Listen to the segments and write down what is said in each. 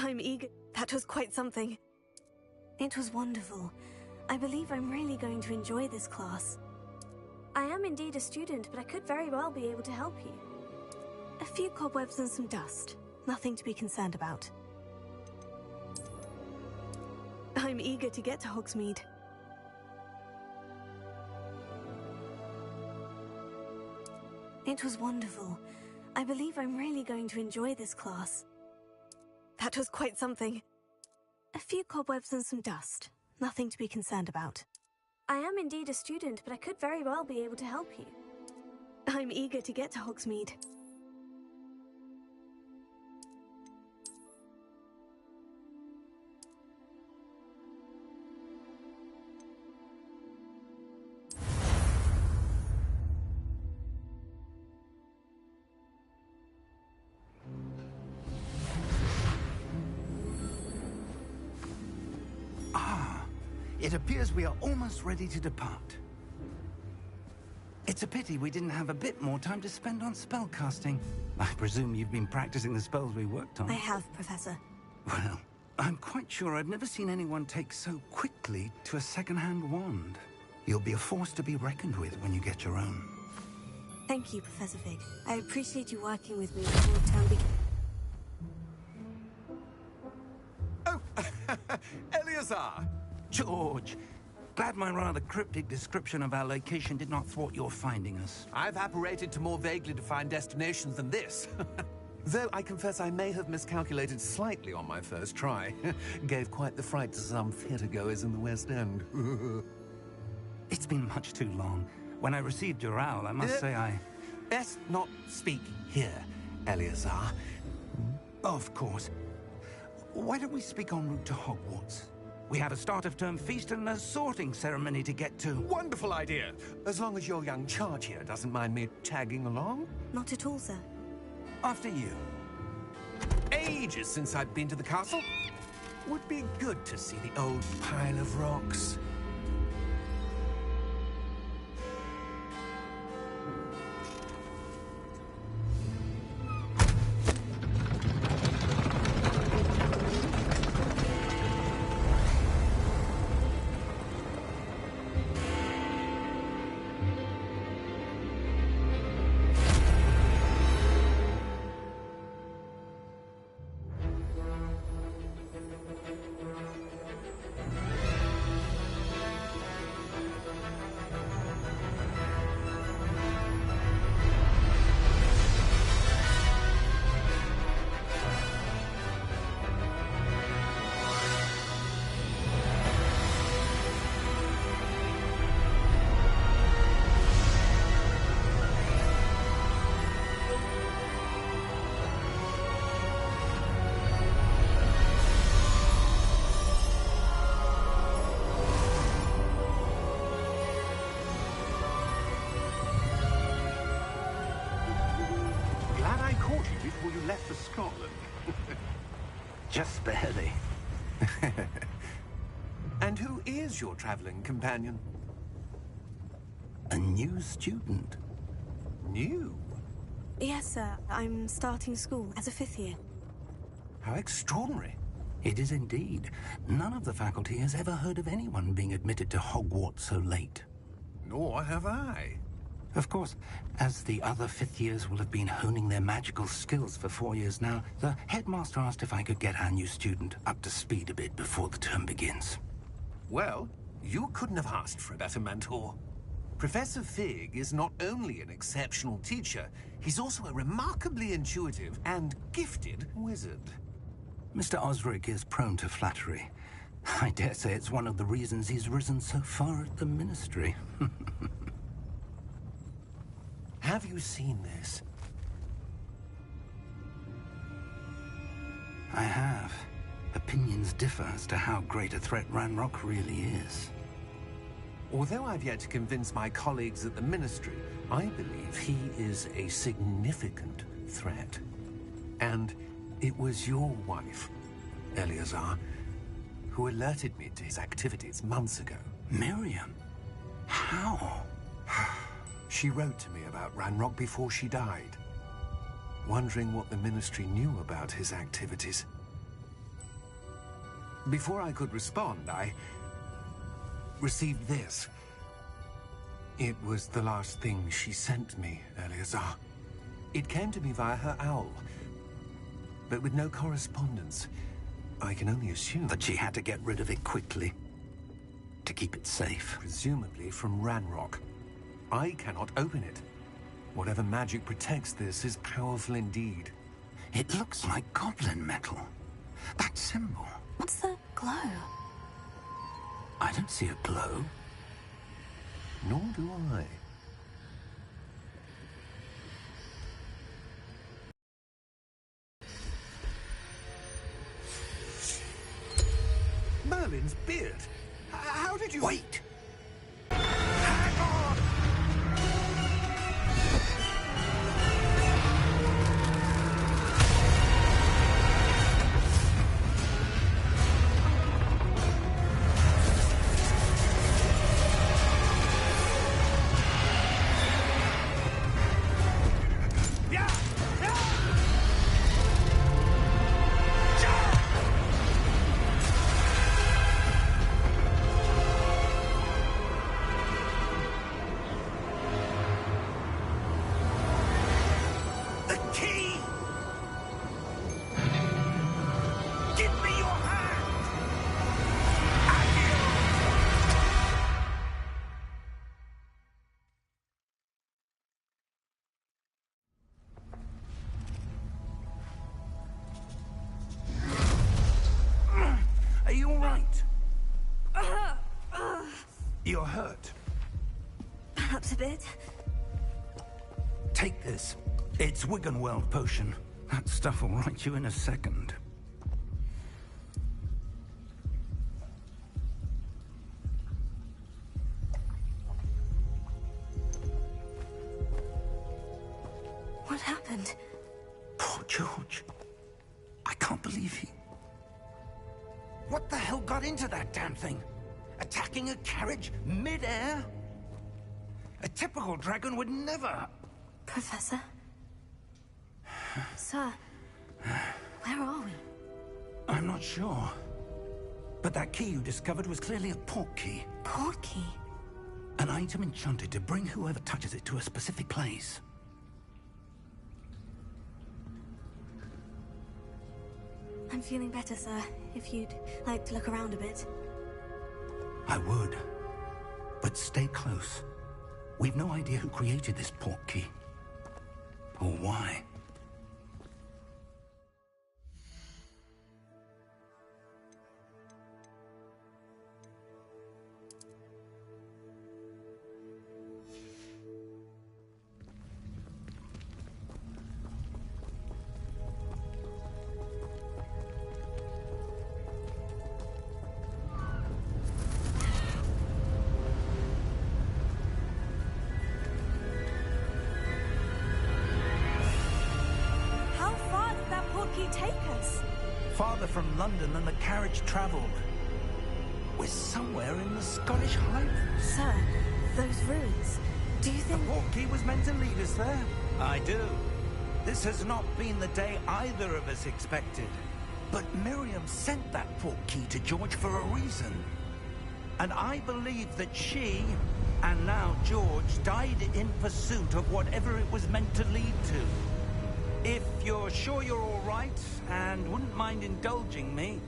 I'm eager. That was quite something. It was wonderful. I believe I'm really going to enjoy this class. I am indeed a student, but I could very well be able to help you. A few cobwebs and some dust. Nothing to be concerned about. I'm eager to get to Hogsmeade. It was wonderful. I believe I'm really going to enjoy this class. That was quite something. A few cobwebs and some dust. Nothing to be concerned about. I am indeed a student, but I could very well be able to help you. I'm eager to get to Hogsmeade. It appears we are almost ready to depart. It's a pity we didn't have a bit more time to spend on spellcasting. I presume you've been practicing the spells we worked on. I have, Professor. Well, I'm quite sure I've never seen anyone take so quickly to a second-hand wand. You'll be a force to be reckoned with when you get your own. Thank you, Professor Fig. I appreciate you working with me before the term begins. Oh, Eleazar! George, glad my rather cryptic description of our location did not thwart your finding us. I've apparated to more vaguely defined destinations than this. Though I confess I may have miscalculated slightly on my first try. Gave quite the fright to some theatre-goers in the West End. It's been much too long. When I received your owl, I must say I... Best not speak here, Eleazar. Of course. Why don't we speak en route to Hogwarts? We have a start-of-term feast and a sorting ceremony to get to. Wonderful idea! As long as your young charge here doesn't mind me tagging along. Not at all, sir. After you. Ages since I've been to the castle. Would be good to see the old pile of rocks. Just barely. And who is your traveling companion? A new student. New? Yes, sir. I'm starting school as a 5th year. How extraordinary. It is indeed. None of the faculty has ever heard of anyone being admitted to Hogwarts so late. Nor have I. Of course, as the other 5th years will have been honing their magical skills for 4 years now, the headmaster asked if I could get our new student up to speed a bit before the term begins. Well, you couldn't have asked for a better mentor. Professor Fig is not only an exceptional teacher, he's also a remarkably intuitive and gifted wizard. Mr. Osric is prone to flattery. I dare say it's one of the reasons he's risen so far at the Ministry. Have you seen this? I have. Opinions differ as to how great a threat Ranrock really is. Although I've yet to convince my colleagues at the Ministry, I believe he is a significant threat. And it was your wife, Eleazar, who alerted me to his activities months ago. Miriam? How? She wrote to me about Ranrock before she died, wondering what the Ministry knew about his activities. Before I could respond, I received this. It was the last thing she sent me, Eleazar. It came to me via her owl, but with no correspondence. I can only assume that she had to get rid of it quickly, to keep it safe. Presumably from Ranrock. I cannot open it. Whatever magic protects this is powerful indeed. It looks like goblin metal. That symbol. What's the glow? I don't see a glow. Nor do I. Merlin's beard? How did you... Wait! Hang on! You're hurt. Perhaps a bit. Take this. It's Wiggenweld potion. That stuff will right you in a second. What happened? Poor George. I can't believe he... What the hell got into that damn thing? Attacking a carriage mid-air? A typical dragon would never... Professor? Sir, where are we? I'm not sure. But that key you discovered was clearly a port key. Port key? An item enchanted to bring whoever touches it to a specific place. I'm feeling better, sir. If you'd like to look around a bit. I would. But stay close. We've no idea who created this port key. Or why. Farther from London than the carriage travelled. We're somewhere in the Scottish Highlands. Sir, those ruins, do you think... The port key was meant to lead us there? I do. This has not been the day either of us expected. But Miriam sent that port key to George for a reason. And I believe that she, and now George, died in pursuit of whatever it was meant to lead to. If you're sure you're all right, and wouldn't mind indulging me,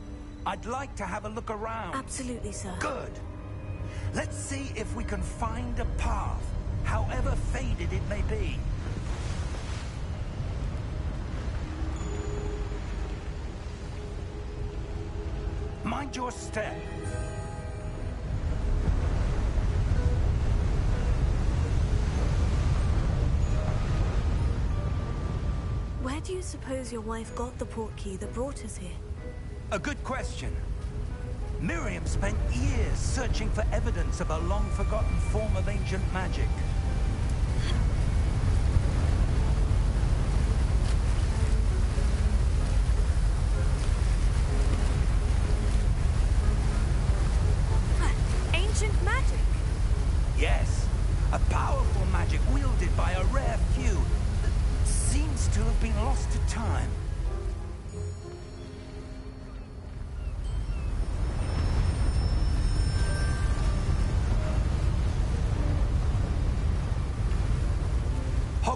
I'd like to have a look around. Absolutely, sir. Good. Let's see if we can find a path, however faded it may be. Mind your step. Where do you suppose your wife got the port key that brought us here? A good question. Miriam spent years searching for evidence of a long-forgotten form of ancient magic. Ancient magic? Yes, a powerful magic wielded by a rare few that seems to have been lost to time.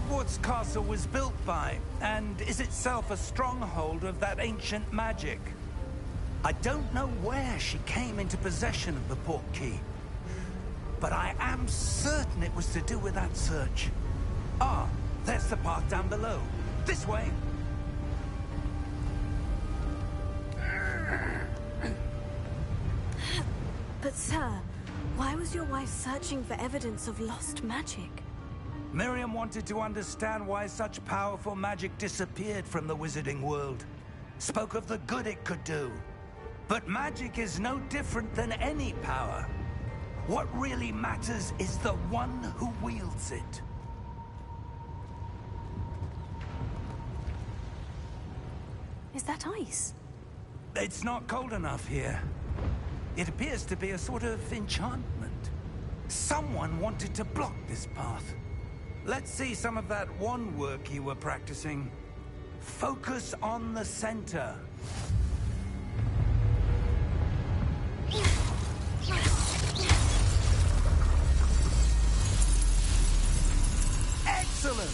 Hogwarts Castle was built by, and is itself a stronghold of that ancient magic. I don't know where she came into possession of the portkey, but I am certain it was to do with that search. Ah, there's the path down below. This way. But sir, why was your wife searching for evidence of lost magic? Miriam wanted to understand why such powerful magic disappeared from the wizarding world. Spoke of the good it could do. But magic is no different than any power. What really matters is the one who wields it. Is that ice? It's not cold enough here. It appears to be a sort of enchantment. Someone wanted to block this path. Let's see some of that wand work you were practicing. Focus on the center. Excellent!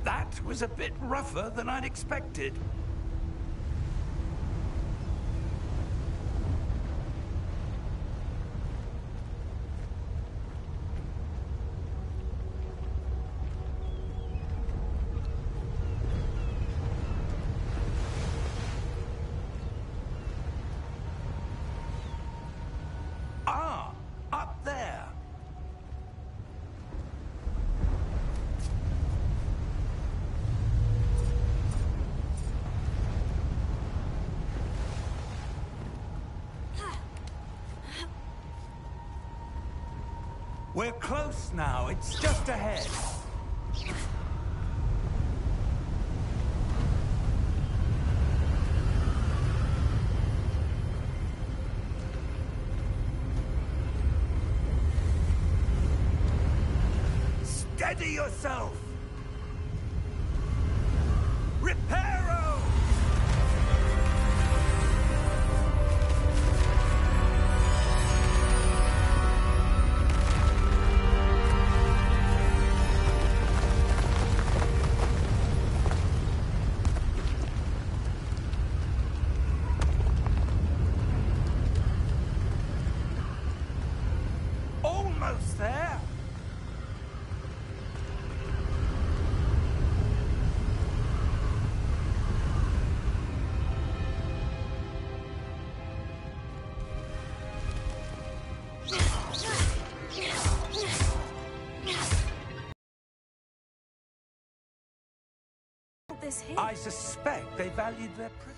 That was a bit rougher than I'd expected. Ah, up there. We're close now. It's just ahead. Steady yourself! Reparo! Almost there! This here? I suspect they valued their privilege.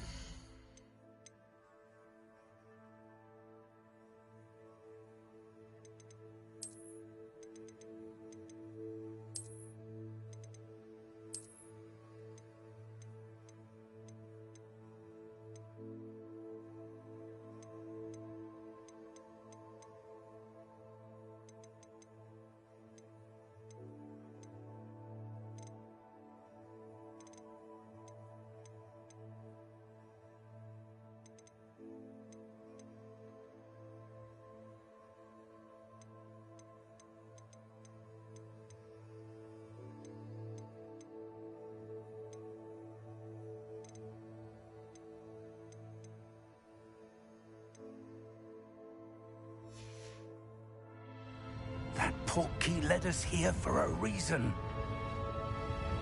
That portkey led us here for a reason.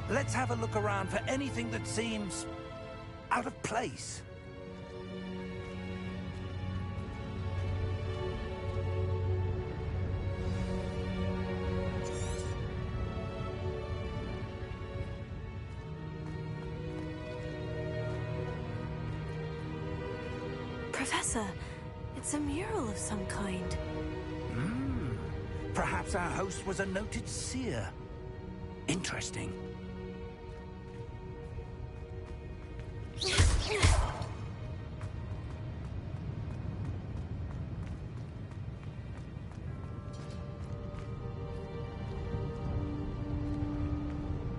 Let's have a look around for anything that seems out of place. Professor, it's a mural of some kind. Perhaps our host was a noted seer. Interesting.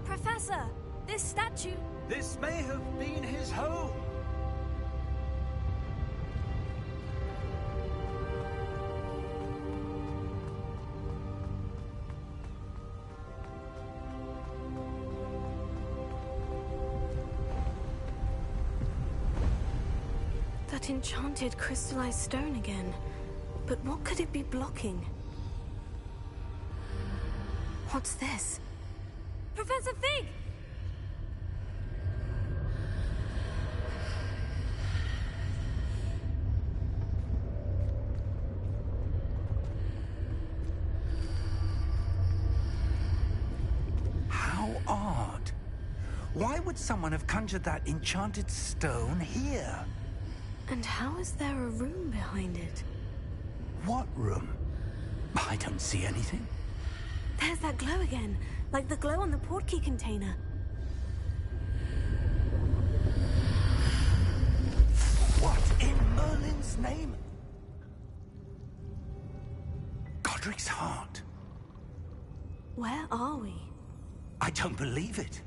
Professor! Professor! This statue... This may have been his home. That enchanted crystallized stone again. But what could it be blocking? What's this? Professor Fig! How odd. Why would someone have conjured that enchanted stone here? And how is there a room behind it? What room? I don't see anything. There's that glow again, like the glow on the portkey container. What in Merlin's name? Godric's heart. Where are we? I don't believe it.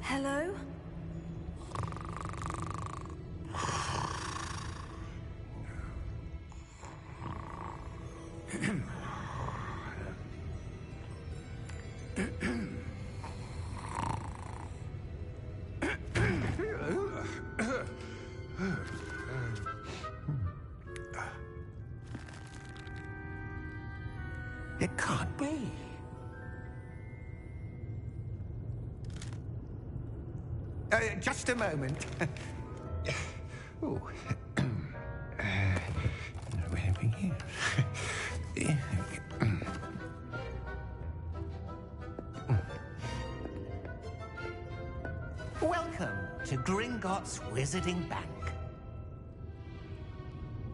Hello? It can't be. Just a moment. Oh. No anything here. Welcome to Gringotts Wizarding Bank.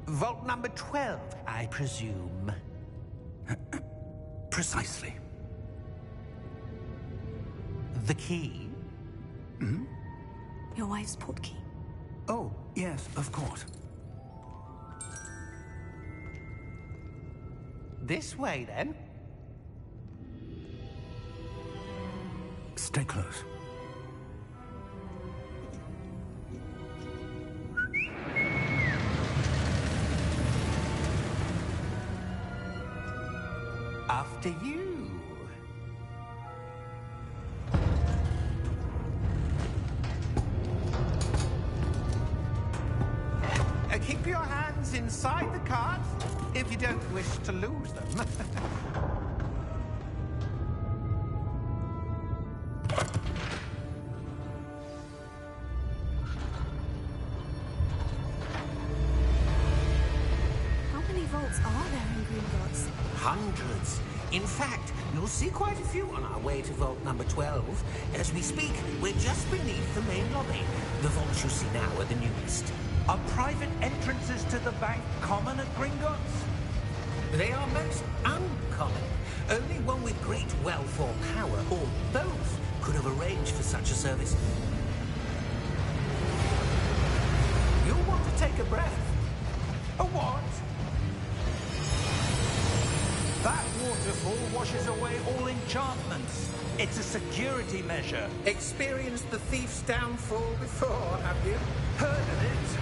Vault number 12, I presume. Precisely. The key? Your wife's portkey. Oh, yes, of course. This way, then. Stay close. After you. Keep your hands inside the cart if you don't wish to lose them. How many vaults are there in Gringotts? Hundreds. In fact, you'll see quite a few on our way to vault number 12. As we speak, we're just beneath the main lobby. The vaults you see now are the newest. Are private entrances to the bank common at Gringotts? They are most uncommon. Only one with great wealth or power, or both, could have arranged for such a service. You'll want to take a breath. A what? That waterfall washes away all enchantments. It's a security measure. Experienced the thief's downfall before, have you? Heard of it?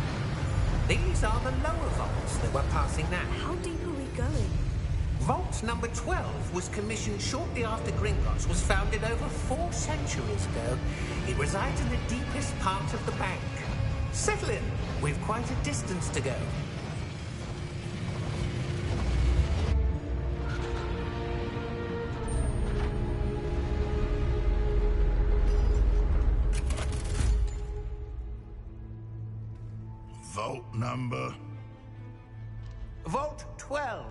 These are the lower vaults that we're passing now. How deep are we going? Vault number 12 was commissioned shortly after Gringotts was founded over 4 centuries ago. It resides in the deepest part of the bank. Settle in. We've quite a distance to go. Vault number? Vault 12.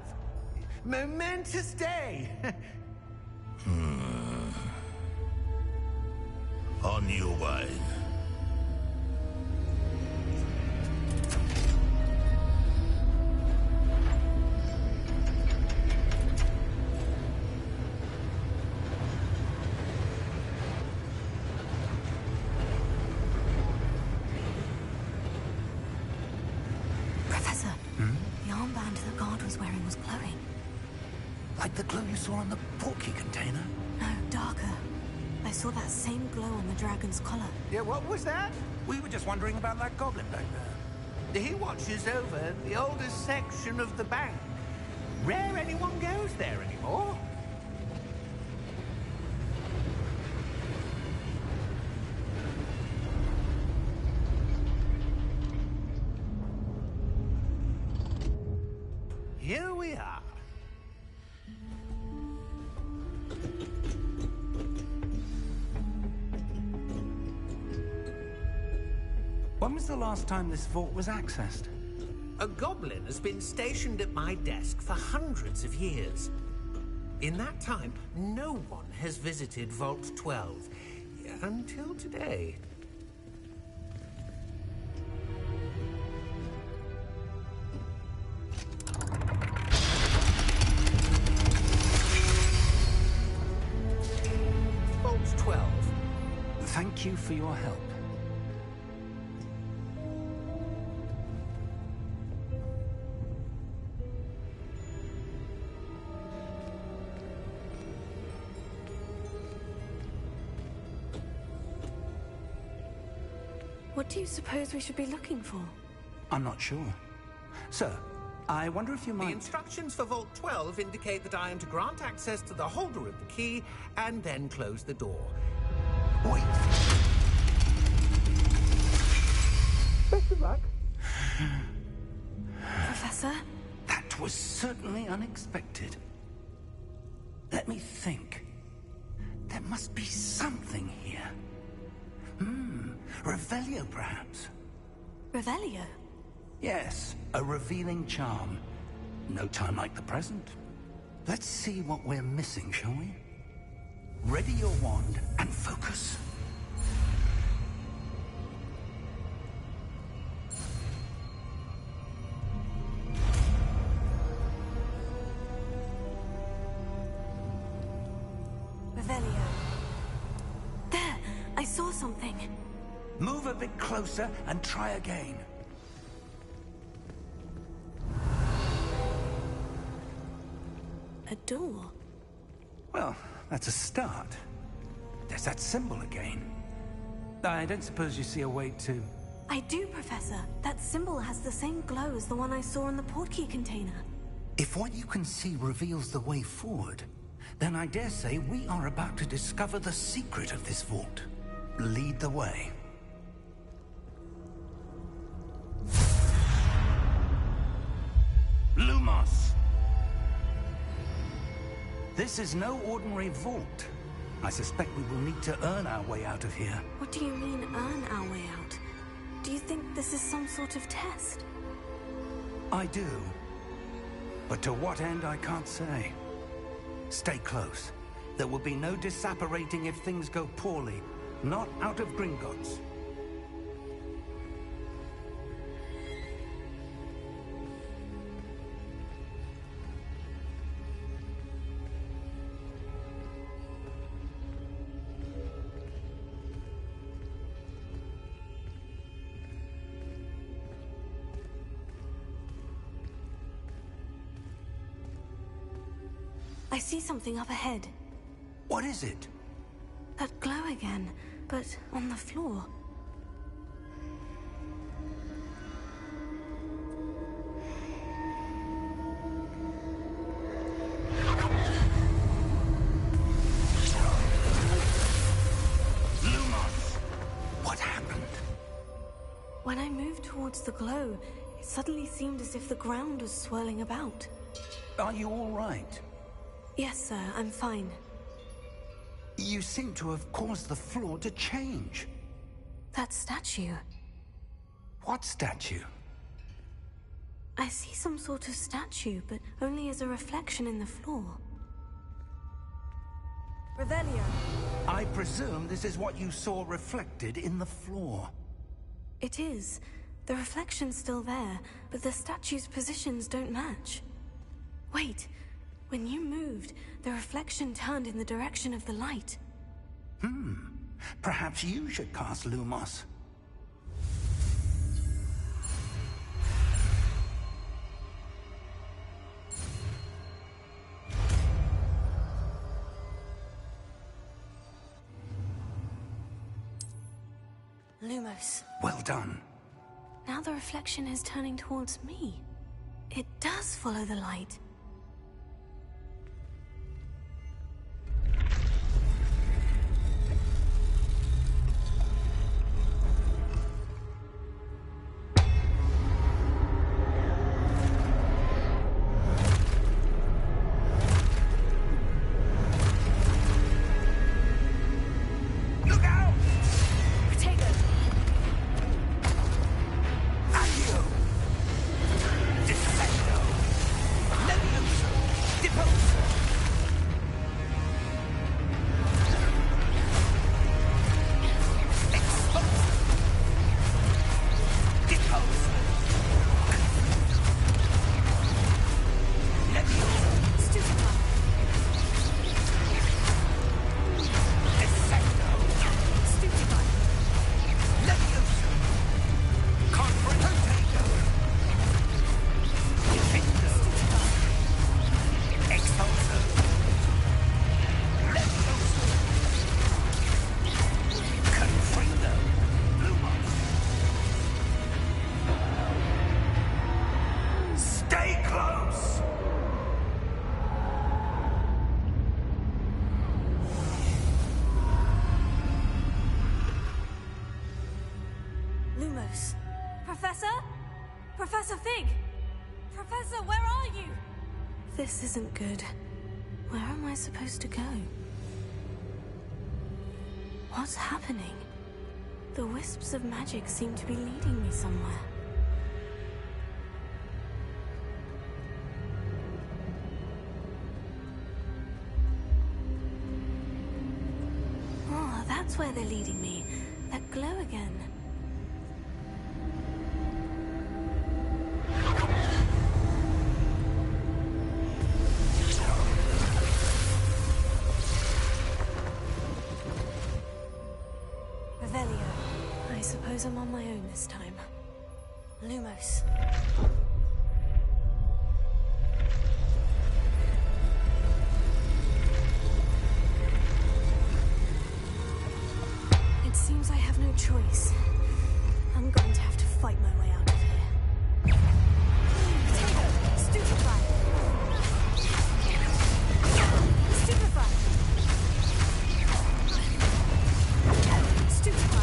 Momentous day. On your way. was wearing was glowing. Like the glow you saw on the portkey container? No, darker. I saw that same glow on the dragon's collar. Yeah, what was that? We were just wondering about that goblin back there. He watches over the oldest section of the bank. Rare anyone goes there anymore. Here we are. When was the last time this vault was accessed? A goblin has been stationed at my desk for hundreds of years. In that time, no one has visited Vault 12. Until today. Vault 12. Thank you for your help. What do you suppose we should be looking for? I'm not sure. Sir, I wonder if you The might... instructions for Vault 12 indicate that I am to grant access to the holder of the key and then close the door. Wait! Best of luck. Professor? That was certainly unexpected. Let me think. There must be something here. Revelio, perhaps? Revelio? Yes, a revealing charm. No time like the present. Let's see what we're missing, shall we? Ready your wand and focus. Revelio. There! I saw something. Move a bit closer and try again. A door. Well, that's a start. There's that symbol again. I don't suppose you see a way to... I do, Professor. That symbol has the same glow as the one I saw in the portkey container. If what you can see reveals the way forward, then I dare say we are about to discover the secret of this vault. Lead the way. Lumos! This is no ordinary vault. I suspect we will need to earn our way out of here. What do you mean, earn our way out? Do you think this is some sort of test? I do. But to what end, I can't say. Stay close. There will be no disapparating if things go poorly. Not out of Gringotts. I see something up ahead. What is it? That glow again, but on the floor. Lumos! What happened? When I moved towards the glow, it suddenly seemed as if the ground was swirling about. Are you all right? Yes, sir, I'm fine. You seem to have caused the floor to change. That statue. What statue? I see some sort of statue, but only as a reflection in the floor. Revelio. I presume this is what you saw reflected in the floor. It is. The reflection's still there, but the statue's positions don't match. Wait. When you moved, the reflection turned in the direction of the light. Perhaps you should cast Lumos. Lumos. Well done. Now the reflection is turning towards me. It does follow the light. Lumos. Professor? Professor Fig! Professor, where are you? This isn't good. Where am I supposed to go? What's happening? The wisps of magic seem to be leading me somewhere. Oh, that's where they're leading me. That glow again. I suppose I'm on my own this time. Lumos. It seems I have no choice. I'm going to have to fight my way out of here. Potato! Stupefy! Stupefy! Stupefy!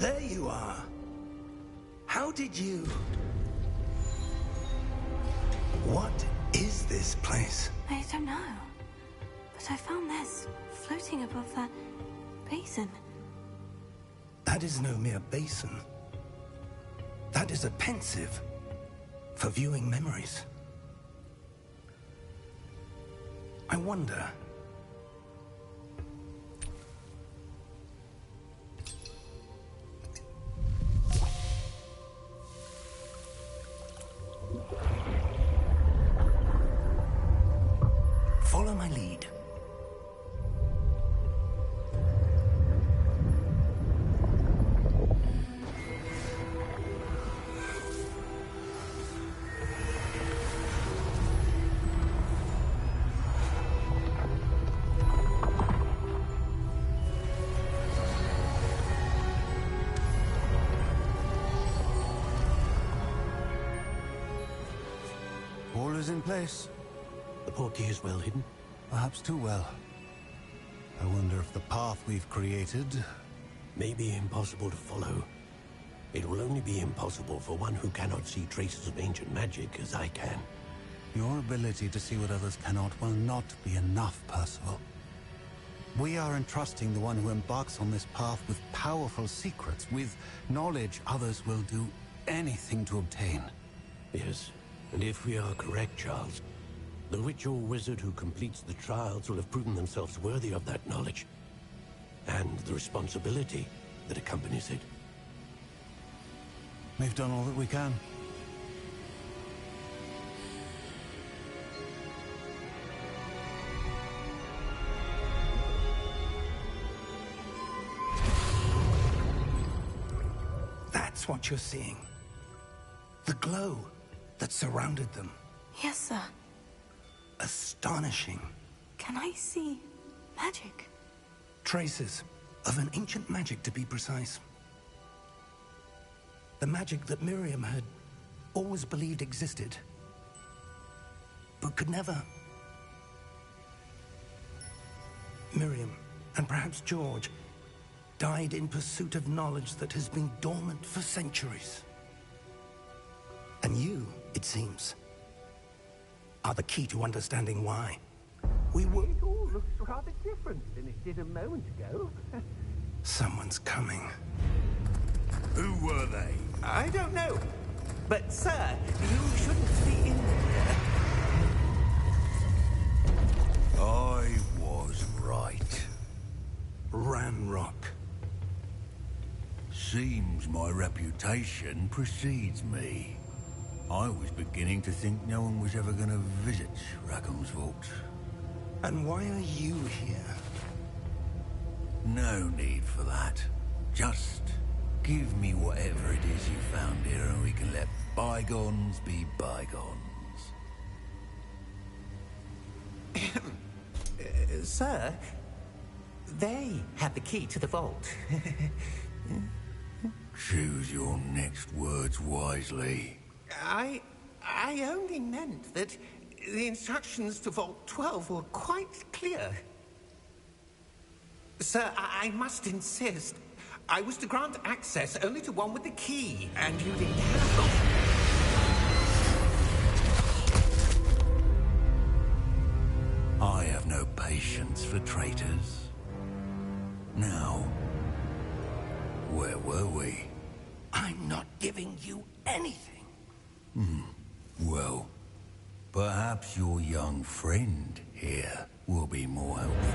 There you are. How did you... What is this place? I don't know. But I found this floating above that basin. That is no mere basin. That is a pensive for viewing memories. I wonder... Follow my lead. All is in place. The portkey is well hidden. Perhaps too well. I wonder if the path we've created... May be impossible to follow. It will only be impossible for one who cannot see traces of ancient magic as I can. Your ability to see what others cannot will not be enough, Percival. We are entrusting the one who embarks on this path with powerful secrets, with knowledge others will do anything to obtain. Yes, and if we are correct, Charles, the witch or wizard who completes the trials will have proven themselves worthy of that knowledge, and the responsibility that accompanies it. We've done all that we can. That's what you're seeing. The glow that surrounded them. Yes, sir. Astonishing. Can I see magic? Traces of an ancient magic, to be precise. The magic that Miriam had always believed existed, but could never. Miriam, and perhaps George, died in pursuit of knowledge that has been dormant for centuries. And you, it seems, are the key to understanding why. We were... It all looks rather different than it did a moment ago. Someone's coming. Who were they? I don't know. But, sir, you shouldn't be in there. I was right. Ranrock. Seems my reputation precedes me. I was beginning to think no one was ever going to visit Rackham's vault. And why are you here? No need for that. Just give me whatever it is you found here and we can let bygones be bygones. Sir, they had the key to the vault. Choose your next words wisely. I only meant that the instructions to Vault 12 were quite clear. Sir, I must insist. I was to grant access only to one with the key, and you didn't have... I have no patience for traitors. Now, where were we? I'm not giving you anything. Well, perhaps your young friend here will be more helpful.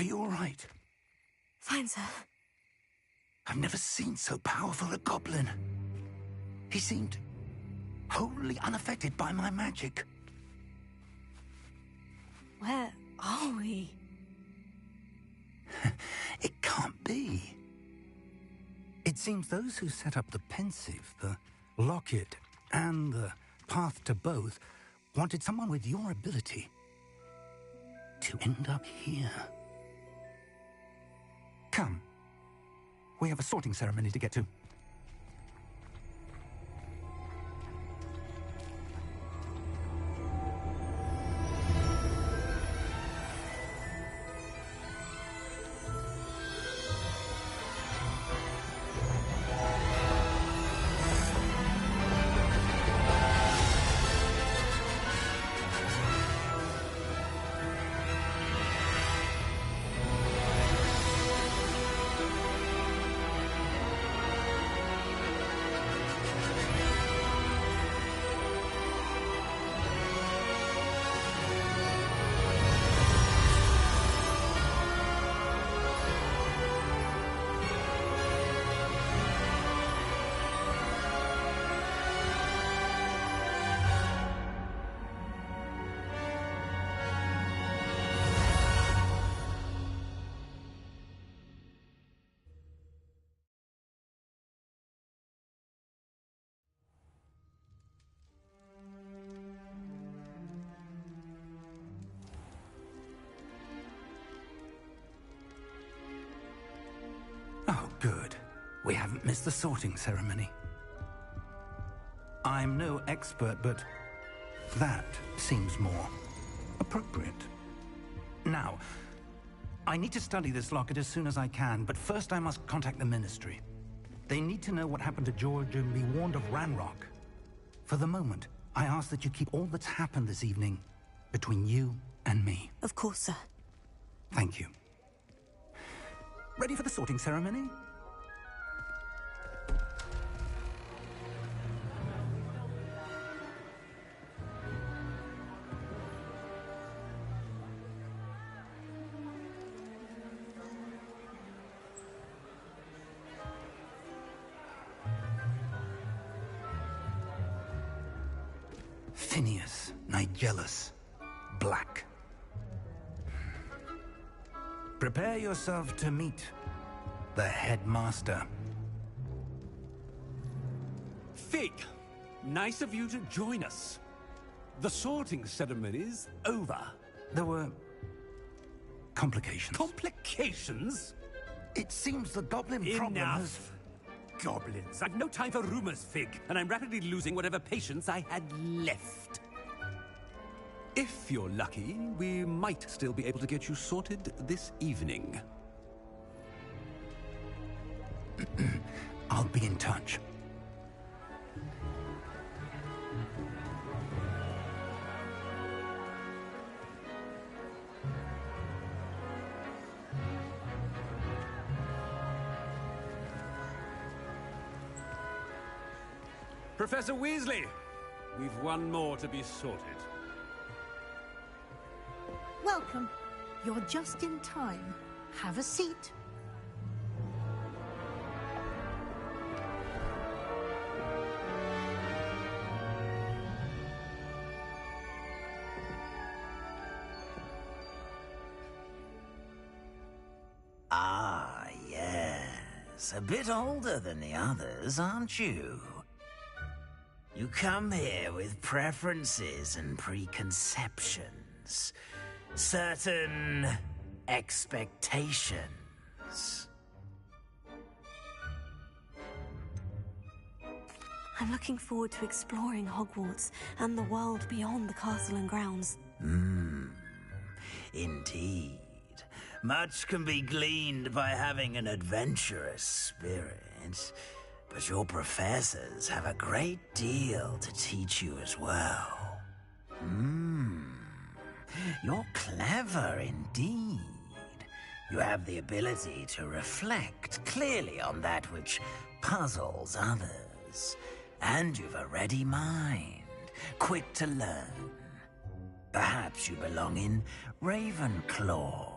Are you all right? Fine, sir. I've never seen so powerful a goblin. He seemed wholly unaffected by my magic. Where are we? It can't be. It seems those who set up the pensive, the locket, and the path to both wanted someone with your ability to end up here. Come. We have a sorting ceremony to get to. Oh, good. We haven't missed the sorting ceremony. I'm no expert, but that seems more appropriate. Now, I need to study this locket as soon as I can, but first I must contact the Ministry. They need to know what happened to George and be warned of Ranrock. For the moment, I ask that you keep all that's happened this evening between you and me. Of course, sir. Thank you. Ready for the sorting ceremony? Phineas, Nigellus, Black. Prepare yourself to meet the headmaster. Fig, nice of you to join us. The sorting ceremony's over. There were complications. Complications? It seems the goblin problem has... Enough! Goblins. I've no time for rumors, Fig, and I'm rapidly losing whatever patience I had left. If you're lucky, we might still be able to get you sorted this evening. I'll be in touch. Professor Weasley, we've one more to be sorted. Welcome. You're just in time. Have a seat. Ah, yes. A bit older than the others, aren't you? You come here with preferences and preconceptions. Certain expectations. I'm looking forward to exploring Hogwarts and the world beyond the castle and grounds. Indeed. Much can be gleaned by having an adventurous spirit, but your professors have a great deal to teach you as well. You're clever indeed. You have the ability to reflect clearly on that which puzzles others. And you've a ready mind, quick to learn. Perhaps you belong in Ravenclaw.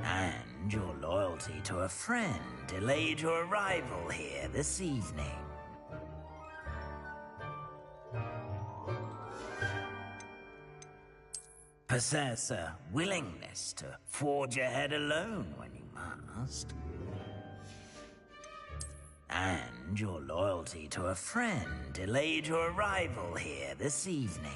And your loyalty to a friend delayed your arrival here this evening. Possess a willingness to forge ahead alone when you must. And your loyalty to a friend delayed your arrival here this evening.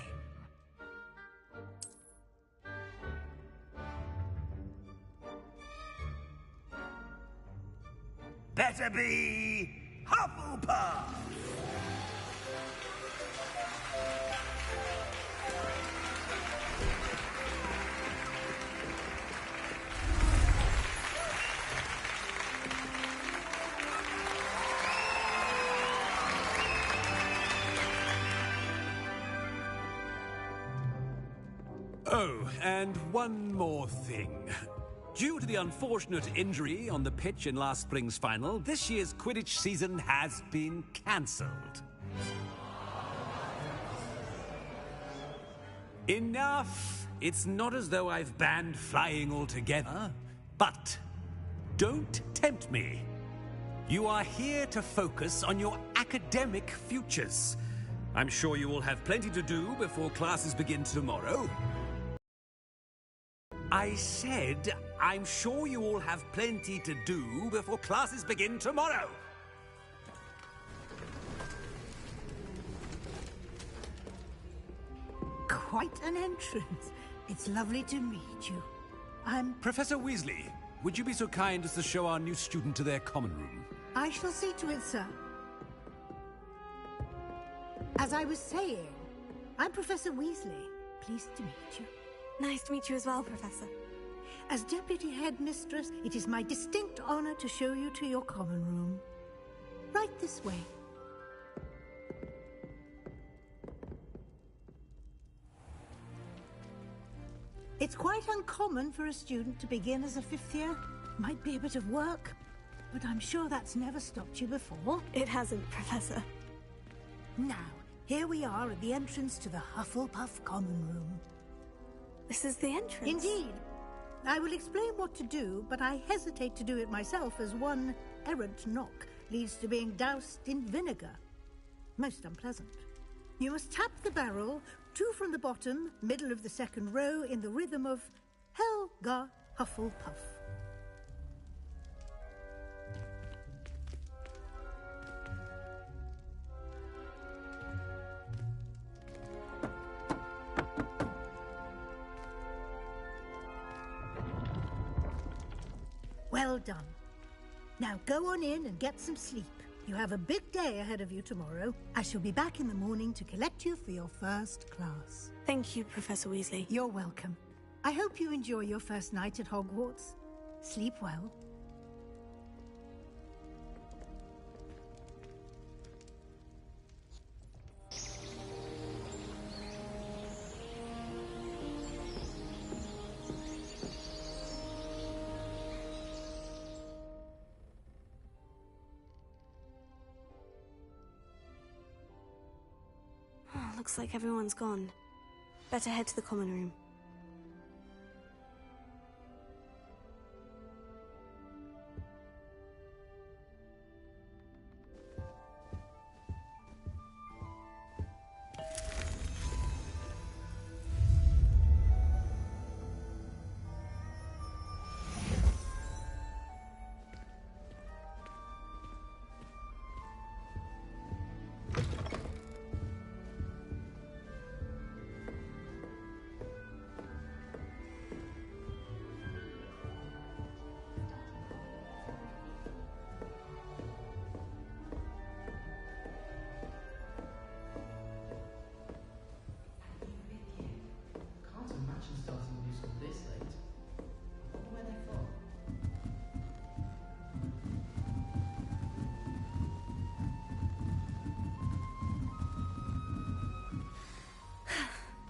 Better be Hufflepuff! Oh, and one more thing. Due to the unfortunate injury on the pitch in last spring's final, this year's Quidditch season has been cancelled. Enough! It's not as though I've banned flying altogether, but don't tempt me. You are here to focus on your academic futures. I'm sure you will have plenty to do before classes begin tomorrow. I said, I'm sure you all have plenty to do before classes begin tomorrow. Quite an entrance. It's lovely to meet you. I'm... Professor Weasley, would you be so kind as to show our new student to their common room? I shall see to it, sir. As I was saying, I'm Professor Weasley. Pleased to meet you. Nice to meet you as well, Professor. As Deputy Headmistress, it is my distinct honor to show you to your common room. Right this way. It's quite uncommon for a student to begin as a fifth year. Might be a bit of work, but I'm sure that's never stopped you before. It hasn't, Professor. Now, here we are at the entrance to the Hufflepuff common room. This is the entrance? Indeed. I will explain what to do, but I hesitate to do it myself as one errant knock leads to being doused in vinegar. Most unpleasant. You must tap the barrel, 2 from the bottom, middle of the second row, in the rhythm of Helga Hufflepuff. Well done. Now go on in and get some sleep. You have a big day ahead of you tomorrow. I shall be back in the morning to collect you for your first class. Thank you, Professor Weasley. You're welcome. I hope you enjoy your first night at Hogwarts. Sleep well. Looks like everyone's gone. Better head to the common room.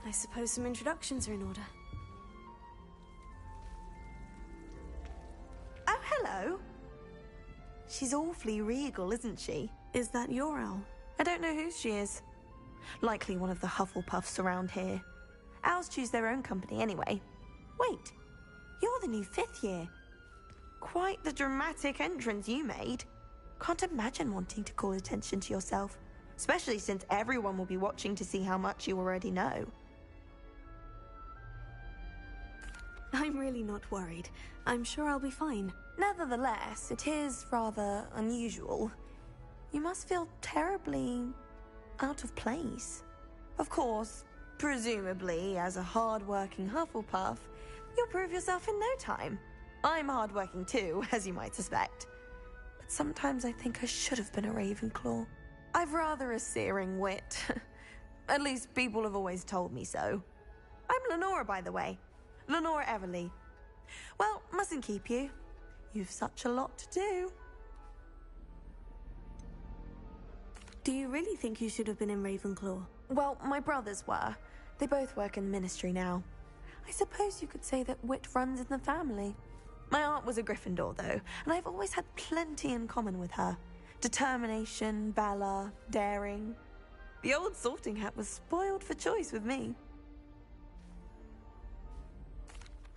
I suppose some introductions are in order. Oh, hello. She's awfully regal, isn't she? Is that your owl? I don't know who she is. Likely one of the Hufflepuffs around here. Owls choose their own company anyway. Wait, you're the new 5th year. Quite the dramatic entrance you made. Can't imagine wanting to call attention to yourself, especially since everyone will be watching to see how much you already know. I'm really not worried. I'm sure I'll be fine. Nevertheless, it is rather unusual. You must feel terribly out of place. Of course, presumably, as a hard-working Hufflepuff, you'll prove yourself in no time. I'm hard-working too, as you might suspect. But sometimes I think I should have been a Ravenclaw. I've rather a searing wit. At least people have always told me so. I'm Lenora, by the way. Lenora Everly. Well, mustn't keep you. You've such a lot to do. Do you really think you should have been in Ravenclaw? Well, my brothers were. They both work in the ministry now. I suppose you could say that wit runs in the family. My aunt was a Gryffindor, though, and I've always had plenty in common with her. Determination, valor, daring. The old sorting hat was spoiled for choice with me.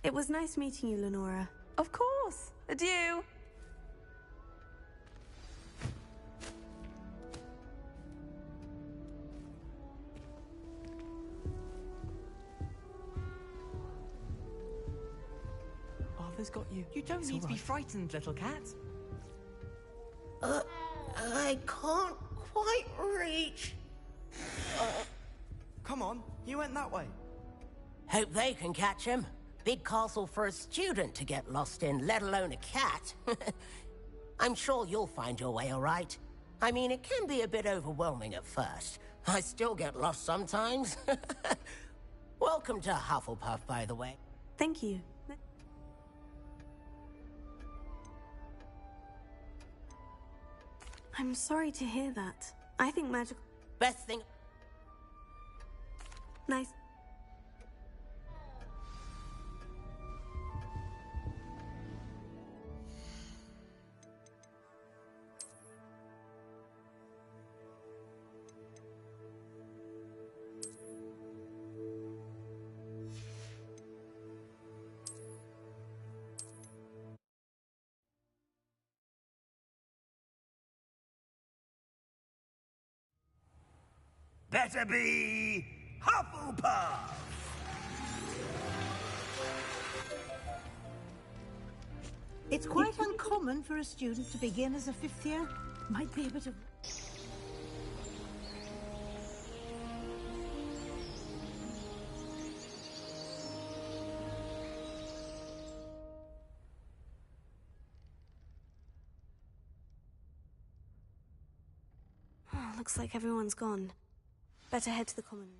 It was nice meeting you, Lenora. Of course. Adieu. Arthur's got you. You don't need to be frightened, little cat. I can't quite reach. Come on, you went that way. Hope they can catch him. Big castle for a student to get lost in, let alone a cat. I'm sure you'll find your way all right. I mean, it can be a bit overwhelming at first. I still get lost sometimes. Welcome to Hufflepuff, by the way. Thank you. I'm sorry to hear that. I think magic... Best thing... Nice. Better be Hufflepuff! It's quite uncommon for a student to begin as a fifth year. Might be a bit of... Oh, looks like everyone's gone. Better head to the common room.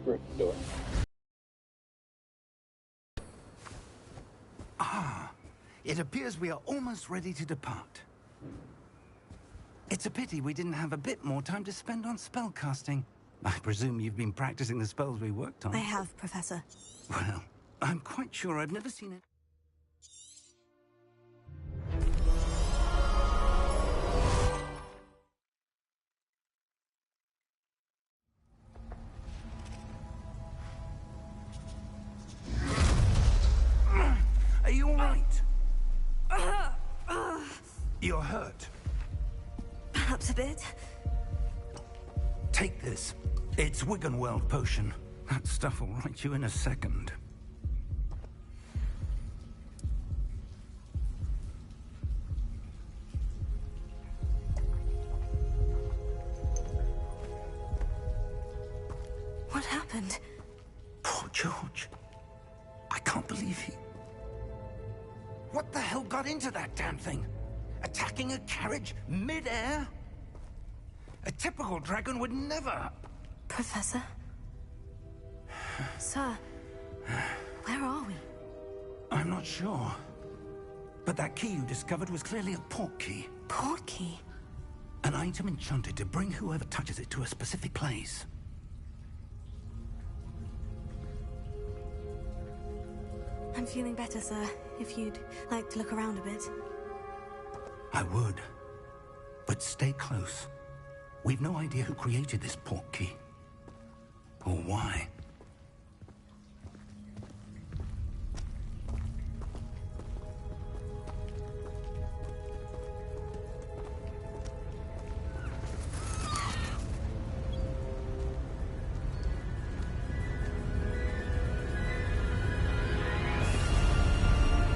Gryffindor. It appears we are almost ready to depart. It's a pity we didn't have a bit more time to spend on spellcasting. I presume you've been practicing the spells we worked on. I have, Professor. Well, I'm quite sure I've never seen it. Are you all right? You're hurt. Perhaps a bit. Take this. It's Wiggenweld potion. That stuff will right you in a second. What happened? Poor George. I can't believe he... What the hell got into that damn thing? Attacking a carriage mid-air? A typical dragon would never... Professor? Sir, where are we? I'm not sure. But that key you discovered was clearly a port key. Port key? An item enchanted to bring whoever touches it to a specific place. I'm feeling better, sir. If you'd like to look around a bit. I would. But stay close. We've no idea who created this port key. Or why.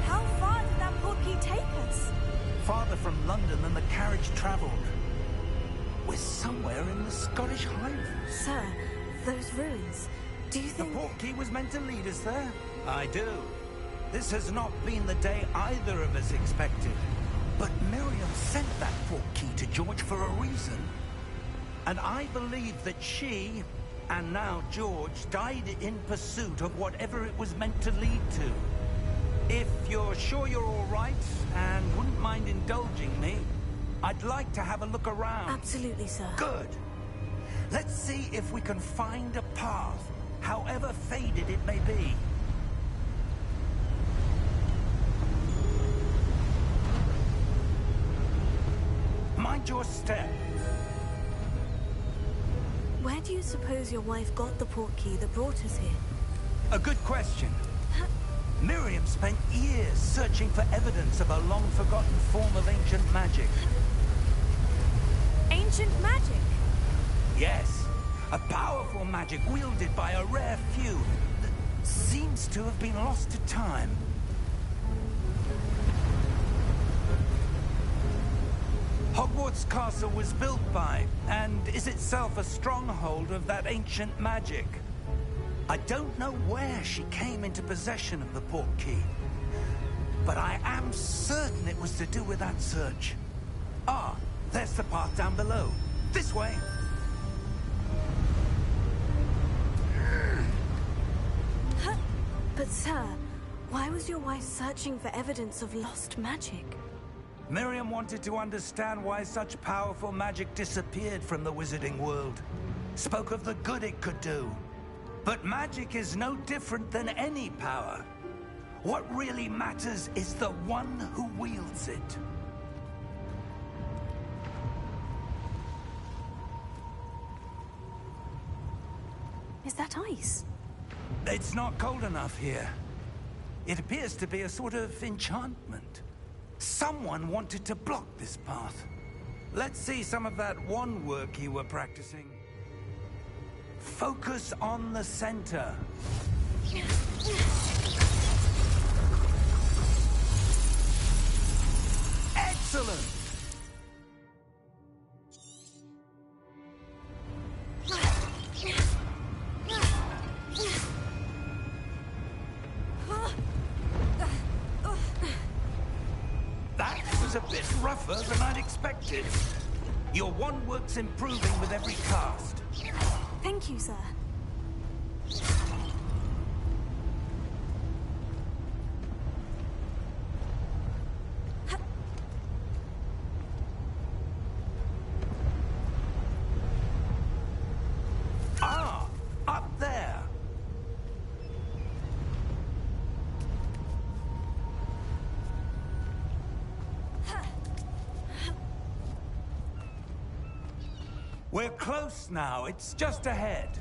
How far did that port key take us? Farther from London than the carriage traveled. We're somewhere in the Scottish Highlands. Sir, those ruins. Do you think... The port key was meant to lead us there? I do. This has not been the day either of us expected. But Miriam sent that port key to George for a reason. And I believe that she, and now George, died in pursuit of whatever it was meant to lead to. If you're sure you're all right, and wouldn't mind indulging me, I'd like to have a look around. Absolutely, sir. Good. Let's see if we can find a path, however faded it may be. Mind your step. Where do you suppose your wife got the port key that brought us here? A good question. Miriam spent years searching for evidence of a long-forgotten form of ancient magic. Ancient magic? Yes, a powerful magic wielded by a rare few that seems to have been lost to time. Hogwarts Castle was built by, and is itself a stronghold of that ancient magic. I don't know where she came into possession of the port key, but I am certain it was to do with that search. Ah, there's the path down below. This way. But sir, why was your wife searching for evidence of lost magic? Miriam wanted to understand why such powerful magic disappeared from the wizarding world. Spoke of the good it could do. But magic is no different than any power. What really matters is the one who wields it. Is that ice? It's not cold enough here. It appears to be a sort of enchantment. Someone wanted to block this path. Let's see some of that wand work you were practicing. Focus on the center. Excellent! That was a bit rougher than I'd expected. Your wand work's improving with every cast. Thank you, sir. Ah, up there. We're close now. It's just ahead.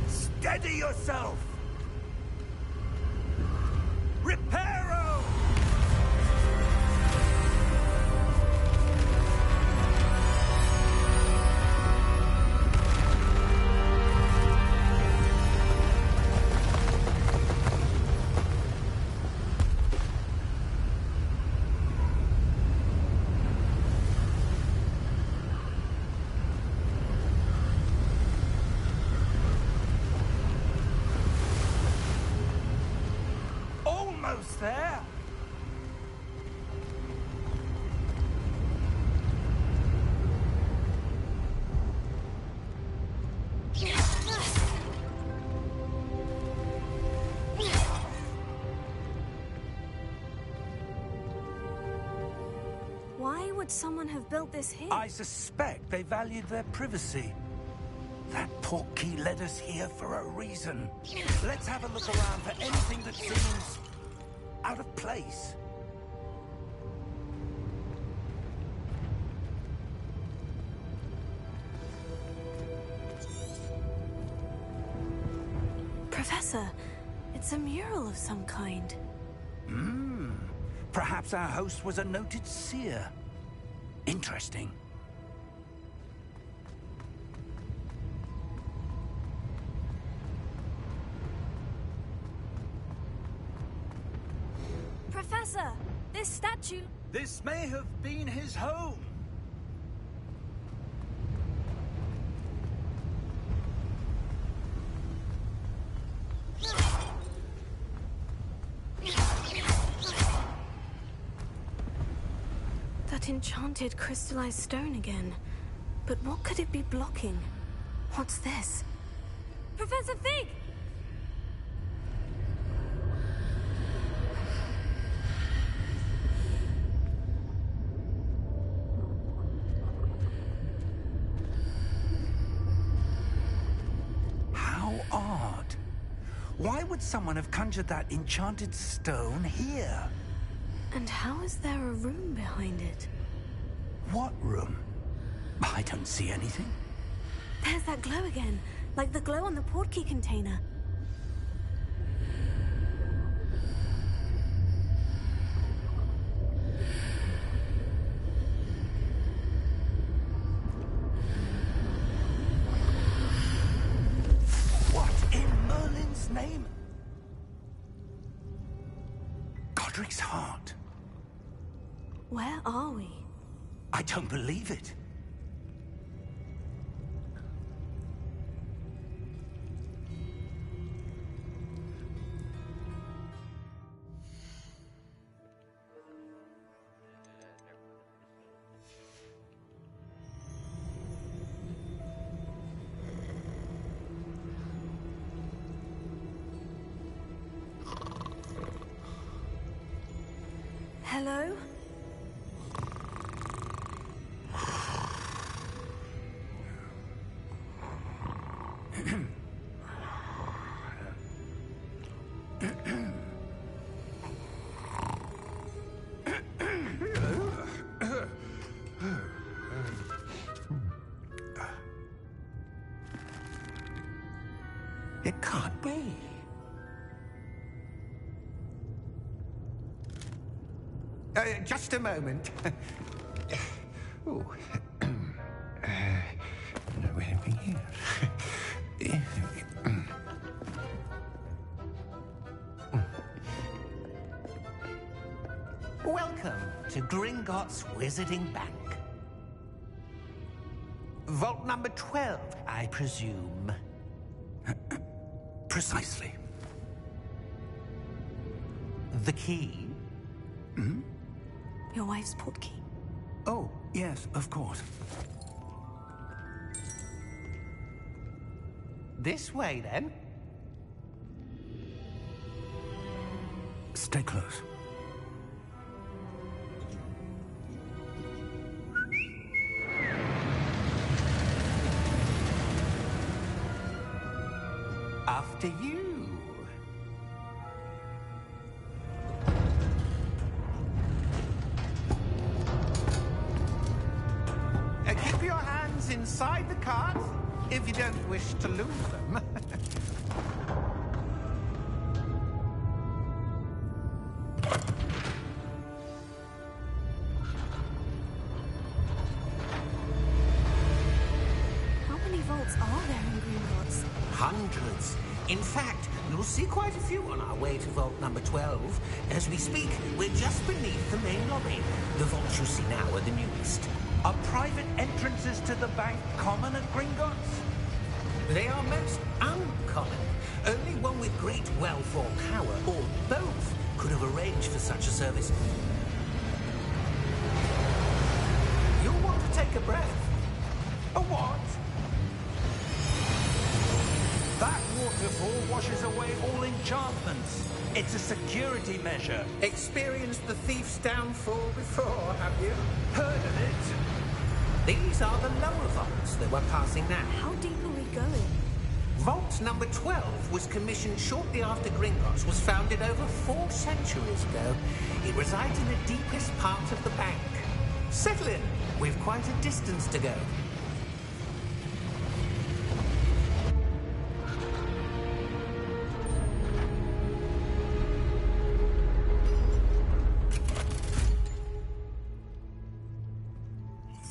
Steady yourself! Reparo! Almost there. Why would someone have built this here? I suspect they valued their privacy. That portkey led us here for a reason. Let's have a look around for anything that seems out of place. Professor, it's a mural of some kind. Perhaps our host was a noted seer. Interesting. Professor, this statue... This may have been his home. That enchanted crystallized stone again. But what could it be blocking? What's this? Professor Fig! How odd. Why would someone have conjured that enchanted stone here? And how is there a room behind it? What room? I don't see anything. There's that glow again, like the glow on the portkey container. What in Merlin's name? Godric's heart. Where are we? I don't believe it. Hello? It can't be. Just a moment. Oh. No, wait a minute. Welcome to Gringotts Wizarding Bank. Vault number 12, I presume. Precisely. The key Hmm? Your wife's portkey. Oh, yes, of course. This way, then. Stay close. After you. Keep your hands inside the cart if you don't wish to lose them. How many vaults are there in Gringotts? Hundreds. In fact, you'll see quite a few on our way to vault number 12. As we speak, we're just beneath the main lobby. The vaults you see now are the newest. Are private entrances to the bank common at Gringotts? They are most uncommon. Only one with great wealth or power, or both, could have arranged for such a service. You'll want to take a breath. A what? That waterfall washes away all enchantments. It's a security measure. Experienced the thief's downfall before, have you? Heard of it? These are the lower vaults that we're passing now. How deep are we going? Vault number 12 was commissioned shortly after Gringotts was founded over 4 centuries ago. It resides in the deepest part of the bank. Settle in. We've quite a distance to go.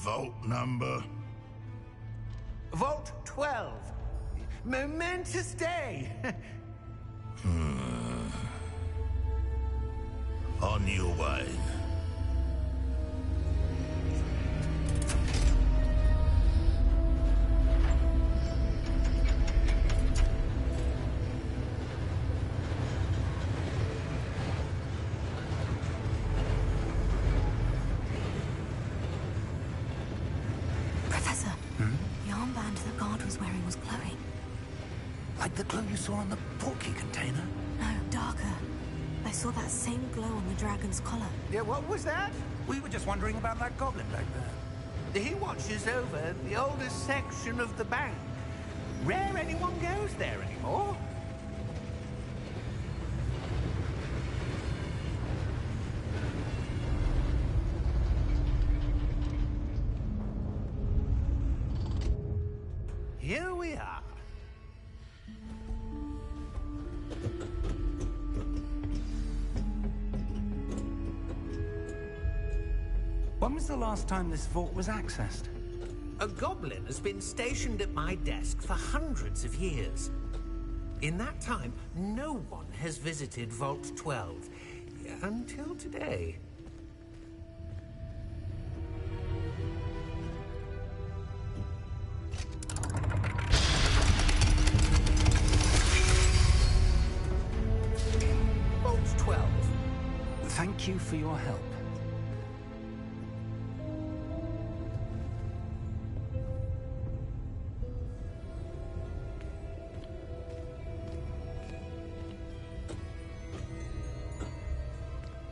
Vault number? Vault 12. Momentous day. On your way. Professor, the armband the guard was wearing was glowing. Like the glow you saw on the portkey container? No, darker. I saw that same glow on the dragon's collar. Yeah, what was that? We were just wondering about that goblin back there. He watches over the oldest section of the bank. Rare anyone goes there anymore. Here we are. When was the last time this vault was accessed? A goblin has been stationed at my desk for hundreds of years. In that time, no one has visited Vault 12. Until today. Vault 12. Thank you for your help.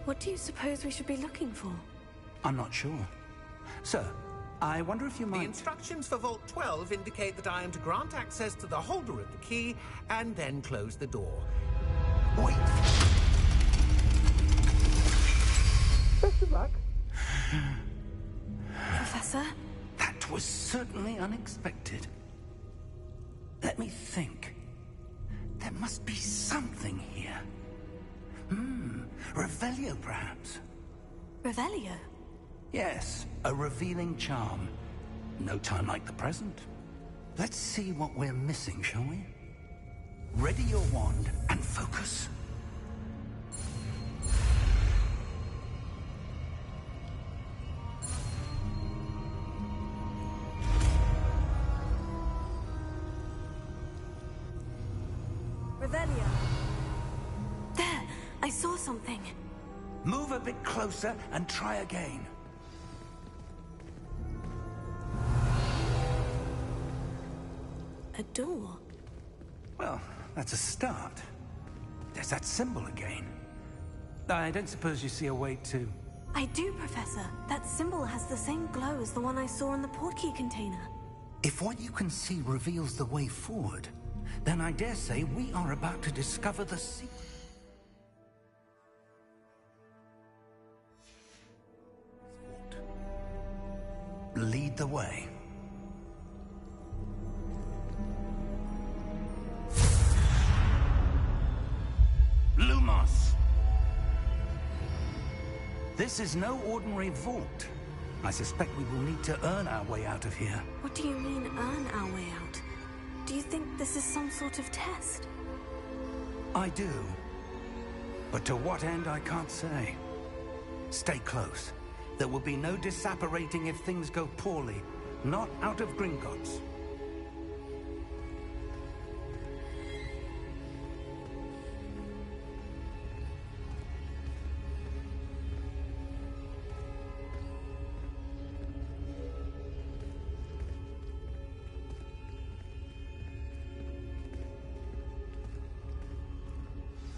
What do you suppose we should be looking for? I'm not sure. Sir, I wonder if you might... The instructions for Vault 12 indicate that I am to grant access to the holder of the key and then close the door. Wait! Best of luck. Professor? That was certainly unexpected. Let me think. There must be something here. Revelio, perhaps? Revelio? Yes, a revealing charm. No time like the present. Let's see what we're missing, shall we? Ready your wand and focus. Revelio. There! I saw something. Move a bit closer and try again. A door? Well, that's a start. There's that symbol again. I don't suppose you see a way to... I do, Professor. That symbol has the same glow as the one I saw in the portkey container. If what you can see reveals the way forward, then I dare say we are about to discover the secret. Lead the way. Lumos! This is no ordinary vault. I suspect we will need to earn our way out of here. What do you mean, earn our way out? Do you think this is some sort of test? I do. But to what end, I can't say. Stay close. There will be no disapparating if things go poorly. Not out of Gringotts.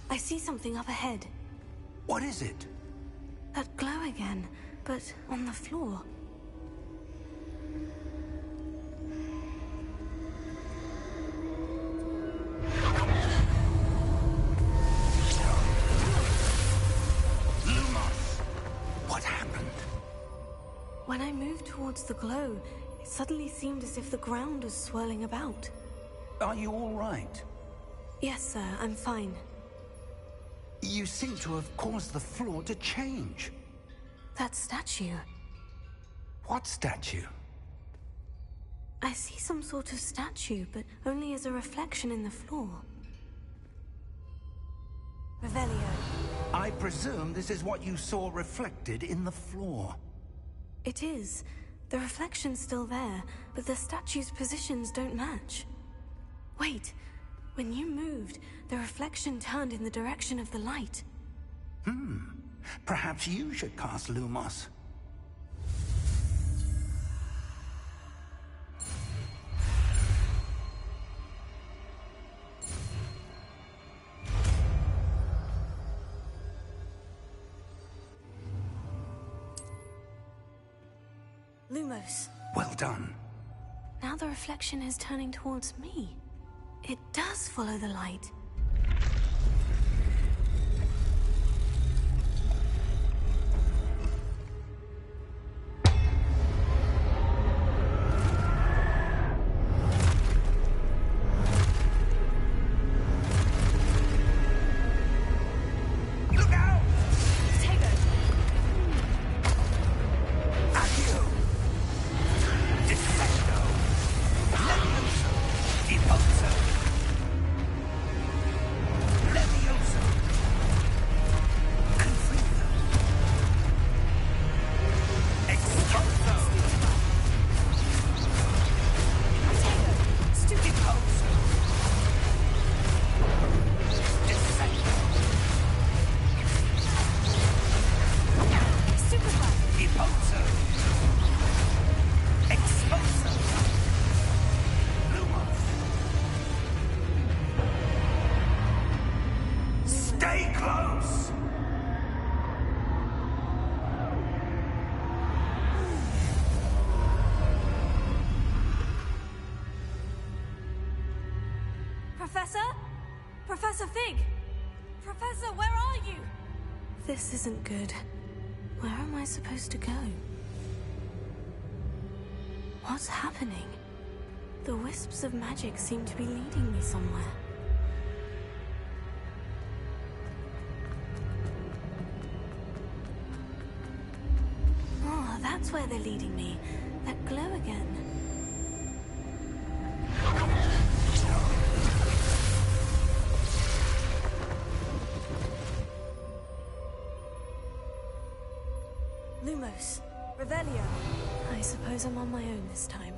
I see something up ahead. What is it? That glow again, but on the floor. Lumos! What happened? When I moved towards the glow, it suddenly seemed as if the ground was swirling about. Are you all right? Yes, sir, I'm fine. You seem to have caused the floor to change. That statue. What statue? I see some sort of statue, but only as a reflection in the floor. Revelio. I presume this is what you saw reflected in the floor. It is. The reflection's still there, but the statue's positions don't match. Wait. When you moved, the reflection turned in the direction of the light. Perhaps you should cast Lumos. Lumos. Well done. Now the reflection is turning towards me. It does follow the light. Look out! Tego! Accio! Defecto! Levioso! Impulso! Levioso! Confringo! Expulso! Stupid. Impulso! Defecto! Superfly. Impulso! Expulso! Lumos! Stay close! Professor? Professor Fig! Professor, where are you? This isn't good. Where am I supposed to go? What's happening? The wisps of magic seem to be leading me somewhere. Oh, that's where they're leading me. That glow again. Lumos. Revelio. I suppose I'm on my own this time.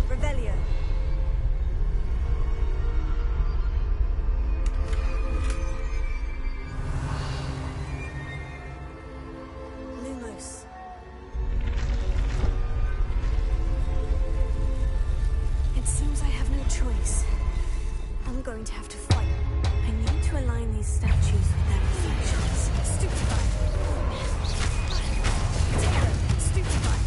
Revelio. going to have to fight. I need to align these statues with their reflections. Stupefy. Terror. Stupefy.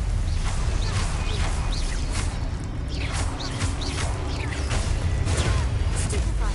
Stupefy.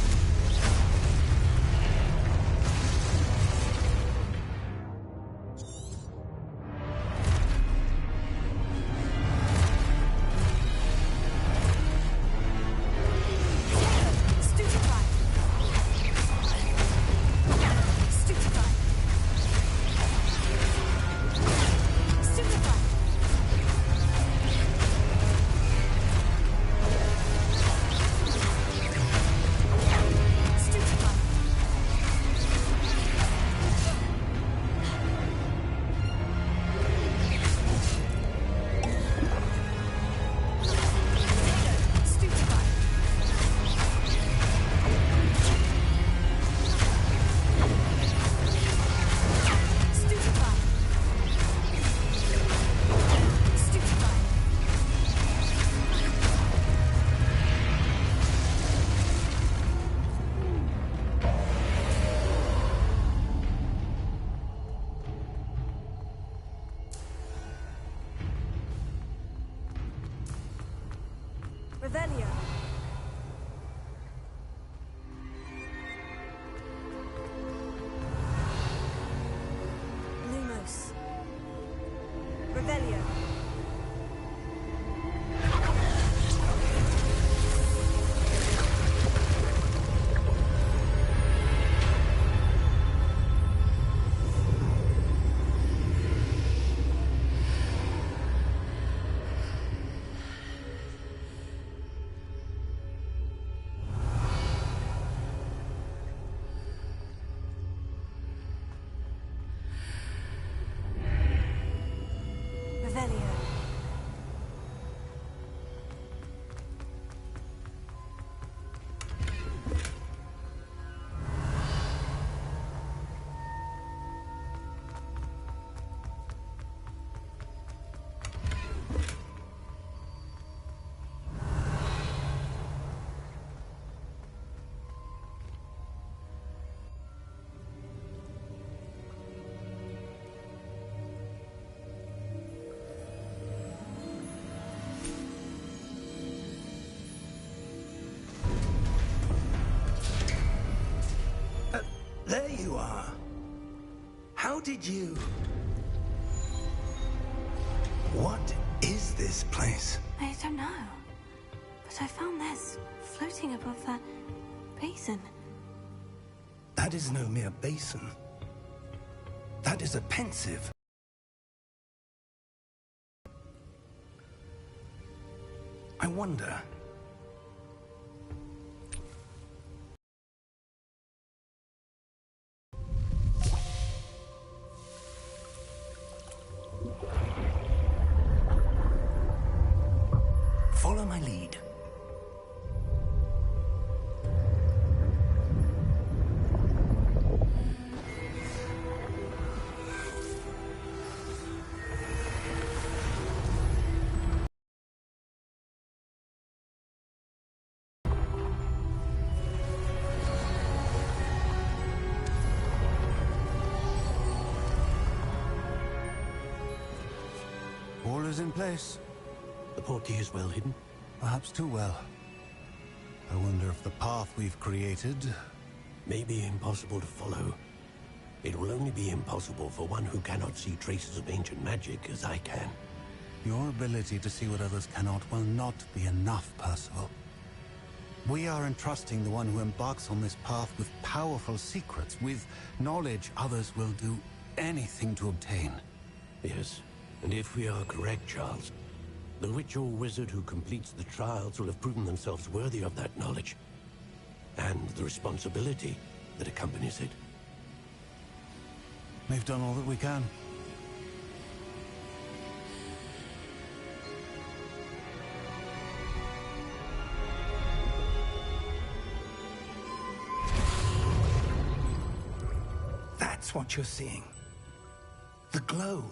Revelio. Lumos. Revelio. Revelio. There you are. How did you... What is this place? I don't know. But I found this floating above that basin. That is no mere basin. That is a pensive. I wonder... Follow my lead. All is in place. The portkey is well hidden. Perhaps too well. I wonder if the path we've created... may be impossible to follow. It will only be impossible for one who cannot see traces of ancient magic as I can. Your ability to see what others cannot will not be enough, Percival. We are entrusting the one who embarks on this path with powerful secrets, with knowledge others will do anything to obtain. Yes, and if we are correct, Charles, the witch or wizard who completes the trials will have proven themselves worthy of that knowledge, and the responsibility that accompanies it. We've done all that we can. That's what you're seeing. The glow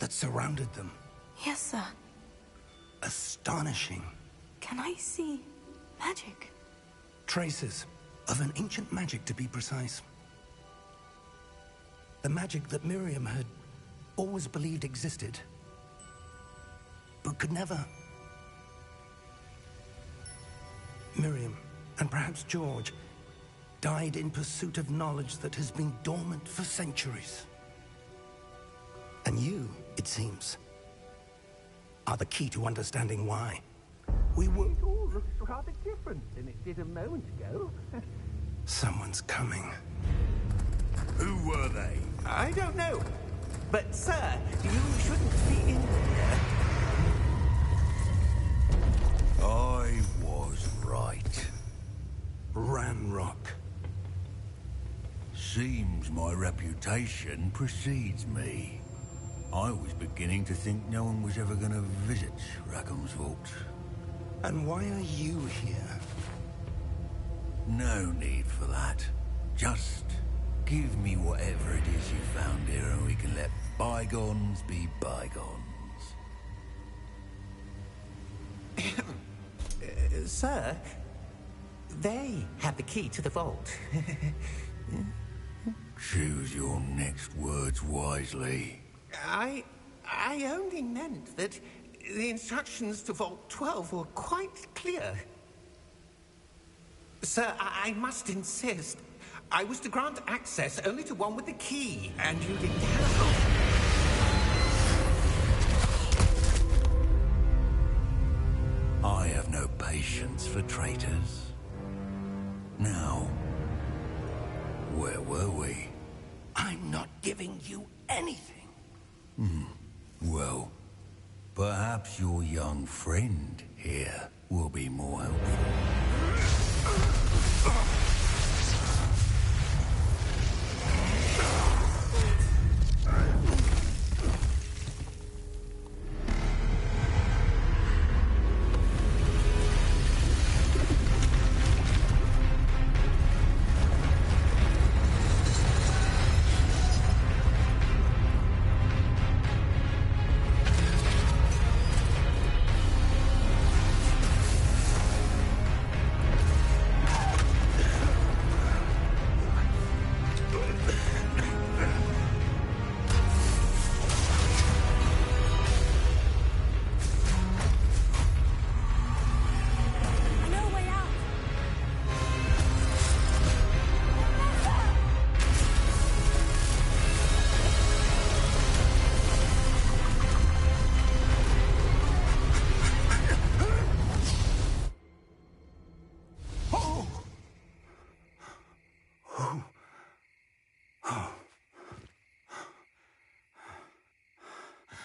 that surrounded them. Yes, sir. Astonishing. Can I see magic? Traces. Of an ancient magic, to be precise. The magic that Miriam had always believed existed, but could never. Miriam, and perhaps George, died in pursuit of knowledge that has been dormant for centuries. And you, it seems, are the key to understanding why. We were... It all looks rather different than it did a moment ago. Someone's coming. Who were they? I don't know. But, sir, you shouldn't be in here. I was right. Ranrock. Seems my reputation precedes me. I was beginning to think no one was ever going to visit Rackham's vault. And why are you here? No need for that. Just give me whatever it is you found here and we can let bygones be bygones. Sir, they have the key to the vault. Choose your next words wisely. I only meant that the instructions to Vault 12 were quite clear. Sir, I must insist. I was to grant access only to one with the key, and you didn't have... I have no patience for traitors. Now, where were we? I'm not giving you anything. Well, perhaps your young friend here will be more helpful.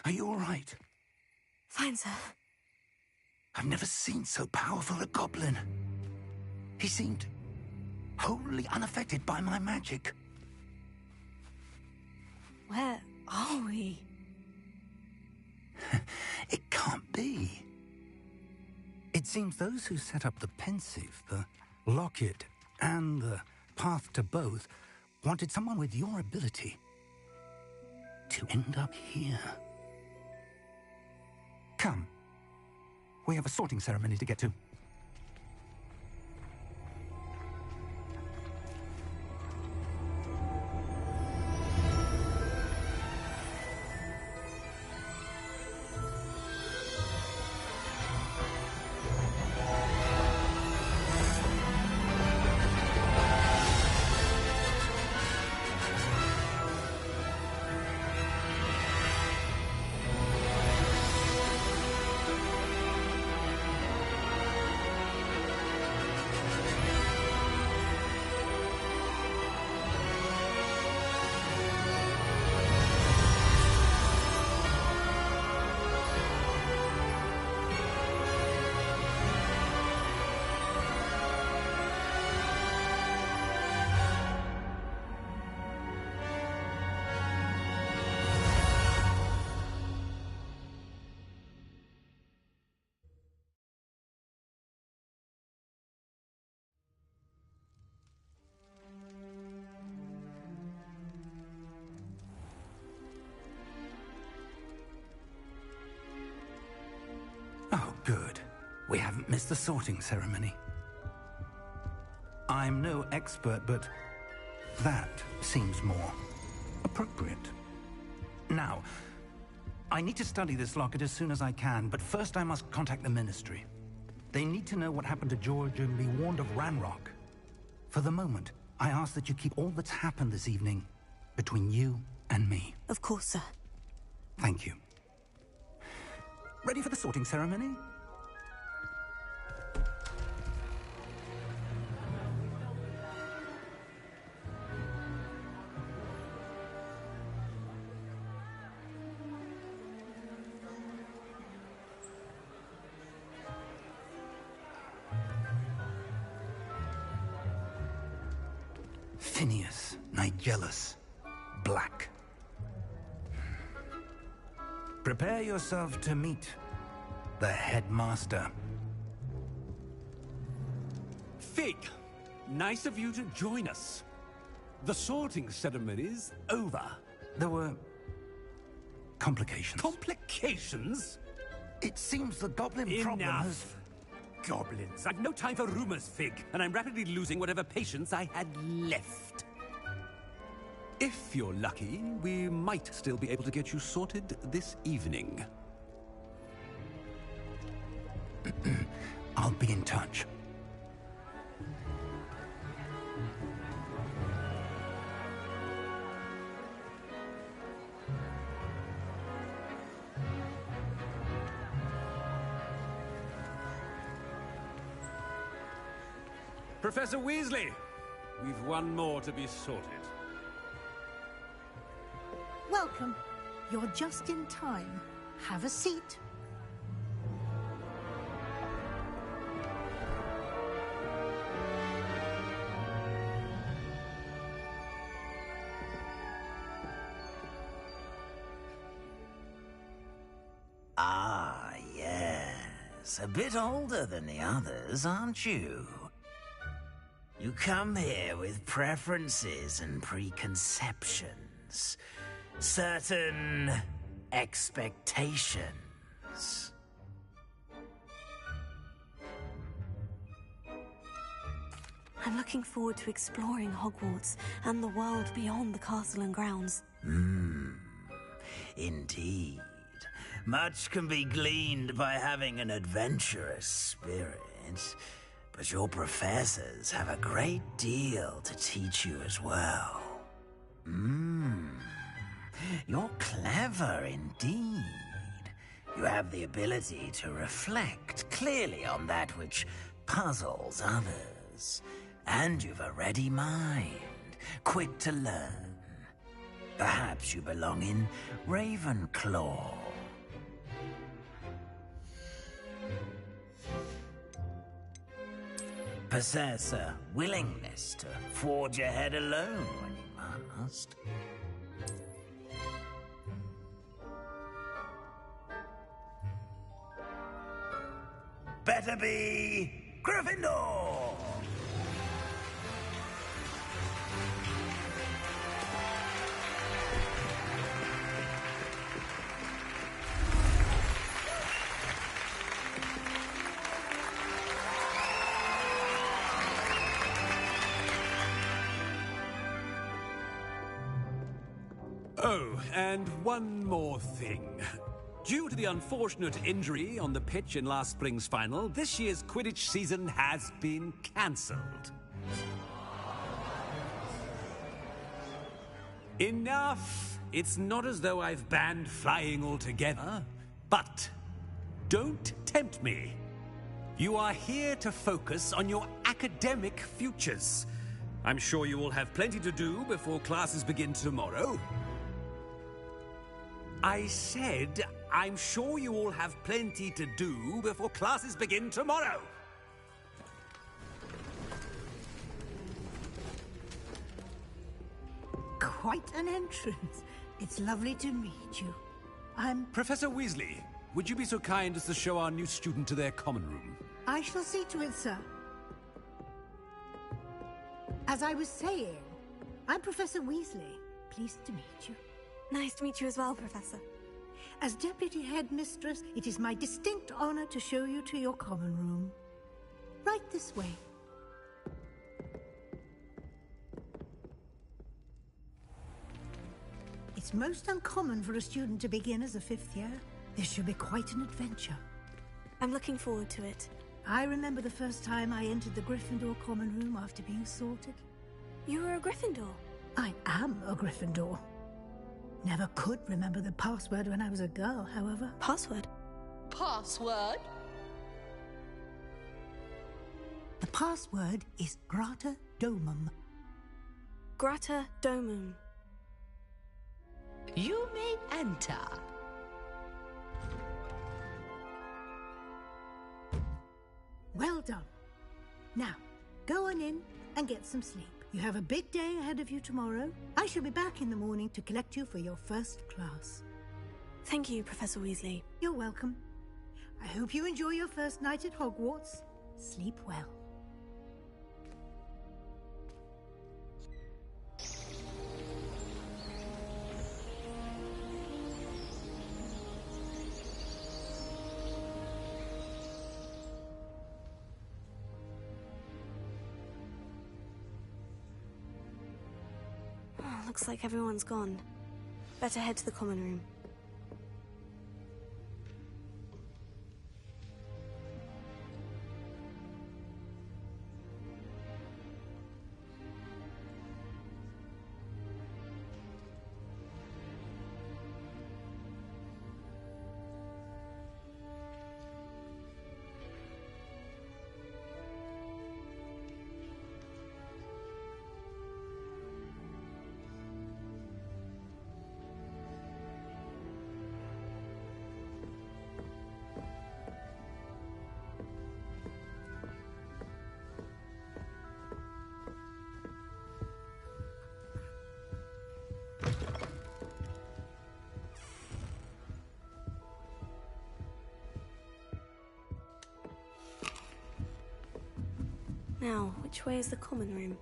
Are you all right? Fine, sir. I've never seen so powerful a goblin. He seemed wholly unaffected by my magic. Where are we? It can't be. It seems those who set up the pensive, the locket, and the path to both wanted someone with your ability to end up here. Come. We have a sorting ceremony to get to. Oh, good. We haven't missed the sorting ceremony. I'm no expert, but that seems more appropriate. Now, I need to study this locket as soon as I can, but first I must contact the Ministry. They need to know what happened to George and be warned of Ranrock. For the moment, I ask that you keep all that's happened this evening between you and me. Of course, sir. Thank you. Ready for the sorting ceremony? Phineas, Nigellus, Black. Prepare yourself to meet the headmaster. Fig, nice of you to join us. The sorting ceremony's over. There were complications. Complications? It seems the goblin problem has... Enough! Goblins. I've no time for rumors, Fig, and I'm rapidly losing whatever patience I had left. If you're lucky, we might still be able to get you sorted this evening. I'll be in touch. Professor Weasley, we've one more to be sorted. Welcome. You're just in time. Have a seat. Ah, yes. A bit older than the others, aren't you? You come here with preferences and preconceptions. Certain expectations. I'm looking forward to exploring Hogwarts and the world beyond the castle and grounds. Indeed. Much can be gleaned by having an adventurous spirit. But your professors have a great deal to teach you as well. You're clever indeed. You have the ability to reflect clearly on that which puzzles others. And you've a ready mind, quick to learn. Perhaps you belong in Ravenclaw. Possess a willingness to forge ahead alone when you must. Better be Gryffindor! Oh, and one more thing. Due to the unfortunate injury on the pitch in last spring's final, this year's Quidditch season has been cancelled. Enough! It's not as though I've banned flying altogether, but don't tempt me. You are here to focus on your academic futures. I'm sure you all have plenty to do before classes begin tomorrow. I said, I'm sure you all have plenty to do before classes begin tomorrow. Quite an entrance. It's lovely to meet you. I'm... Professor Weasley, would you be so kind as to show our new student to their common room? I shall see to it, sir. As I was saying, I'm Professor Weasley. Pleased to meet you. Nice to meet you as well, Professor. As Deputy Headmistress, it is my distinct honor to show you to your common room. Right this way. It's most uncommon for a student to begin as a 5th year. This should be quite an adventure. I'm looking forward to it. I remember the first time I entered the Gryffindor common room after being sorted. You were a Gryffindor? I am a Gryffindor. Never could remember the password when I was a girl, however. Password? Password? The password is Grata Domum. Grata Domum. You may enter. Well done. Now, go on in and get some sleep. You have a big day ahead of you tomorrow. I shall be back in the morning to collect you for your first class. Thank you, Professor Weasley. You're welcome. I hope you enjoy your first night at Hogwarts. Sleep well. Looks like everyone's gone. Better head to the common room. Now, which way is the common room?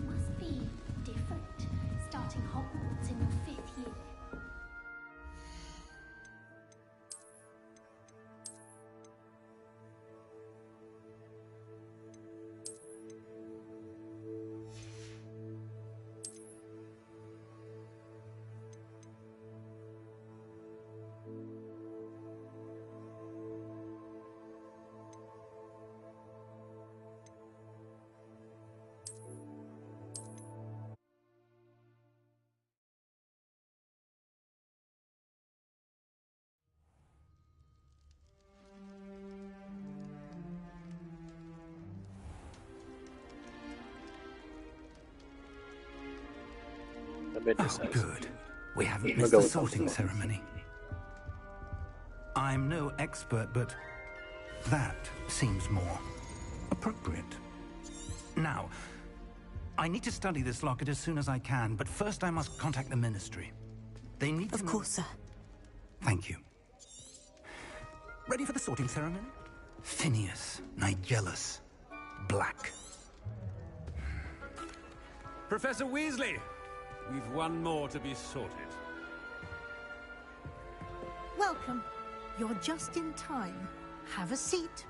Must be different, starting Hogwarts in your 5th year. Oh, good. We haven't missed the sorting ceremony. I'm no expert, but that seems more appropriate. Now, I need to study this locket as soon as I can, but first I must contact the Ministry. They need to Of course, sir. Thank you. Ready for the sorting ceremony? Phineas, Nigellus, Black. Professor Weasley! We've one more to be sorted. Welcome. You're just in time. Have a seat.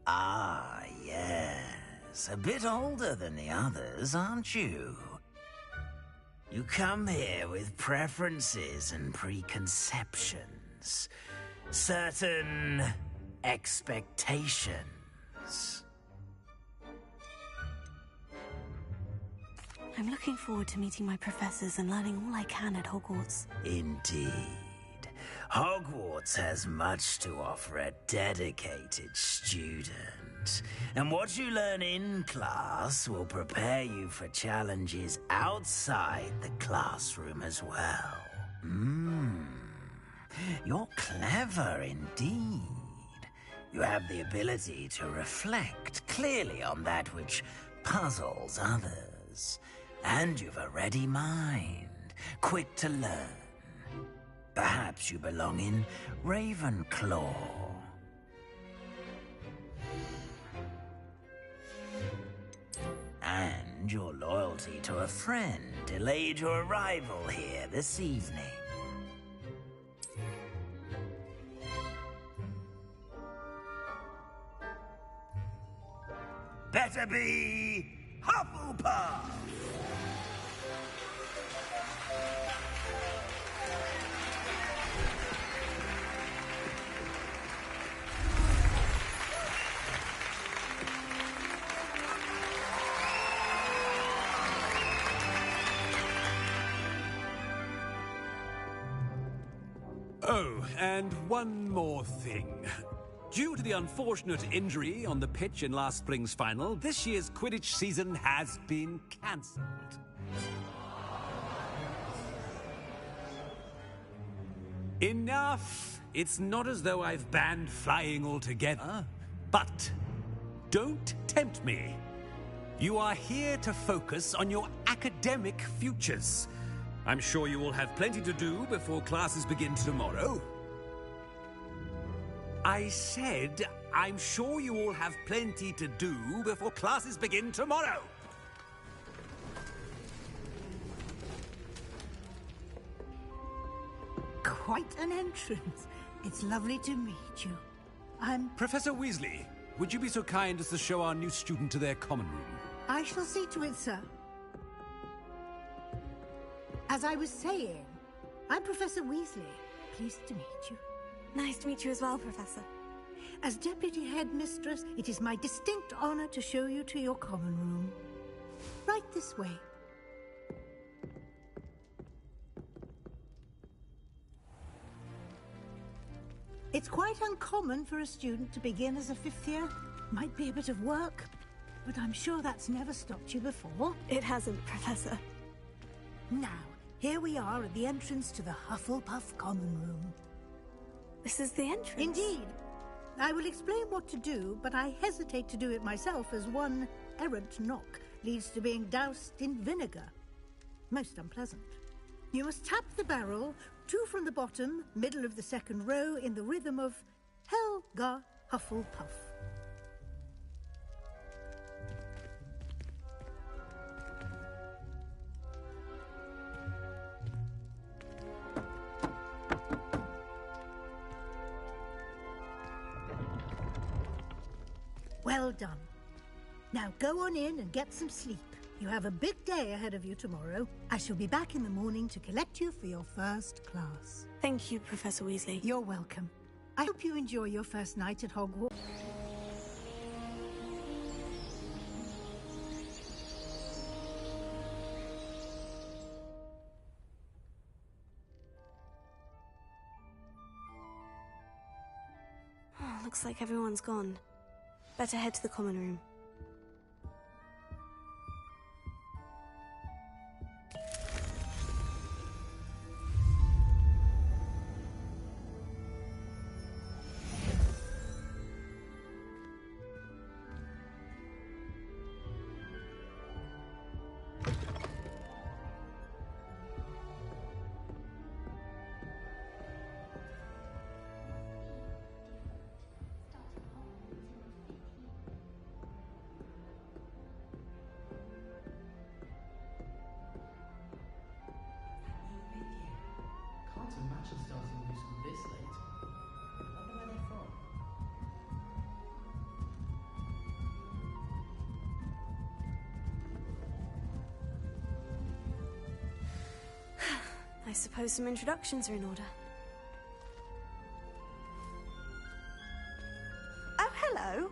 Ah, yes. A bit older than the others, aren't you? You come here with preferences and preconceptions. Certain expectations. I'm looking forward to meeting my professors and learning all I can at Hogwarts. Indeed. Hogwarts has much to offer a dedicated student. And what you learn in class will prepare you for challenges outside the classroom as well. You're clever indeed. You have the ability to reflect clearly on that which puzzles others. And you've a ready mind, quick to learn. Perhaps you belong in Ravenclaw. And your loyalty to a friend delayed your arrival here this evening. Better be Hufflepuff! Oh, and one more thing. Due to the unfortunate injury on the pitch in last spring's final, this year's Quidditch season has been cancelled. Enough! It's not as though I've banned flying altogether. But don't tempt me. You are here to focus on your academic futures. I'm sure you will have plenty to do before classes begin tomorrow. I said, I'm sure you all have plenty to do before classes begin tomorrow. Quite an entrance. It's lovely to meet you. Professor Weasley, would you be so kind as to show our new student to their common room? I shall see to it, sir. As I was saying, I'm Professor Weasley. Pleased to meet you. Nice to meet you as well, Professor. As Deputy Headmistress, it is my distinct honor to show you to your common room. Right this way. It's quite uncommon for a student to begin as a fifth year. Might be a bit of work, but I'm sure that's never stopped you before. It hasn't, Professor. Now, here we are at the entrance to the Hufflepuff common room. This is the entrance? Indeed. I will explain what to do, but I hesitate to do it myself as one errant knock leads to being doused in vinegar. Most unpleasant. You must tap the barrel, 2 from the bottom, middle of the second row, in the rhythm of Helga Hufflepuff. Well done. Now go on in and get some sleep. You have a big day ahead of you tomorrow. I shall be back in the morning to collect you for your first class. Thank you, Professor Weasley. You're welcome. I hope you enjoy your first night at Hogwarts. Oh, looks like everyone's gone. Better head to the common room. Imagine starting new school this late. I wonder where they're from. I suppose some introductions are in order. Oh, hello.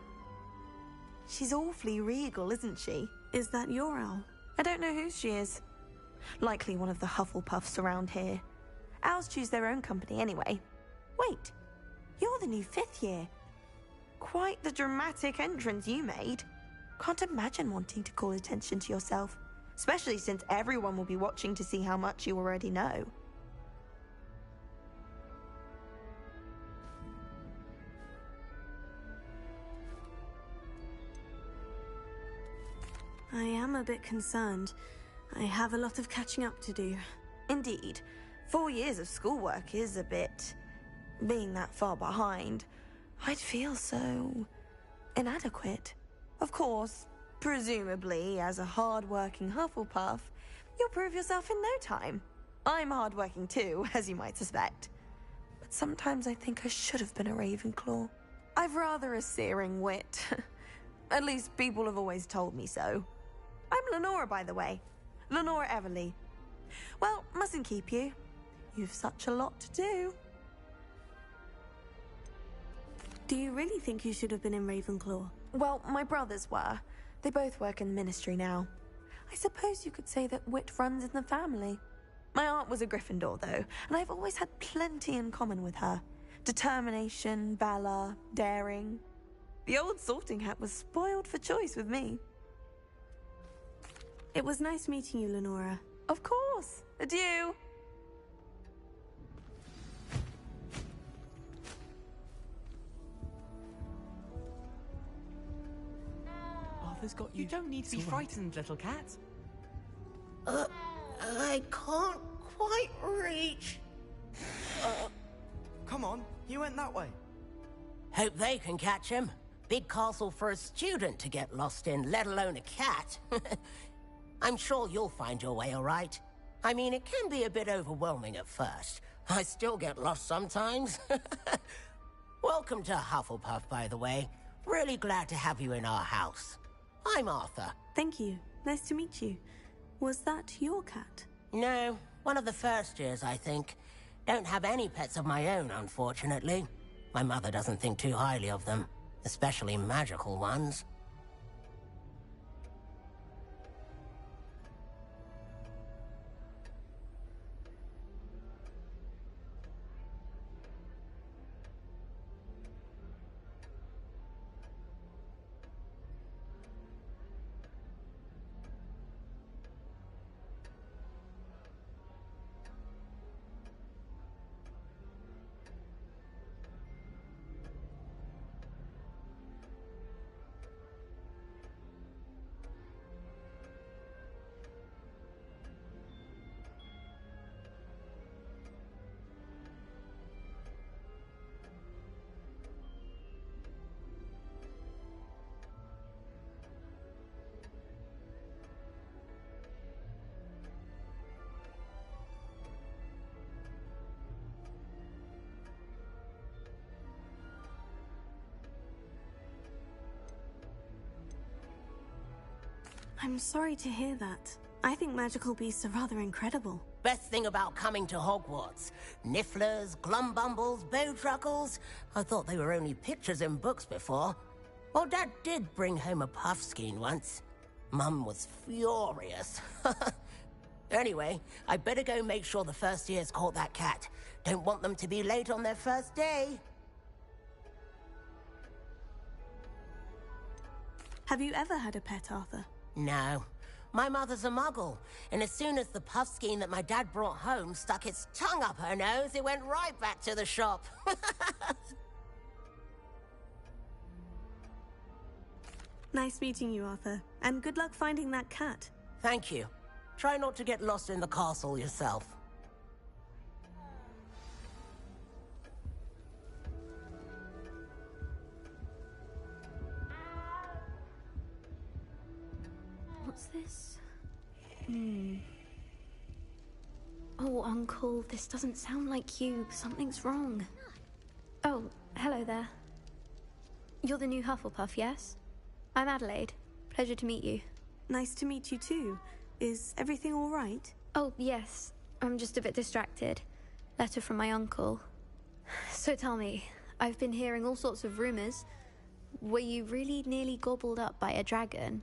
She's awfully regal, isn't she? Is that your owl? I don't know who she is. Likely one of the Hufflepuffs around here. Owls choose their own company anyway. Wait, you're the new 5th year. Quite the dramatic entrance you made. Can't imagine wanting to call attention to yourself, especially since everyone will be watching to see how much you already know. I am a bit concerned. I have a lot of catching up to do. Indeed. 4 years of schoolwork is a bit... Being that far behind, I'd feel so... inadequate. Of course, presumably, as a hard-working Hufflepuff, you'll prove yourself in no time. I'm hard-working too, as you might suspect. But sometimes I think I should have been a Ravenclaw. I've rather a searing wit. At least people have always told me so. I'm Lenora, by the way. Lenora Everly. Well, mustn't keep you. You've such a lot to do. Do you really think you should have been in Ravenclaw? Well, my brothers were. They both work in the Ministry now. I suppose you could say that wit runs in the family. My aunt was a Gryffindor, though, and I've always had plenty in common with her. Determination, valor, daring. The old sorting hat was spoiled for choice with me. It was nice meeting you, Lenora. Of course. Adieu. Arthur's got you. You don't need to be frightened, little cat. I can't quite reach. Come on, he went that way. Hope they can catch him. Big castle for a student to get lost in, let alone a cat. I'm sure you'll find your way all right. I mean, it can be a bit overwhelming at first. I still get lost sometimes. Welcome to Hufflepuff, by the way. Really glad to have you in our house. I'm Arthur. Thank you. Nice to meet you. Was that your cat? No, one of the first years, I think. Don't have any pets of my own, unfortunately. My mother doesn't think too highly of them, especially magical ones. I'm sorry to hear that. I think magical beasts are rather incredible. Best thing about coming to Hogwarts. Nifflers, glumbumbles, bowtruckles. I thought they were only pictures in books before. Well, Dad did bring home a puffskein once. Mum was furious. Anyway, I better go make sure the first years caught that cat. Don't want them to be late on their first day. Have you ever had a pet, Arthur? No. My mother's a muggle, and as soon as the puffskein that my dad brought home stuck its tongue up her nose, it went right back to the shop. Nice meeting you, Arthur. And good luck finding that cat. Thank you. Try not to get lost in the castle yourself. What's this? Oh, Uncle, this doesn't sound like you. Something's wrong. Oh, hello there. You're the new Hufflepuff, yes? I'm Adelaide. Pleasure to meet you. Nice to meet you too. Is everything all right? Oh, yes. I'm just a bit distracted. Letter from my uncle. So tell me, I've been hearing all sorts of rumors. Were you really nearly gobbled up by a dragon?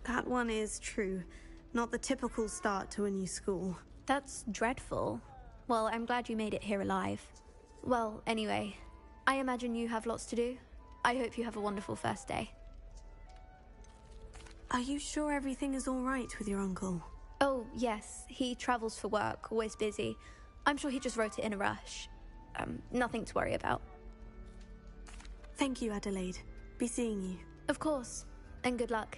That one is true. Not the typical start to a new school. That's dreadful. Well, I'm glad you made it here alive. Well, anyway, I imagine you have lots to do. I hope you have a wonderful first day. Are you sure everything is all right with your uncle? Oh, yes. He travels for work, always busy. I'm sure he just wrote it in a rush. Nothing to worry about. Thank you, Adelaide. Be seeing you. Of course. And good luck.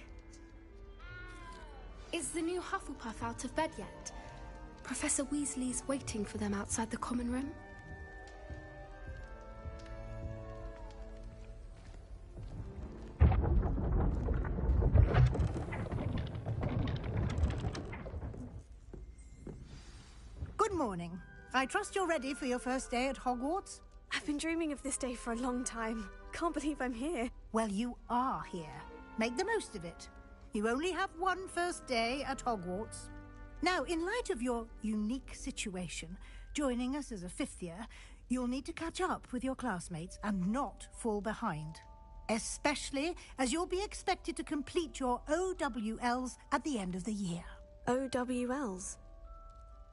Is the new Hufflepuff out of bed yet? Professor Weasley's waiting for them outside the common room. Good morning. I trust you're ready for your first day at Hogwarts? I've been dreaming of this day for a long time. Can't believe I'm here. Well, you are here. Make the most of it. You only have one first day at Hogwarts. Now, in light of your unique situation, joining us as a fifth year, you'll need to catch up with your classmates and not fall behind. Especially as you'll be expected to complete your OWLs at the end of the year. OWLs?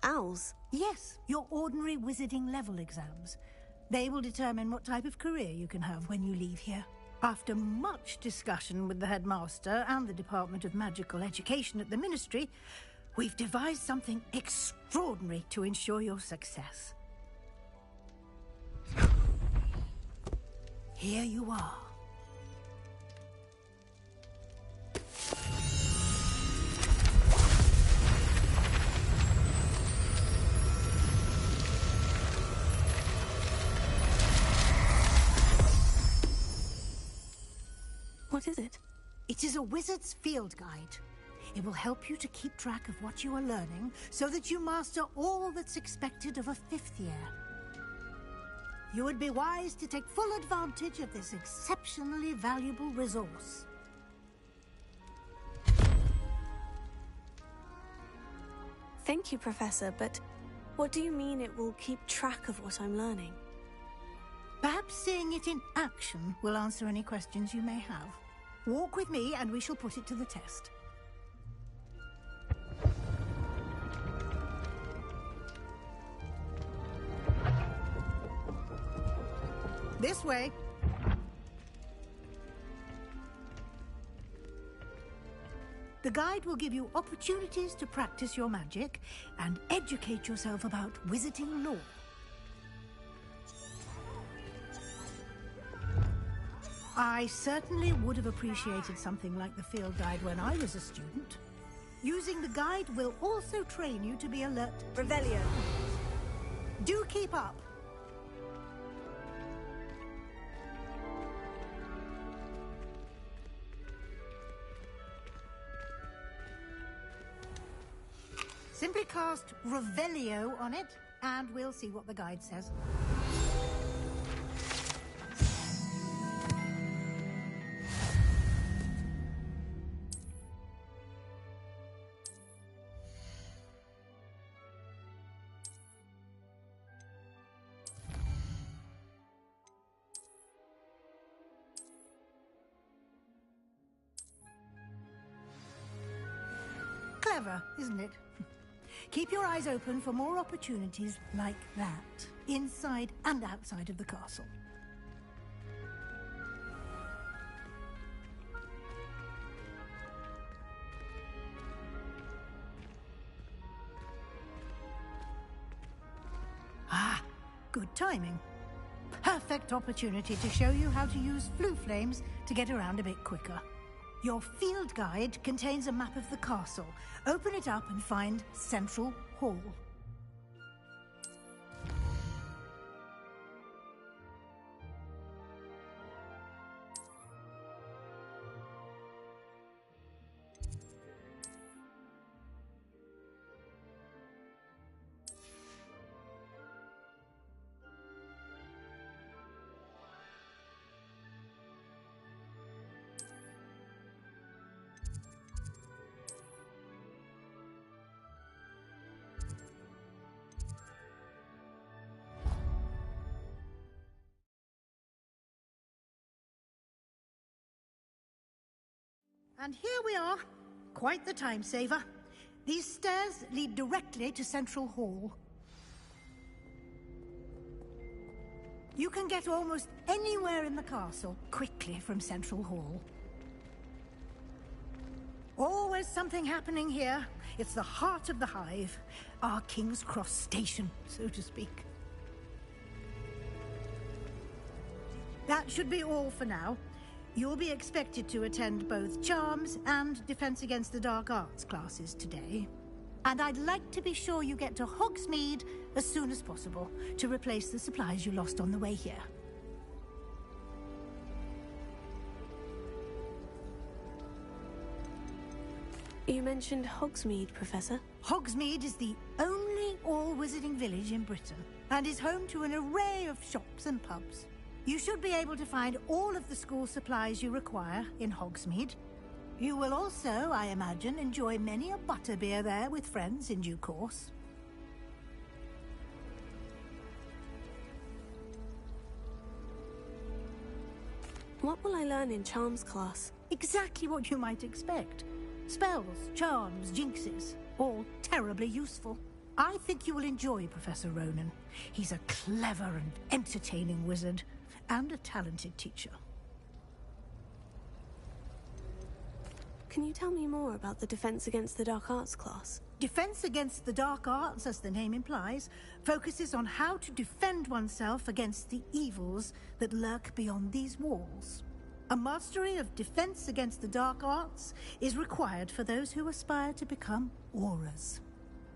Owls? Yes, your ordinary wizarding level exams. They will determine what type of career you can have when you leave here. After much discussion with the headmaster and the Department of Magical Education at the Ministry, we've devised something extraordinary to ensure your success. Here you are. What is it? It is a wizard's field guide. It will help you to keep track of what you are learning so that you master all that's expected of a fifth year. You would be wise to take full advantage of this exceptionally valuable resource. Thank you, Professor, but what do you mean it will keep track of what I'm learning? Perhaps seeing it in action will answer any questions you may have. Walk with me and we shall put it to the test. This way. The guide will give you opportunities to practice your magic and educate yourself about wizarding lore. I certainly would have appreciated something like the field guide when I was a student. Using the guide will also train you to be alert. Revelio. Do keep up. Simply cast Revelio on it, and we'll see what the guide says. Clever, isn't it? Keep your eyes open for more opportunities like that, inside and outside of the castle. Ah, good timing. Perfect opportunity to show you how to use flue flames to get around a bit quicker. Your field guide contains a map of the castle. Open it up and find Central Hall. And here we are. Quite the time saver. These stairs lead directly to Central Hall. You can get almost anywhere in the castle quickly from Central Hall. Always something happening here. It's the heart of the hive. Our King's Cross station, so to speak. That should be all for now. You'll be expected to attend both Charms and Defense Against the Dark Arts classes today. And I'd like to be sure you get to Hogsmeade as soon as possible to replace the supplies you lost on the way here. You mentioned Hogsmeade, Professor. Hogsmeade is the only all-wizarding village in Britain and is home to an array of shops and pubs. You should be able to find all of the school supplies you require in Hogsmeade. You will also, I imagine, enjoy many a butterbeer there with friends in due course. What will I learn in Charms class? Exactly what you might expect. Spells, charms, jinxes, all terribly useful. I think you will enjoy Professor Ronan. He's a clever and entertaining wizard, and a talented teacher. Can you tell me more about the Defense Against the Dark Arts class? Defense Against the Dark Arts, as the name implies, focuses on how to defend oneself against the evils that lurk beyond these walls. A mastery of Defense Against the Dark Arts is required for those who aspire to become Aurors.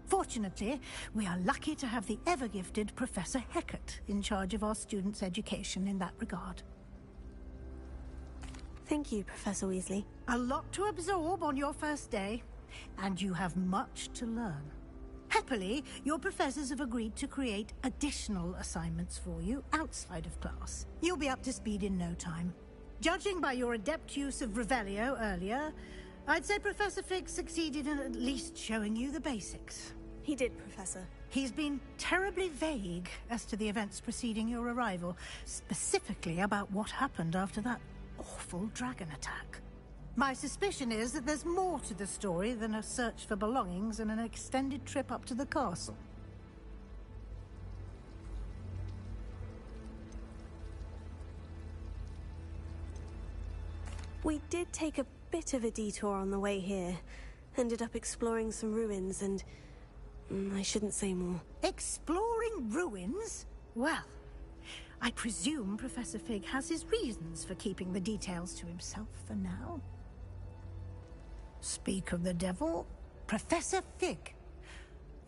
Fortunately, we are lucky to have the ever-gifted Professor Hecat in charge of our students' education in that regard. Thank you, Professor Weasley. A lot to absorb on your first day, and you have much to learn. Happily, your professors have agreed to create additional assignments for you outside of class. You'll be up to speed in no time. Judging by your adept use of Revelio earlier, I'd say Professor Fig succeeded in at least showing you the basics. He did, Professor. He's been terribly vague as to the events preceding your arrival, specifically about what happened after that awful dragon attack. My suspicion is that there's more to the story than a search for belongings and an extended trip up to the castle. We did take a bit of a detour on the way here. Ended up exploring some ruins and... I shouldn't say more. Exploring ruins? Well, I presume Professor Fig has his reasons for keeping the details to himself for now. Speak of the devil, Professor Fig.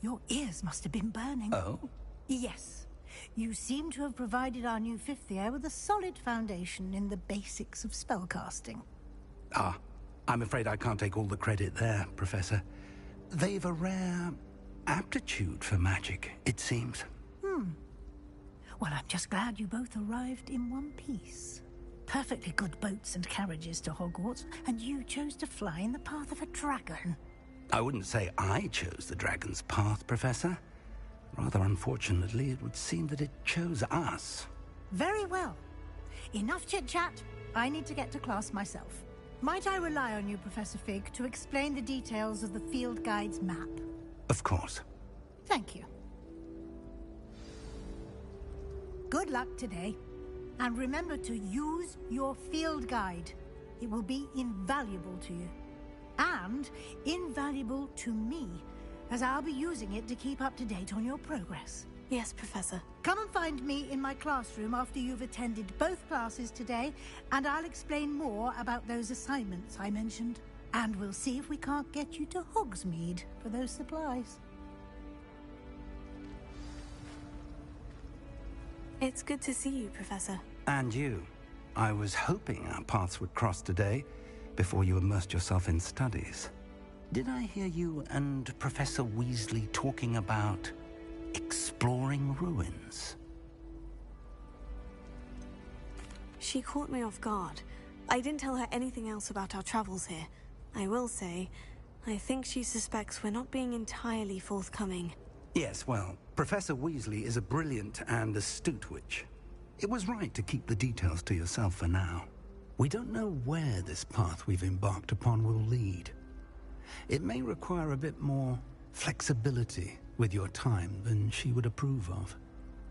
Your ears must have been burning. Oh? Yes. You seem to have provided our new fifth year with a solid foundation in the basics of spellcasting. Ah, I'm afraid I can't take all the credit there, Professor. They've a rare aptitude for magic, it seems. Well, I'm just glad you both arrived in one piece. Perfectly good boats and carriages to Hogwarts, and you chose to fly in the path of a dragon. I wouldn't say I chose the dragon's path, Professor. Rather unfortunately, it would seem that it chose us. Very well. Enough chit-chat. I need to get to class myself. Might I rely on you, Professor Fig, to explain the details of the field guide's map? Of course. Thank you. Good luck today. And remember to use your field guide. It will be invaluable to you. And invaluable to me, as I'll be using it to keep up to date on your progress. Yes, Professor. Come and find me in my classroom after you've attended both classes today, and I'll explain more about those assignments I mentioned. And we'll see if we can't get you to Hogsmeade for those supplies. It's good to see you, Professor. And you. I was hoping our paths would cross today, before you immersed yourself in studies. Did I hear you and Professor Weasley talking about exploring ruins? She caught me off guard. I didn't tell her anything else about our travels here. I will say, I think she suspects we're not being entirely forthcoming. Yes, well, Professor Weasley is a brilliant and astute witch. It was right to keep the details to yourself for now. We don't know where this path we've embarked upon will lead. It may require a bit more flexibility with your time than she would approve of.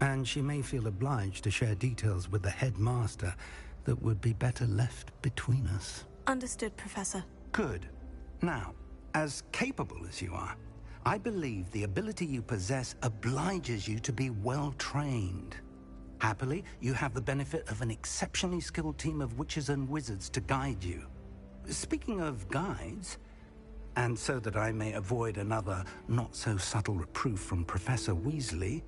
And she may feel obliged to share details with the headmaster that would be better left between us. Understood, Professor. Good. Now, as capable as you are, I believe the ability you possess obliges you to be well trained. Happily, you have the benefit of an exceptionally skilled team of witches and wizards to guide you. Speaking of guides, and so that I may avoid another not-so-subtle reproof from Professor Weasley,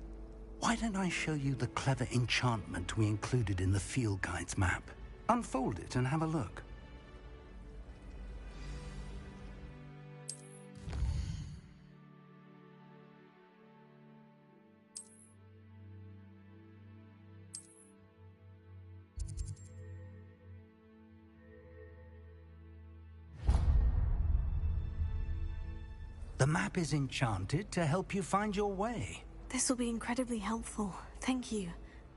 why don't I show you the clever enchantment we included in the field guide's map? Unfold it and have a look. The map is enchanted to help you find your way. This will be incredibly helpful. Thank you.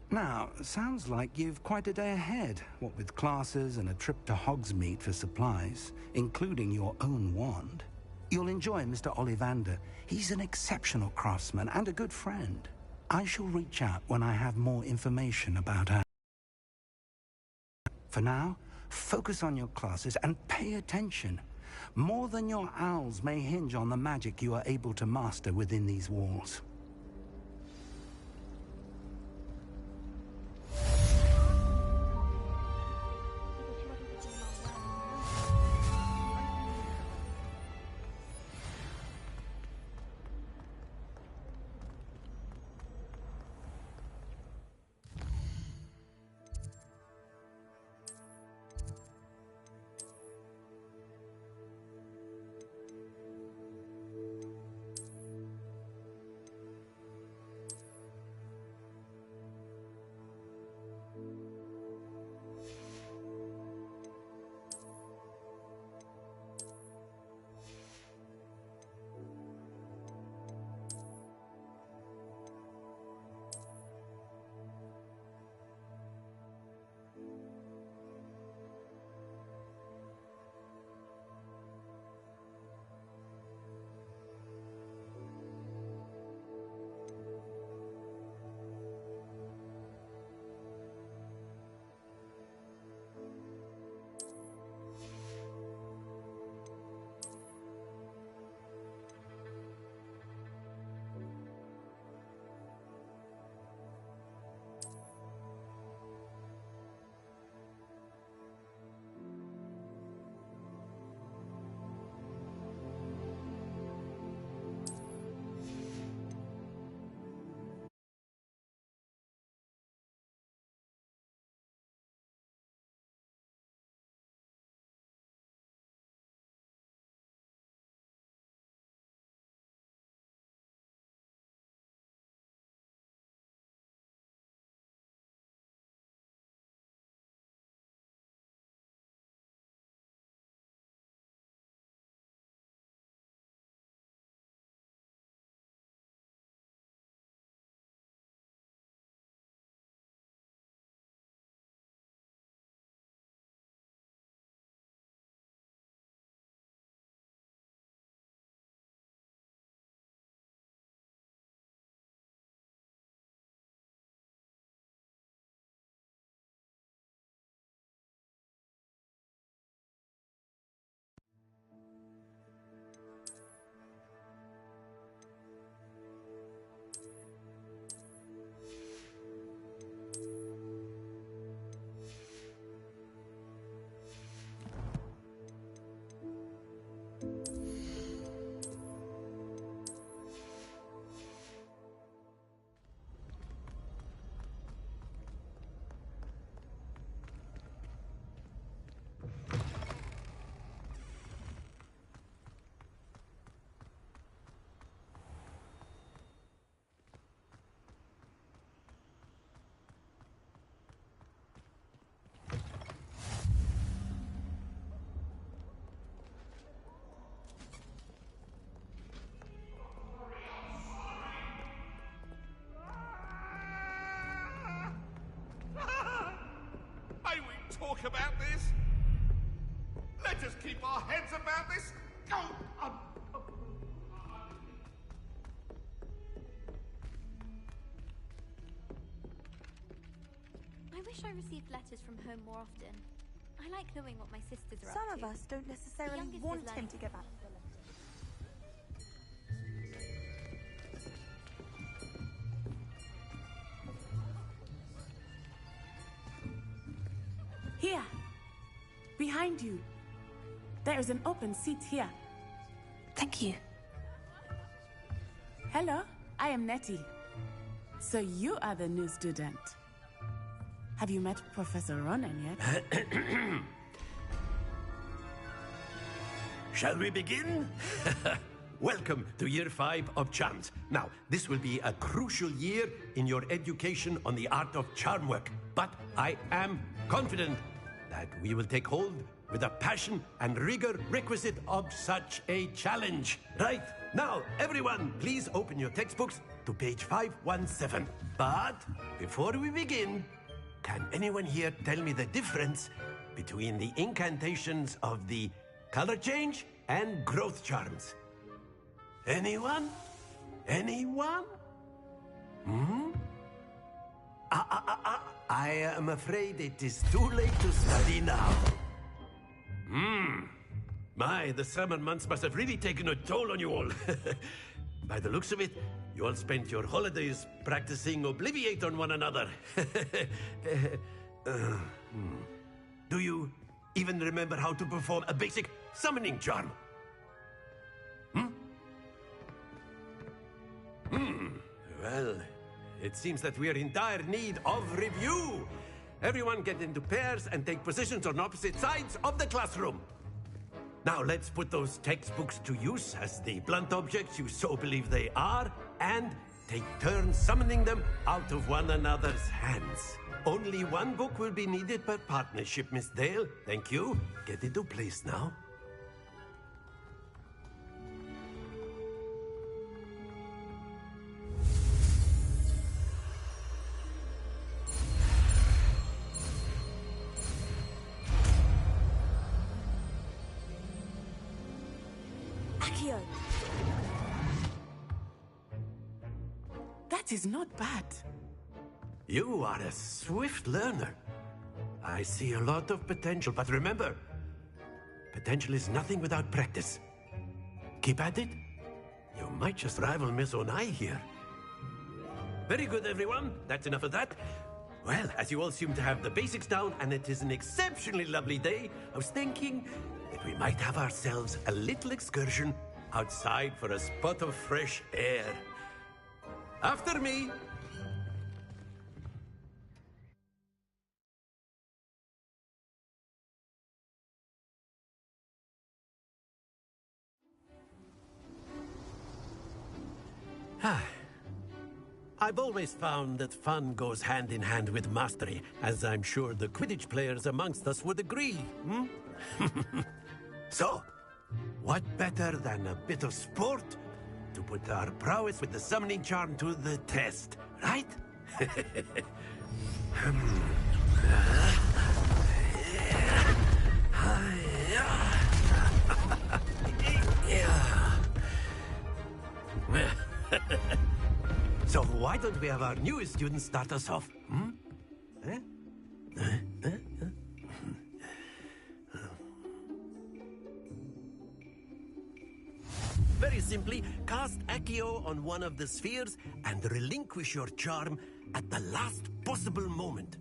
Now, sounds like you've quite a day ahead, what with classes and a trip to Hogsmeade for supplies, including your own wand. You'll enjoy Mr. Ollivander. He's an exceptional craftsman and a good friend. I shall reach out when I have more information about her. For now, focus on your classes and pay attention. More than your owls may hinge on the magic you are able to master within these walls. Talk about this? Let us keep our heads about this. Go on. I wish I received letters from home more often. I like knowing what my sisters are up Some to. of us don't necessarily want him to get back to the letter. Here. Behind you. There is an open seat here. Thank you. Hello, I am Nettie. So you are the new student. Have you met Professor Ronan yet? Shall we begin? Welcome to Year 5 of Charms. Now, this will be a crucial year in your education on the art of charm work. But I am confident that we will take hold with the passion and rigor requisite of such a challenge. Right, now, everyone, please open your textbooks to page 517. But before we begin, can anyone here tell me the difference between the incantations of the color change and growth charms? Anyone? Anyone? I am afraid it is too late to study now. My, the summer months must have really taken a toll on you all. By the looks of it, you all spent your holidays practicing Obliviate on one another. Do you even remember how to perform a basic summoning charm? Well, it seems that we are in dire need of review. Everyone get into pairs and take positions on opposite sides of the classroom. Now let's put those textbooks to use as the blunt objects you so believe they are, and take turns summoning them out of one another's hands. Only one book will be needed per partnership, Miss Dale. Thank you. Get into place now. That is not bad. You are a swift learner. I see a lot of potential, but remember, potential is nothing without practice. Keep at it. You might just rival Miss Onai here. Very good, everyone. That's enough of that. Well, as you all seem to have the basics down, and it is an exceptionally lovely day, I was thinking that we might have ourselves a little excursion outside for a spot of fresh air. After me. I've always found that fun goes hand in hand with mastery, as I'm sure the Quidditch players amongst us would agree. So, what better than a bit of sport to put our prowess with the summoning charm to the test, right? So why don't we have our newest student start us off? Very simply, cast Accio on one of the spheres and relinquish your charm at the last possible moment.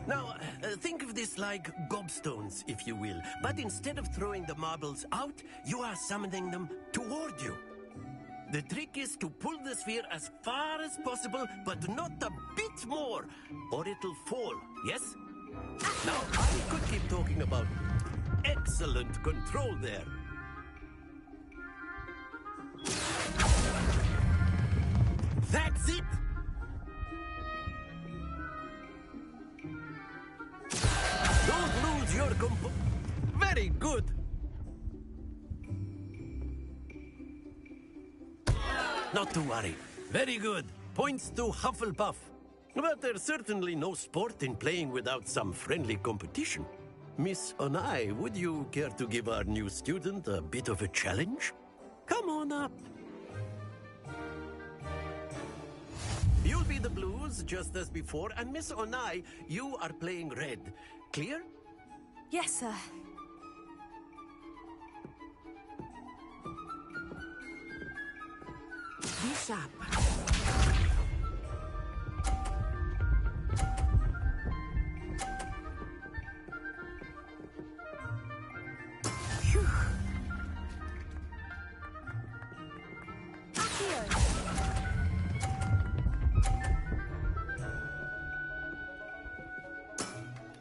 Now, think of this like gobstones, if you will. But instead of throwing the marbles out, you are summoning them toward you. The trick is to pull the sphere as far as possible, but not a bit more, or it'll fall, yes? Now, I could keep talking about excellent control there. That's it! Don't lose your compo... Very good! Not to worry. Very good. Points to Hufflepuff. But there's certainly no sport in playing without some friendly competition. Miss Onai, would you care to give our new student a bit of a challenge? Come on up. You'll be the blues, just as before, and Miss Onai, you are playing red. Clear? Yes, sir. Be sharp.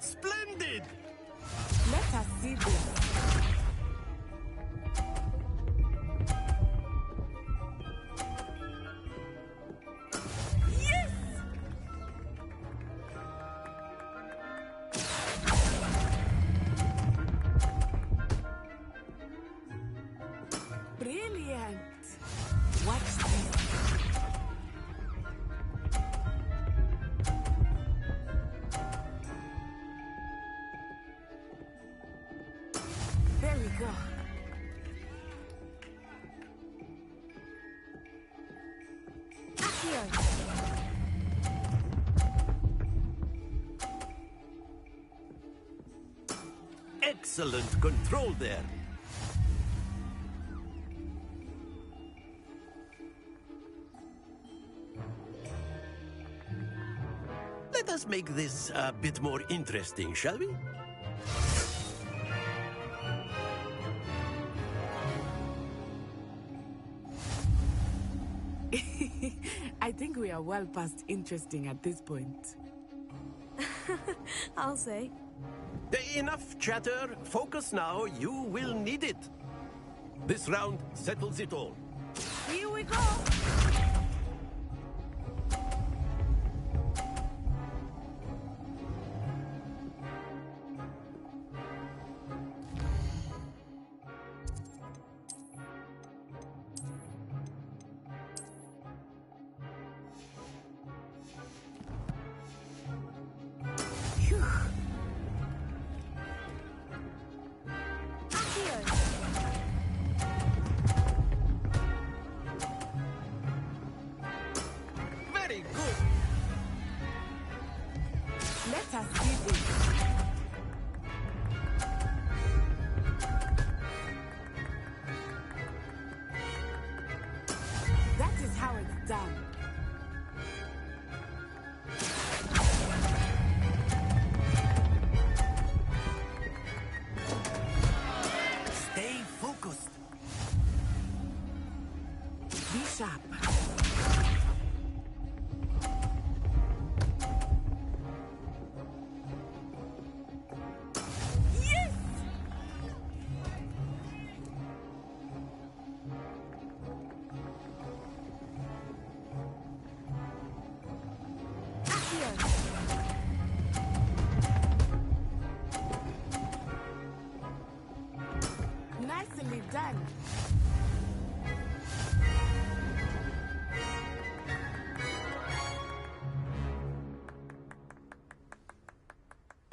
Splendid! Let us see this. Yes! Brilliant! Watch this. There we go. Excellent control there. Let us make this a bit more interesting, shall we? I think we are well past interesting at this point. I'll say. Enough chatter. Focus now. You will need it. This round settles it all. Here we go! Very good. Let us see this. That is how it's done. Stay focused. Be sharp. Yes! Nicely done.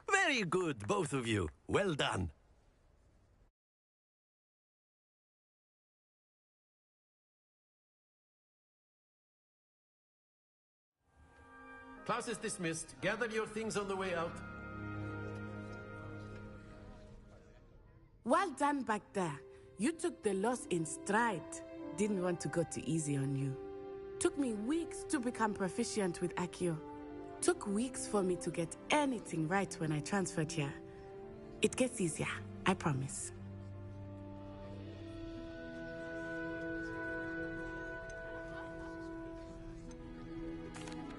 Very good, both of you. Well done. Class is dismissed. Gather your things on the way out. Well done back there. You took the loss in stride. Didn't want to go too easy on you. Took me weeks to become proficient with Accio. Took weeks for me to get anything right when I transferred here. It gets easier, I promise.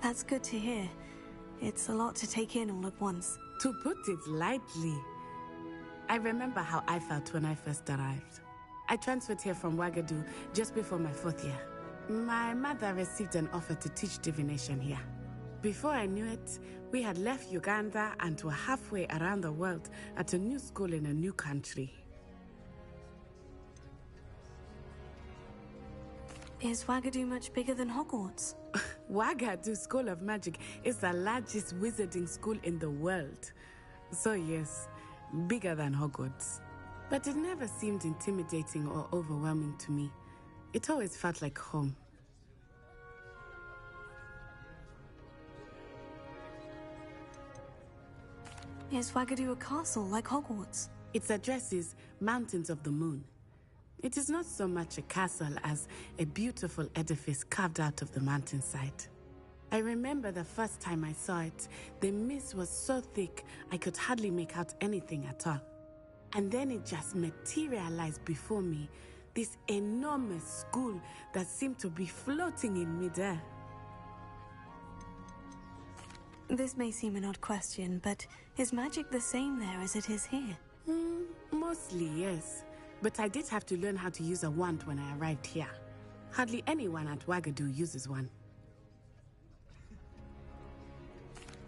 That's good to hear. It's a lot to take in all at once. To put it lightly, I remember how I felt when I first arrived. I transferred here from Wagadu just before my 4th year. My mother received an offer to teach divination here. Before I knew it, we had left Uganda and were halfway around the world at a new school in a new country. Is Wagadu much bigger than Hogwarts? Wagadu School of Magic is the largest wizarding school in the world. So yes, bigger than Hogwarts. But it never seemed intimidating or overwhelming to me. It always felt like home. Is Wagadu a castle like Hogwarts? Its address is Mountains of the Moon. It is not so much a castle as a beautiful edifice carved out of the mountainside. I remember the first time I saw it, the mist was so thick I could hardly make out anything at all. And then it just materialized before me, this enormous school that seemed to be floating in midair. This may seem an odd question, but is magic the same there as it is here? Mostly, yes. But I did have to learn how to use a wand when I arrived here. Hardly anyone at Wagadu uses one.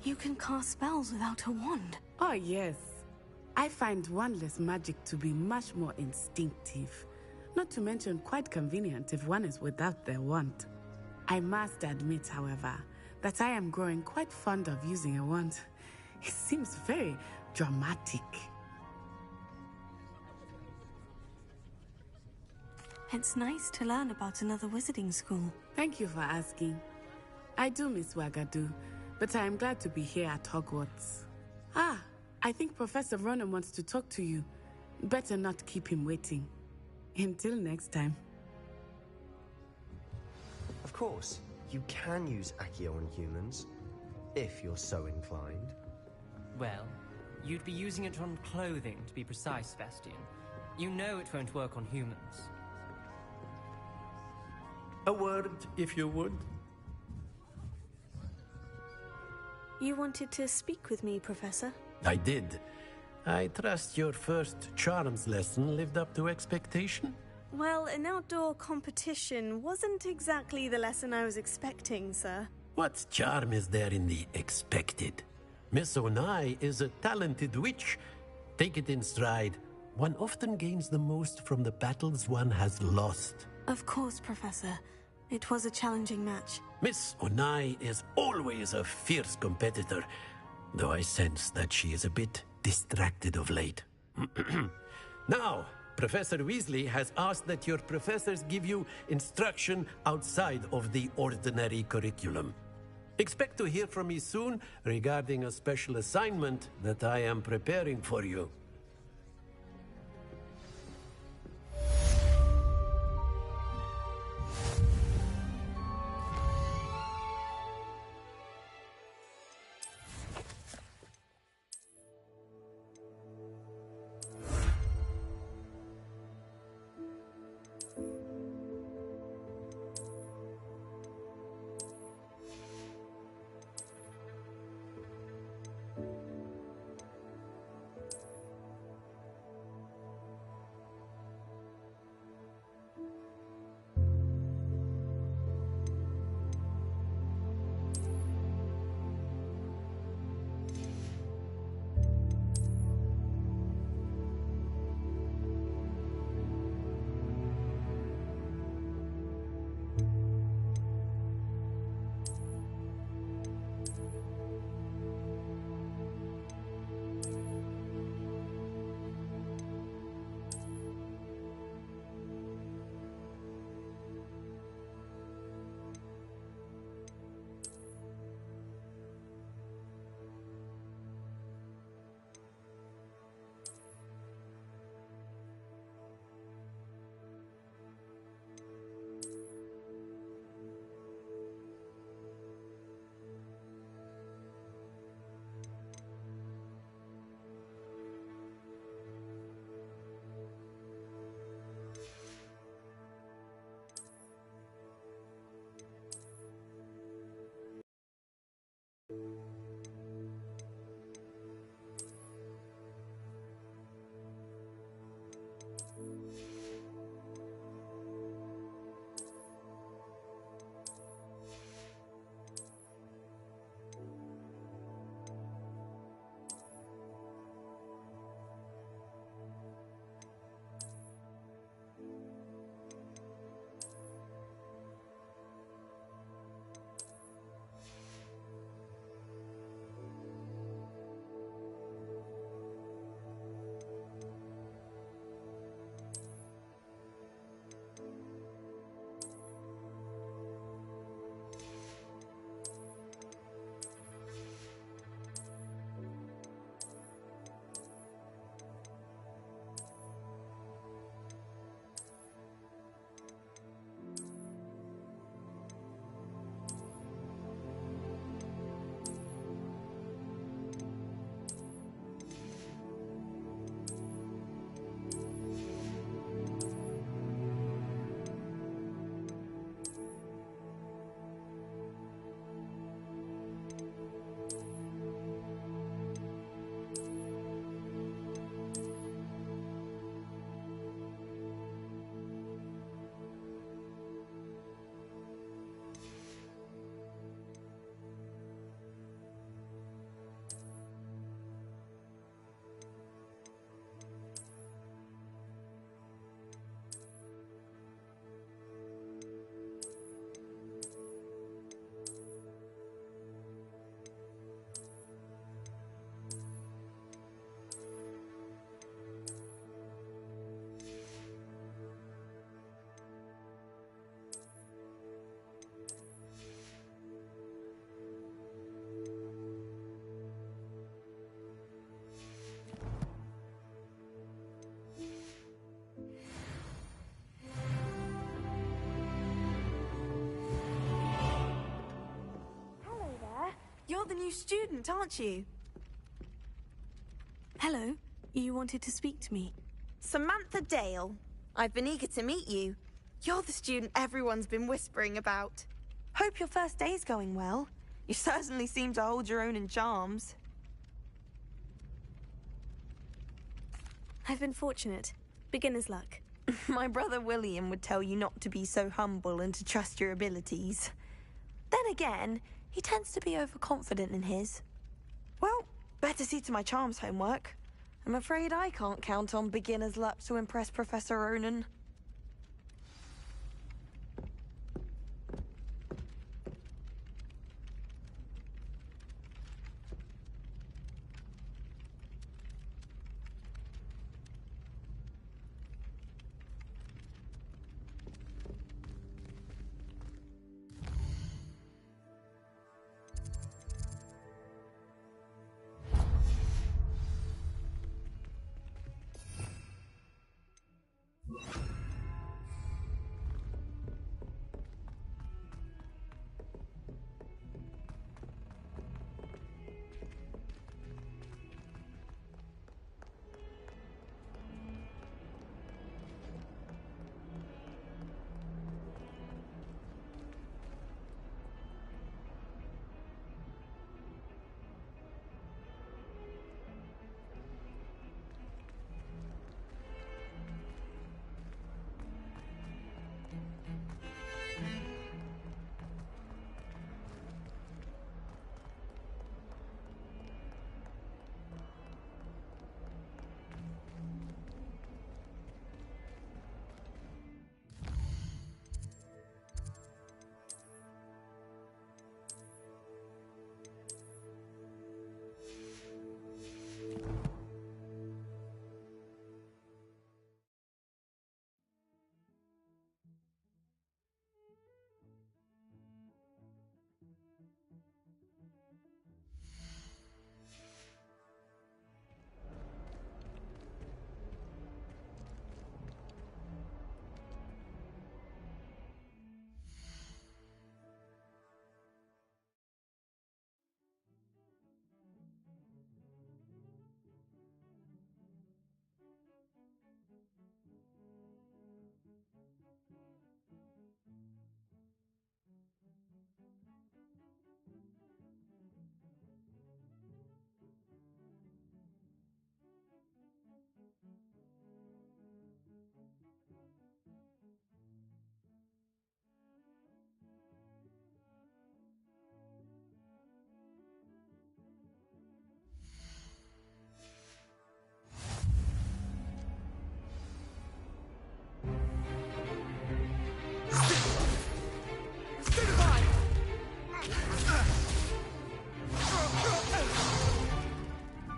You can cast spells without a wand? Oh, yes. I find wandless magic to be much more instinctive. Not to mention quite convenient if one is without their wand. I must admit, however, that I am growing quite fond of using a wand. It seems very dramatic. It's nice to learn about another wizarding school. Thank you for asking. I do miss Wagadu, but I am glad to be here at Hogwarts. Ah, I think Professor Ronan wants to talk to you. Better not keep him waiting. Until next time. Of course, you can use Accio on humans, if you're so inclined. Well, you'd be using it on clothing, to be precise, Sebastian. You know it won't work on humans. A word, if you would. You wanted to speak with me, Professor? I did. I trust your first charms lesson lived up to expectation? Well, an outdoor competition wasn't exactly the lesson I was expecting, sir. What charm is there in the expected? Miss Onai is a talented witch. Take it in stride. One often gains the most from the battles one has lost. Of course, Professor. It was a challenging match. Miss Onai is always a fierce competitor, though I sense that she is a bit distracted of late. Now, Professor Weasley has asked that your professors give you instruction outside of the ordinary curriculum. Expect to hear from me soon regarding a special assignment that I am preparing for you. the new student, aren't you? Hello. You wanted to speak to me? Samantha Dale. I've been eager to meet you. You're the student everyone's been whispering about. Hope your first day's going well. You certainly seem to hold your own in charms. I've been fortunate. Beginner's luck. My brother William would tell you not to be so humble and to trust your abilities. Then again, he tends to be overconfident in his. Well, better see to my charms homework. I'm afraid I can't count on beginner's luck to impress Professor Ronan.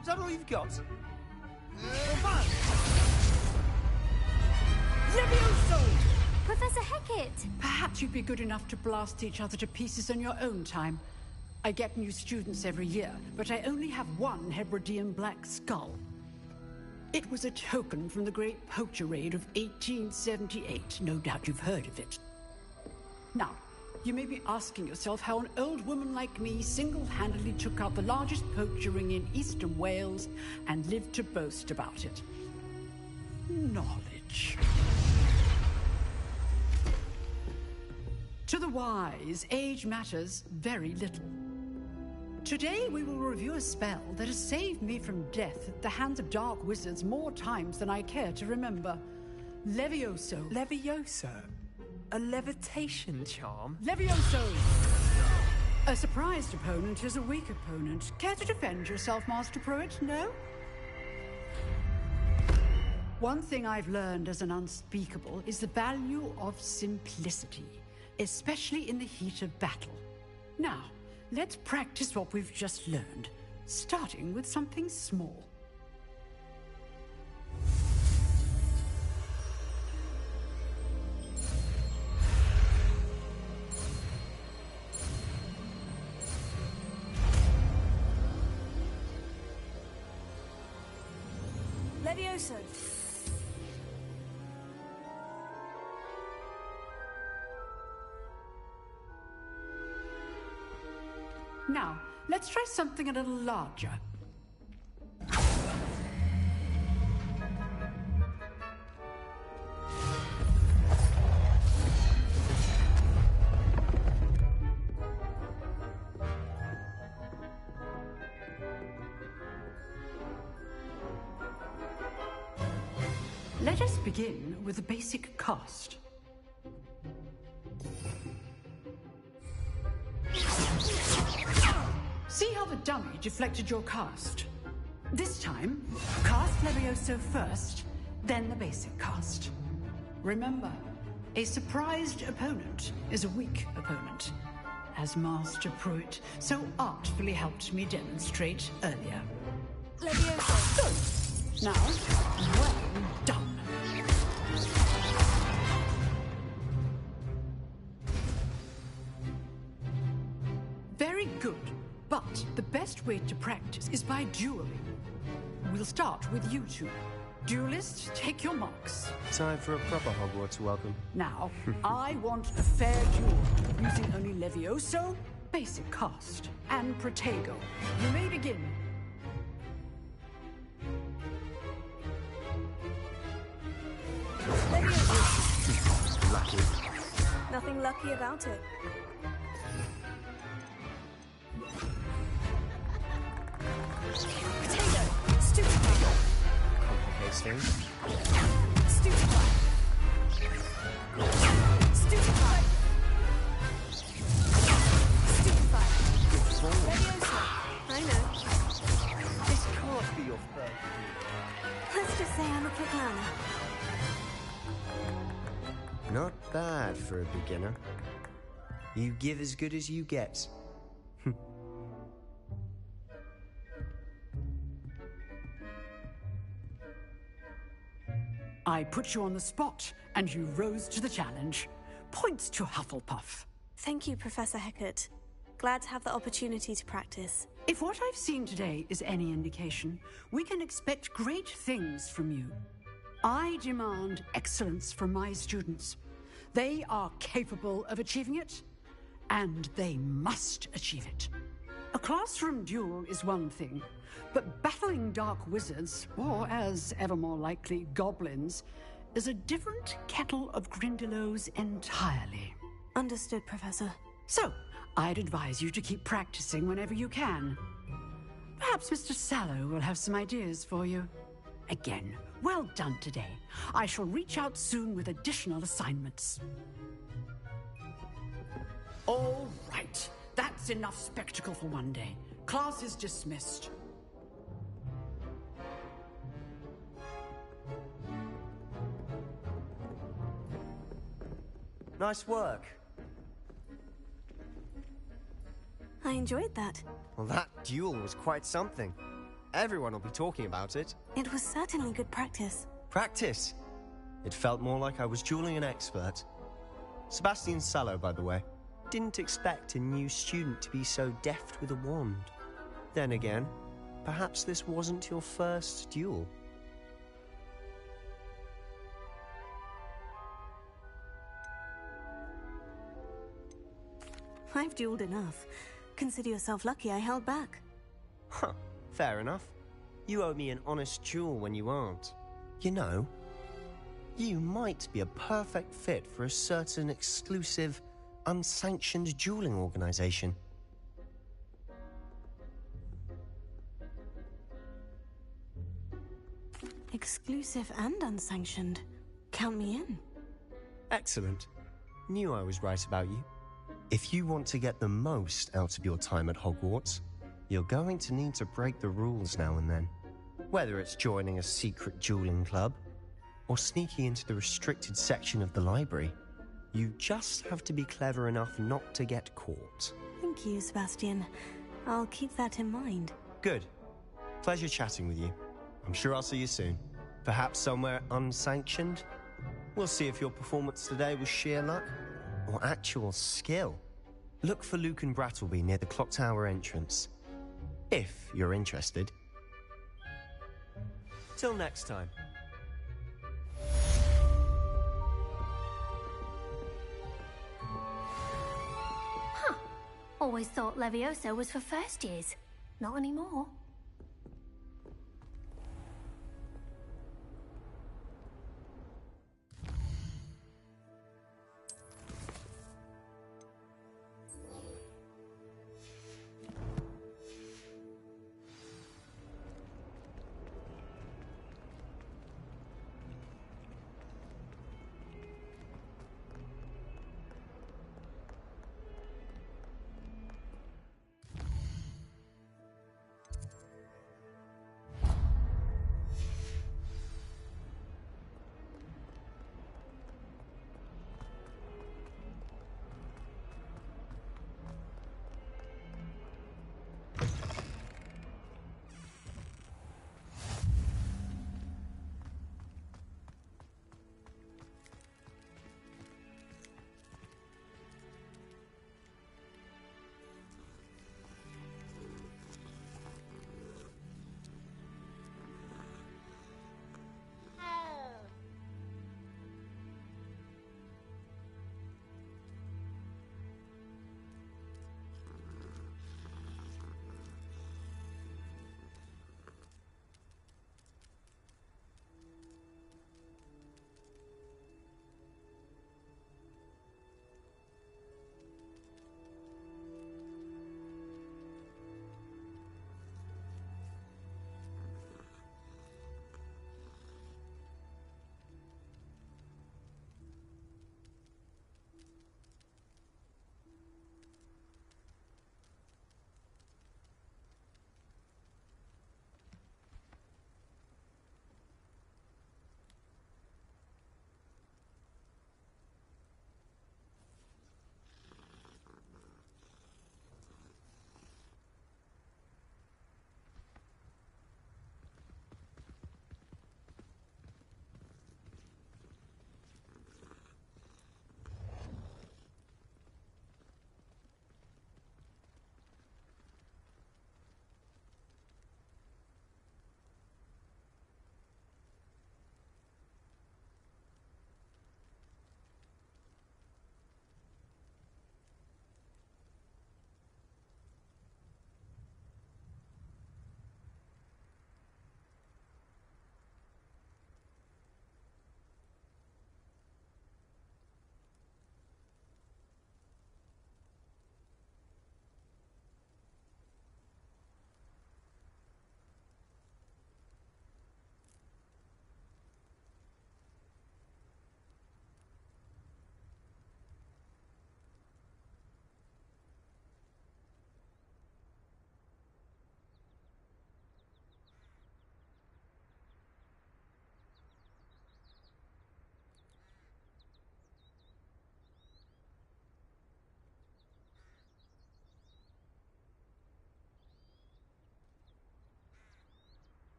Is that all you've got? Levioso! Professor Hecat! Perhaps you'd be good enough to blast each other to pieces in your own time. I get new students every year, but I only have one Hebridean black skull. It was a token from the Great Poacher Raid of 1878. No doubt you've heard of it. Now, you may be asking yourself how an old woman like me single-handedly took out the largest poacher ring in eastern Wales and lived to boast about it. Knowledge. To the wise, age matters very little. Today we will review a spell that has saved me from death at the hands of dark wizards more times than I care to remember. Levioso. Levioso? A levitation charm? Levioso! A surprised opponent is a weak opponent. Care to defend yourself, Master Pruitt? No? One thing I've learned as an unspeakable is the value of simplicity, especially in the heat of battle. Now, let's practice what we've just learned, starting with something small. Levioso! Now, Let's try something a little larger. Let us begin with the basic cast. See how the dummy deflected your cast? This time, cast Levioso first, then the basic cast. Remember, a surprised opponent is a weak opponent, as Master Pruitt so artfully helped me demonstrate earlier. Levioso. Good. Now, well done. Very good. But the best way to practice is by dueling. We'll start with you two. Duelists, take your marks. Time for a proper Hogwarts welcome. Now, I want a fair duel, using only Levioso, basic cast, and Protego. You may begin. Levioso. Lucky. Nothing lucky about it. Potato! Stupefy! Complicates things. Stupefy! Stupefy! Stupefy! Good form. Leviosa! I know. This can't be your first. Let's just say I'm a quick learner. Not bad for a beginner. You give as good as you get. I put you on the spot, and you rose to the challenge. Points to Hufflepuff. Thank you, Professor Hecat. Glad to have the opportunity to practice. If what I've seen today is any indication, we can expect great things from you. I demand excellence from my students. They are capable of achieving it, and they must achieve it. A classroom duel is one thing, but battling dark wizards, or as ever more likely, goblins, is a different kettle of Grindylows entirely. Understood, Professor. So, I'd advise you to keep practicing whenever you can. Perhaps Mr. Sallow will have some ideas for you. Again, well done today. I shall reach out soon with additional assignments. All right. That's enough spectacle for one day. Class is dismissed. Nice work. I enjoyed that. Well, that duel was quite something. Everyone will be talking about it. It was certainly good practice. Practice? It felt more like I was dueling an expert. Sebastian Sallow, by the way. Didn't expect a new student to be so deft with a wand. Then again, perhaps this wasn't your first duel. I've dueled enough. Consider yourself lucky I held back. Huh, fair enough. You owe me an honest duel when you aren't. You know, you might be a perfect fit for a certain exclusive, unsanctioned dueling organization. Exclusive and unsanctioned. Count me in. Excellent. Knew I was right about you. If you want to get the most out of your time at Hogwarts, you're going to need to break the rules now and then. Whether it's joining a secret dueling club, or sneaking into the restricted section of the library, you just have to be clever enough not to get caught. Thank you, Sebastian. I'll keep that in mind. Good. Pleasure chatting with you. I'm sure I'll see you soon. Perhaps somewhere unsanctioned? We'll see if your performance today was sheer luck or actual skill. Look for Luke and Brattleby near the clock tower entrance, if you're interested. Till next time. Always thought Leviosa was for first years. Not anymore.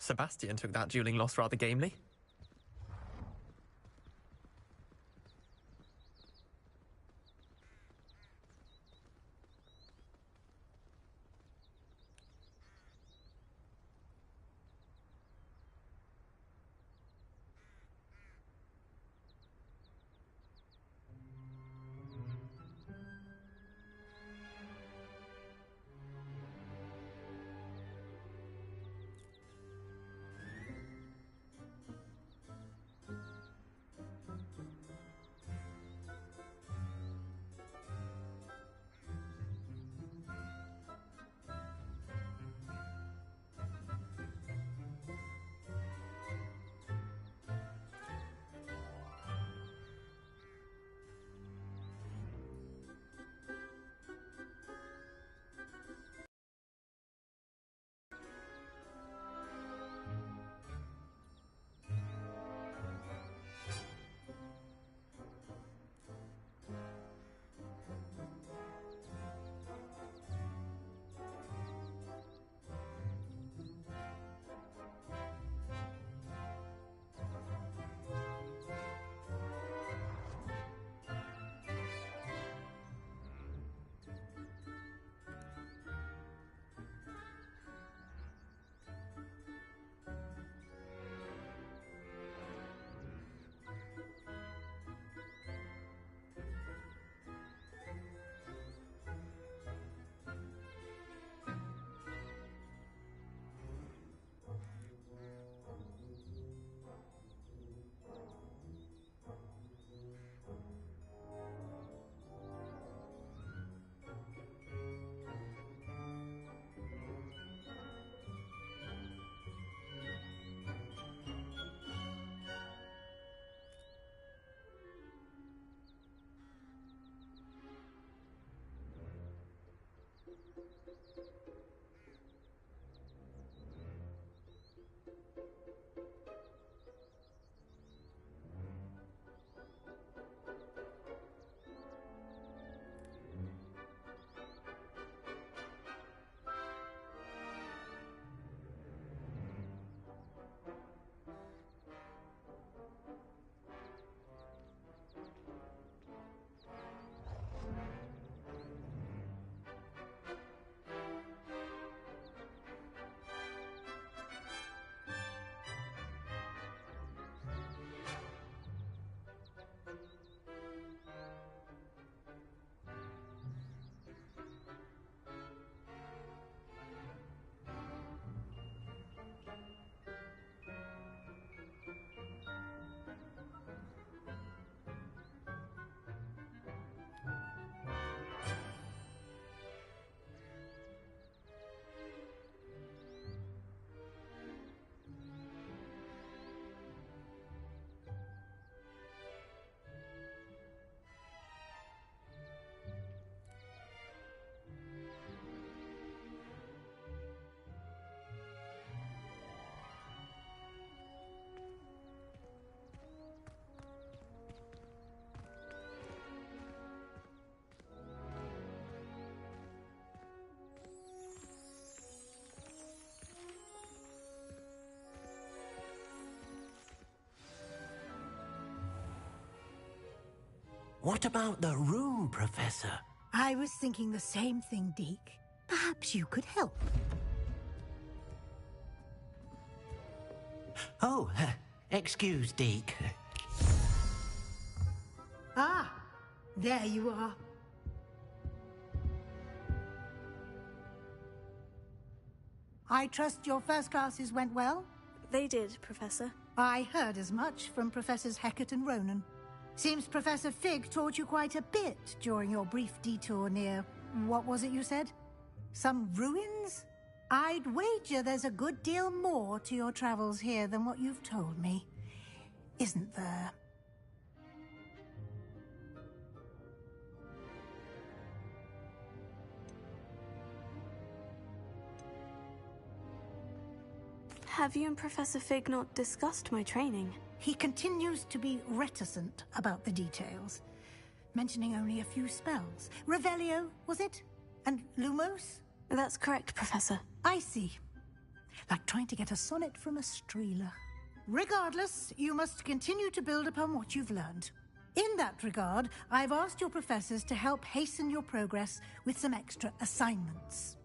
Sebastian took that dueling loss rather gamely. What about the room, Professor? I was thinking the same thing, Deke. Perhaps you could help. Oh, excuse, Deke. Ah, there you are. I trust your first classes went well? They did, Professor. I heard as much from Professors Hecat and Ronan. Seems Professor Fig taught you quite a bit during your brief detour near... what was it you said? Some ruins? I'd wager there's a good deal more to your travels here than what you've told me. Isn't there? Have you and Professor Fig not discussed my training? He continues to be reticent about the details, mentioning only a few spells. Revelio, was it? And Lumos? That's correct, Professor. I see. like trying to get a sonnet from a streeler. Regardless, you must continue to build upon what you've learned. In that regard, I've asked your professors to help hasten your progress with some extra assignments.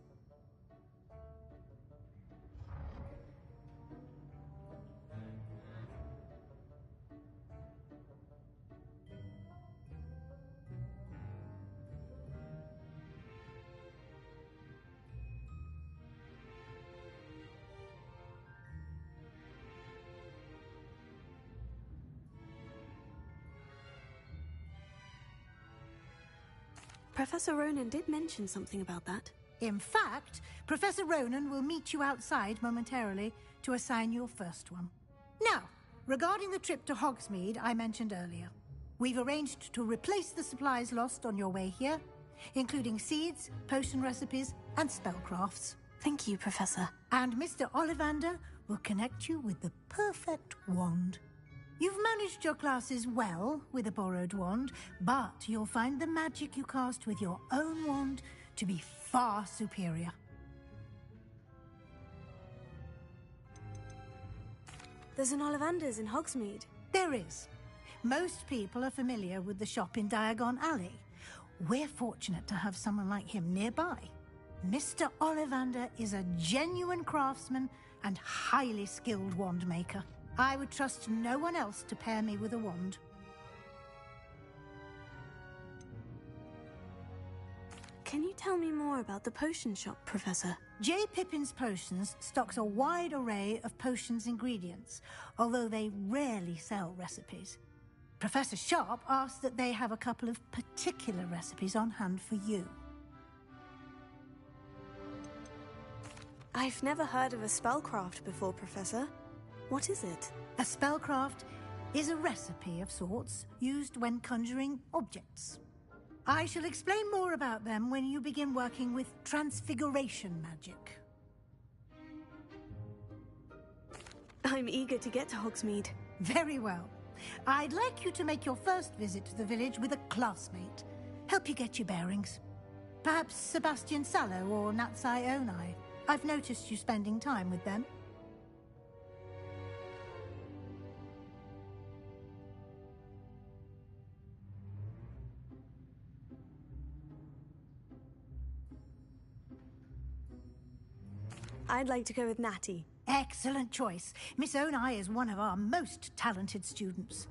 Professor Ronan did mention something about that. In fact, Professor Ronan will meet you outside momentarily to assign your first one. Now, regarding the trip to Hogsmeade I mentioned earlier, we've arranged to replace the supplies lost on your way here, including seeds, potion recipes, and spellcrafts. Thank you, Professor. And Mr. Ollivander will connect you with the perfect wand. You've managed your classes well with a borrowed wand, but you'll find the magic you cast with your own wand to be far superior. There's an Ollivander's in Hogsmeade. There is. Most people are familiar with the shop in Diagon Alley. We're fortunate to have someone like him nearby. Mr. Ollivander is a genuine craftsman and highly skilled wand maker. I would trust no one else to pair me with a wand. Can you tell me more about the potion shop, Professor? J. Pippin's Potions stocks a wide array of potions ingredients, although they rarely sell recipes. Professor Sharp asked that they have a couple of particular recipes on hand for you. I've never heard of a spellcraft before, Professor. What is it? A spellcraft is a recipe of sorts used when conjuring objects. I shall explain more about them when you begin working with transfiguration magic. I'm eager to get to Hogsmeade. Very well. I'd like you to make your first visit to the village with a classmate. Help you get your bearings. Perhaps Sebastian Sallow or Natsai Onai. I've noticed you spending time with them. I'd like to go with Natty. Excellent choice. Miss Onai is one of our most talented students.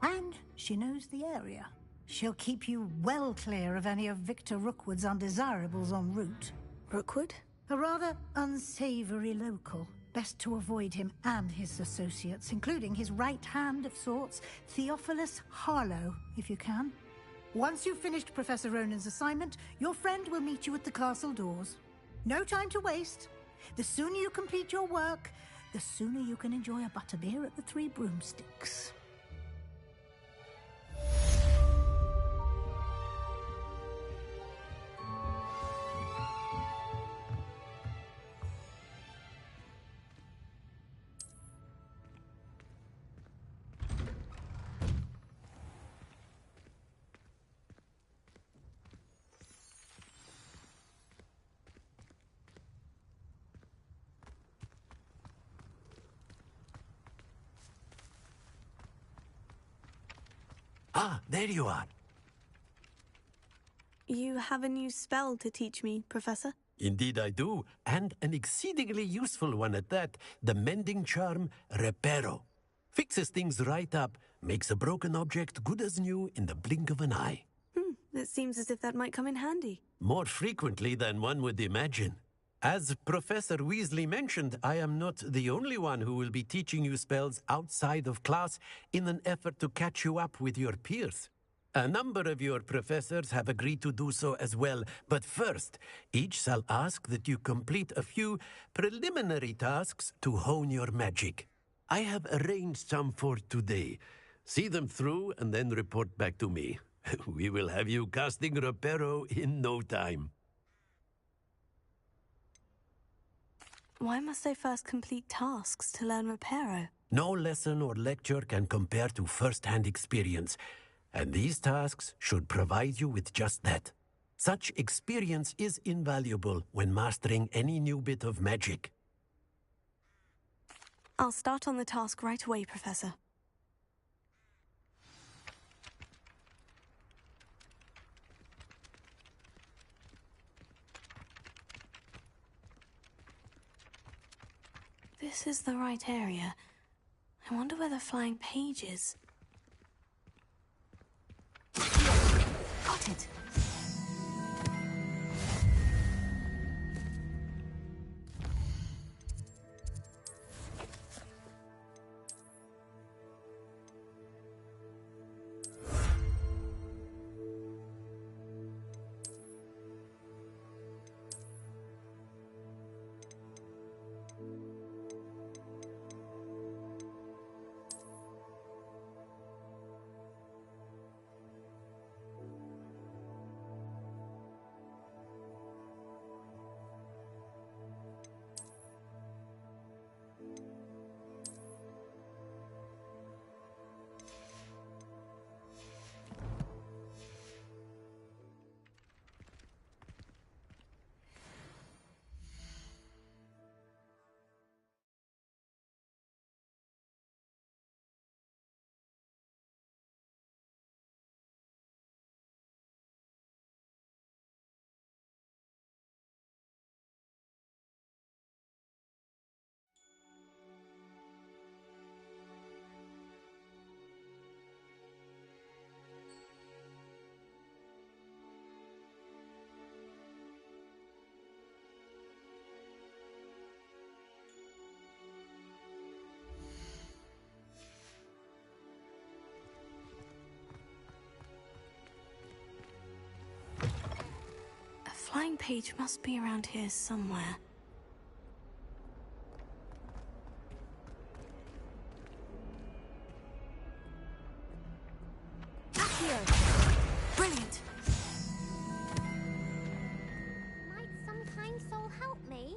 And she knows the area. She'll keep you well clear of any of Victor Rookwood's undesirables en route. Rookwood? A rather unsavory local. Best to avoid him and his associates, including his right hand of sorts, Theophilus Harlow, if you can. Once you've finished Professor Ronan's assignment, your friend will meet you at the castle doors. No time to waste. The sooner you complete your work, the sooner you can enjoy a butterbeer at the Three Broomsticks. Ah, there you are. You have a new spell to teach me, Professor? Indeed I do, and an exceedingly useful one at that. The mending charm, Reparo. Fixes things right up, makes a broken object good as new in the blink of an eye. It seems as if that might come in handy. More frequently than one would imagine. As Professor Weasley mentioned, I am not the only one who will be teaching you spells outside of class in an effort to catch you up with your peers. A number of your professors have agreed to do so as well, but first, each shall ask that you complete a few preliminary tasks to hone your magic. I have arranged some for today. See them through and then report back to me. We will have you casting Reparo in no time. Why must I first complete tasks to learn Reparo? No lesson or lecture can compare to first-hand experience, and these tasks should provide you with just that. Such experience is invaluable when mastering any new bit of magic. I'll start on the task right away, Professor. This is the right area. I wonder where the flying page is. Got it. Flying page must be around here somewhere. Brilliant! Might some kind soul help me?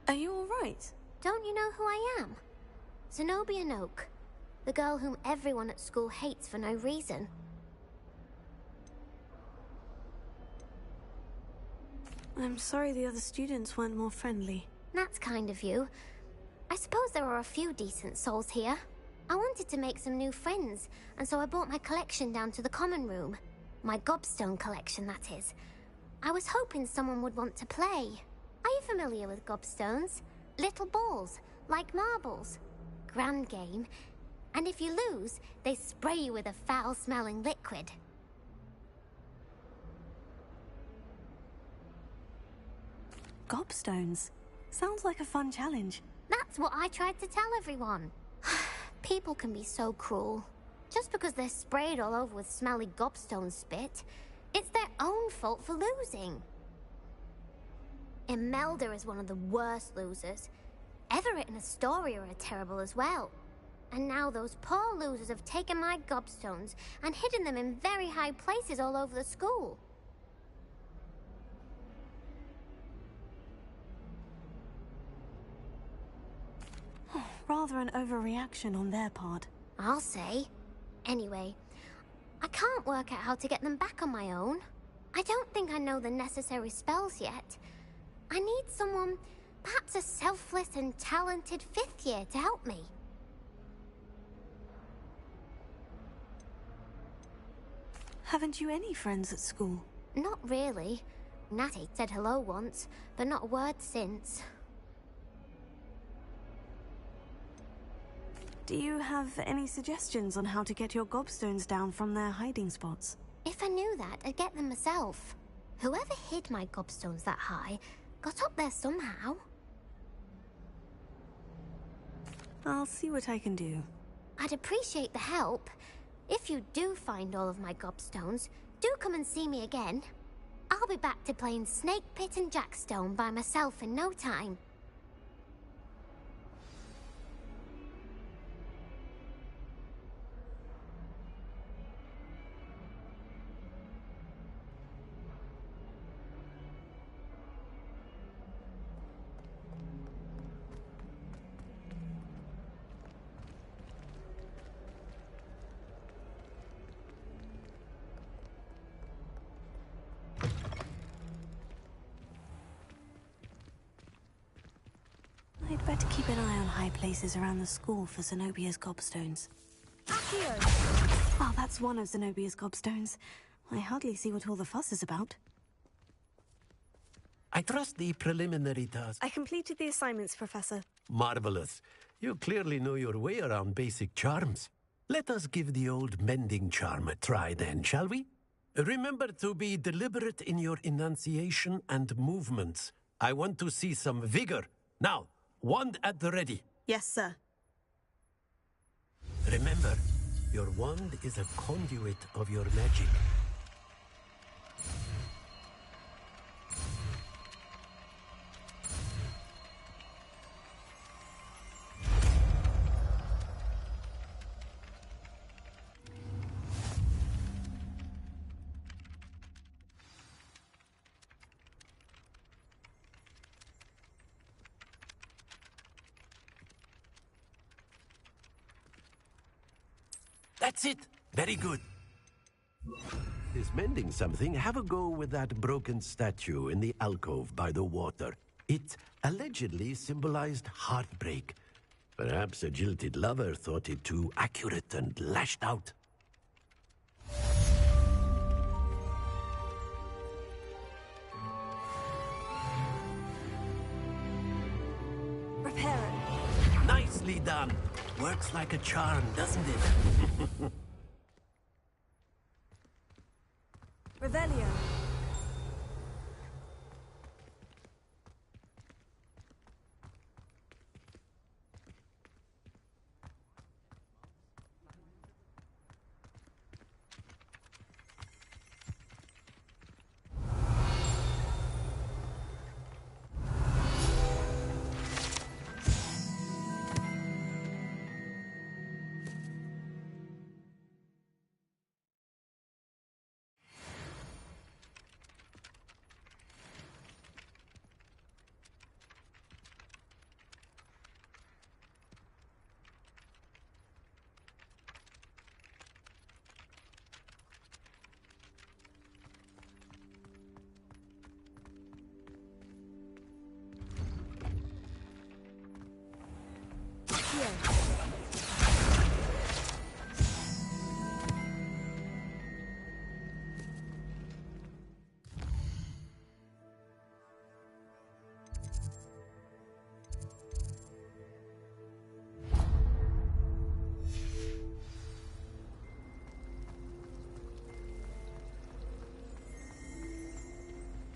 Are you alright? Don't you know who I am? Zenobia Noak, the girl whom everyone at school hates for no reason. I'm sorry the other students weren't more friendly. That's kind of you. I suppose there are a few decent souls here. I wanted to make some new friends, and so I brought my collection down to the common room. My gobstone collection, that is. I was hoping someone would want to play. Are you familiar with gobstones? Little balls, like marbles. Grand game. And if you lose, they spray you with a foul-smelling liquid. Gobstones. Sounds like a fun challenge. That's what I tried to tell everyone. People can be so cruel. Just because they're sprayed all over with smelly gobstone spit, it's their own fault for losing. Imelda is one of the worst losers. Everett and Astoria are terrible as well. And now those poor losers have taken my gobstones and hidden them in very high places all over the school. Rather an overreaction on their part. I'll say. Anyway, I can't work out how to get them back on my own. I don't think I know the necessary spells yet. I need someone, perhaps a selfless and talented 5th year to help me. Haven't you any friends at school? Not really. Natty said hello once, but not a word since. Do you have any suggestions on how to get your gobstones down from their hiding spots? If I knew that, I'd get them myself. Whoever hid my gobstones that high got up there somehow. I'll see what I can do. I'd appreciate the help. If you do find all of my gobstones, do come and see me again. I'll be back to playing Snake Pit and Jackstone by myself in no time. Better keep an eye on high places around the school for Zenobia's gobstones. Accio! Oh, that's one of Zenobia's gobstones. I hardly see what all the fuss is about. I trust the preliminary task. I completed the assignments, Professor. Marvelous. You clearly know your way around basic charms. Let us give the old mending charm a try then, shall we? Remember to be deliberate in your enunciation and movements. I want to see some vigor. Now, wand at the ready. Yes, sir. Remember, your wand is a conduit of your magic. That's it. Very good. Is mending something? Have a go with that broken statue in the alcove by the water. It allegedly symbolized heartbreak. Perhaps a jilted lover thought it too accurate and lashed out. Repair it. Nicely done. Works like a charm, doesn't it? Revelio.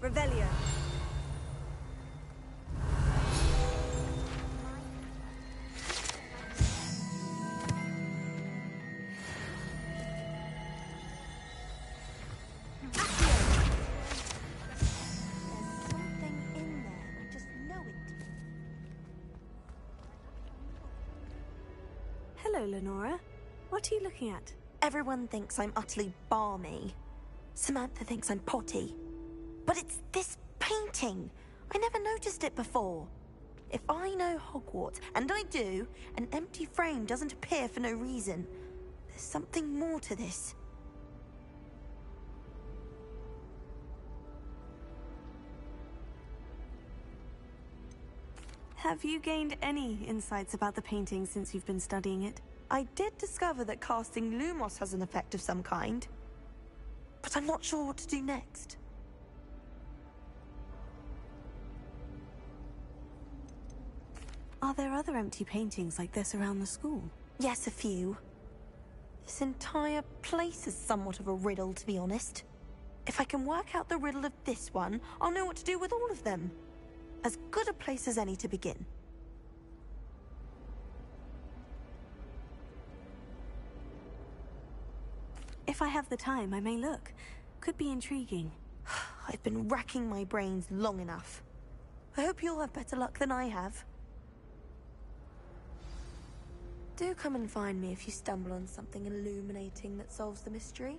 Revelio. Hello, Lenora. What are you looking at? Everyone thinks I'm utterly balmy. Samantha thinks I'm potty. But it's this painting. I never noticed it before. If I know Hogwarts, and I do, an empty frame doesn't appear for no reason. There's something more to this. Have you gained any insights about the painting since you've been studying it? I did discover that casting Lumos has an effect of some kind. But I'm not sure what to do next. Are there other empty paintings like this around the school? Yes, a few. This entire place is somewhat of a riddle, to be honest. If I can work out the riddle of this one, I'll know what to do with all of them. As good a place as any to begin. If I have the time, I may look. Could be intriguing. I've been racking my brains long enough. I hope you'll have better luck than I have. Do come and find me if you stumble on something illuminating that solves the mystery.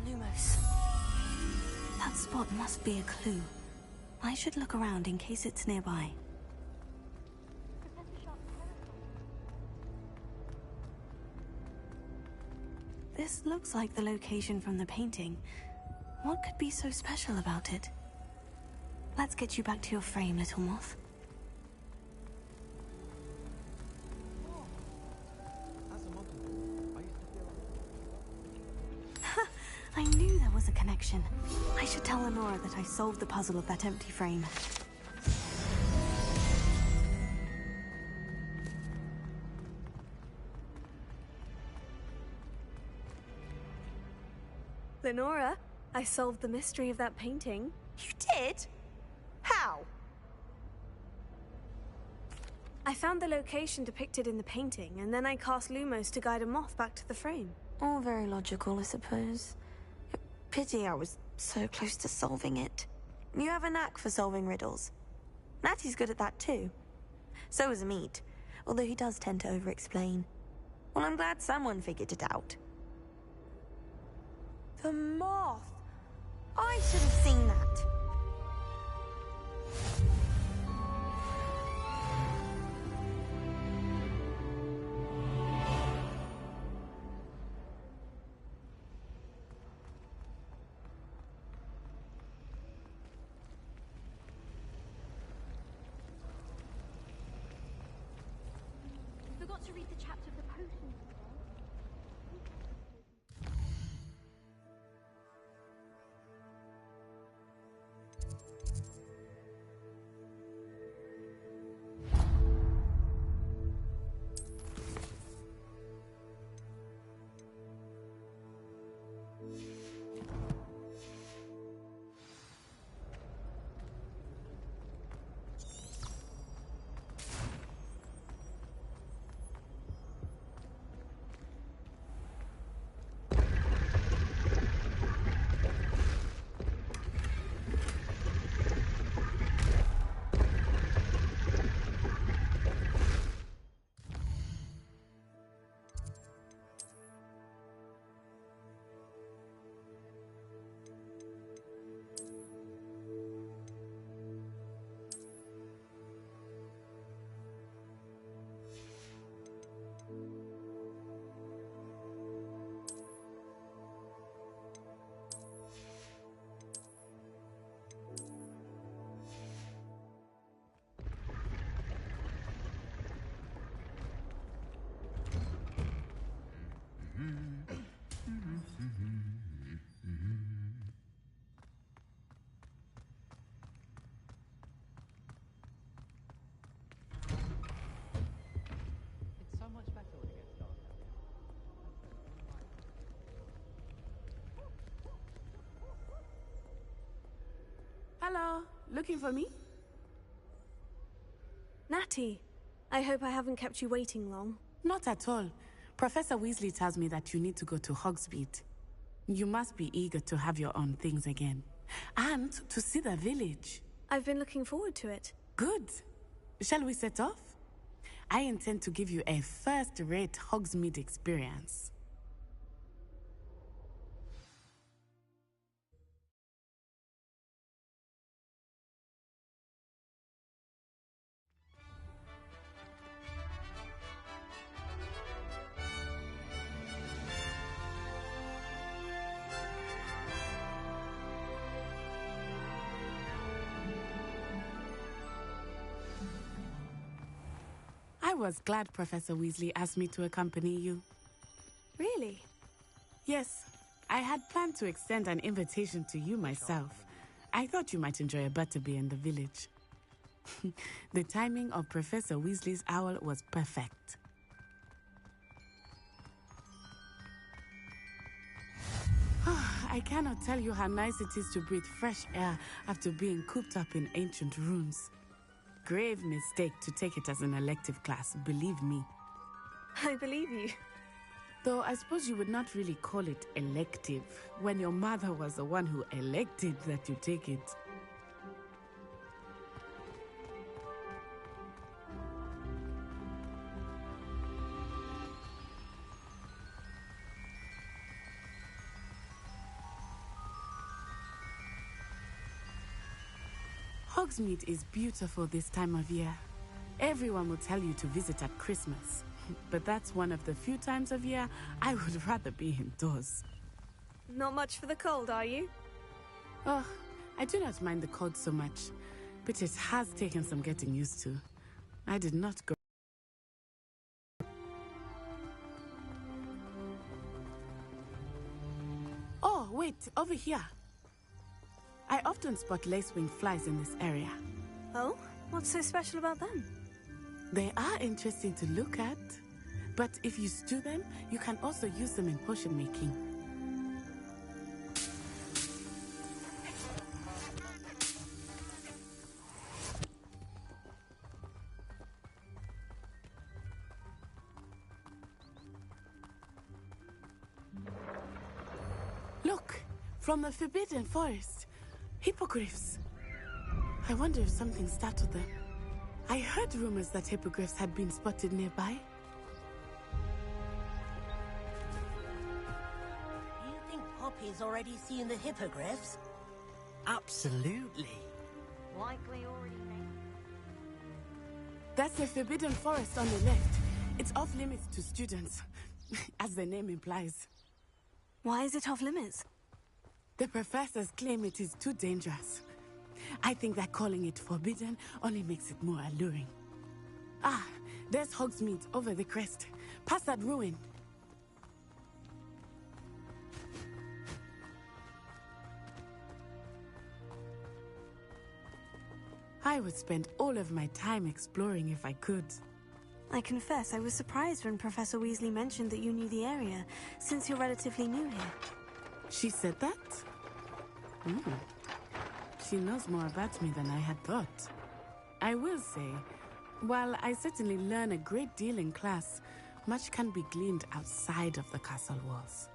Lumos. That spot must be a clue. I should look around in case it's nearby. This looks like the location from the painting. What could be so special about it? Let's get you back to your frame, little moth. I knew there was a connection. I should tell Lenora that I solved the puzzle of that empty frame. Lenora, I solved the mystery of that painting. You did? How? I found the location depicted in the painting, and then I cast Lumos to guide a moth back to the frame. All very logical, I suppose. Pity I was so close to solving it. You have a knack for solving riddles. Natty's good at that too. So is Amit, although he does tend to over-explain. Well, I'm glad someone figured it out. The moth! I should have seen that. Forgot to read the chapter of the potion. Hello, looking for me? Natty, I hope I haven't kept you waiting long. Not at all. Professor Weasley tells me that you need to go to Hogsmeade. You must be eager to have your own things again. And to see the village. I've been looking forward to it. Good. Shall we set off? I intend to give you a first-rate Hogsmeade experience. I was glad Professor Weasley asked me to accompany you. Really? Yes. I had planned to extend an invitation to you myself. I thought you might enjoy a butterbeer in the village. The timing of Professor Weasley's owl was perfect. I cannot tell you how nice it is to breathe fresh air after being cooped up in ancient rooms. Grave mistake to take it as an elective class, believe me. I believe you. Though I suppose you would not really call it elective when your mother was the one who elected that you take it. Hogsmeade is beautiful this time of year. Everyone will tell you to visit at Christmas. but that's one of the few times of year I would rather be indoors. Not much for the cold, are you? Oh, I do not mind the cold so much, but it has taken some getting used to. I did not go. Oh, wait, over here. I often spot lacewing flies in this area. Oh? What's so special about them? They are interesting to look at, but if you stew them, you can also use them in potion making. Look, from the Forbidden Forest, hippogriffs. I wonder if something startled them. I heard rumors that hippogriffs had been spotted nearby. You think Poppy's already seen the hippogriffs? Absolutely. Likely already made. That's the Forbidden Forest on the left. It's off limits to students, as the name implies. Why is it off limits? The professors claim it is too dangerous. I think that calling it forbidden only makes it more alluring. Ah, there's Hogsmeade over the crest. Past that ruin. I would spend all of my time exploring if I could. I confess I was surprised when Professor Weasley mentioned that you knew the area, since you're relatively new here. She said that? She knows more about me than I had thought. I will say, while I certainly learn a great deal in class, much can be gleaned outside of the castle walls.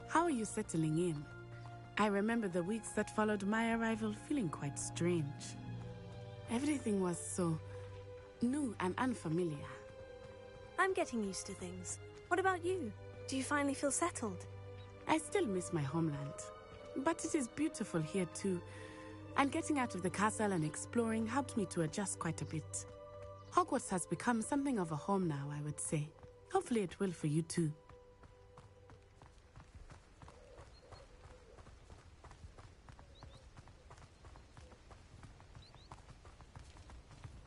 How are you settling in? I remember the weeks that followed my arrival feeling quite strange. Everything was so new and unfamiliar. I'm getting used to things. What about you? Do you finally feel settled? I still miss my homeland, but it is beautiful here too. And getting out of the castle and exploring helped me to adjust quite a bit. Hogwarts has become something of a home now, I would say. Hopefully it will for you too.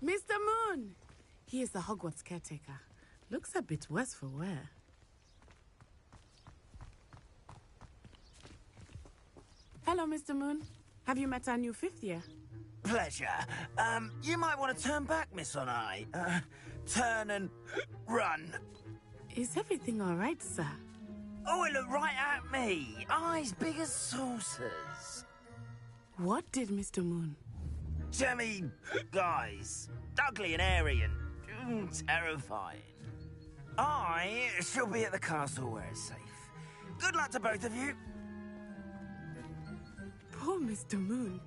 Mr. Moon! He is the Hogwarts caretaker. Looks a bit worse for wear. Hello, Mr. Moon. Have you met our new fifth year? Pleasure. You might want to turn back, Miss Onai. Turn and run. Is everything all right, sir? Oh, it looked right at me. Eyes big as saucers. What did Mr. Moon? Jemmy guys. Ugly and airy and terrifying. I shall be at the castle where it's safe. Good luck to both of you. Poor Mr. Moon.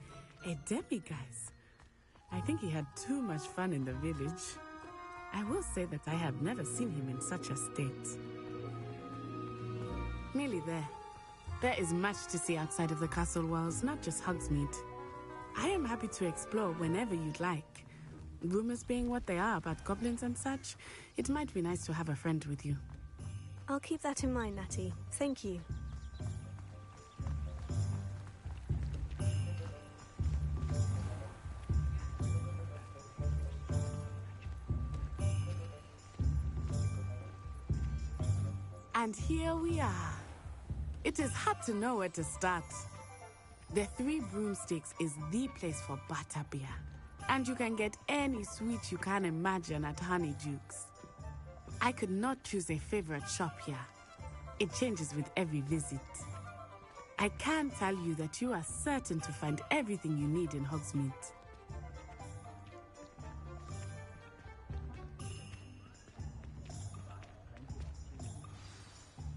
A demiguise. I think he had too much fun in the village. I will say that I have never seen him in such a state. Nearly there. There is much to see outside of the castle walls, not just Hogsmeade. I am happy to explore whenever you'd like. Rumors being what they are about goblins and such, it might be nice to have a friend with you. I'll keep that in mind, Natty. Thank you. And here we are. It is hard to know where to start. The Three Broomsticks is the place for butterbeer. And you can get any sweet you can imagine at Honeydukes. I could not choose a favorite shop here. It changes with every visit. I can tell you that you are certain to find everything you need in Hogsmeade.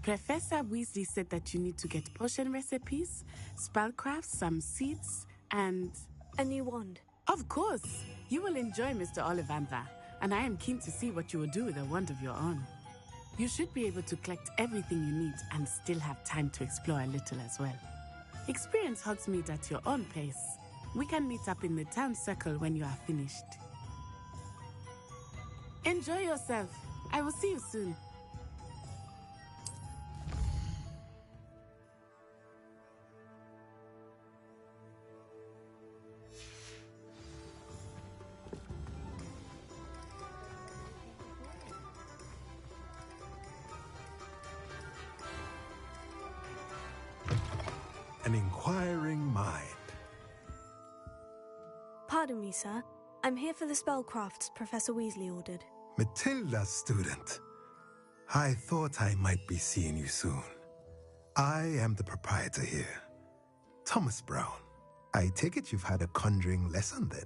Professor Weasley said that you need to get potion recipes, spellcrafts, some seeds, and... a new wand. Of course! You will enjoy Mr. Ollivander, and I am keen to see what you will do with a wand of your own. You should be able to collect everything you need and still have time to explore a little as well. Experience Hogsmeade at your own pace. We can meet up in the town circle when you are finished. Enjoy yourself. I will see you soon. An inquiring mind. Pardon me, sir. I'm here for the spellcrafts Professor Weasley ordered. Matilda's student. I thought I might be seeing you soon. I am the proprietor here, Thomas Brown. I take it you've had a conjuring lesson then?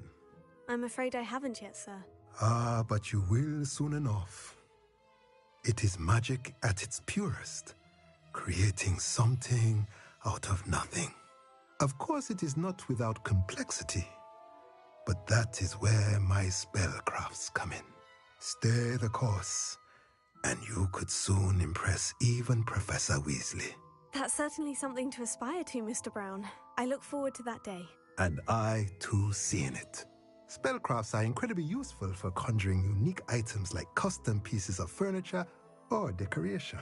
I'm afraid I haven't yet, sir. Ah, but you will soon enough. It is magic at its purest, creating something out of nothing. Of course, it is not without complexity, but that is where my spellcrafts come in. Stay the course, and you could soon impress even Professor Weasley. That's certainly something to aspire to, Mr. Brown. I look forward to that day. And I, too, seeing it. Spellcrafts are incredibly useful for conjuring unique items like custom pieces of furniture or decoration.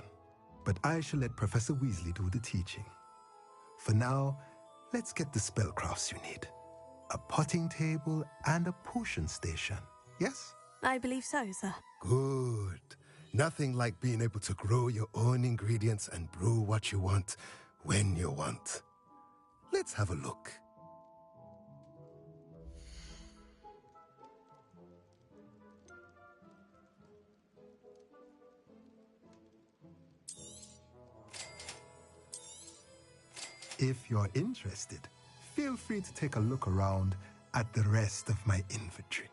But I shall let Professor Weasley do the teaching. For now, let's get the spellcrafts you need. A potting table and a potion station, yes? I believe so, sir. Good. Nothing like being able to grow your own ingredients and brew what you want when you want. Let's have a look. If you're interested, feel free to take a look around at the rest of my inventory.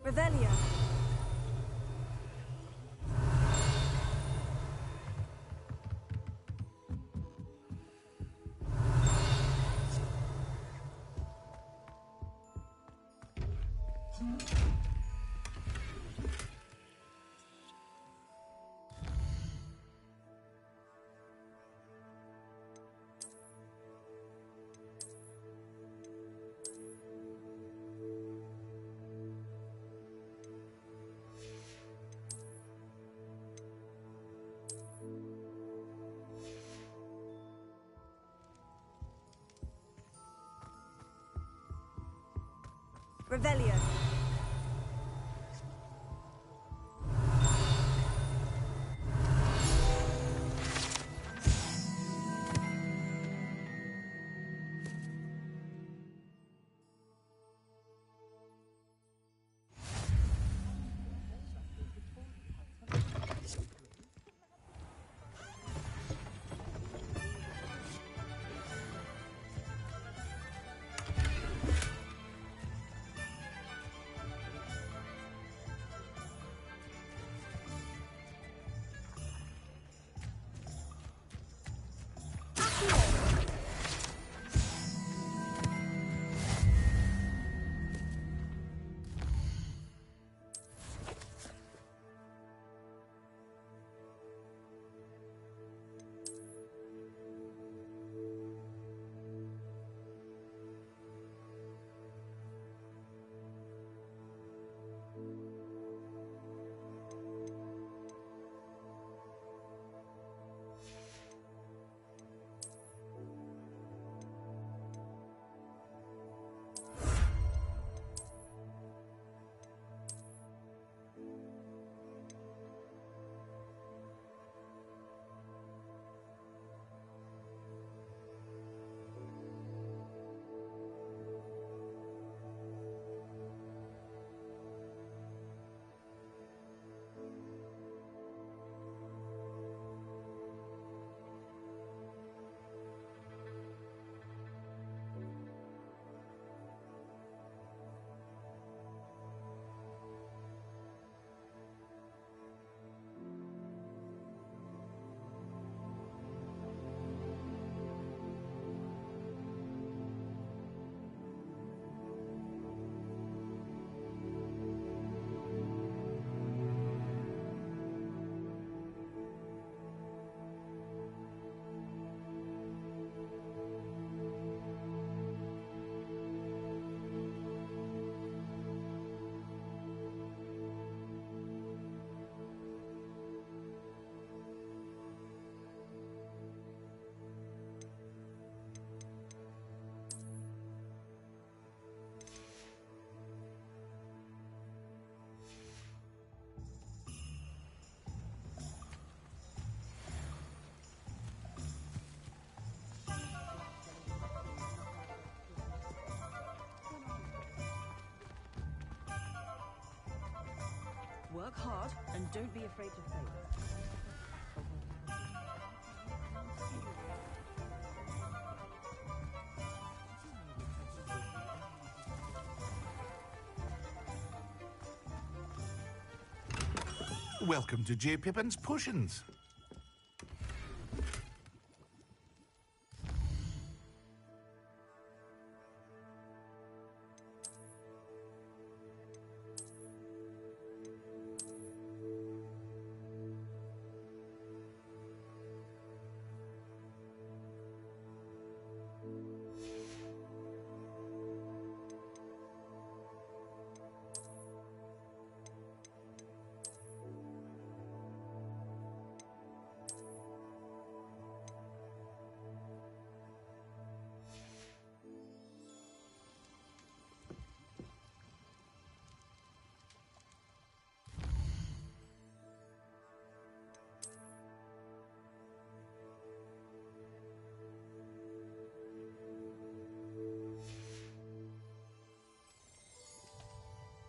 Revelio. Revelio. Work hard and don't be afraid to fail. Welcome to J. Pippin's Potions.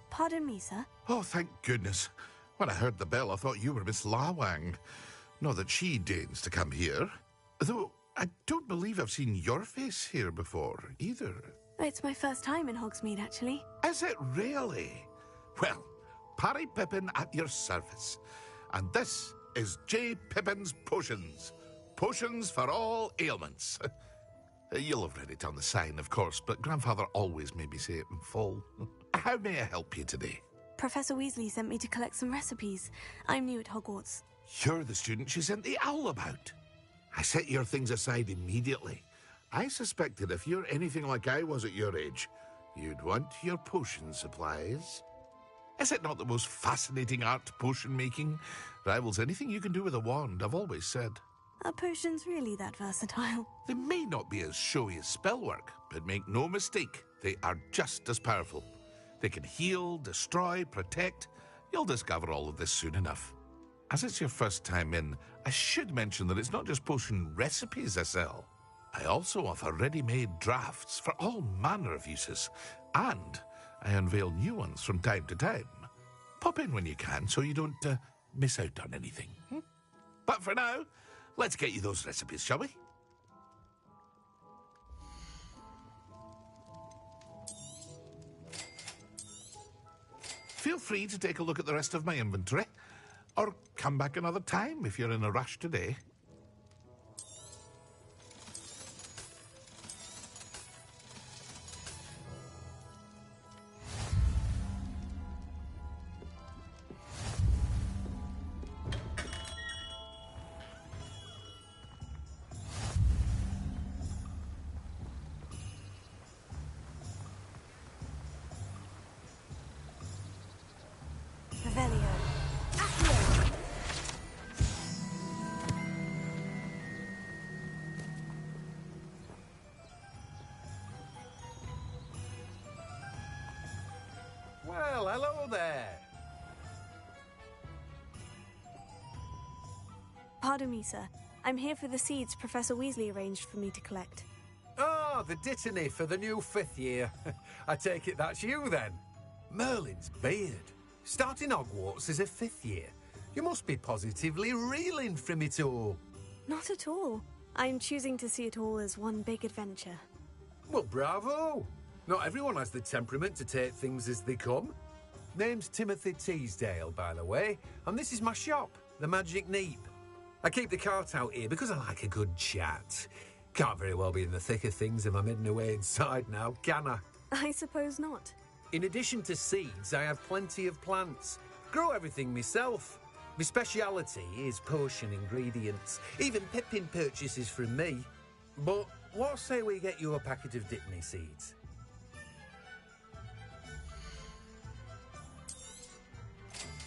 Pardon me, sir. Oh, thank goodness. When I heard the bell, I thought you were Miss Lawang. Not that she deigns to come here. Though I don't believe I've seen your face here before, either. It's my first time in Hogsmeade, actually. Is it really? Well, Parry Pippin at your service. And this is J. Pippin's Potions. Potions for all ailments. You'll have read it on the sign, of course, but Grandfather always made me say it in full. How may I help you today? Professor Weasley sent me to collect some recipes. I'm new at Hogwarts. You're the student she sent the owl about. I set your things aside immediately. I suspected if you're anything like I was at your age, you'd want your potion supplies. Is it not the most fascinating art, potion making? Rivals anything you can do with a wand, I've always said. Are potions really that versatile? They may not be as showy as spellwork, but make no mistake, they are just as powerful. They can heal, destroy, protect. You'll discover all of this soon enough. As it's your first time in, I should mention that it's not just potion recipes I sell. I also offer ready-made drafts for all manner of uses, and I unveil new ones from time to time. Pop in when you can so you don't miss out on anything. But for now, let's get you those recipes, shall we? Feel free to take a look at the rest of my inventory, or come back another time if you're in a rush today. Well, hello there. Pardon me, sir. I'm here for the seeds Professor Weasley arranged for me to collect. Ah, the dittany for the new 5th year. I take it that's you, then. Merlin's beard. Starting Hogwarts as a 5th year. You must be positively reeling from it all. Not at all. I'm choosing to see it all as one big adventure. Well, bravo. Not everyone has the temperament to take things as they come. Name's Timothy Teasdale, by the way, and this is my shop, the Magic Neep. I keep the cart out here because I like a good chat. Can't very well be in the thick of things if I'm hidden away inside now, can I? I suppose not. In addition to seeds, I have plenty of plants. Grow everything myself. My speciality is potion ingredients. Even Pippin purchases from me. But what say we get you a packet of dittany seeds?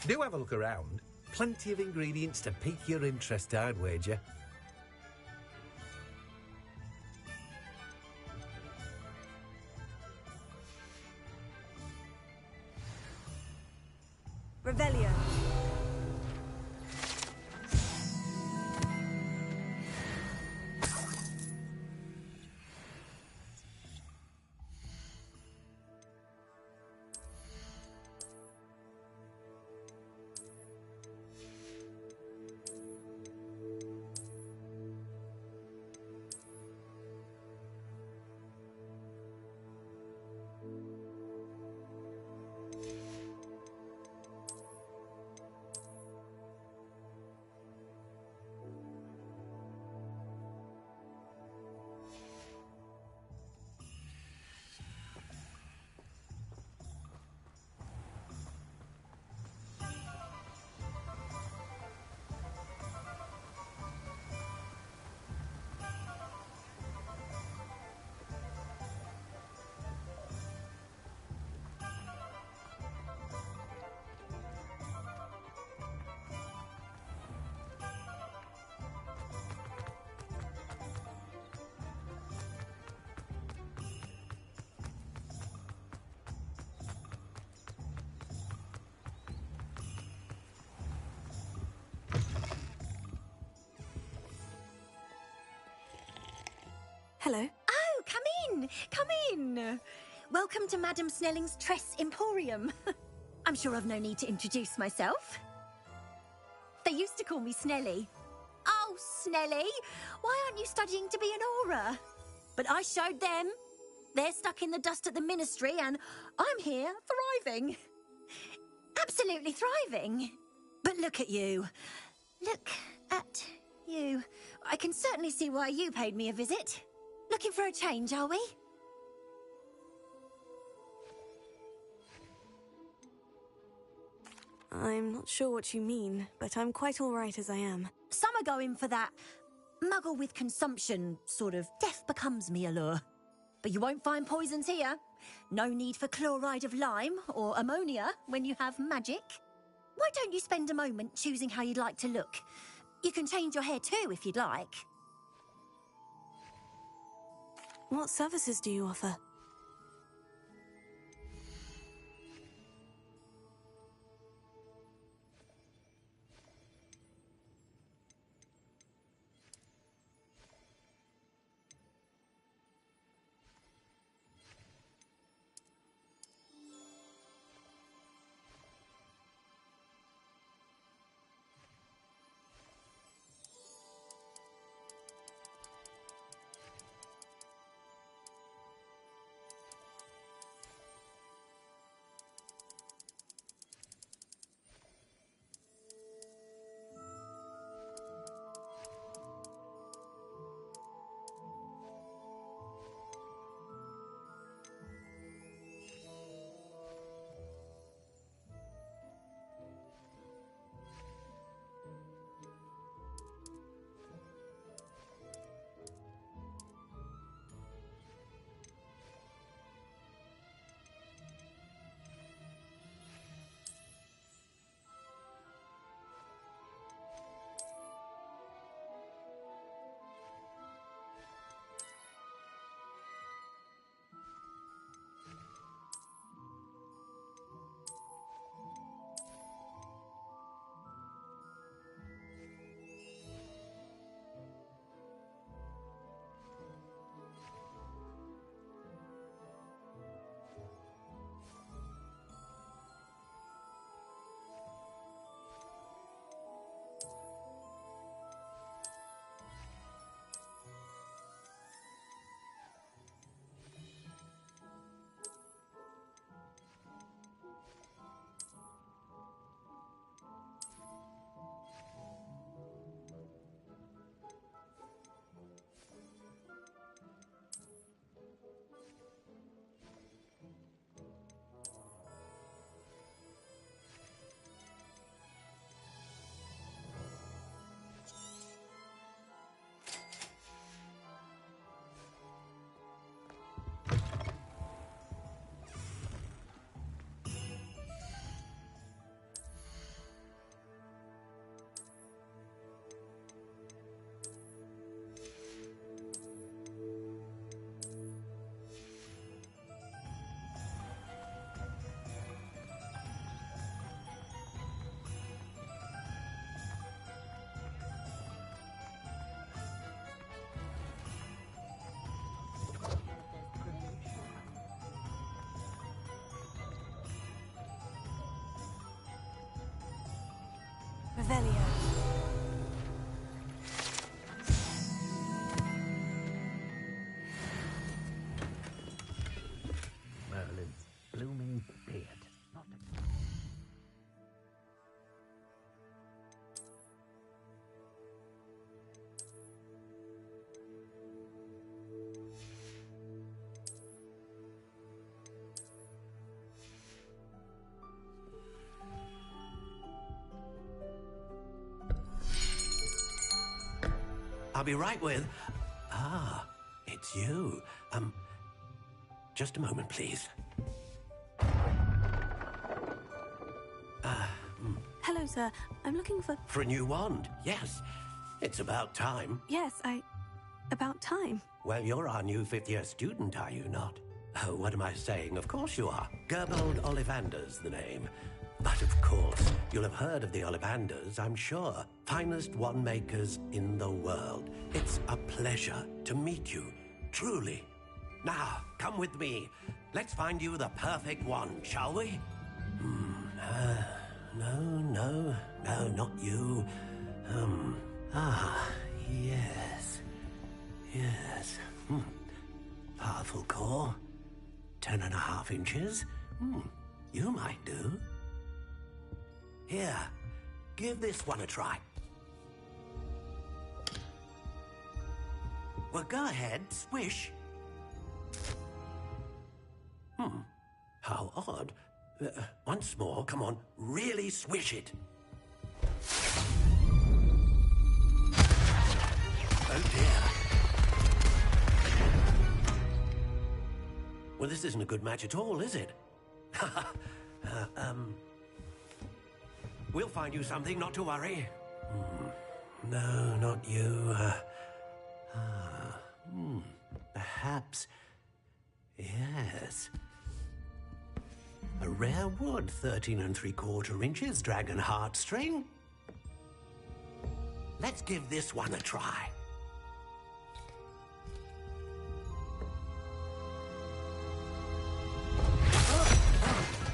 Do have a look around. Plenty of ingredients to pique your interest, I'd wager. Revelio. Hello. Oh, come in! Come in! Welcome to Madame Snelling's Tress Emporium. I'm sure I've no need to introduce myself. They used to call me Snelly. Oh, Snelly! Why aren't you studying to be an aura? But I showed them. They're stuck in the dust at the Ministry, and I'm here, thriving. Absolutely thriving. But look at you. Look at you. I can certainly see why you paid me a visit. Looking for a change, are we? I'm not sure what you mean, but I'm quite all right as I am. Some are going for that muggle with consumption, sort of death becomes me allure. But you won't find poisons here. No need for chloride of lime or ammonia when you have magic. Why don't you spend a moment choosing how you'd like to look? You can change your hair too if you'd like. What services do you offer? Revelio. Merlin's blooming beard. Not I'll be right with... Ah, it's you. Just a moment, please. Hello, sir. I'm looking for... For a new wand, yes. It's about time. Yes, about time. Well, you're our new fifth-year student, are you not? Oh, what am I saying? Of course you are. Gerbold Ollivander's the name. But of course, you'll have heard of the Ollivanders, I'm sure. Finest wand makers in the world. It's a pleasure to meet you. truly. Now, come with me. Let's find you the perfect one, shall we? No, not you. Yes. Powerful core. 10.5 inches. You might do. Here, give this one a try. Well, go ahead, swish. How odd. Once more, come on, really swish it. Oh dear. Well, this isn't a good match at all, is it? We'll find you something, not to worry. No, not you. Perhaps. Yes. A rare wood, 13 3/4 inches, dragon heartstring. Let's give this one a try.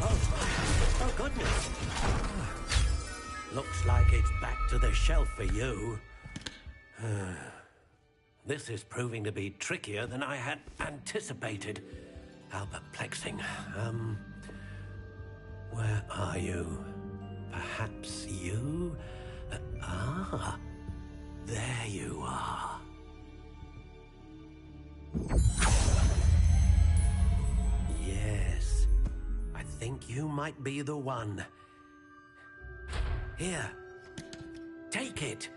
Oh, goodness. Looks like it's back to the shelf for you. This is proving to be trickier than I had anticipated. How perplexing. Where are you? Perhaps you? There you are. Yes, I think you might be the one. Here, take it.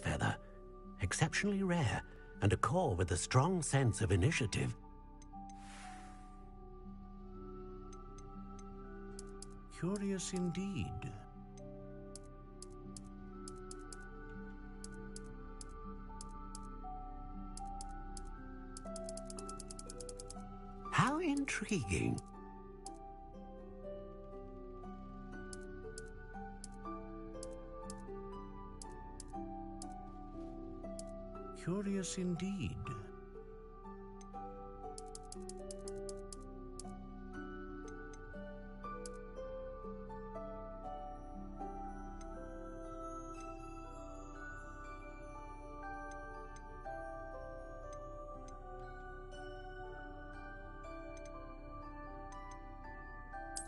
Feather, exceptionally rare, and a core with a strong sense of initiative. Curious indeed. How intriguing. Curious indeed.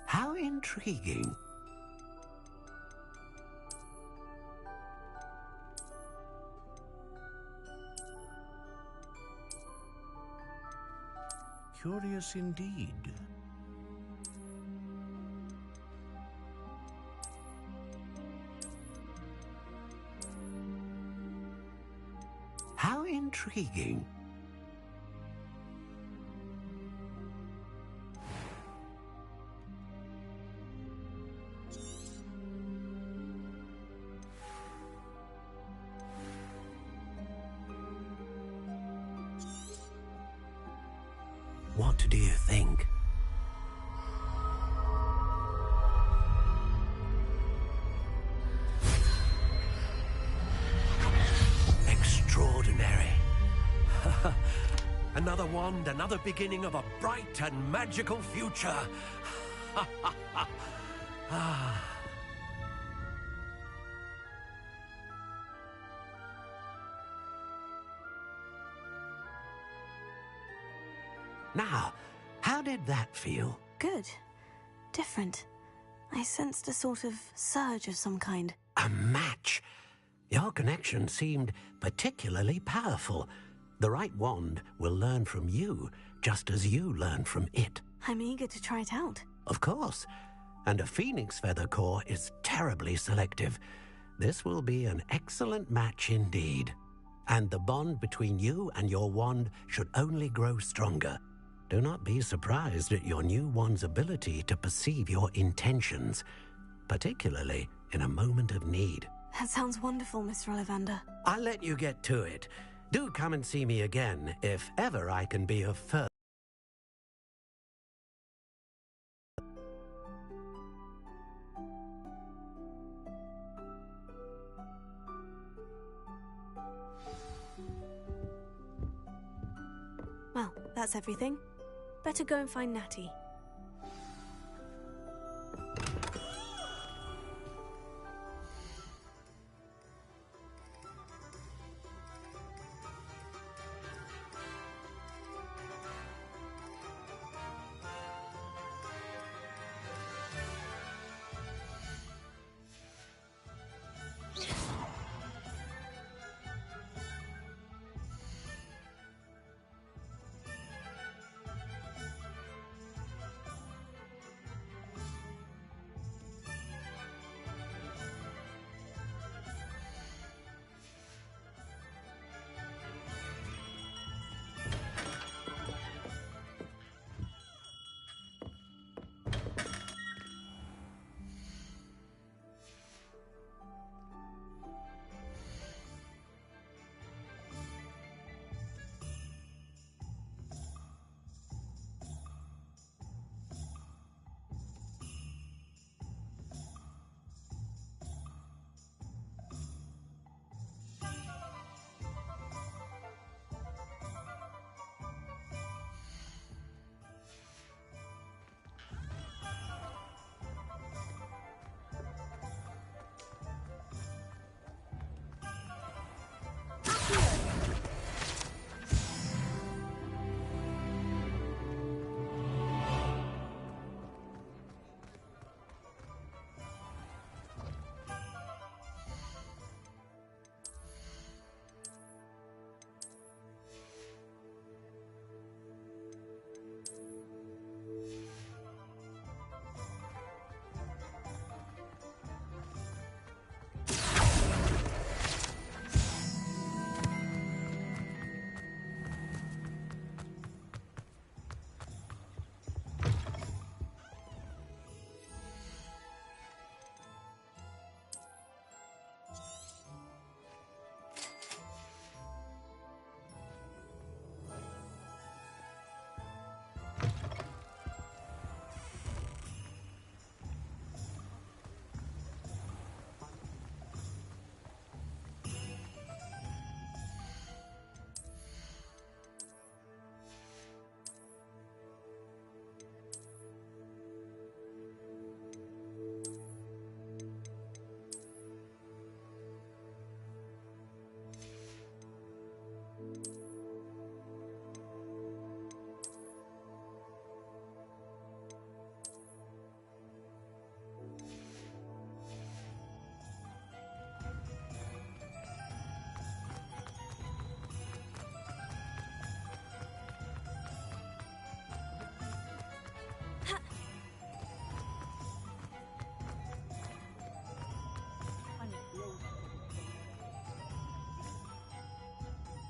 How intriguing. Curious indeed. How intriguing. What do you think? Extraordinary. Another wand, another beginning of a bright and magical future. Now, how did that feel? Good. Different. I sensed a sort of surge of some kind. A match. Your connection seemed particularly powerful. The right wand will learn from you, just as you learn from it. I'm eager to try it out. Of course. And a phoenix feather core is terribly selective. This will be an excellent match indeed. And the bond between you and your wand should only grow stronger. Do not be surprised at your new wand's ability to perceive your intentions, particularly in a moment of need. That sounds wonderful, Mr. Ollivander. I'll let you get to it. Do come and see me again, if ever I can be of further. Well, that's everything. Better go and find Natty.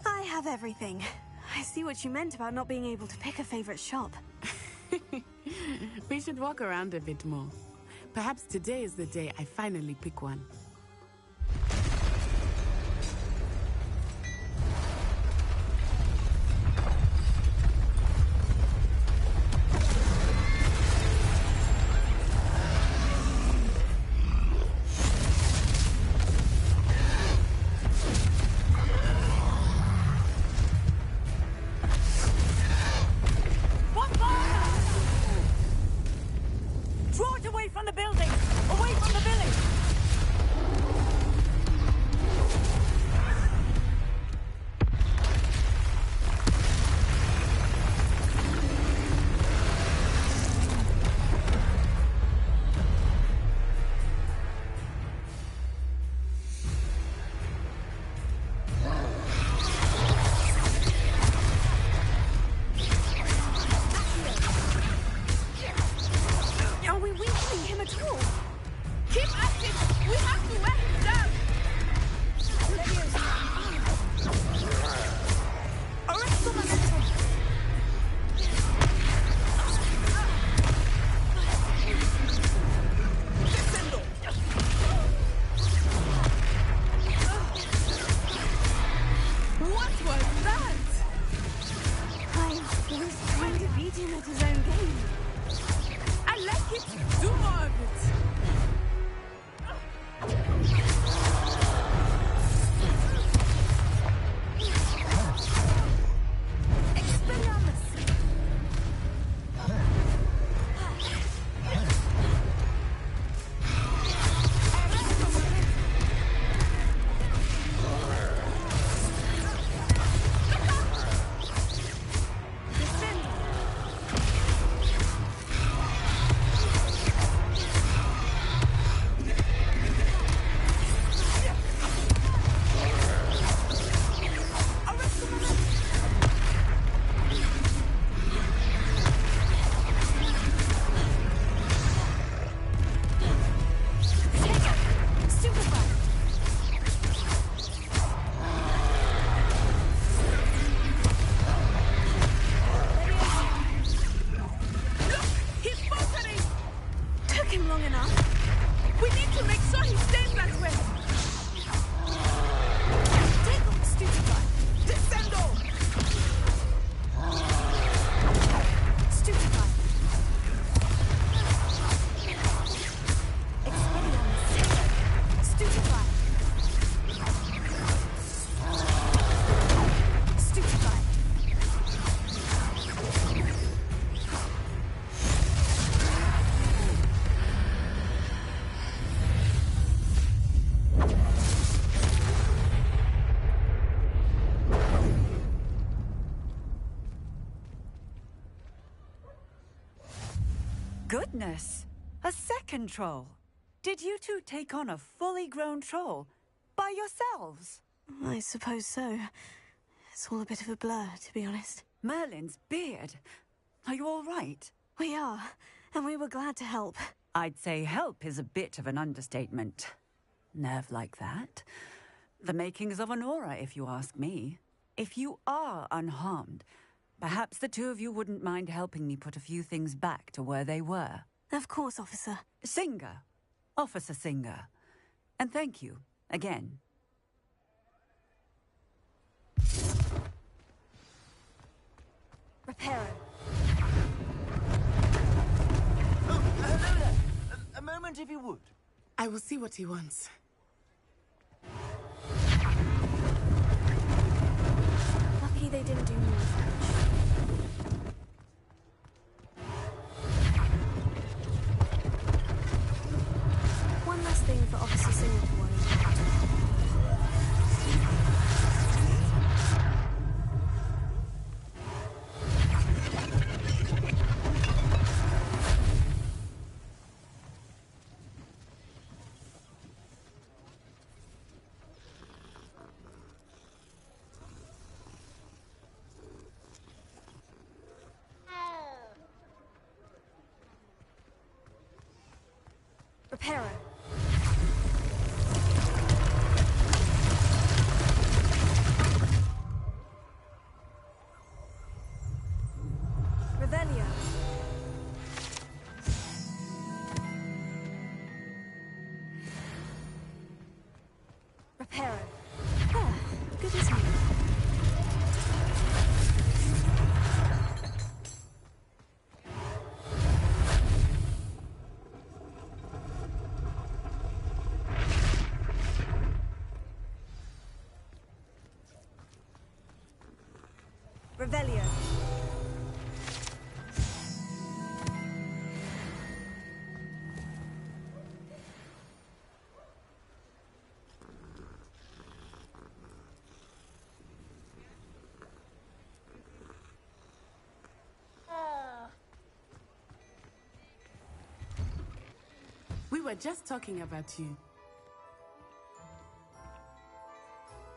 I have everything. I see what you meant about not being able to pick a favorite shop. We should walk around a bit more. Perhaps today is the day I finally pick one. Draw it away from the building! Away from the village! Sorry, stay that way! Take on, stupid guy! Descendo! Stupid guy! Expelliarmus! Stupid guy! Stupid guy! Goodness! A second troll! Did you two take on a fully grown troll? By yourselves? I suppose so. It's all a bit of a blur, to be honest. Merlin's beard. Are you all right? We are, and we were glad to help. I'd say help is a bit of an understatement. Nerve like that. The makings of an aura, if you ask me. If you are unharmed, perhaps the two of you wouldn't mind helping me put a few things back to where they were. Of course, officer. Singer. Officer Singer. And thank you, again. Reparo. Oh, hello there. A moment, if you would. I will see what he wants. Lucky they didn't do more French. One last thing for Officer Singer to worry about. Reparo. Revelio. Reparo. Ah, good as new. Revelio. We were just talking about you.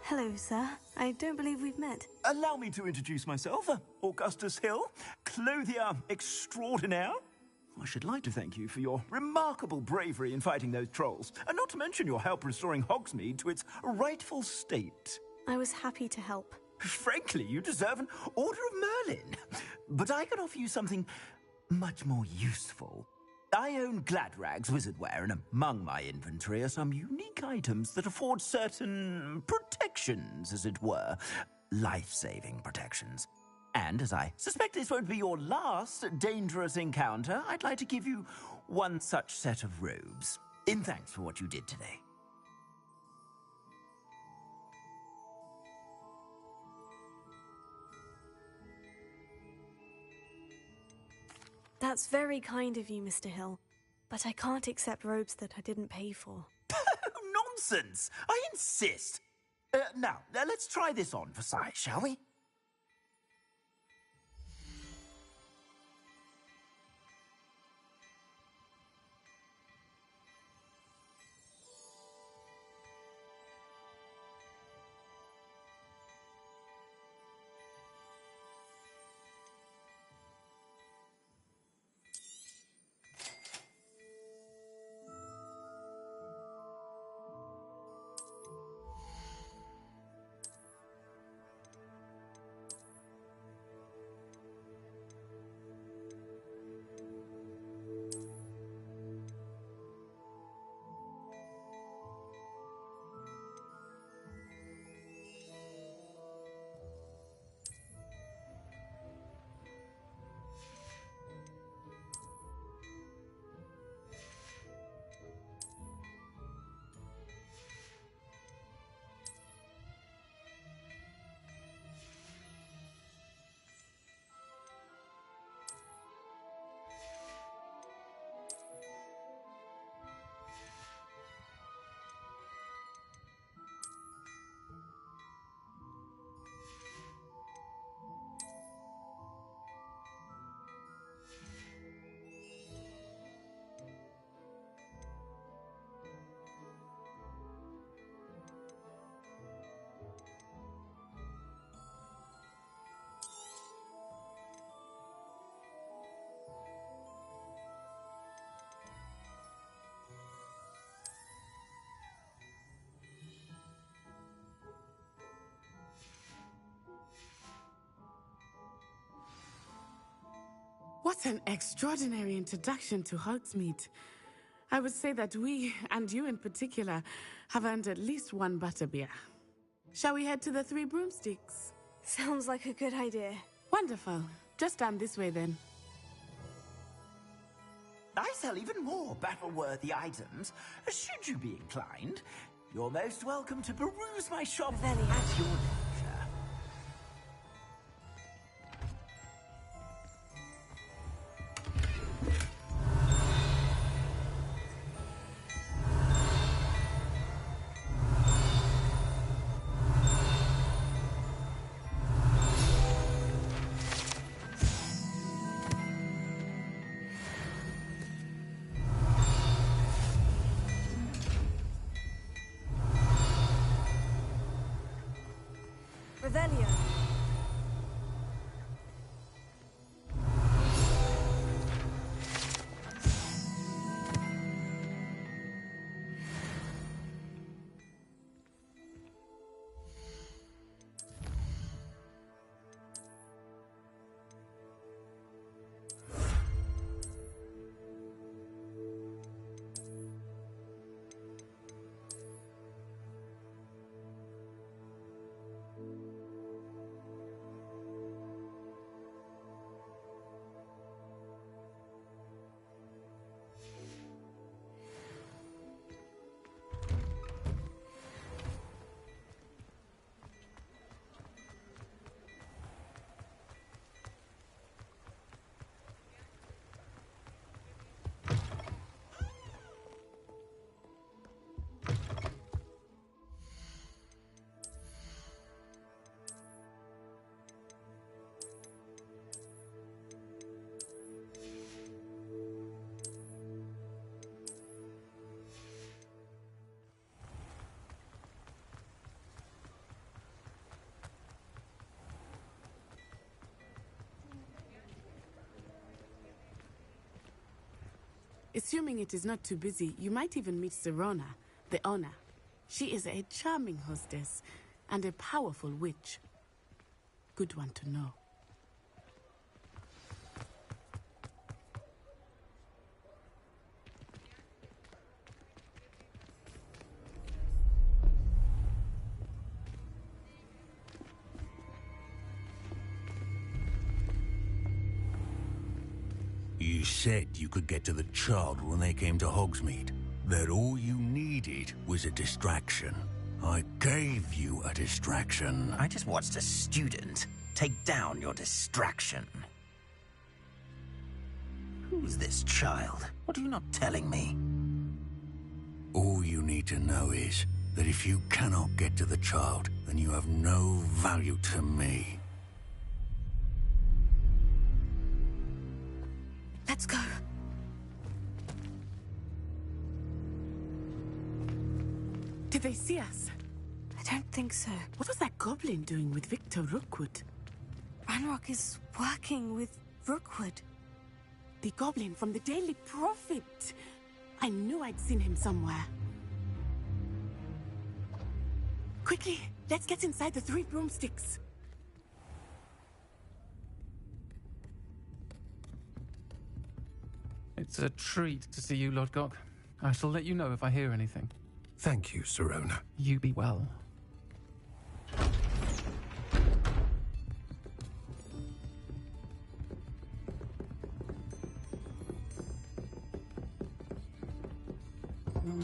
Hello, sir. I don't believe we've met. Allow me to introduce myself. Augustus Hill, clothier extraordinaire. I should like to thank you for your remarkable bravery in fighting those trolls, and not to mention your help restoring Hogsmeade to its rightful state. I was happy to help. Frankly, you deserve an Order of Merlin. But I can offer you something much more useful. I own Gladrag's wizardware, and among my inventory are some unique items that afford certain protections, as it were. Life-saving protections. And as I suspect this won't be your last dangerous encounter, I'd like to give you one such set of robes, in thanks for what you did today. That's very kind of you, Mr. Hill. But I can't accept robes that I didn't pay for. Nonsense! I insist! Now, let's try this on for size, shall we? What an extraordinary introduction to Hogsmeade. I would say that we, and you in particular, have earned at least one butterbeer. Shall we head to the Three Broomsticks? Sounds like a good idea. Wonderful. Just down this way then. I sell even more battle-worthy items. Should you be inclined, you're most welcome to peruse my shop at your leisure. Revelio. Assuming it is not too busy, you might even meet Serona, the owner. She is a charming hostess and a powerful witch. Good one to know. You said you could get to the child when they came to Hogsmeade. That all you needed was a distraction. I gave you a distraction. I just watched a student take down your distraction. Who's this child? What are you not telling me? All you need to know is that if you cannot get to the child, then you have no value to me. Let's go. Did they see us? I don't think so. What was that goblin doing with Victor Rookwood? Ranrock is working with Rookwood. The goblin from the Daily Prophet. I knew I'd seen him somewhere. Quickly, let's get inside the Three Broomsticks. It's a treat to see you, Lodgok. I shall let you know if I hear anything. Thank you, Serona. You be well.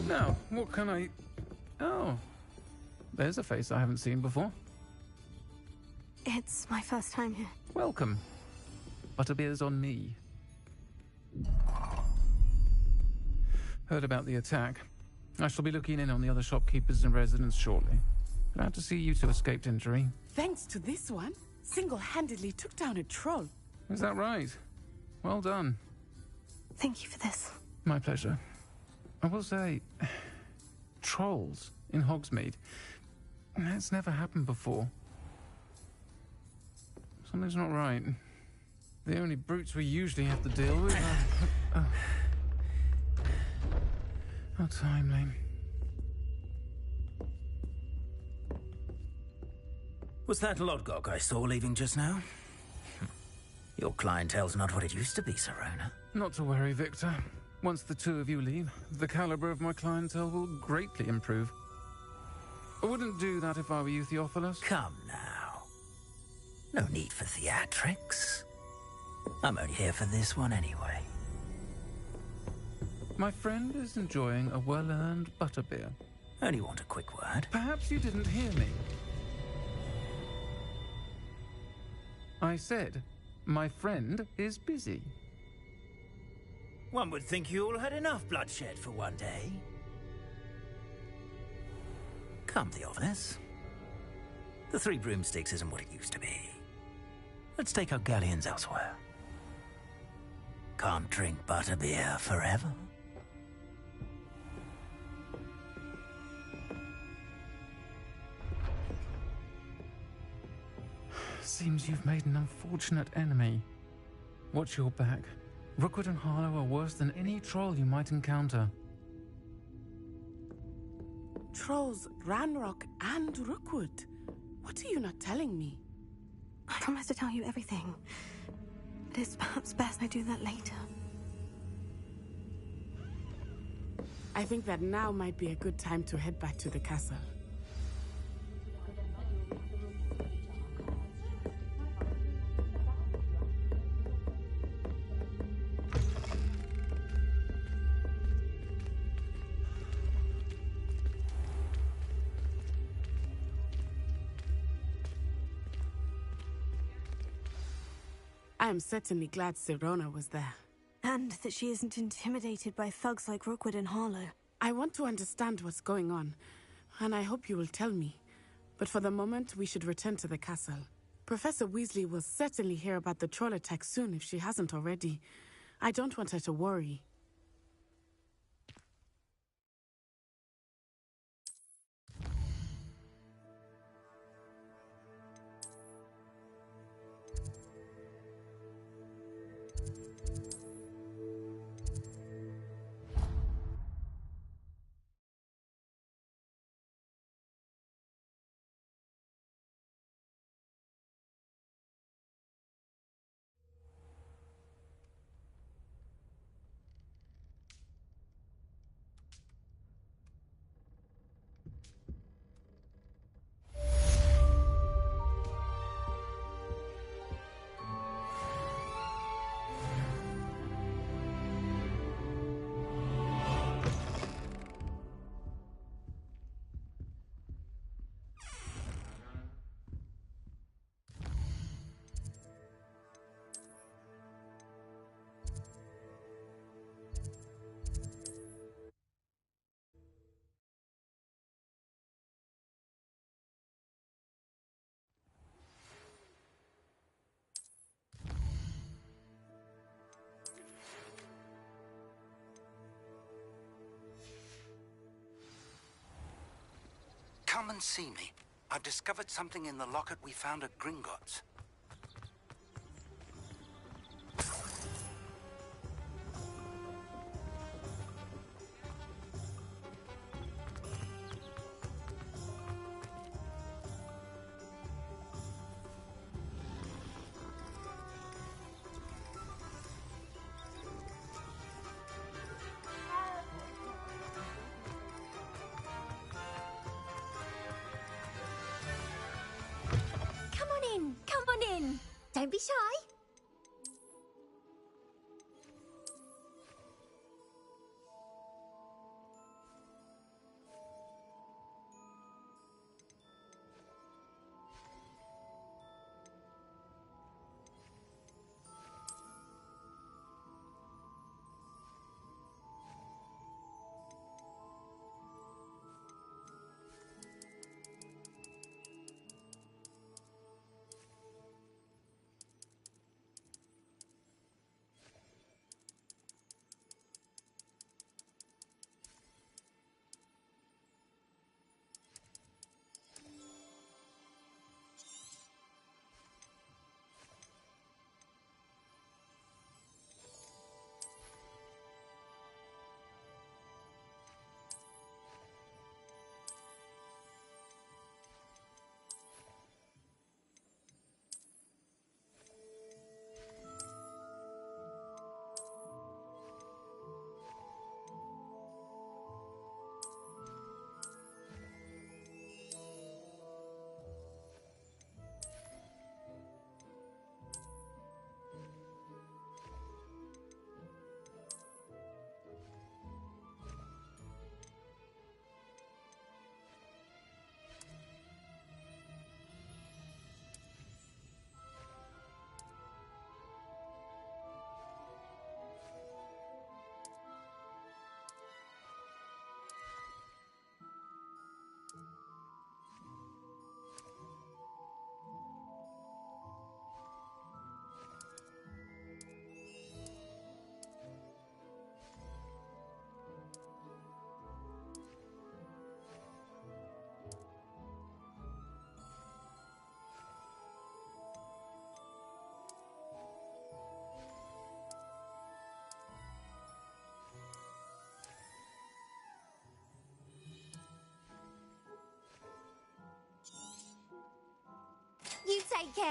Now, what can I... Oh, there's a face I haven't seen before. It's my first time here. Welcome. Butterbeer's on me. Heard about the attack. I shall be looking in on the other shopkeepers and residents shortly. Glad to see you two escaped injury. Thanks to this one, single-handedly took down a troll. Is that right? Well done. Thank you for this. My pleasure. I will say, trolls in Hogsmeade. That's never happened before. Something's not right. The only brutes we usually have to deal with are... How timely. Was that Lodgok I saw leaving just now? Your clientele's not what it used to be, Sirona. Not to worry, Victor. Once the two of you leave, the caliber of my clientele will greatly improve. I wouldn't do that if I were you, Theophilus. Come now. No need for theatrics. I'm only here for this one anyway. My friend is enjoying a well-earned butterbeer. Only want a quick word. Perhaps you didn't hear me. I said, my friend is busy. One would think you all had enough bloodshed for one day. Come, Theophilus. The Three Broomsticks isn't what it used to be. Let's take our galleons elsewhere. Can't drink butterbeer forever. Seems you've made an unfortunate enemy. Watch your back. Rookwood and Harlow are worse than any troll you might encounter. Trolls, Ranrock, and Rookwood. What are you not telling me? I promise to tell you everything. But it's perhaps best I do that later. I think that now might be a good time to head back to the castle. I am certainly glad Sirona was there. And that she isn't intimidated by thugs like Rookwood and Harlow. I want to understand what's going on, and I hope you will tell me. But for the moment, we should return to the castle. Professor Weasley will certainly hear about the troll attack soon if she hasn't already. I don't want her to worry. Come and see me. I've discovered something in the locket we found at Gringotts. Come on in. Don't be shy.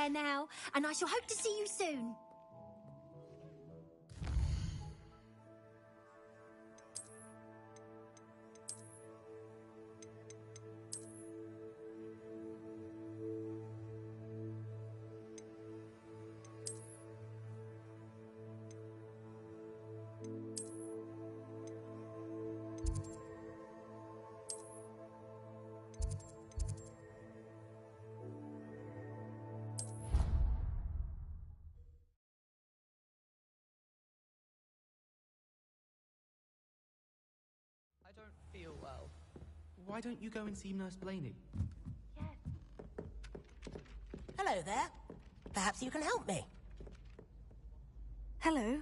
there now, and I shall hope to see you soon. I don't feel well. Why don't you go and see Nurse Blaney? Hello there. Perhaps you can help me. Hello?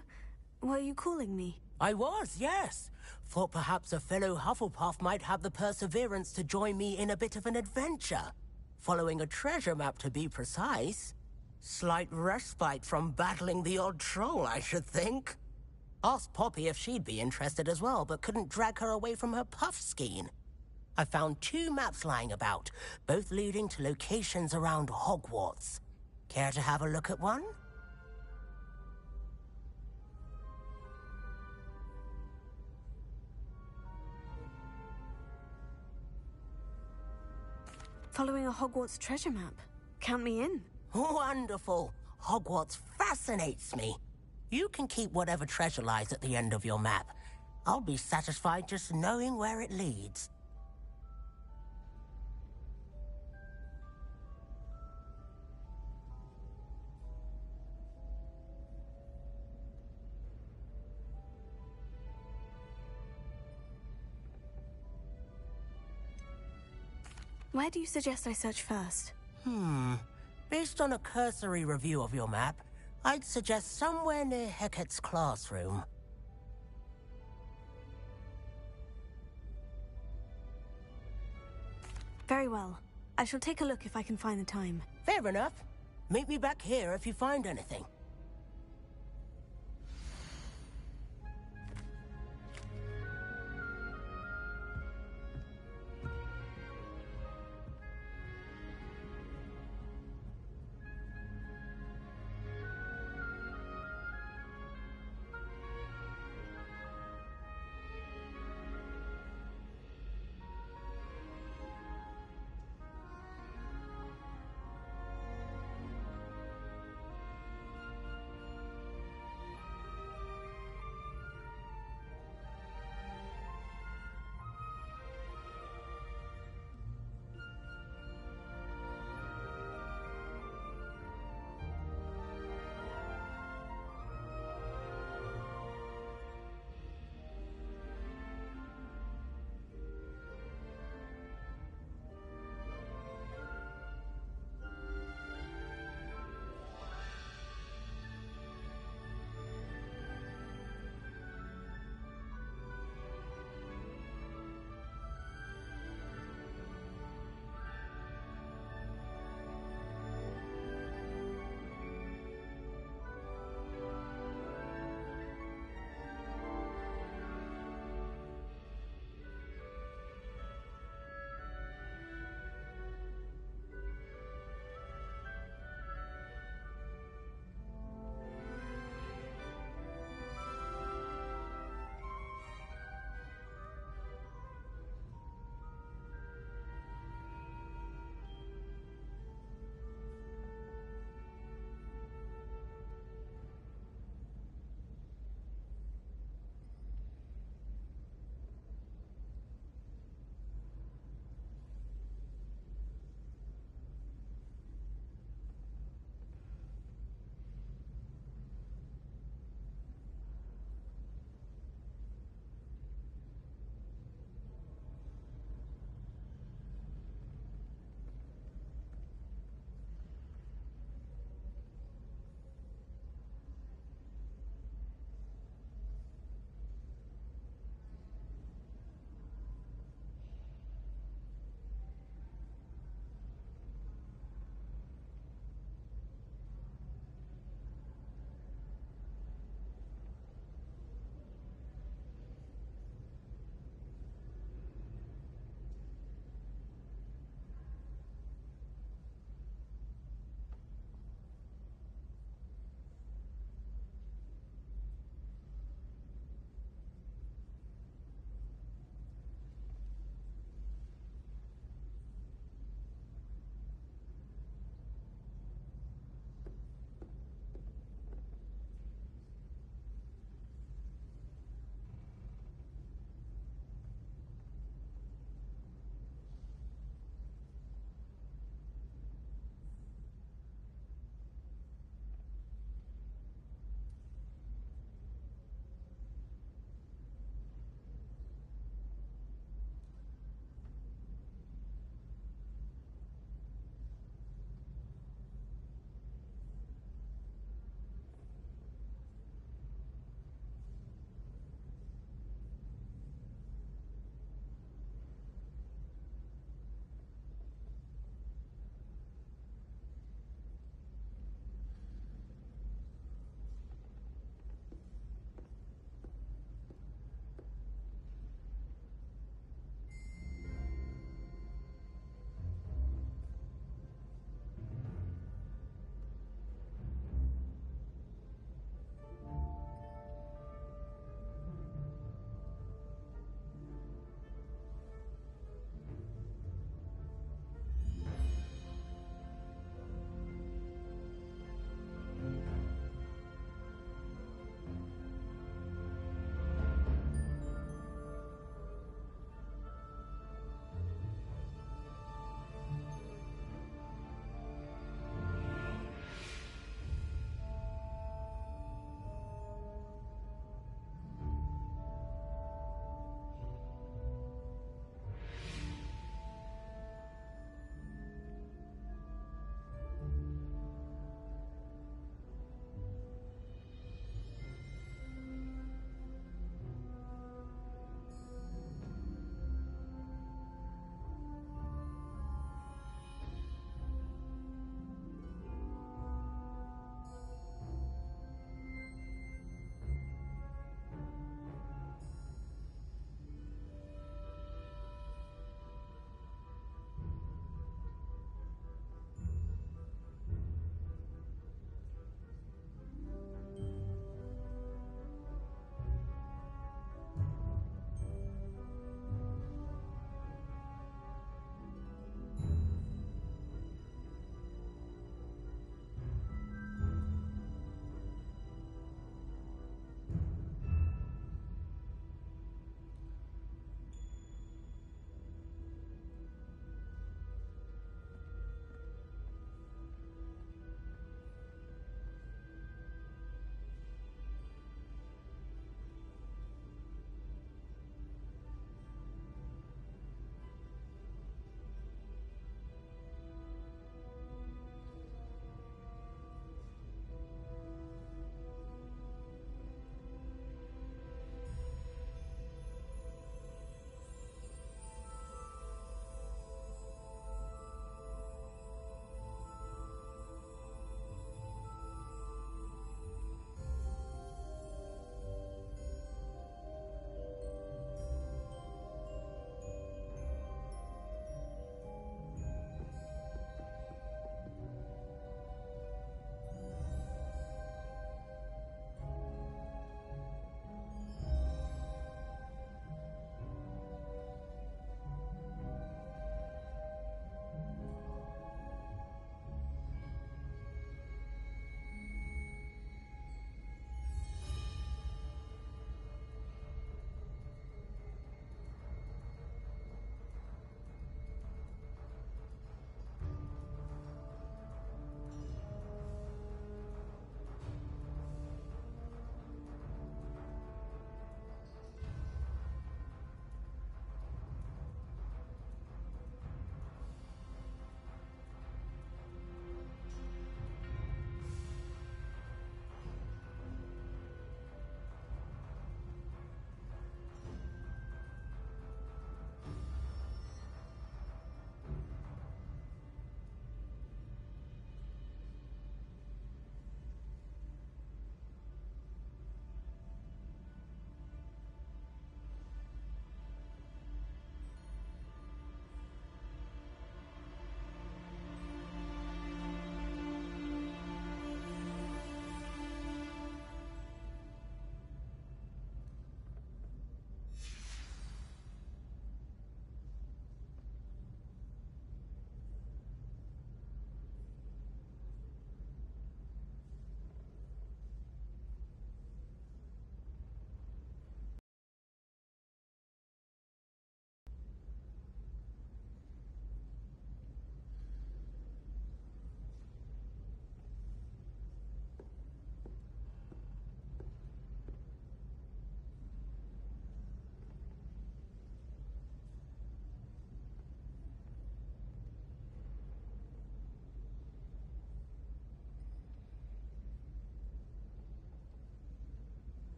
Were you calling me? I was, yes. Thought perhaps a fellow Hufflepuff might have the perseverance to join me in a bit of an adventure. Following a treasure map, to be precise. Slight respite from battling the odd troll, I should think. Asked Poppy if she'd be interested as well, but couldn't drag her away from her puff skein. I found 2 maps lying about, both leading to locations around Hogwarts. Care to have a look at one? Following a Hogwarts treasure map. Count me in. Wonderful. Hogwarts fascinates me. You can keep whatever treasure lies at the end of your map. I'll be satisfied just knowing where it leads. Where do you suggest I search first? Based on a cursory review of your map, I'd suggest somewhere near Hecat's classroom. Very well. I shall take a look if I can find the time. Fair enough. Meet me back here if you find anything.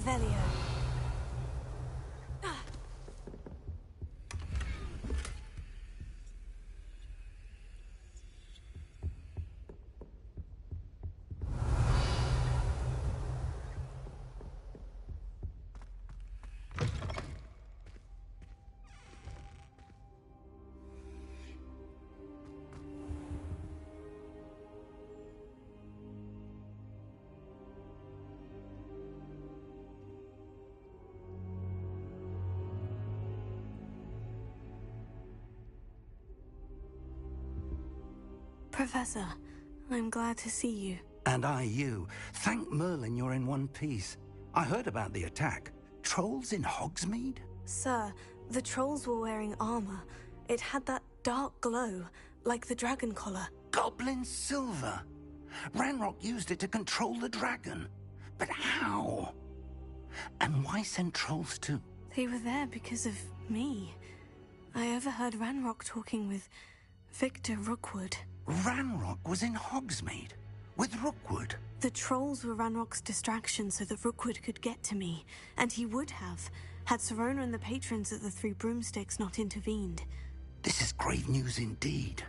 Revelio. Professor, I'm glad to see you. And I you. Thank Merlin you're in one piece. I heard about the attack. Trolls in Hogsmeade? Sir, the trolls were wearing armor. It had that dark glow, like the dragon collar. Goblin silver. Ranrock used it to control the dragon. But how? And why send trolls too? They were there because of me. I overheard Ranrock talking with Victor Rookwood. Ranrock was in Hogsmeade with Rookwood. The trolls were Ranrock's distraction so that Rookwood could get to me, and he would have, had Serona and the patrons at the Three Broomsticks not intervened. This is grave news indeed.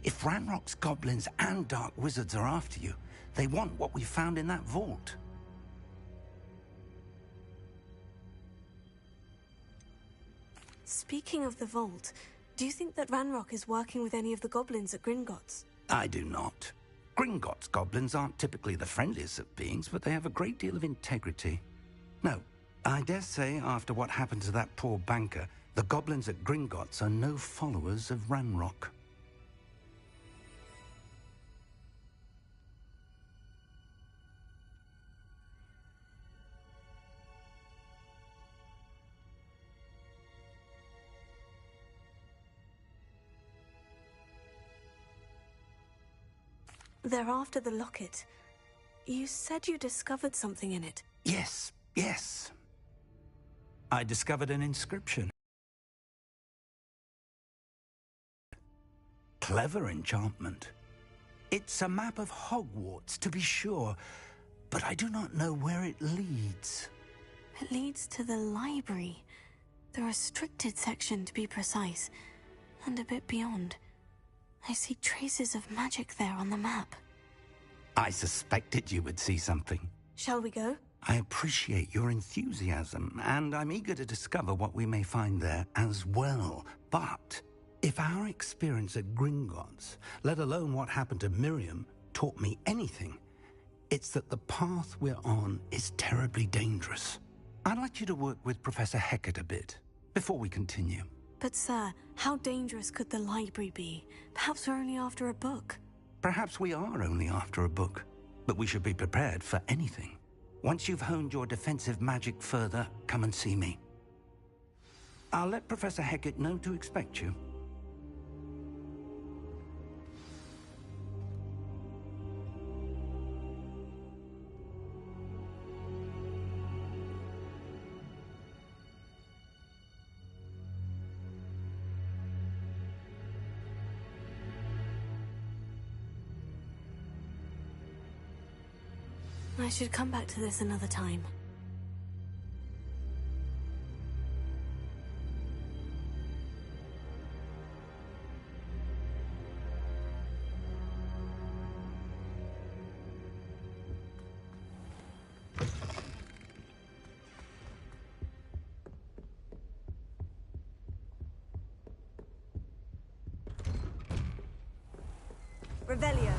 If Ranrock's goblins and dark wizards are after you, they want what we found in that vault. Speaking of the vault, do you think that Ranrock is working with any of the goblins at Gringotts? I do not. Gringotts goblins aren't typically the friendliest of beings, but they have a great deal of integrity. No, I dare say after what happened to that poor banker, the goblins at Gringotts are no followers of Ranrock. They're after the locket. You said you discovered something in it. Yes, yes. I discovered an inscription. Clever enchantment. It's a map of Hogwarts, to be sure, but I do not know where it leads. It leads to the library. The restricted section, to be precise, and a bit beyond. I see traces of magic there on the map. I suspected you would see something. Shall we go? I appreciate your enthusiasm, and I'm eager to discover what we may find there as well. But if our experience at Gringotts, let alone what happened to Miriam, taught me anything, it's that the path we're on is terribly dangerous. I'd like you to work with Professor Hecat a bit before we continue. But sir, how dangerous could the library be? Perhaps we're only after a book. Perhaps we are only after a book, but we should be prepared for anything. Once you've honed your defensive magic further, come and see me. I'll let Professor Hecat know to expect you. I should come back to this another time. Revelio.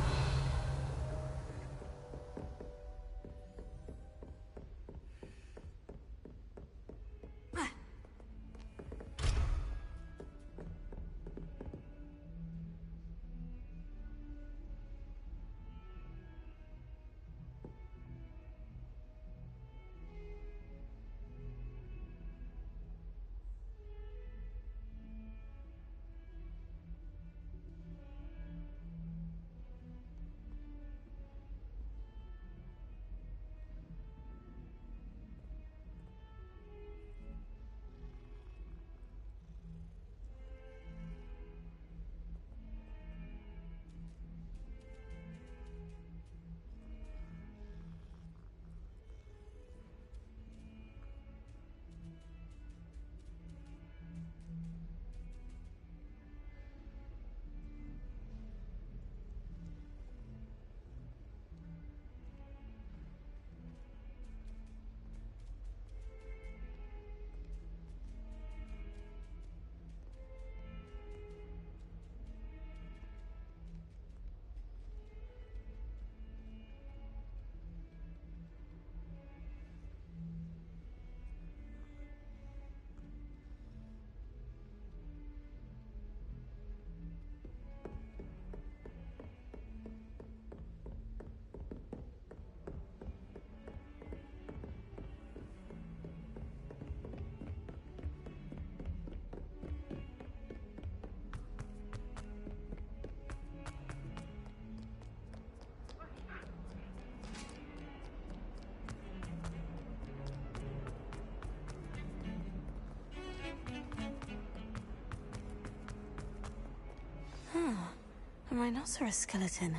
rhinoceros skeleton.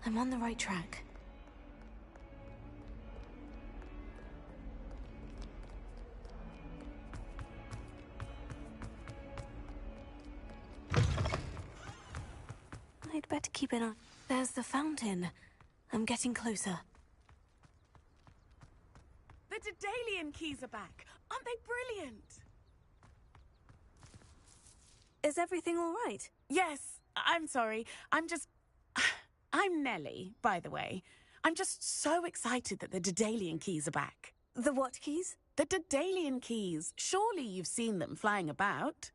I'm on the right track. I'd better keep an eye. There's the fountain. I'm getting closer. The Daedalian keys are back. Aren't they brilliant? Is everything all right? Yes, I'm sorry. I'm Nellie, by the way. I'm just so excited that the Daedalian keys are back. The what keys? The Daedalian keys. Surely you've seen them flying about.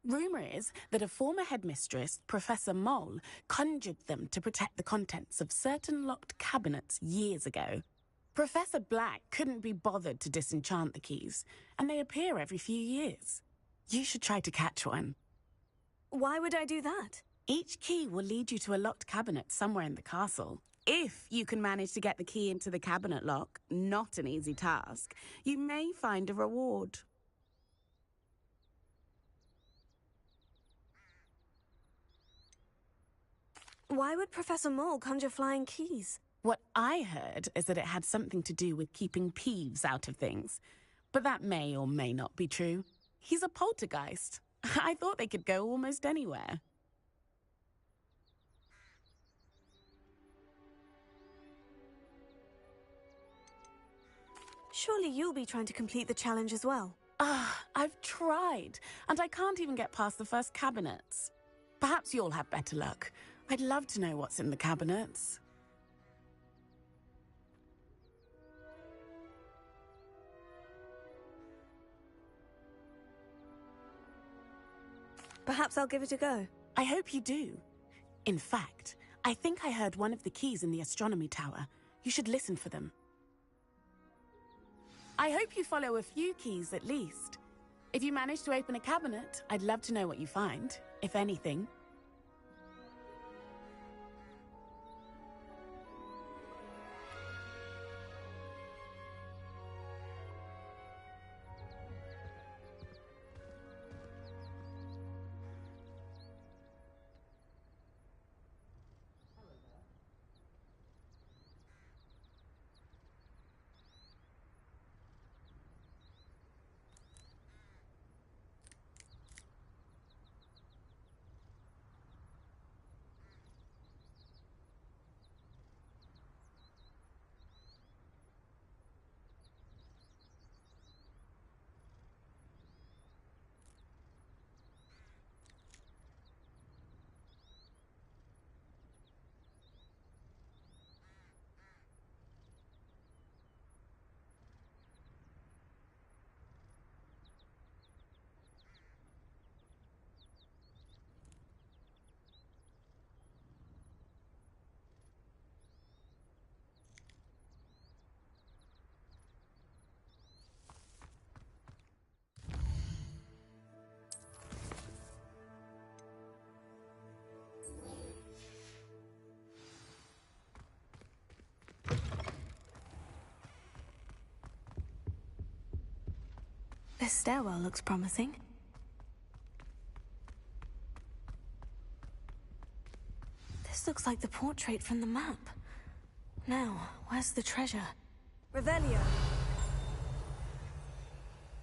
Rumour is that a former headmistress, Professor Mole, conjured them to protect the contents of certain locked cabinets years ago. Professor Black couldn't be bothered to disenchant the keys, and they appear every few years. You should try to catch one. Why would I do that? Each key will lead you to a locked cabinet somewhere in the castle. If you can manage to get the key into the cabinet lock, not an easy task, you may find a reward. Why would Professor Mole conjure flying keys? What I heard is that it had something to do with keeping Peeves out of things. But that may or may not be true. He's a poltergeist. I thought they could go almost anywhere. Surely you'll be trying to complete the challenge as well. I've tried, and I can't even get past the first cabinets. Perhaps you'll have better luck. I'd love to know what's in the cabinets. Perhaps I'll give it a go. I hope you do. In fact, I think I heard one of the keys in the astronomy tower. You should listen for them. I hope you follow a few keys at least. If you manage to open a cabinet, I'd love to know what you find, if anything. This stairwell looks promising. This looks like the portrait from the map. Now, where's the treasure? Revelio!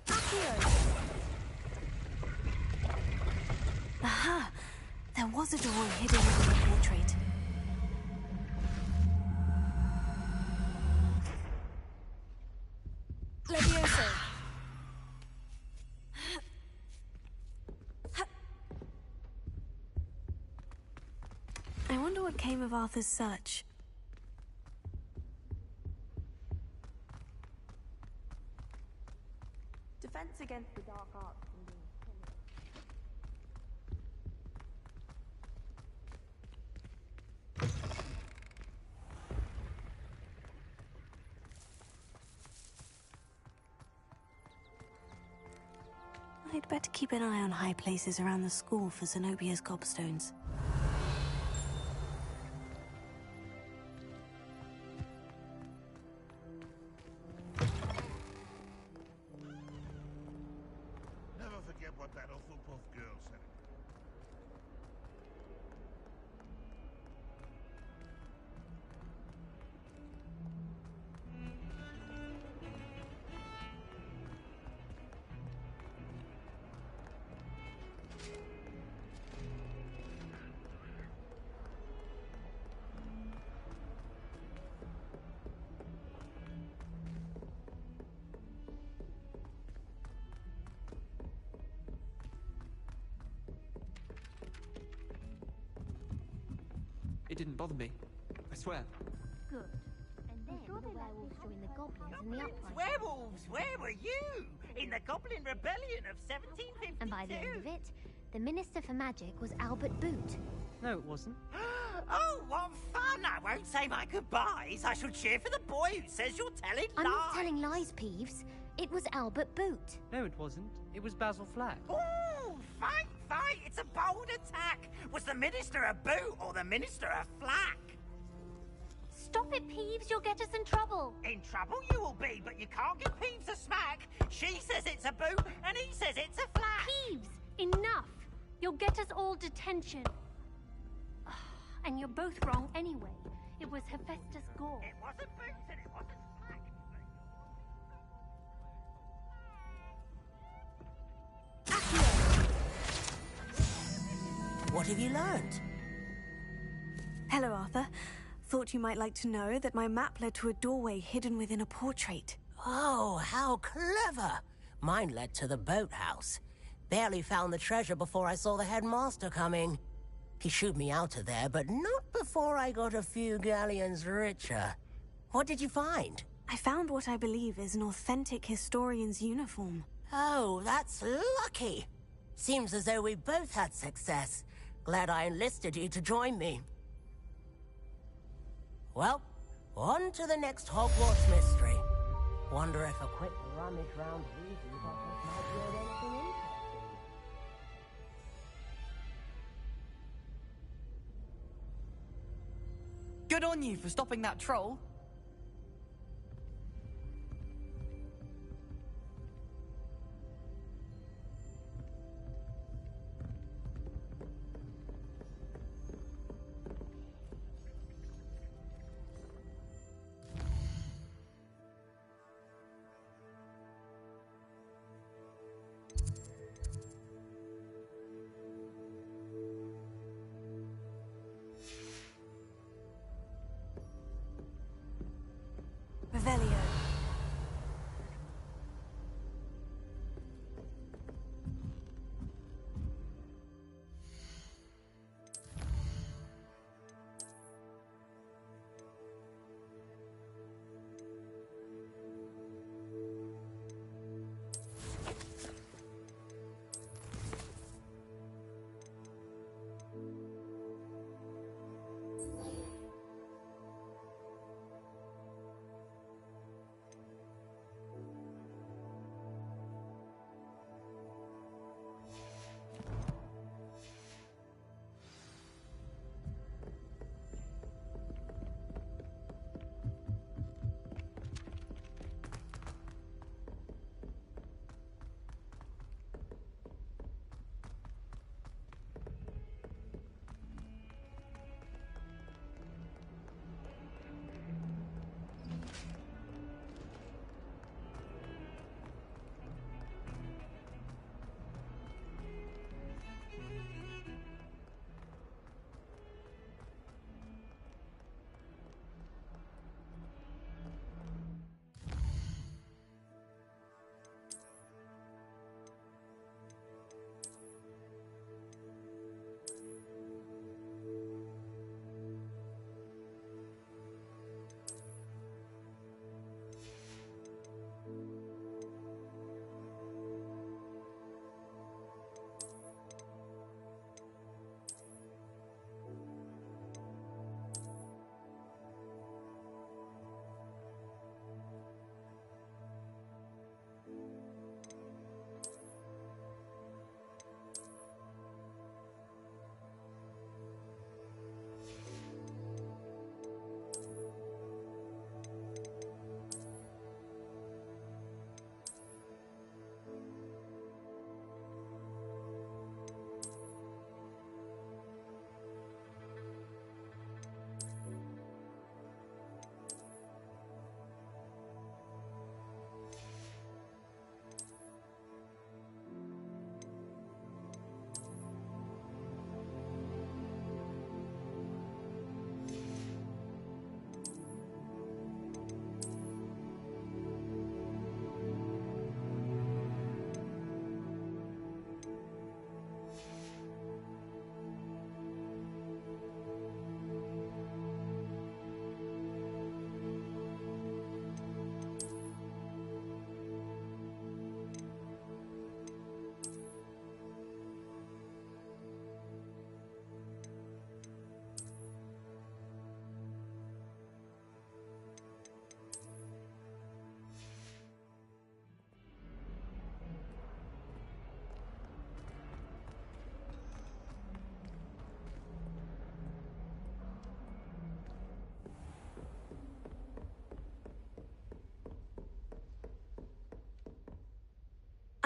Accio! Aha! There was a door hidden within the portrait. Levioso! I wonder what came of Arthur's search. Defense against the dark arts can be I'd better keep an eye on high places around the school for Zenobia's gobstones. Never forget what that Hufflepuff girl said. didn't bother me. I swear. Good. And then the werewolves joined the goblins in the uprising. Werewolves, where were you? In the Goblin Rebellion of 1752. And by the end of it, the Minister for Magic was Albert Boot. No, it wasn't. Oh, what fun! I won't say my goodbyes. I shall cheer for the boy who says you're telling lies. I'm not telling lies, Peeves. It was Albert Boot. No, it wasn't. It was Basil Flack. Ooh, fight! It's a bold attack. Was the Minister a boot or the Minister a flack? Stop it, Peeves. You'll get us in trouble. In trouble you will be, but you can't give Peeves a smack. She says it's a boot, and he says it's a flack. Peeves, enough. You'll get us all detention. And you're both wrong anyway. It was Hephaestus Gore. It wasn't boot and it wasn't flack. What have you learned? Hello, Arthur. Thought you might like to know that my map led to a doorway hidden within a portrait. Oh, how clever! Mine led to the boathouse. Barely found the treasure before I saw the headmaster coming. He shooed me out of there, but not before I got a few galleons richer. What did you find? I found what I believe is an authentic historian's uniform. Oh, that's lucky. Seems as though we both had success. Glad I enlisted you to join me. Well, on to the next Hogwarts mystery. Wonder if a quick rummage round Weasley's office might yield anything interesting. Good on you for stopping that troll. Revelio.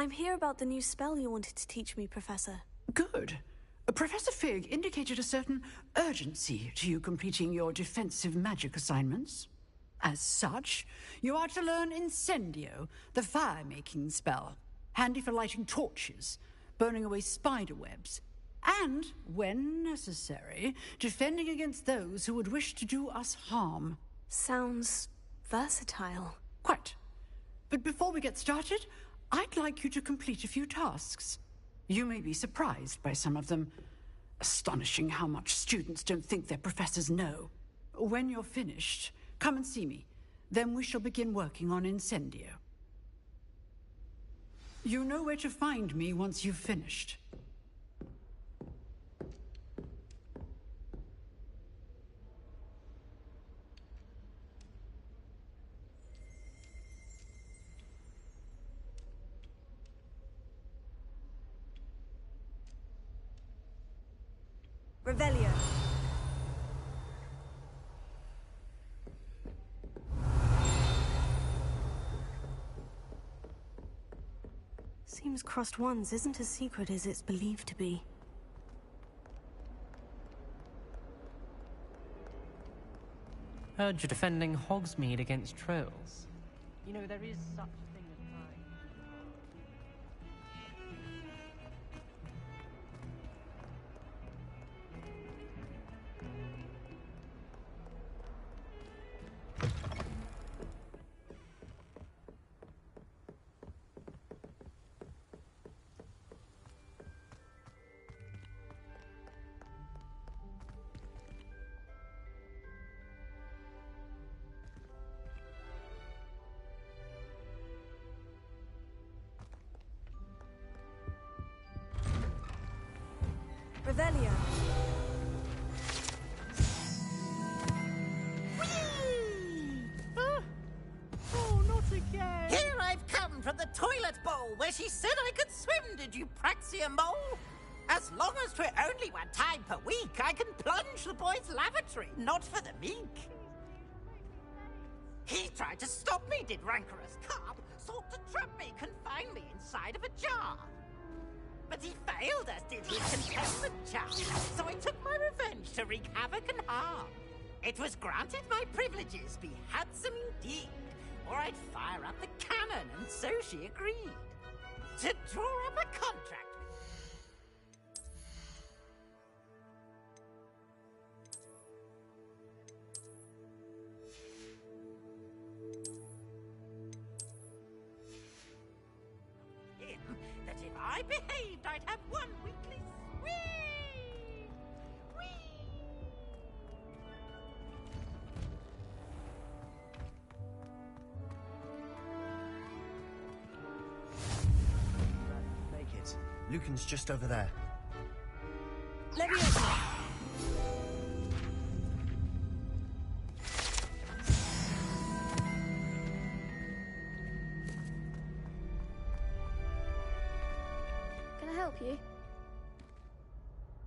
I'm here about the new spell you wanted to teach me, Professor. Good. Professor Fig indicated a certain urgency to you completing your defensive magic assignments. As such, you are to learn Incendio, the fire-making spell, handy for lighting torches, burning away spider webs, and, when necessary, defending against those who would wish to do us harm. Sounds versatile. Quite. But before we get started, I'd like you to complete a few tasks. You may be surprised by some of them. Astonishing how much students don't think their professors know. When you're finished, come and see me. Then we shall begin working on Incendio. You know where to find me once you've finished. Revelio. Seems crossed wands isn't as secret as it's believed to be. Heard you're defending Hogsmeade against trolls. You know, there is such a thing as time. Revelio. Oh, not again! Here I've come from the toilet bowl where she said I could swim, did you Praxia mole? As long as 'twere only one time per week, I can plunge the boy's lavatory, not for the meek. He tried to stop me, did rancorous carp, sought to trap me, confine me inside of a jar. But he failed, as did his contentment charm, so I took my revenge to wreak havoc and harm. It was granted my privileges be handsome indeed, or I'd fire up the cannon, and so she agreed to draw up a contract with him, that if I behaved, I'd have one weekly whee! Make it. Lucan's just over there. Leviosa. Can I help you?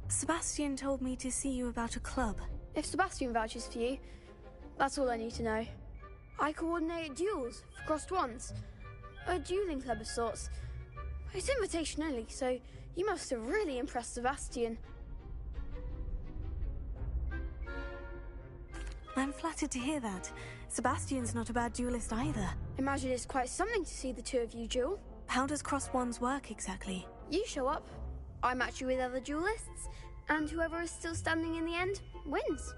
Sebastian told me to see you about a club. If Sebastian vouches for you, that's all I need to know. I coordinate duels for crossed wands. A dueling club of sorts. It's invitation only, so you must have really impressed Sebastian. I'm flattered to hear that. Sebastian's not a bad duelist either. Imagine it's quite something to see the two of you duel. How does crossed wands work exactly? You show up, I match you with other duelists, and whoever is still standing in the end wins.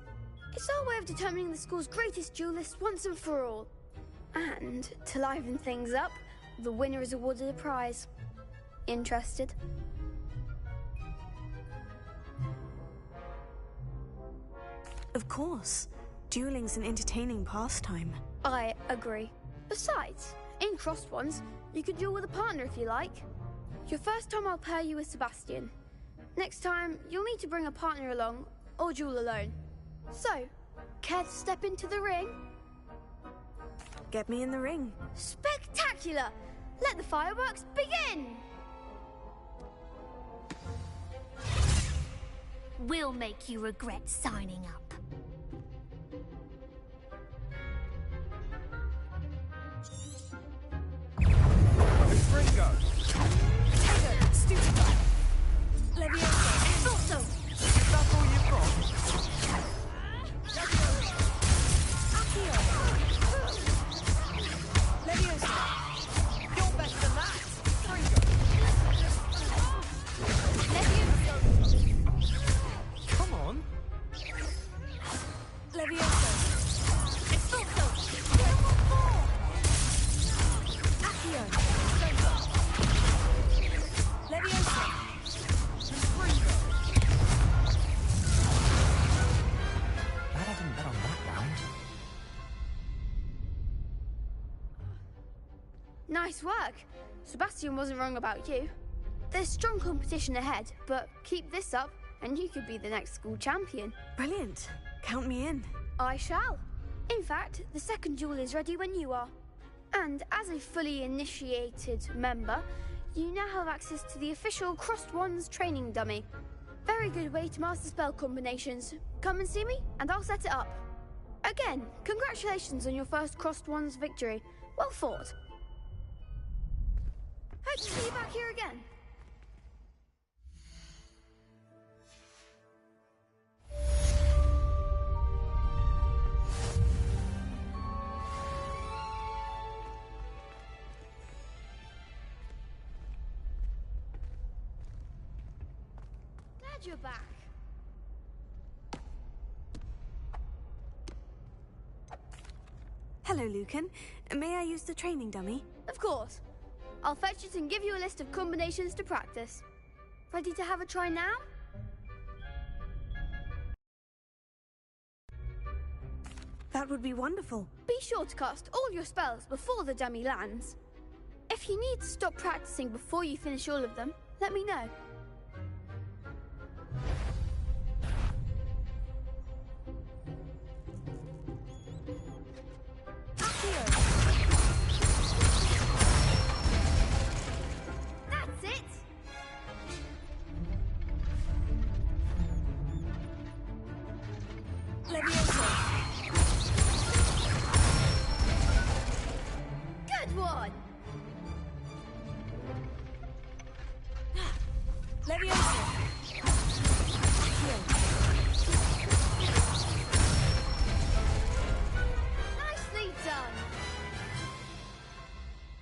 It's our way of determining the school's greatest duelist once and for all. And to liven things up, the winner is awarded a prize. Interested? Of course. Dueling's an entertaining pastime. I agree. Besides, in crossed ones, you could duel with a partner if you like. Your first time I'll pair you with Sebastian. Next time, you'll need to bring a partner along, or duel alone. So, care to step into the ring? Get me in the ring. Spectacular! Let the fireworks begin! We'll make you regret signing up. Ringo! Nice work. Sebastian wasn't wrong about you. There's strong competition ahead, but keep this up and you could be the next school champion. Brilliant. Count me in. I shall. In fact, the second duel is ready when you are. And as a fully initiated member, you now have access to the official Crossed Wands training dummy. Very good way to master spell combinations. Come and see me, and I'll set it up. Again, congratulations on your first Crossed Wands victory. Well fought. Hope to see you back here again. Glad you're back. Hello, Lucan. May I use the training dummy? Of course. I'll fetch it and give you a list of combinations to practice. Ready to have a try now? That would be wonderful. Be sure to cast all your spells before the dummy lands. If you need to stop practicing before you finish all of them, let me know. That's it! Good one! Nicely done!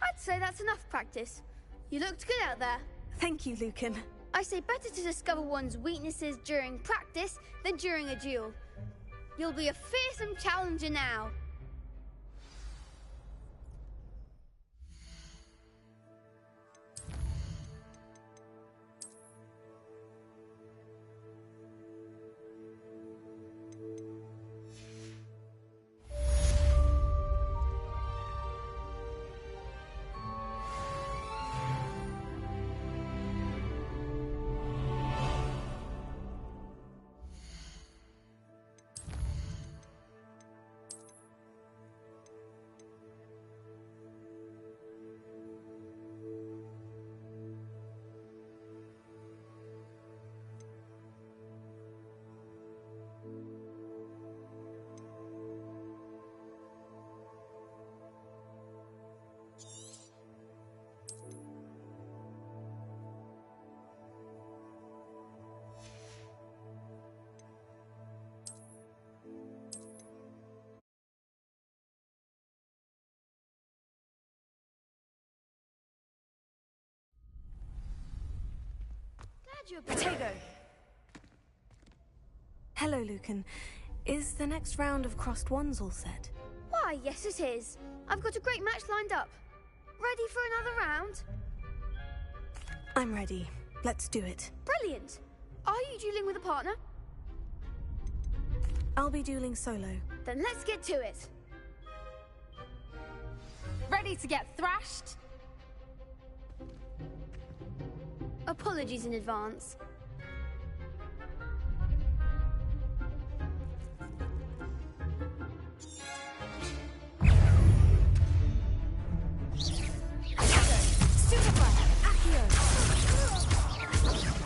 I'd say that's enough practice. You looked good out there. Thank you, Lucan. I say better to discover one's weaknesses during practice than during a duel. You'll be a fearsome challenger now. Potato! Hello, Lucan. Is the next round of Crossed Wands all set? Why, yes it is. I've got a great match lined up. Ready for another round? I'm ready. Let's do it. Brilliant! Are you dueling with a partner? I'll be dueling solo. Then let's get to it. Ready to get thrashed? Apologies in advance. Stupefy! Accio!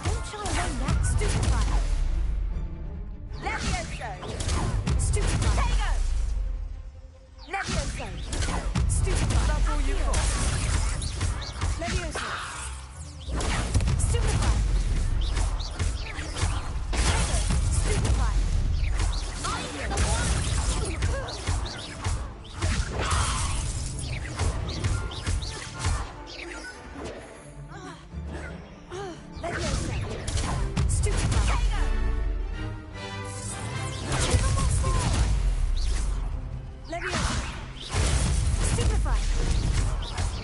Don't try around that. Stupefy! Levioso! Stupefy! Potato! Levioso! Stupefy! That's all you've got. Levioso! Stupefy! Stupefy! I'm the one! Levioso! Stupefy! Levioso! Stupefy!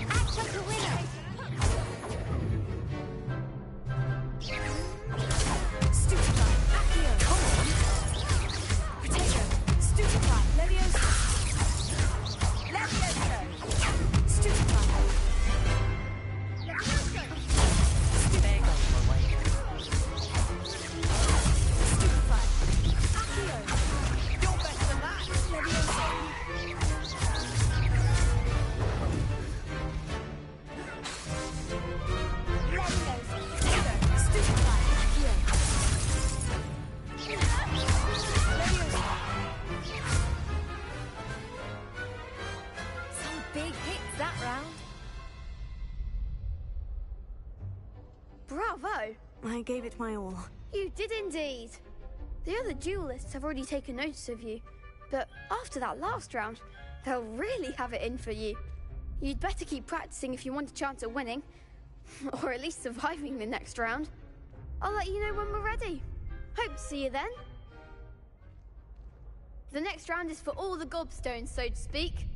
Act like a winner! big hits that round. Bravo! I gave it my all. You did indeed. The other duelists have already taken notice of you, but after that last round, they'll really have it in for you. You'd better keep practicing if you want a chance at winning, or at least surviving the next round. I'll let you know when we're ready. Hope to see you then. The next round is for all the gobstones, so to speak.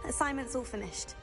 Assignment's all finished.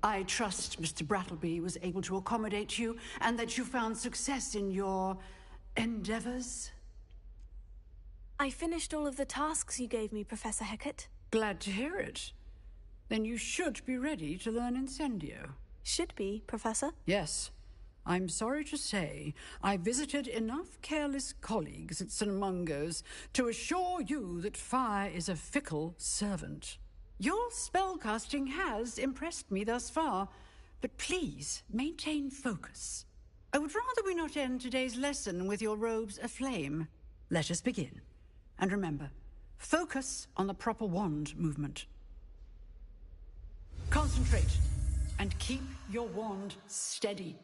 I trust Mr. Brattleby was able to accommodate you and that you found success in your endeavors. I finished all of the tasks you gave me, Professor Hecat. Glad to hear it. Then you should be ready to learn Incendio. Should be, Professor? Yes. I'm sorry to say, I visited enough careless colleagues at St. Mungo's to assure you that fire is a fickle servant. Your spellcasting has impressed me thus far, but please maintain focus. I would rather we not end today's lesson with your robes aflame. Let us begin. And remember, focus on the proper wand movement. Concentrate, and keep your wand steady.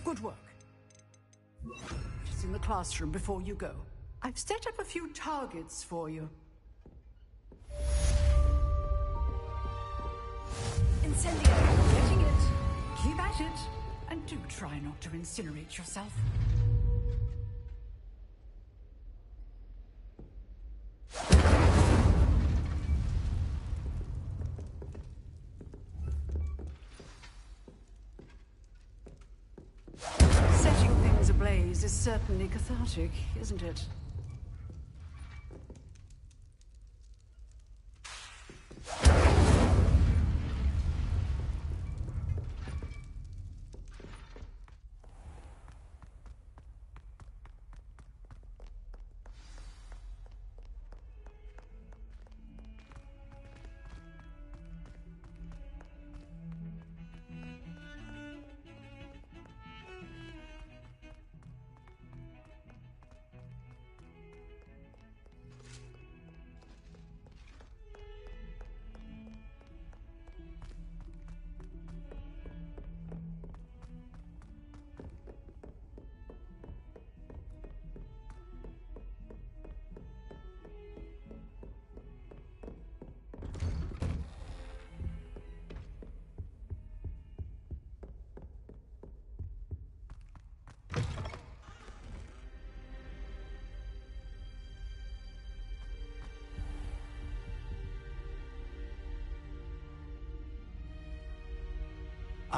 Good work. Just in the classroom before you go. I've set up a few targets for you. Incendio, getting it. Keep at it, and do try not to incinerate yourself. Setting things ablaze is certainly cathartic, isn't it?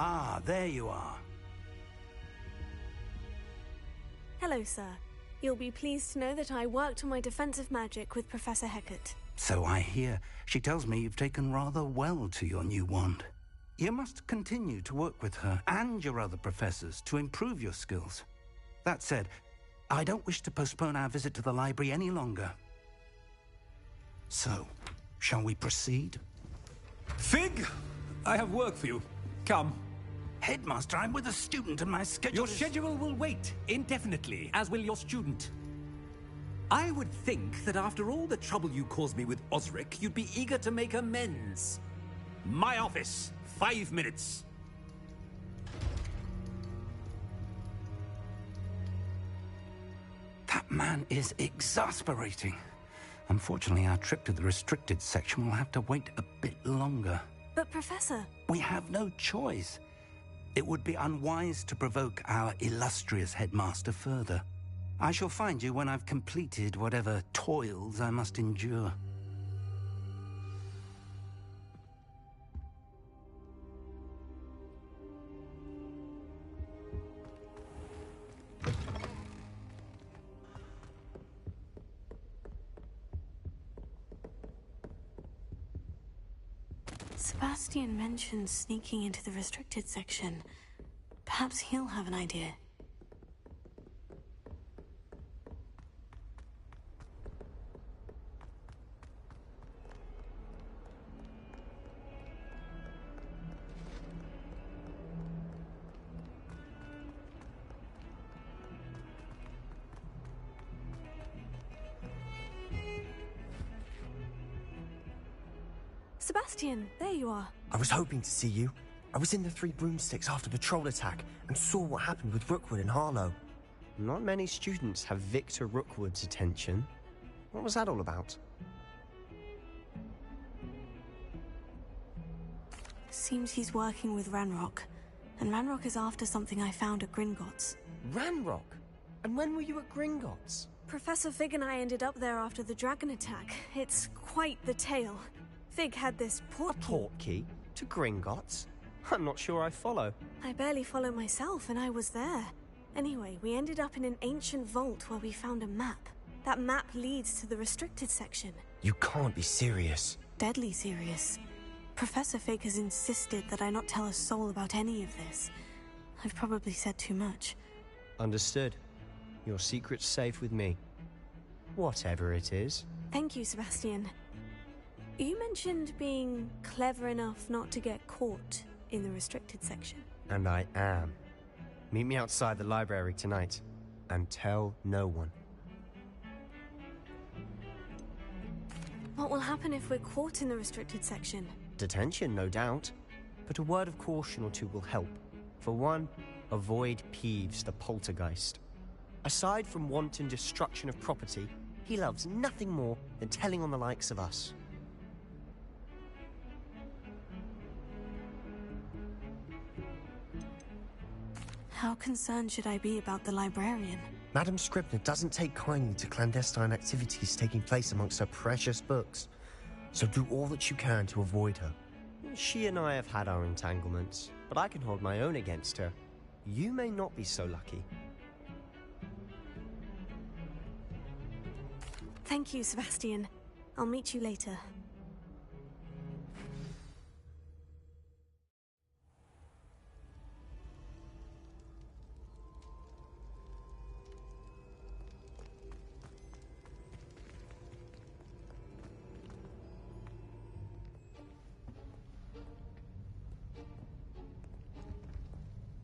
Ah, there you are. Hello, sir. You'll be pleased to know that I worked on my defensive magic with Professor Hecat. So I hear. She tells me you've taken rather well to your new wand. You must continue to work with her and your other professors to improve your skills. That said, I don't wish to postpone our visit to the library any longer. So, shall we proceed? Fig! I have work for you. Come. Headmaster, I'm with a student and my schedule Your schedule will wait indefinitely, as will your student. I would think that after all the trouble you caused me with Osric, you'd be eager to make amends. My office, 5 minutes. That man is exasperating. Unfortunately, our trip to the restricted section will have to wait a bit longer. But, Professor... We have no choice. It would be unwise to provoke our illustrious headmaster further. I shall find you when I've completed whatever toils I must endure. Sebastian mentioned sneaking into the restricted section. Perhaps he'll have an idea. Sebastian, there you are. I was hoping to see you. I was in the Three Broomsticks after the troll attack and saw what happened with Rookwood and Harlow. Not many students have Victor Rookwood's attention. What was that all about? Seems he's working with Ranrock. And Ranrock is after something I found at Gringotts. Ranrock? And when were you at Gringotts? Professor Fig and I ended up there after the dragon attack. It's quite the tale. Fig had this portkey. A portkey? To Gringotts? I'm not sure I follow. I barely follow myself, and I was there. Anyway, we ended up in an ancient vault where we found a map. That map leads to the restricted section. You can't be serious. Deadly serious. Professor Fig has insisted that I not tell a soul about any of this. I've probably said too much. Understood. Your secret's safe with me. Whatever it is. Thank you, Sebastian. You mentioned being clever enough not to get caught in the restricted section. And I am. Meet me outside the library tonight, and tell no one. What will happen if we're caught in the restricted section? Detention, no doubt. But a word of caution or two will help. For one, avoid Peeves the poltergeist. Aside from wanton destruction of property, he loves nothing more than telling on the likes of us. How concerned should I be about the librarian? Madame Scribner doesn't take kindly to clandestine activities taking place amongst her precious books. So do all that you can to avoid her. She and I have had our entanglements, but I can hold my own against her. You may not be so lucky. Thank you, Sebastian. I'll meet you later.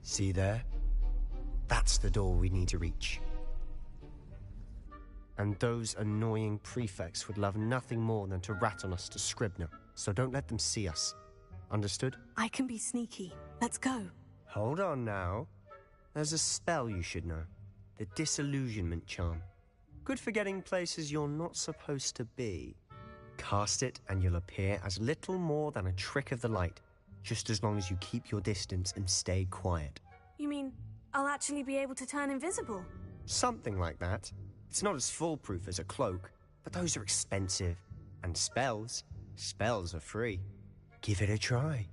See there? That's the door we need to reach. And those annoying prefects would love nothing more than to rat on us to Scribner, so don't let them see us. Understood? I can be sneaky. Let's go. Hold on now. There's a spell you should know. The Disillusionment Charm. Good for getting places you're not supposed to be. Cast it and you'll appear as little more than a trick of the light, just as long as you keep your distance and stay quiet. You mean I'll actually be able to turn invisible? Something like that. It's not as foolproof as a cloak, but those are expensive. And spells are free. Give it a try.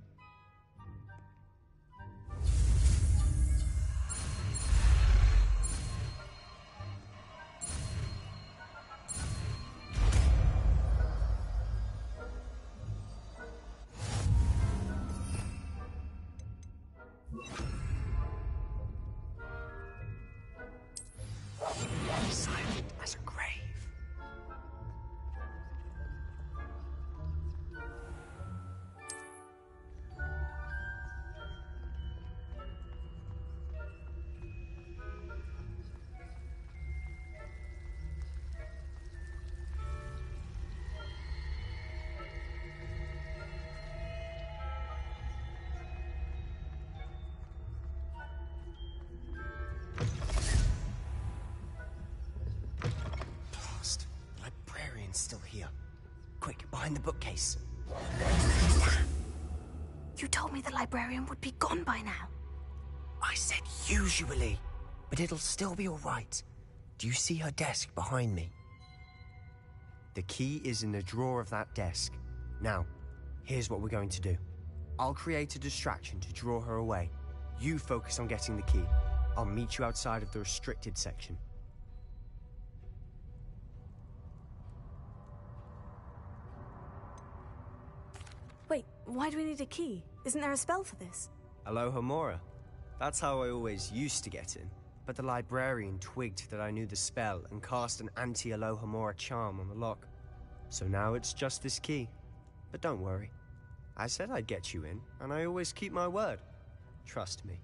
librarian's still here. Quick, behind the bookcase. You told me the librarian would be gone by now. I said usually, but it'll still be all right. Do you see her desk behind me? The key is in the drawer of that desk. Now, here's what we're going to do. I'll create a distraction to draw her away. You focus on getting the key. I'll meet you outside of the restricted section. Wait, why do we need a key? Isn't there a spell for this? Alohomora. That's how I always used to get in. But the librarian twigged that I knew the spell and cast an anti-Alohomora charm on the lock. So now it's just this key. But don't worry. I said I'd get you in, and I always keep my word. Trust me.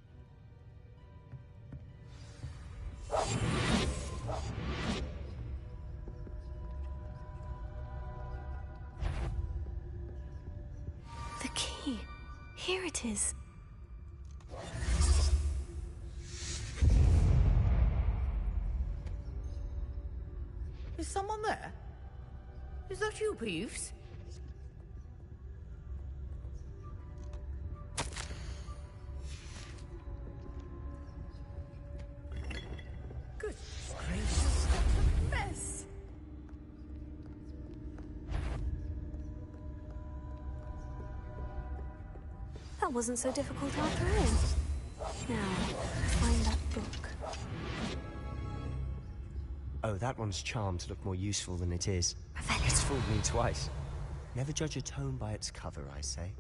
The key. Here it is. Is someone there? Is that you, Peeves? Goodness gracious, what a mess! That wasn't so difficult after all. Now, find that book. Oh, that one's charmed to look more useful than it is. It's fooled me twice. Never judge a tome by its cover, I say.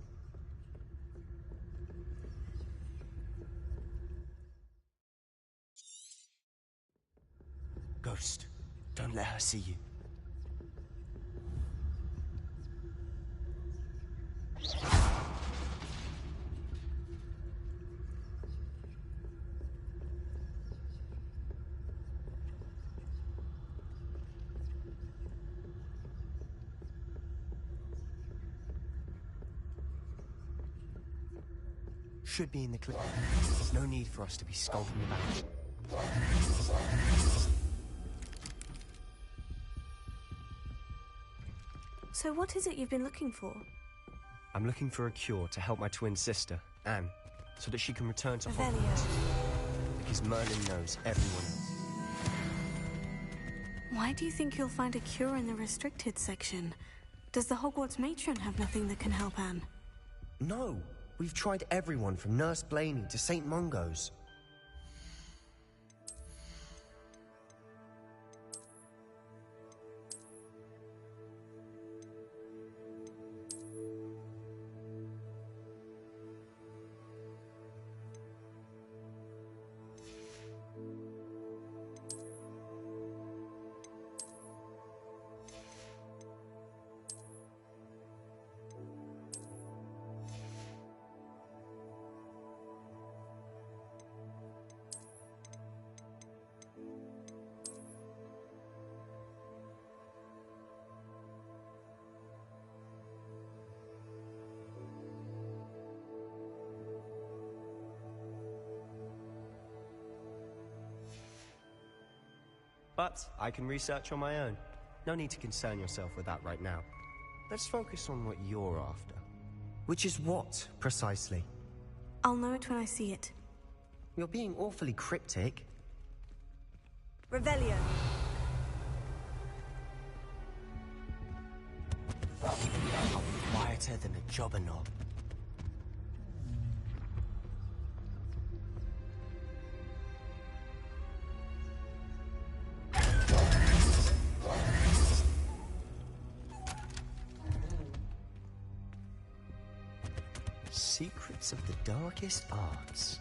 Ghost, don't let her see you. Should be in the clip. No need for us to be skulking about. So what is it you've been looking for? I'm looking for a cure to help my twin sister, Anne, so that she can return to Revelio. Hogwarts. Because Merlin knows everyone else. Why do you think you'll find a cure in the restricted section? Does the Hogwarts matron have nothing that can help Anne? No! We've tried everyone from Nurse Blaney to St. Mungo's. But I can research on my own. No need to concern yourself with that right now. Let's focus on what you're after. Which is what, precisely? I'll know it when I see it. You're being awfully cryptic. Revelio. I'm quieter than a jobber knob. Secrets of the darkest arts.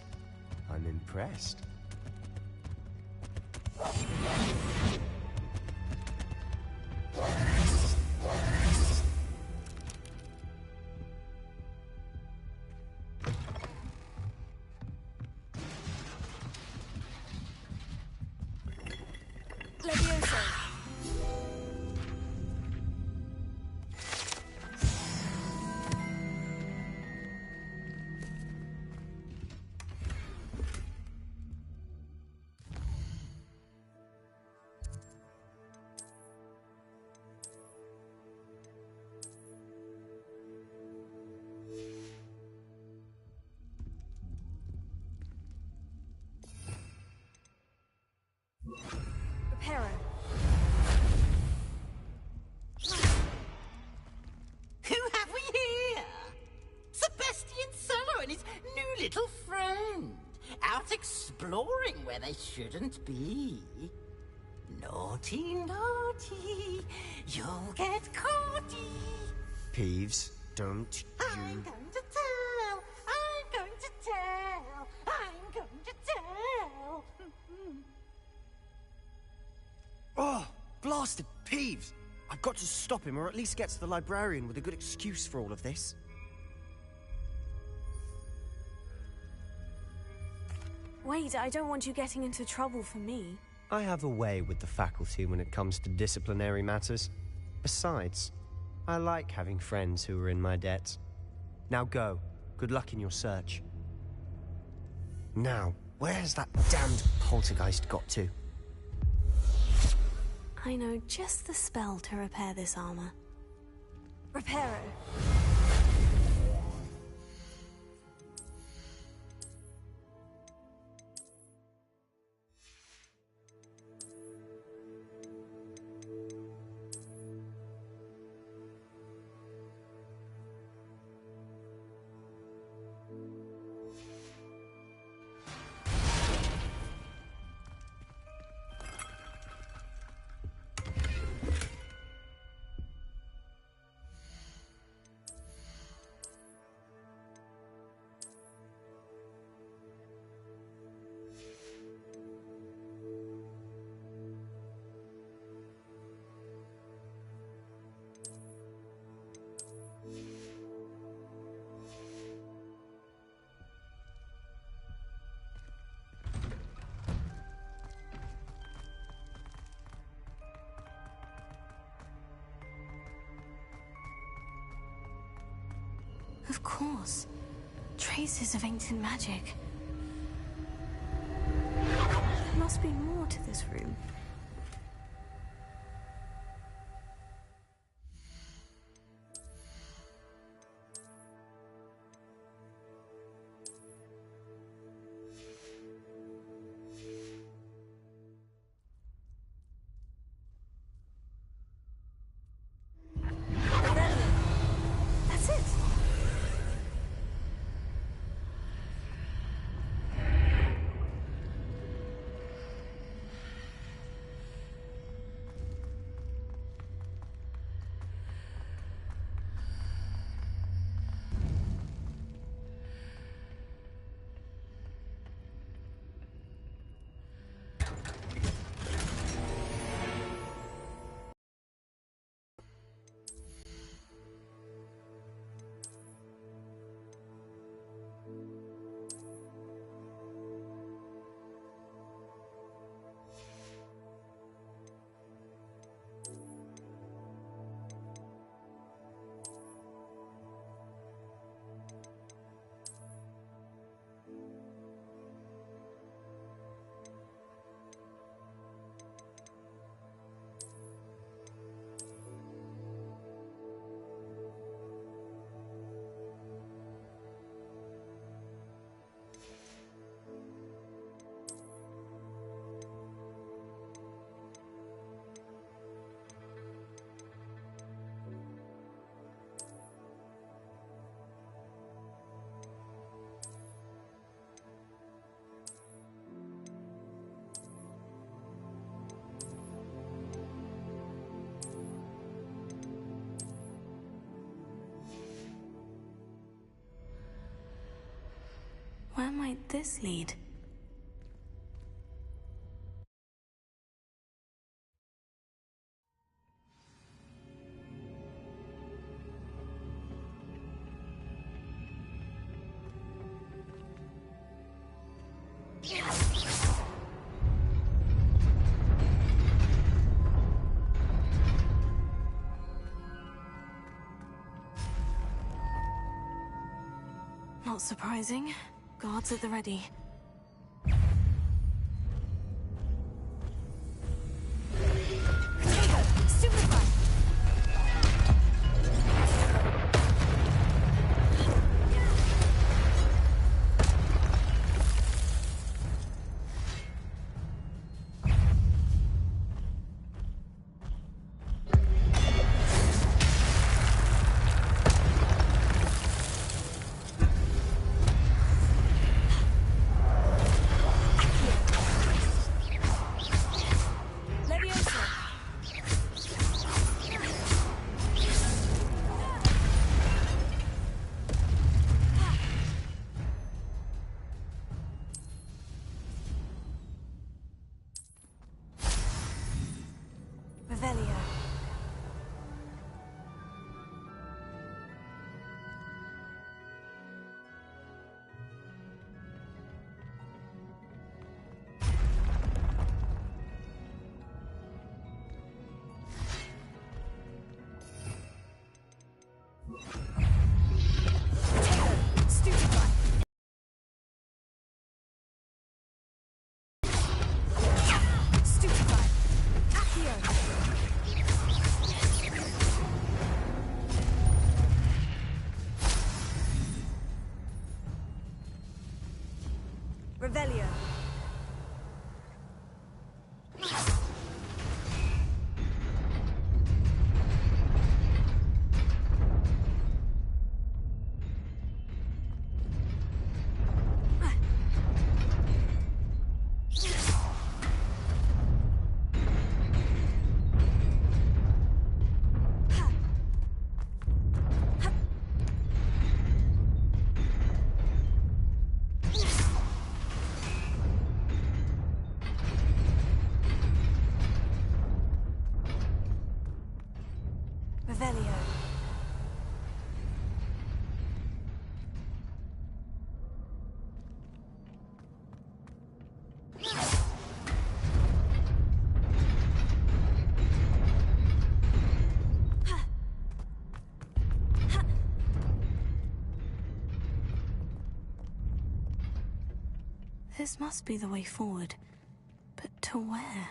I'm impressed. Levioso. out exploring where they shouldn't be. Naughty, naughty, you'll get caughty. Peeves, don't I'm going to tell, I'm going to tell, I'm going to tell. Oh, blasted Peeves! I've got to stop him, or at least get to the librarian with a good excuse for all of this. Wait, I don't want you getting into trouble for me. I have a way with the faculty when it comes to disciplinary matters. Besides, I like having friends who are in my debt. Now go. Good luck in your search. Now, where's that damned poltergeist got to? I know just the spell to repair this armor. Reparo. Of course. Traces of ancient magic. There must be more to this room. That's it. Where might this lead? Not surprising. Guards at the ready. Revelio. Revelio. This must be the way forward. But to where?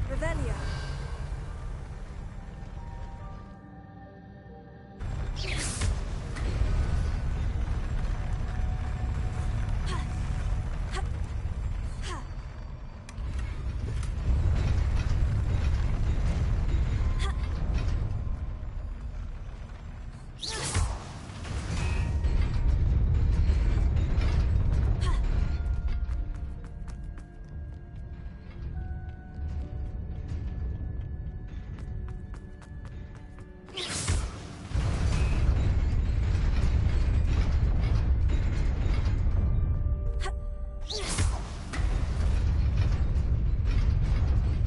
Revelio.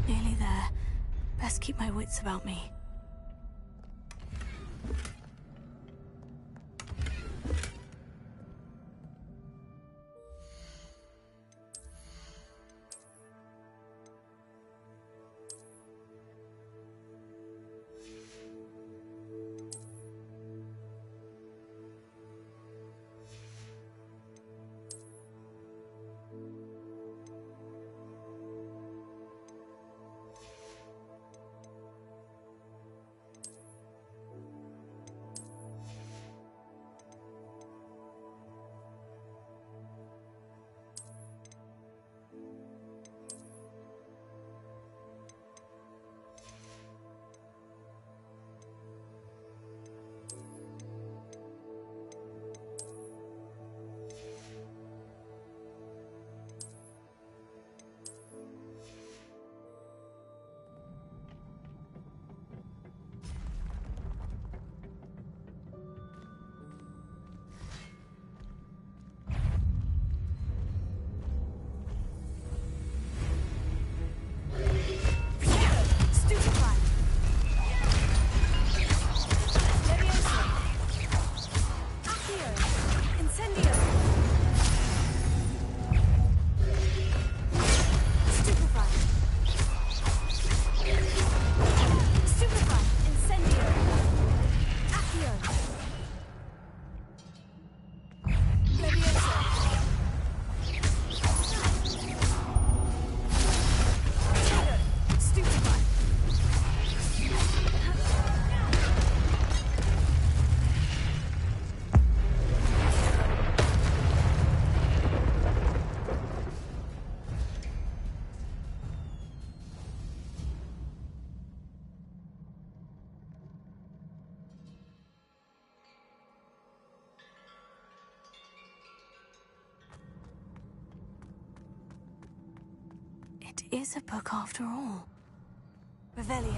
Nearly there. Best keep my wits about me. It is a book after all. Revelio.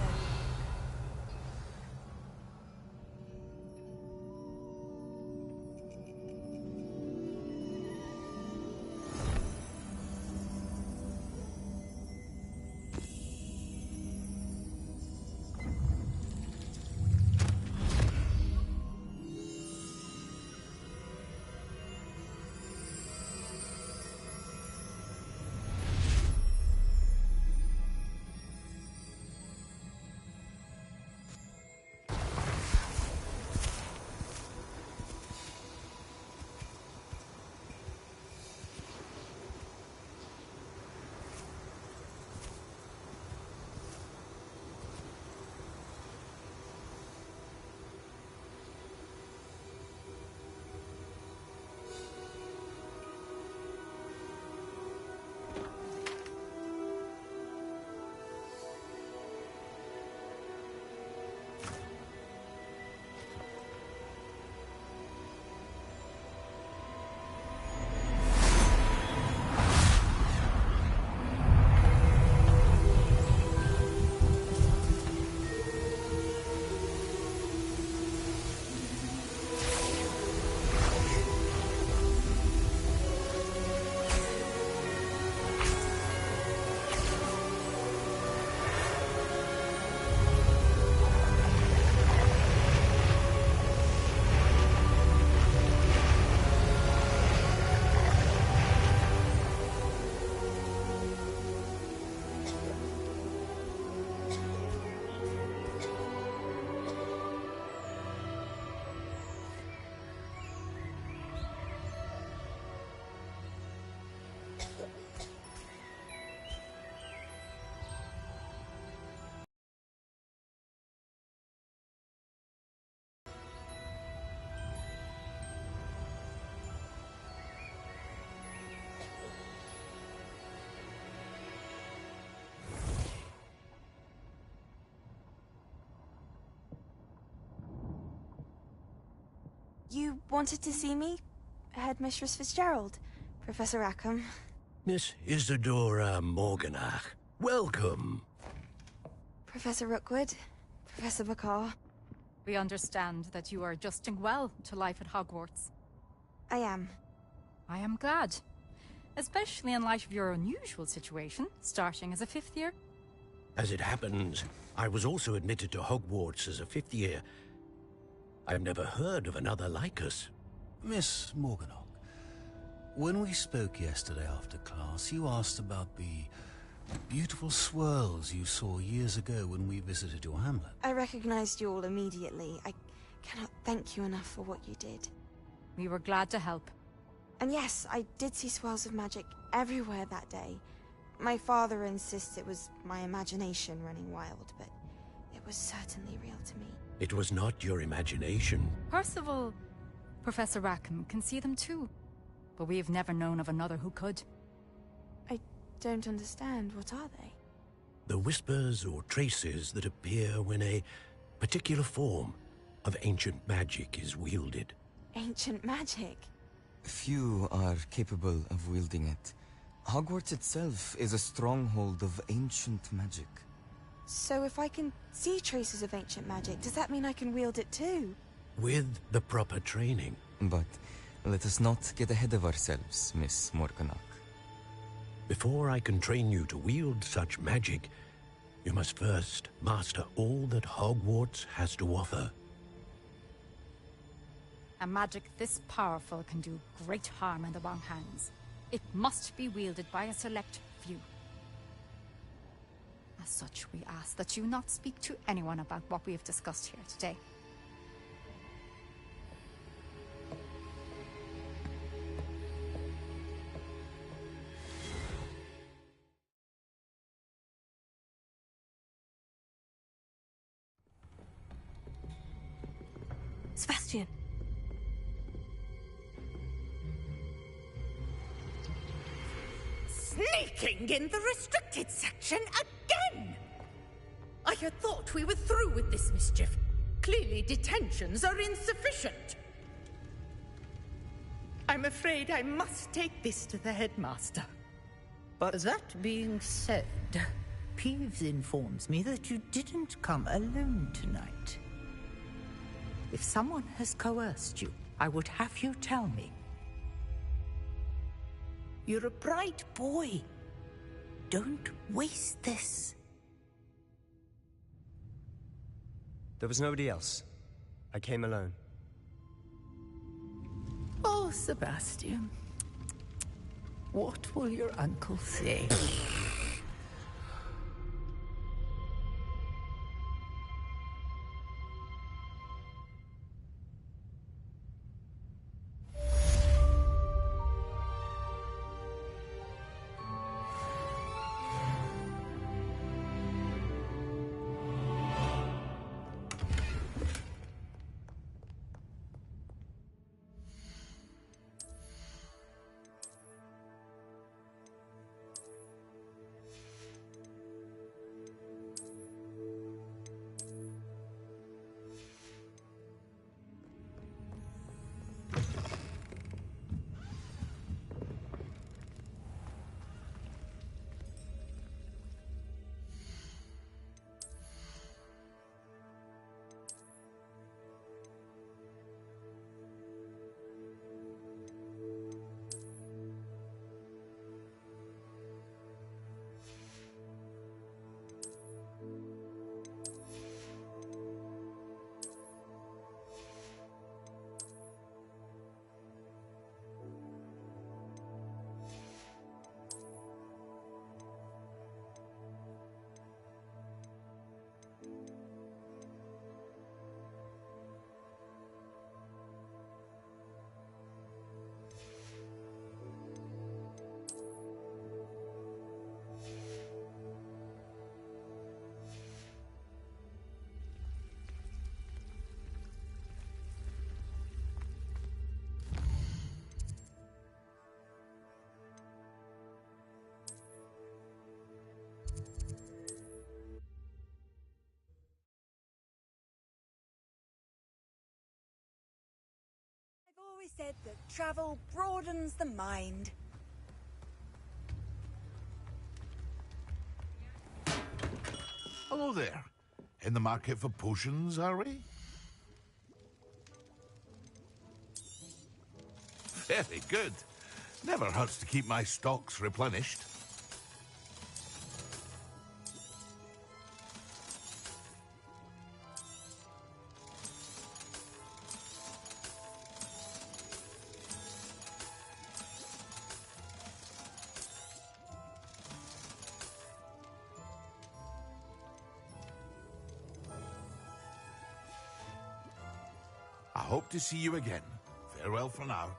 You wanted to see me? Headmistress Fitzgerald? Professor Rackham? Miss Isadora Morganach, welcome. Professor Rookwood? Professor Bakar? We understand that you are adjusting well to life at Hogwarts. I am. I am glad. Especially in light of your unusual situation, starting as a 5th year. As it happens, I was also admitted to Hogwarts as a 5th year. I've never heard of another like us. Miss Morganach, when we spoke yesterday after class, you asked about the beautiful swirls you saw years ago when we visited your hamlet. I recognized you all immediately. I cannot thank you enough for what you did. We were glad to help. And yes, I did see swirls of magic everywhere that day. My father insists it was my imagination running wild, but it was certainly real to me. It was not your imagination. Percival, Professor Rackham can see them too. But we have never known of another who could. I don't understand. What are they? The whispers or traces that appear when a particular form of ancient magic is wielded. Ancient magic? Few are capable of wielding it. Hogwarts itself is a stronghold of ancient magic. So if I can see traces of ancient magic, does that mean I can wield it too? With the proper training. But let us not get ahead of ourselves, Miss Morganach. Before I can train you to wield such magic, you must first master all that Hogwarts has to offer. A magic this powerful can do great harm in the wrong hands. It must be wielded by a select few. As such, we ask that you not speak to anyone about what we have discussed here today. Sebastian. Sneaking in the restricted section again! I had thought we were through with this mischief. Clearly detentions are insufficient. I'm afraid I must take this to the headmaster. But... That being said, Peeves informs me that you didn't come alone tonight. If someone has coerced you, I would have you tell me. You're a bright boy. Don't waste this. There was nobody else. I came alone. Oh, Sebastian. What will your uncle say? Always said that travel broadens the mind. Hello there. In the market for potions, are we? Very good. Never hurts to keep my stocks replenished. I hope to see you again. Farewell for now.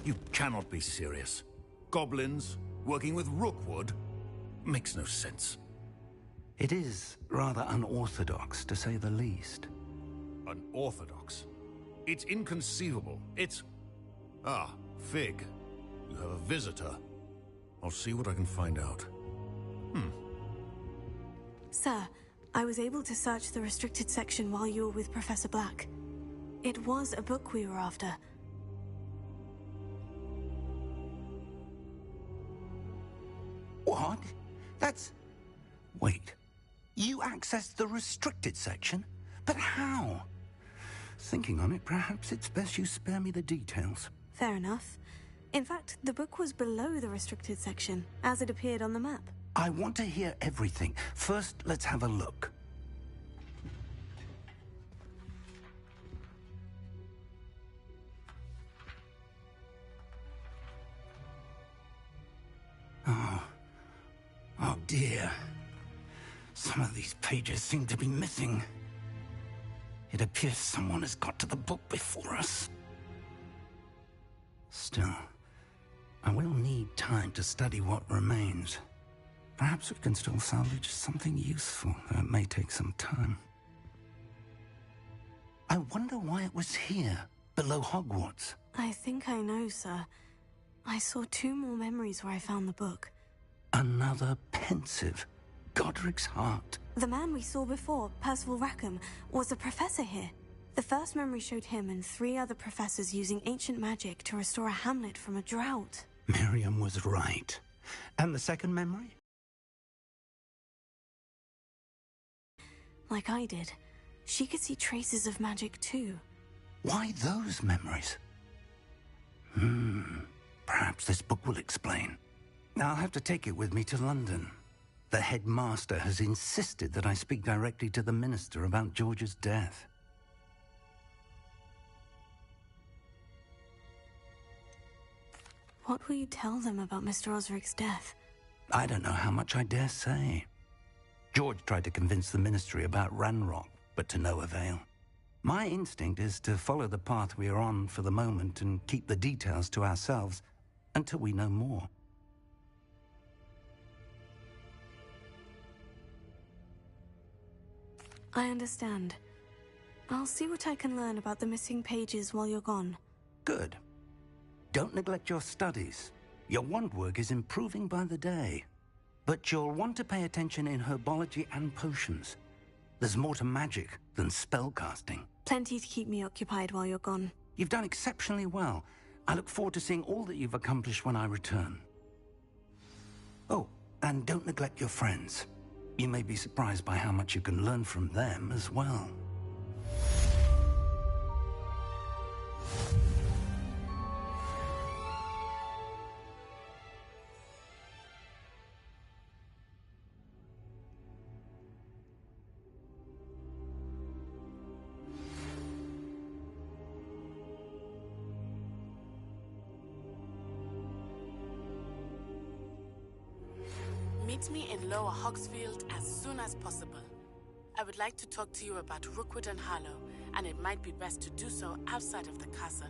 You cannot be serious. Goblins working with Rookwood makes no sense. It is rather unorthodox, to say the least. Unorthodox? It's inconceivable. It's... Ah, Fig. You have a visitor. I'll see what I can find out. Sir, I was able to search the restricted section while you were with Professor Black. It was a book we were after. What? That's... Wait. You accessed the restricted section? But how? Thinking on it, perhaps it's best you spare me the details. Fair enough. In fact, the book was below the restricted section, as it appeared on the map. I want to hear everything. First, let's have a look. Oh dear. Some of these pages seem to be missing. It appears someone has got to the book before us. Still, I will need time to study what remains. Perhaps we can still salvage something useful, though it may take some time. I wonder why it was here, below Hogwarts. I think I know, sir. I saw 2 more memories where I found the book. Another pensive. Godric's heart. The man we saw before, Percival Rackham, was a professor here. The first memory showed him and 3 other professors using ancient magic to restore a hamlet from a drought. Miriam was right. And the second memory? Like I did, she could see traces of magic too. Why those memories? Perhaps this book will explain. I'll have to take it with me to London. The headmaster has insisted that I speak directly to the minister about George's death. What will you tell them about Mr. Osric's death? I don't know how much I dare say. George tried to convince the ministry about Ranrock, but to no avail. My instinct is to follow the path we are on for the moment and keep the details to ourselves until we know more. I understand. I'll see what I can learn about the missing pages while you're gone. Good. Don't neglect your studies. Your wand work is improving by the day. But you'll want to pay attention in herbology and potions. There's more to magic than spellcasting. Plenty to keep me occupied while you're gone. You've done exceptionally well. I look forward to seeing all that you've accomplished when I return. Oh, and don't neglect your friends. You may be surprised by how much you can learn from them as well. Meet me in Lower Hogsfield as soon as possible. I would like to talk to you about Rookwood and Harlow, and it might be best to do so outside of the castle.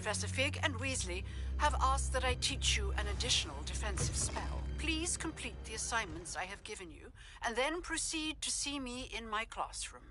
Professor Fig and Weasley have asked that I teach you an additional defensive spell. Please complete the assignments I have given you, and then proceed to see me in my classroom.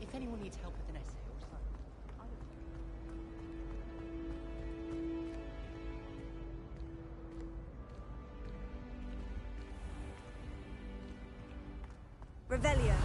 If anyone needs help with an essay or something, Revelio.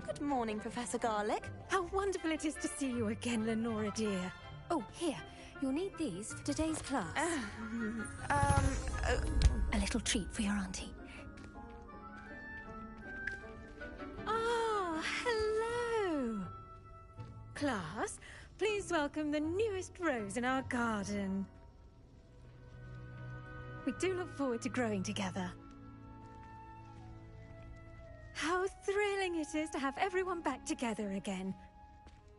Good morning, Professor Garlick. How wonderful it is to see you again, Lenora dear. Oh, here. You'll need these for today's class. A little treat for your auntie. Ah, hello. Class, please welcome the newest rose in our garden. We do look forward to growing together. How thrilling it is to have everyone back together again.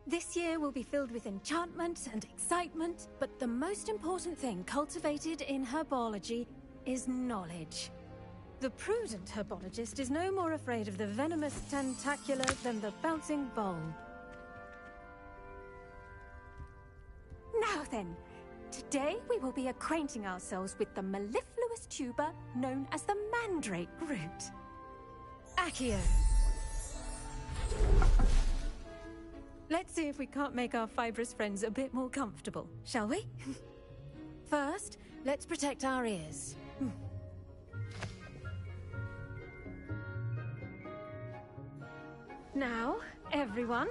This year will be filled with enchantment and excitement, but the most important thing cultivated in herbology is knowledge. The prudent herbologist is no more afraid of the venomous tentacular than the bouncing vole. Now then, today we will be acquainting ourselves with the mellifluous tuber known as the mandrake root. Accio. Let's see if we can't make our fibrous friends a bit more comfortable, shall we? First, let's protect our ears. Now, everyone,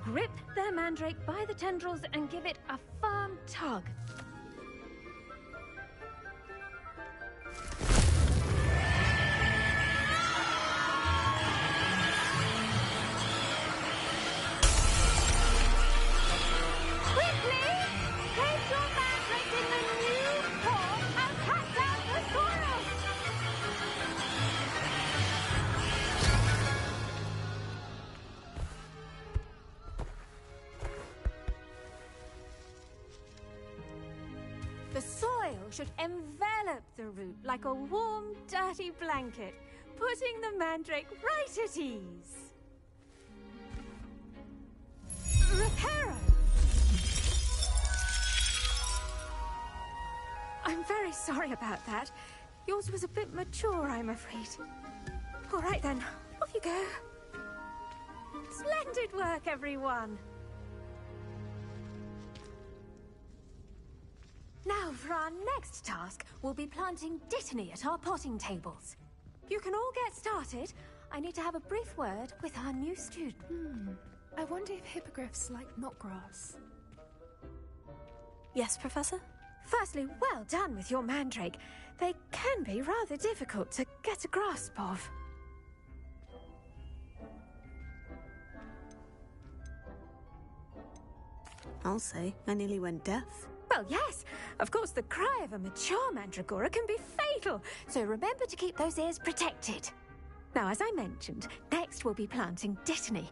grip their mandrake by the tendrils and give it a firm tug. The soil should envelop the root like a warm, dirty blanket, putting the mandrake right at ease. Reparo! I'm very sorry about that. Yours was a bit mature, I'm afraid. All right then, off you go. Splendid work, everyone! Now, for our next task, we'll be planting Dittany at our potting tables. You can all get started. I need to have a brief word with our new student. I wonder if hippogriffs like knotgrass. Yes, Professor? Firstly, well done with your mandrake. They can be rather difficult to get a grasp of. I'll say, I nearly went deaf. Well, yes. Of course, the cry of a mature mandragora can be fatal, so remember to keep those ears protected. Now, as I mentioned, next we'll be planting Dittany.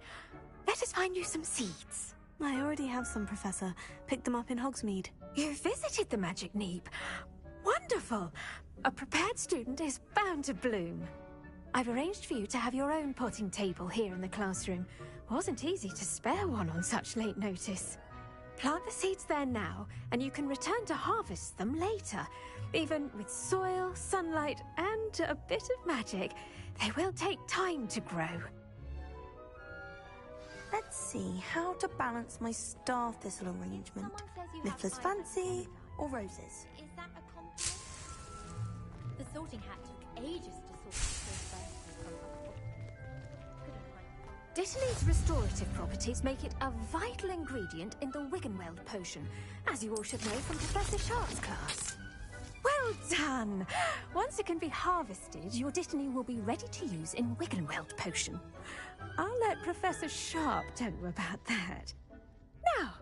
Let us find you some seeds. I already have some, Professor. Picked them up in Hogsmeade. You visited the Magic Neep. Wonderful! A prepared student is bound to bloom. I've arranged for you to have your own potting table here in the classroom. Wasn't easy to spare one on such late notice. Plant the seeds there now, and you can return to harvest them later. Even with soil, sunlight, and a bit of magic, they will take time to grow. Let's see how to balance my star thistle arrangement. Niffler's fancy or roses? Is that a compliment? The sorting hat took ages to sort Dittany's restorative properties make it a vital ingredient in the Wiggenweld potion, as you all should know from Professor Sharp's class. Well done! Once it can be harvested, your Dittany will be ready to use in Wiggenweld potion. I'll let Professor Sharp tell you about that. Now,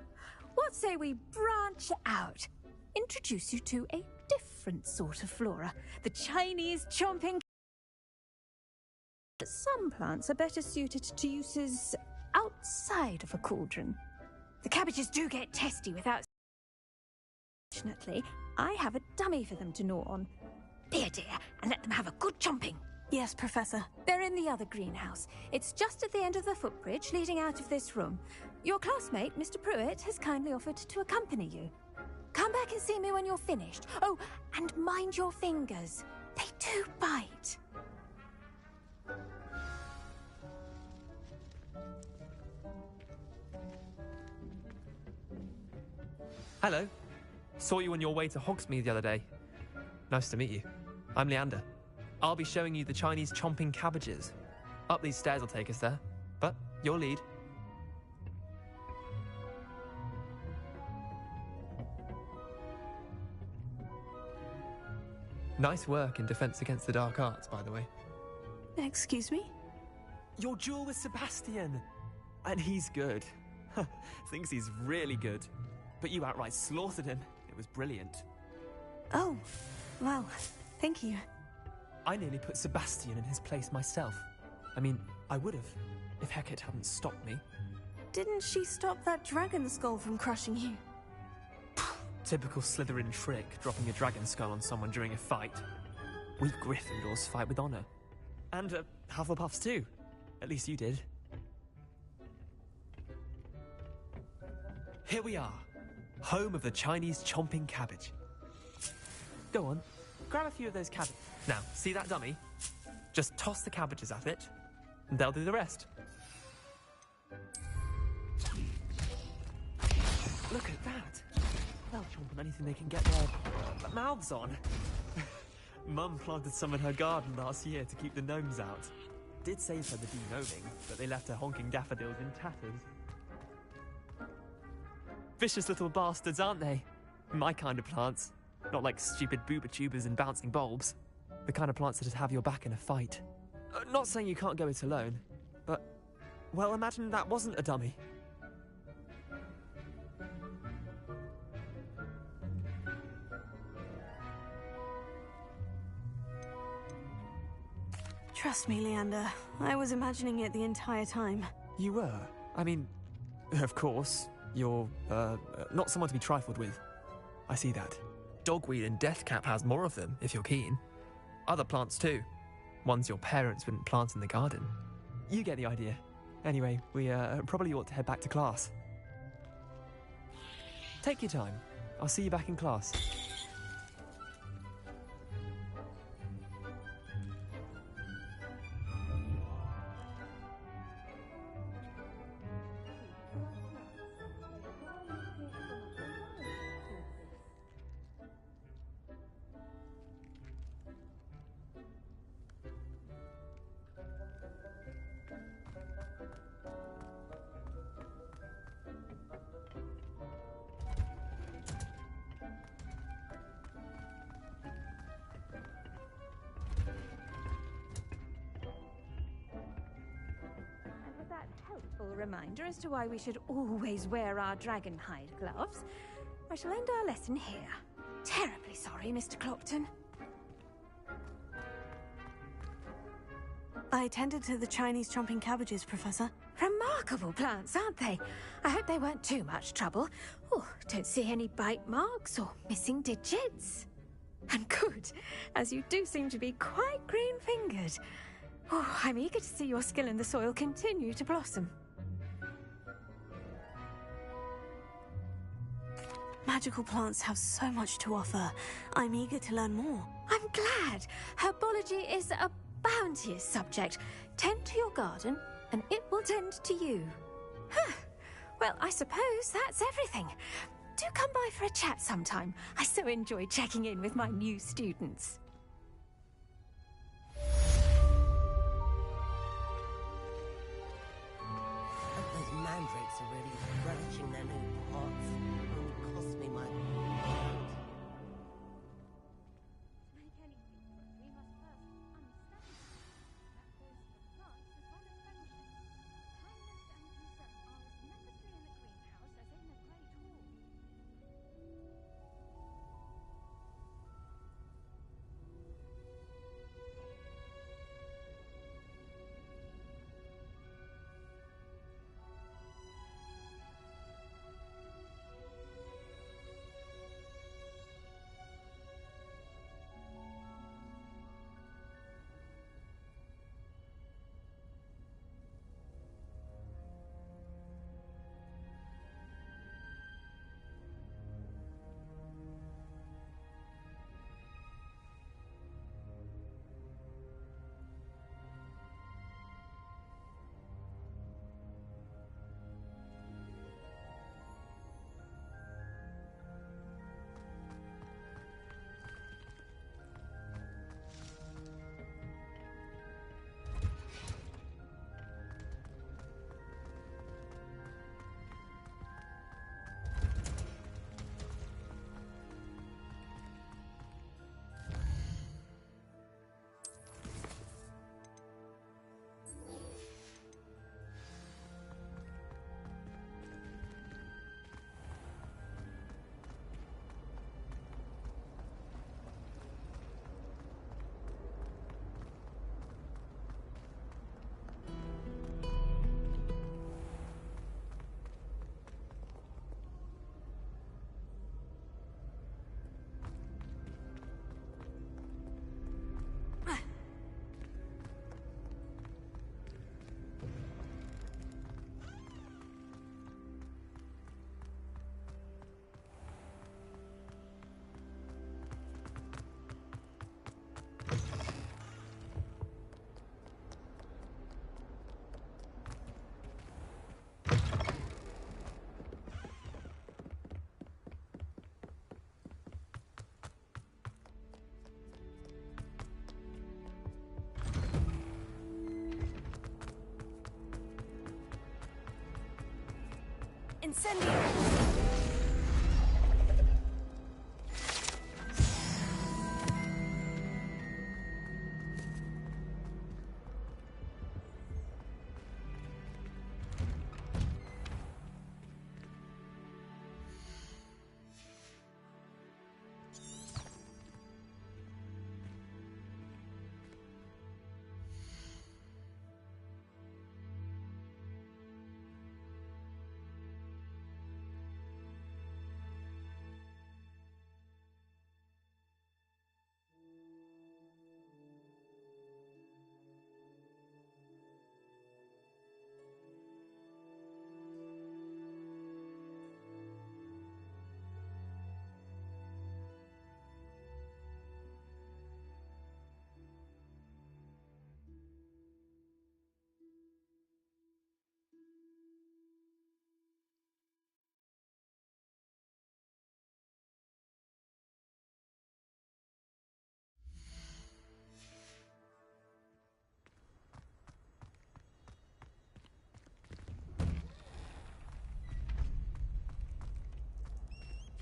what say we branch out? Introduce you to a different sort of flora, the Chinese chomping. Some plants are better suited to uses outside of a cauldron. The cabbages do get testy without. Fortunately, I have a dummy for them to gnaw on. Be a dear and let them have a good chomping. Yes, Professor. They're in the other greenhouse. It's just at the end of the footbridge leading out of this room. Your classmate, Mr. Pruitt, has kindly offered to accompany you. Come back and see me when you're finished. Oh, and mind your fingers. They do bite. Hello. Saw you on your way to Hogsmeade the other day. Nice to meet you. I'm Leander. I'll be showing you the Chinese chomping cabbages. Up these stairs will take us there, but your lead. Nice work in Defense Against the Dark Arts, by the way. Excuse me? Your duel with Sebastian! And he's good. Thinks he's really good. But you outright slaughtered him. It was brilliant. Oh, well, thank you. I nearly put Sebastian in his place myself. I mean, I would have, if Hecate hadn't stopped me. Didn't she stop that dragon skull from crushing you? Typical Slytherin trick, dropping a dragon skull on someone during a fight. We Gryffindors fight with honor. And Hufflepuffs too. At least you did. Here we are. Home of the Chinese chomping cabbage. Go on, grab a few of those cabbages. Now, see that dummy? Just toss the cabbages at it, and they'll do the rest. Look at that. They'll chomp on anything they can get their mouths on. Mum planted some in her garden last year to keep the gnomes out. Did save her the de-gnoming, but they left her honking daffodils in tatters. Vicious little bastards, aren't they? My kind of plants. Not like stupid booba tubers and bouncing bulbs. The kind of plants that'd have your back in a fight. Not saying you can't go it alone, but, well, imagine that wasn't a dummy. Trust me, Leander. I was imagining it the entire time. You were? I mean, of course, you're, not someone to be trifled with. I see that. Dogweed and deathcap has more of them, if you're keen. Other plants too. Ones your parents wouldn't plant in the garden. You get the idea. Anyway, we probably ought to head back to class. Take your time. I'll see you back in class. helpful reminder as to why we should always wear our dragonhide gloves. I shall end our lesson here. Terribly sorry, Mr. Clopton. I attended to the Chinese chomping cabbages, Professor. Remarkable plants, aren't they? I hope they weren't too much trouble. Oh, don't see any bite marks or missing digits. And good, as you do seem to be quite green-fingered. Oh, I'm eager to see your skill in the soil continue to blossom. Magical plants have so much to offer. I'm eager to learn more. I'm glad. Herbology is a bounteous subject. Tend to your garden, and it will tend to you. Huh. Well, I suppose that's everything. Do come by for a chat sometime. I so enjoy checking in with my new students. Those mandrakes are really relishing their new pots. It will cost me my... Incendio!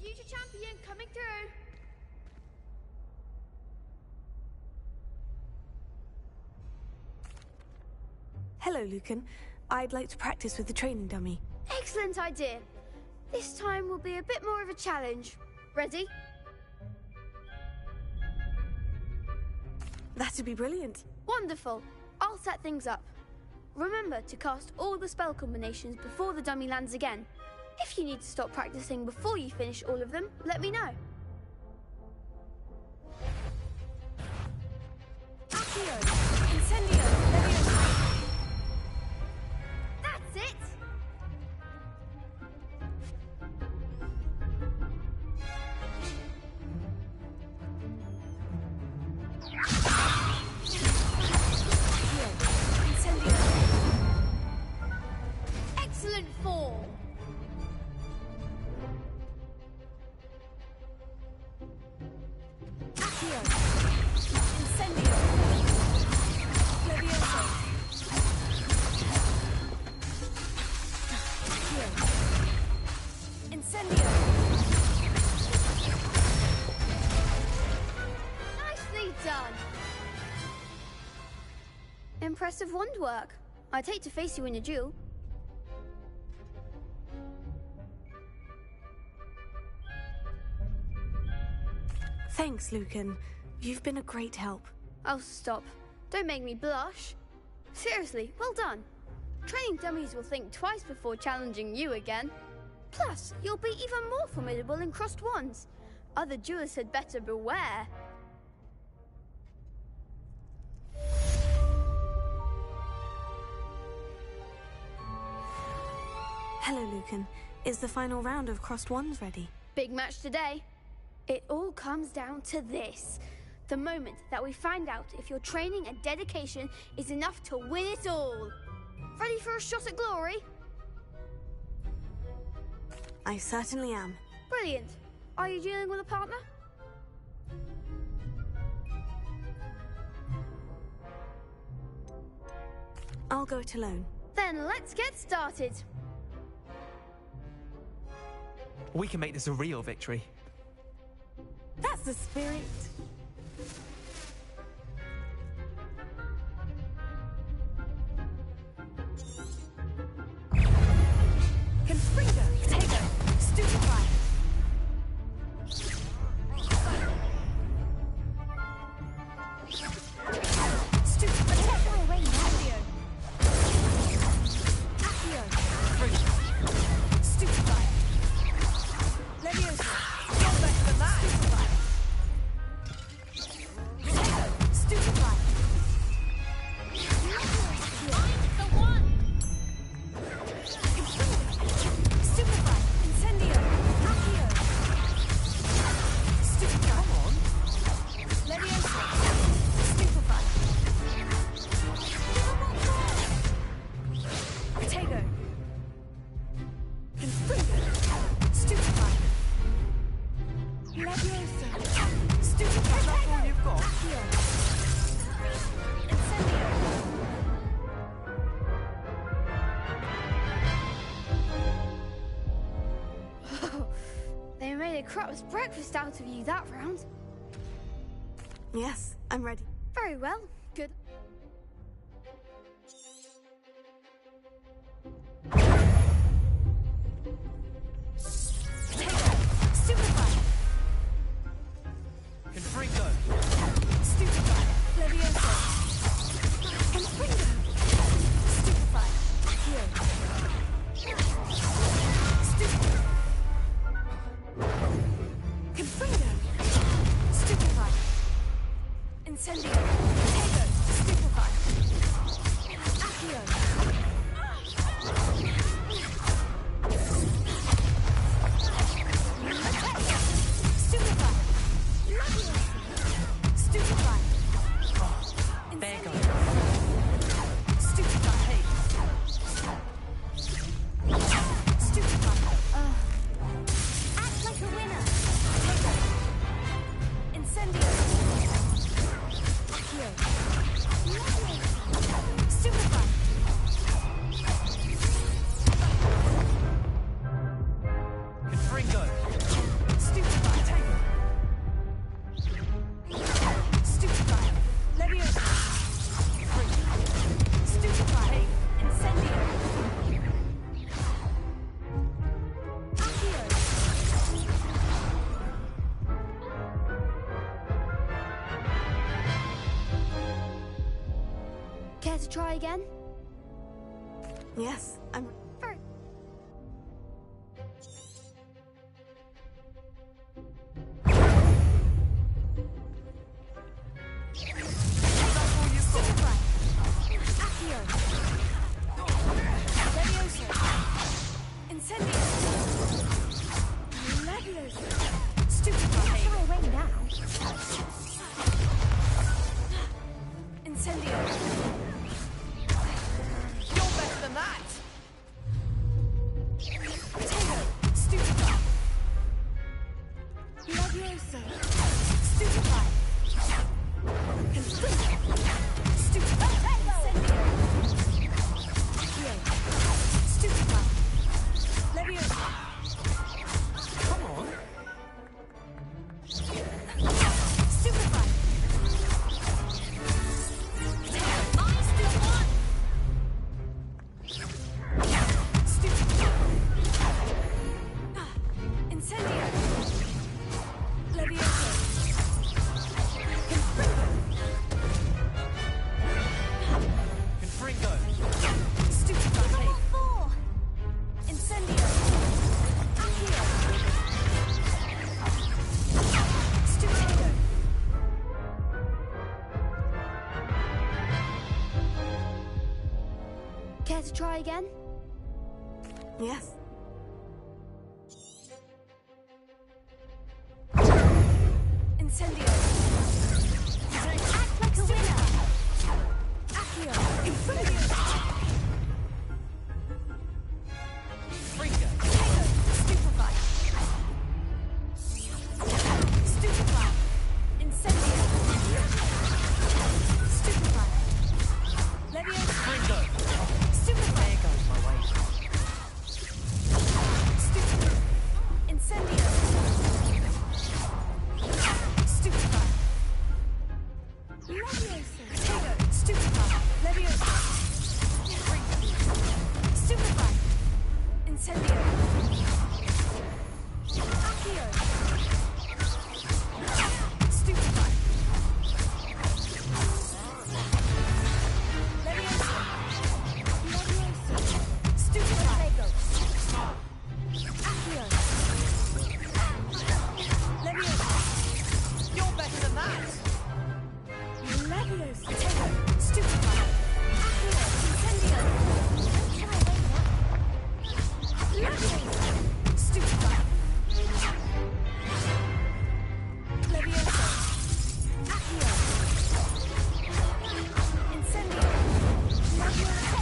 Future champion coming through. Hello, Lucan. I'd like to practice with the training dummy. Excellent idea. This time will be a bit more of a challenge. Ready? That'd be brilliant. Wonderful. I'll set things up. Remember to cast all the spell combinations before the dummy lands again. If you need to stop practicing before you finish all of them, let me know. Accio! Incendio! Leviosa! That's it! Excellent form! Accio! Incendio! Leviosa! Accio! Incendio! Nicely done! Impressive wand work. I'd hate to face you in a duel. Thanks, Lucan. You've been a great help. Oh, stop. Don't make me blush. Seriously, well done. Training dummies will think twice before challenging you again. Plus, you'll be even more formidable in crossed wands. Other duelists had better beware. Hello, Lucan. Is the final round of crossed wands ready? Big match today. It all comes down to this. The moment that we find out if your training and dedication is enough to win it all. Ready for a shot at glory? I certainly am. Brilliant. Are you dealing with a partner? I'll go it alone. Then let's get started. We can make this a real victory. That's the spirit. Confringo, Potato, Stupefy. Stupefy, away, Accio. Accio, Stupefy. Leviosa, go back to the line. Stupefy. Stupefy, Incendio, Accio. Stupefy. Come on. Leviosa, Stupefy. Protego. Confringo. Stupefy. Leviosa. Stupefy. That's all you've got. Accio. Incendio. They made a crap's breakfast out of you that round. Yes, I'm ready. Very well. Good. Stupefy. Confringo. Stupefy. Leviosa. Confringo. Stupefy. Accio. Stupefy. Confringo. Stupefy. Incendio. Potato. to try again? Yes, I'm... Care to try again? Yes. Incendio. Act like a winner! Accio. Incendio. Fringo. Stupefy. Stupefy. Incendio. Stupefy. Leviosa. Fringo. Stupefy. There goes my way. Stupefy. Incendio. Stupefy. Leviosa. Tego. Stupefy. Leviosa. Stupefy. Incendio. Accio. Stupefy. Leviosa. Leviosa. Stupefy. Accio. Leviosa. You're better than that. Leviosa. Tego. Stupefy. Accio. Incendio. Leviosa. Stupefy. Leviosa. Accio. Incendio. Leviosa.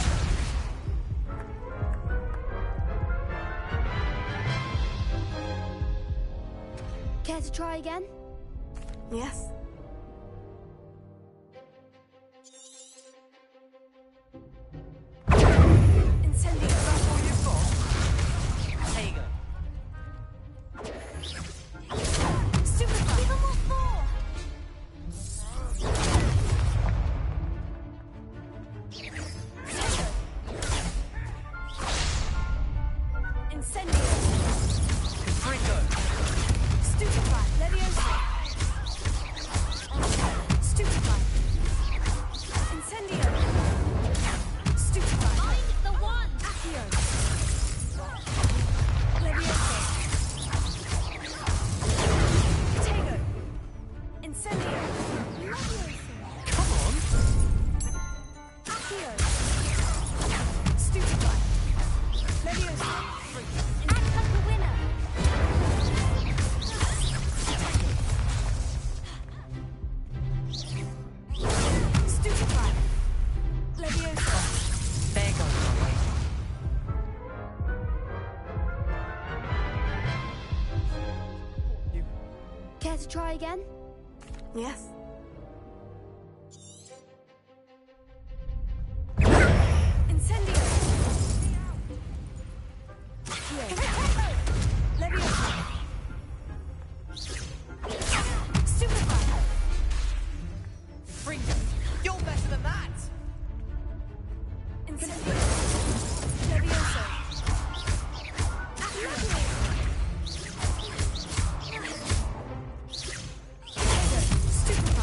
Care to try again? Yes. Incendio. That's all you've got? There you go. Stupefy. Give 'em all four. Incendio. Fringo. Stupefy. Leviosa. Stupefy. Incendio. Stupefy. Find the one! Accio. Leviosa. Tego. Incendio. Leviosa. Come on. Accio. Stupefy. Leviosa. Act like a winner! Stupefy. Leviosa. There goes my way. Care to try again? Yes. Incendio. Accio. Leviosa. Stupefy. Fringo. You're better than that. Incendio. Leviosa. Accio. Tego. Stupefy.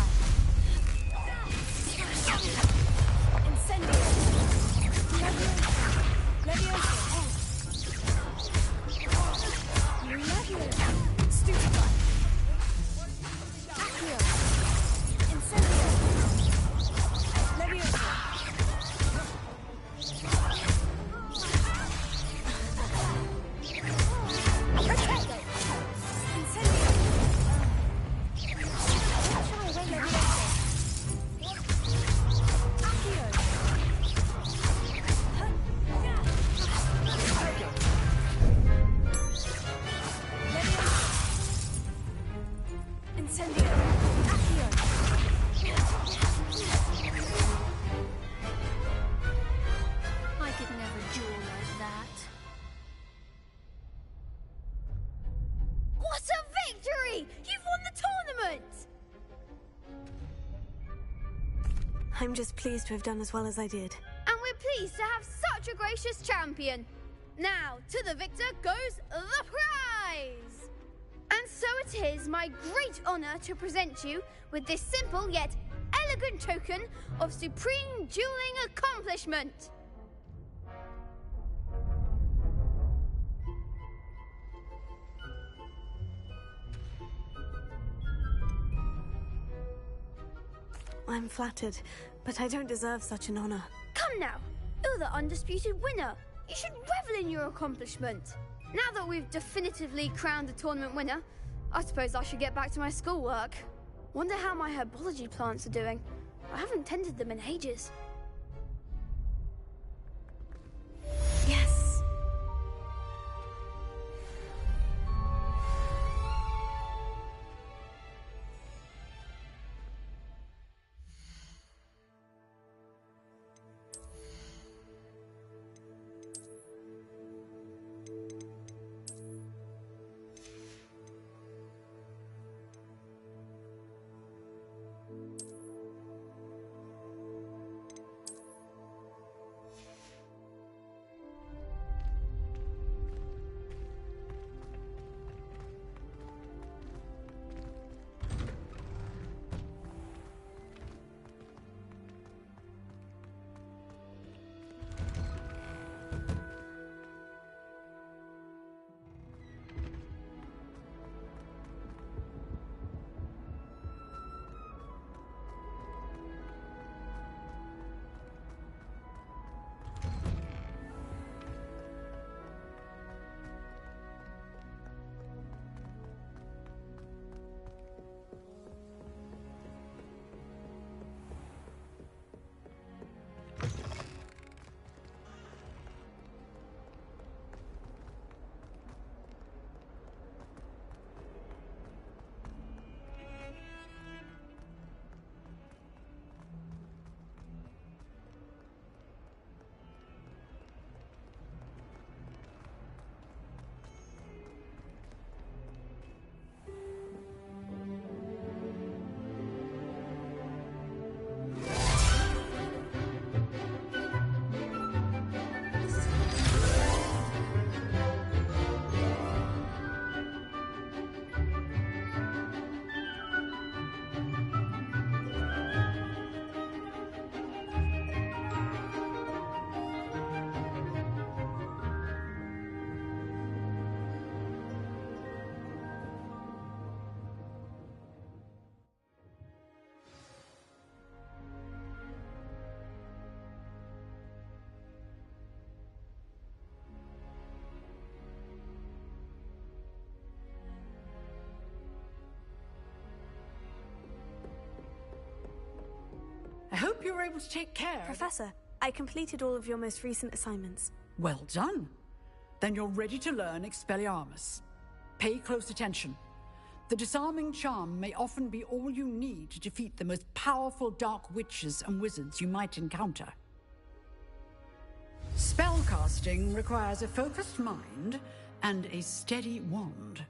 I'm just pleased to have done as well as I did. And we're pleased to have such a gracious champion. Now, to the victor goes the prize! And so it is my great honor to present you with this simple yet elegant token of supreme dueling accomplishment. I'm flattered, but I don't deserve such an honor. Come now, you're the undisputed winner. You should revel in your accomplishment. Now that we've definitively crowned the tournament winner, I suppose I should get back to my schoolwork. Wonder how my herbology plants are doing. I haven't tended them in ages. Yes. I hope you were able to take care. Professor, I completed all of your most recent assignments. Well done. Then you're ready to learn Expelliarmus. Pay close attention. The disarming charm may often be all you need to defeat the most powerful dark witches and wizards you might encounter. Spellcasting requires a focused mind and a steady wand.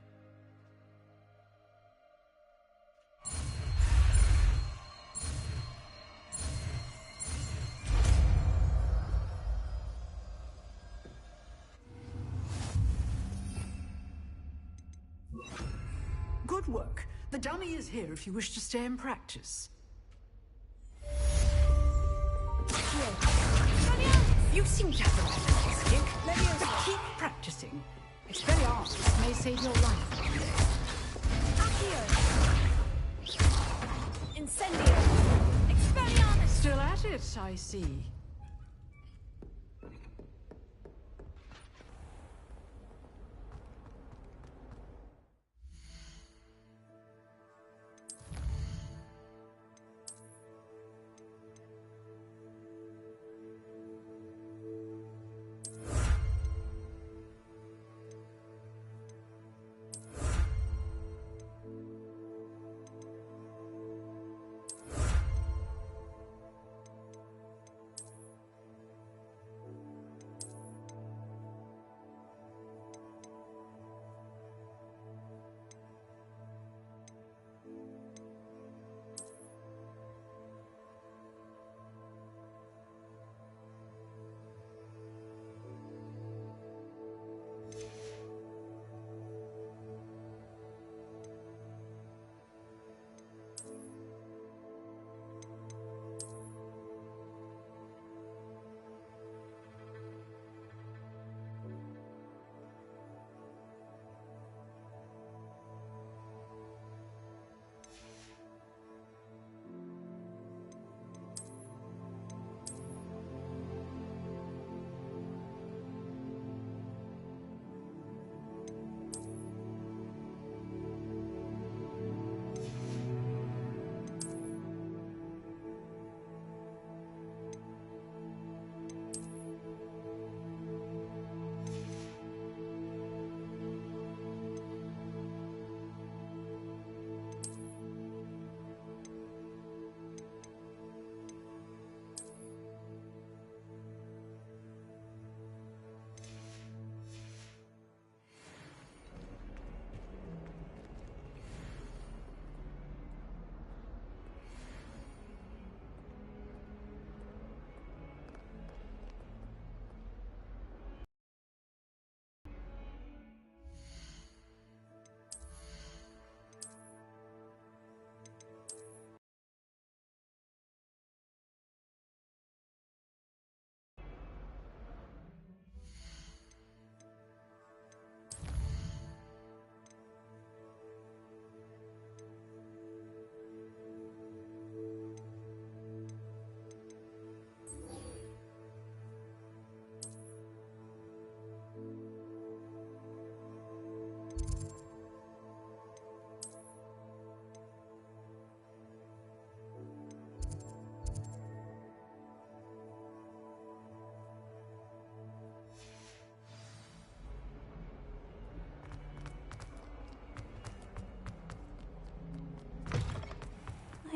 Good work. The dummy is here if you wish to stay and practice. You seem to have a better stick. But keep practicing. Expelliarmus may save your life. Incendio! Expelliarmus! Still at it, I see.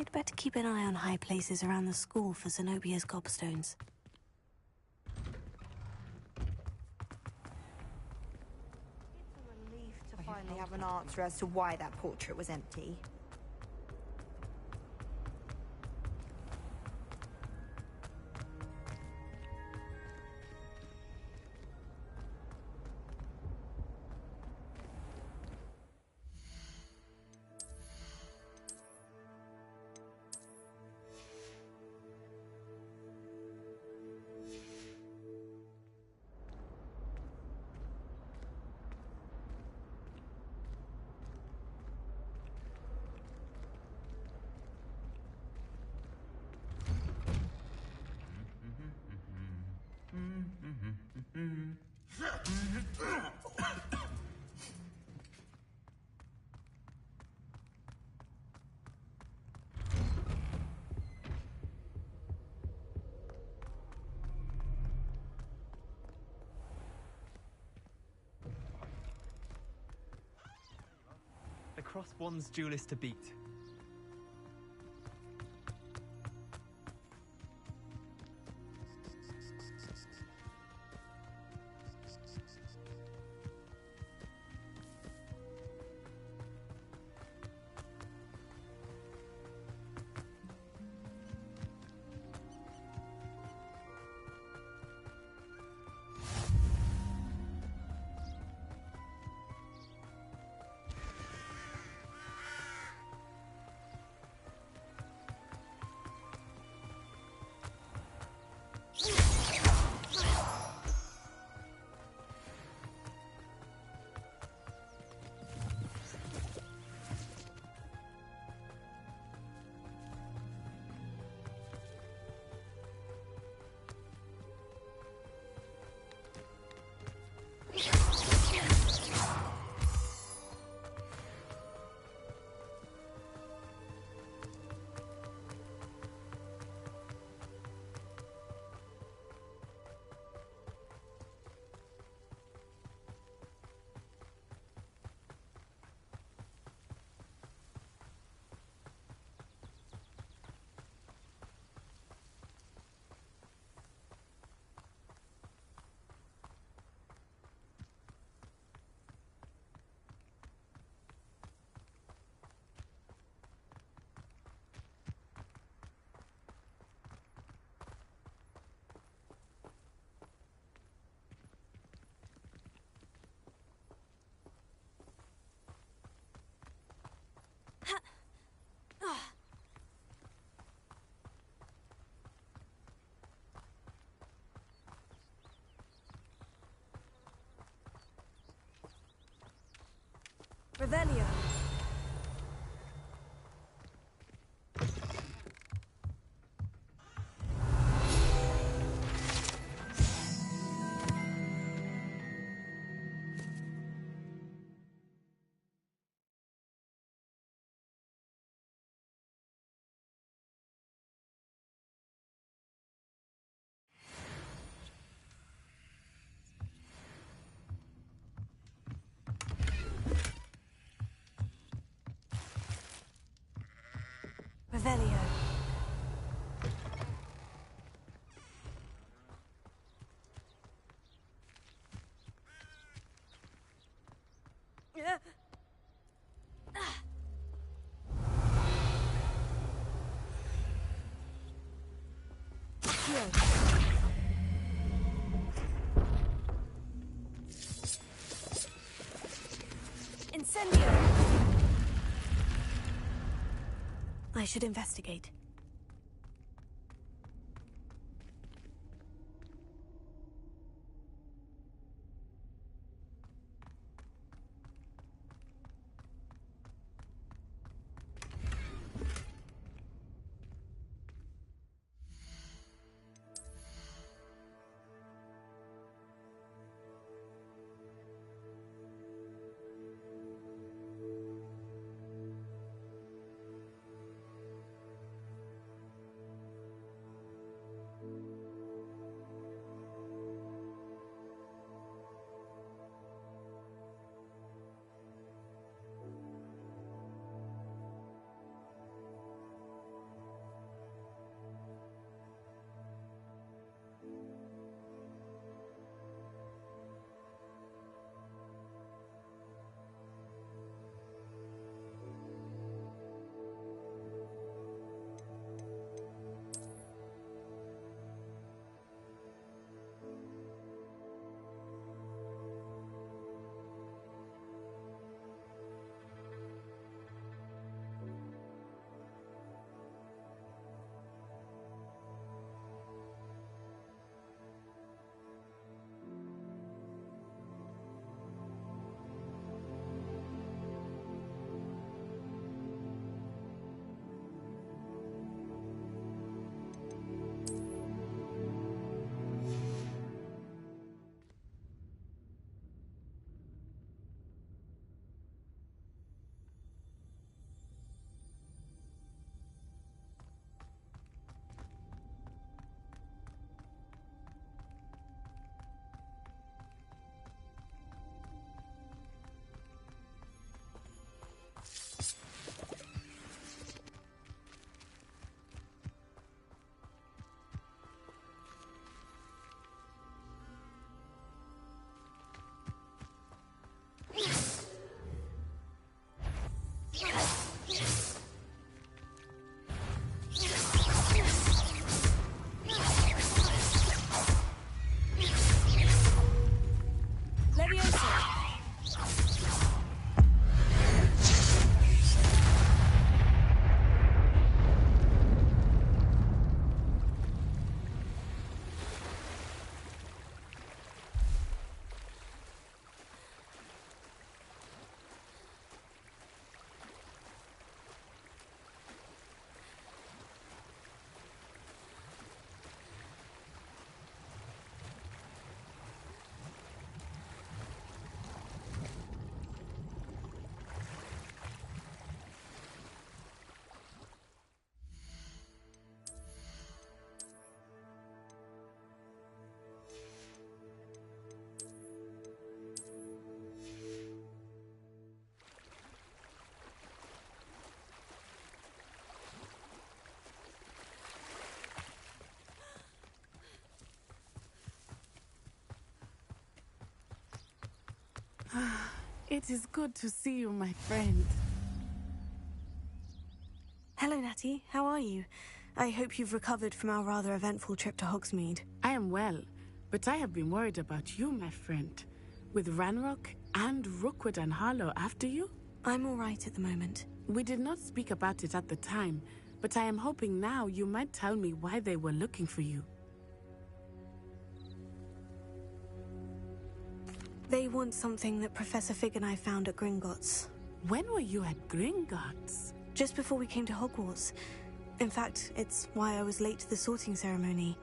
I'd better keep an eye on high places around the school for Zenobia's gobstones. To finally have an answer as to why that portrait was empty. The Crosswands duelist to beat. Revelio. Revelio. Incendio! I should investigate. It is good to see you, my friend. Hello, Natty. How are you? I hope you've recovered from our rather eventful trip to Hogsmeade. I am well, but I have been worried about you, my friend. With Ranrock and Rookwood and Harlow after you? I'm all right at the moment. We did not speak about it at the time, but I am hoping now you might tell me why they were looking for you. They want something that Professor Fig and I found at Gringotts. When were you at Gringotts? Just before we came to Hogwarts. In fact, it's why I was late to the sorting ceremony.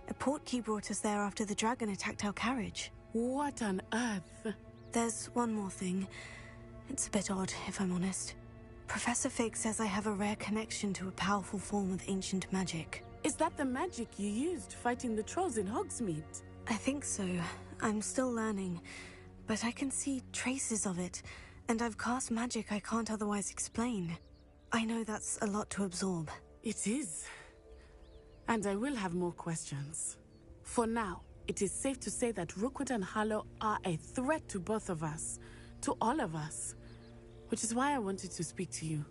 A portkey brought us there after the dragon attacked our carriage. What on earth? There's one more thing. It's a bit odd, if I'm honest. Professor Fig says I have a rare connection to a powerful form of ancient magic. Is that the magic you used fighting the trolls in Hogsmeade? I think so. I'm still learning, but I can see traces of it, and I've cast magic I can't otherwise explain. I know that's a lot to absorb. It is. And I will have more questions. For now, it is safe to say that Rookwood and Harlow are a threat to both of us, to all of us. Which is why I wanted to speak to you.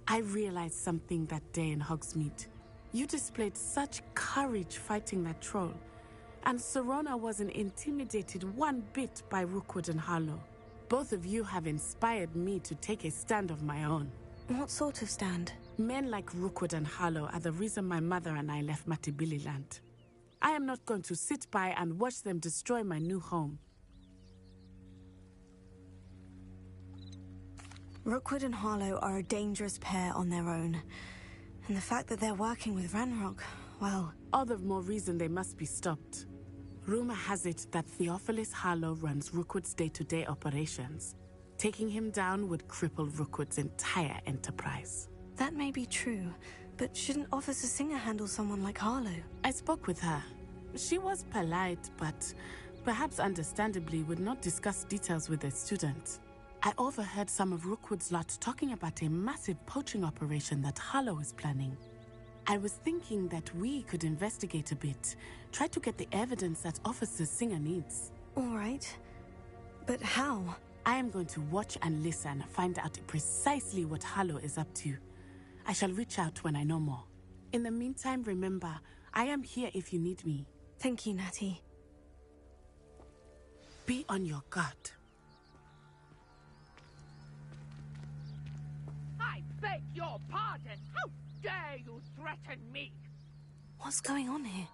I realized something that day in Hogsmeade. You displayed such courage fighting that troll, and Serona wasn't intimidated one bit by Rookwood and Harlow. Both of you have inspired me to take a stand of my own. What sort of stand? Men like Rookwood and Harlow are the reason my mother and I left Matabeleland. I am not going to sit by and watch them destroy my new home. Rookwood and Harlow are a dangerous pair on their own. And the fact that they're working with Ranrock, well... All the more reason they must be stopped. Rumor has it that Theophilus Harlow runs Rookwood's day-to-day operations. Taking him down would cripple Rookwood's entire enterprise. That may be true, but shouldn't Officer Singer handle someone like Harlow? I spoke with her. She was polite, but perhaps understandably would not discuss details with a student. I overheard some of Rookwood's lot talking about a massive poaching operation that Harlow is planning. I was thinking that we could investigate a bit, try to get the evidence that Officer Singer needs. All right. But how? I am going to watch and listen, find out precisely what Harlow is up to. I shall reach out when I know more. In the meantime, remember, I am here if you need me. Thank you, Natty. Be on your guard. I beg your pardon! How dare you threaten me? What's going on here?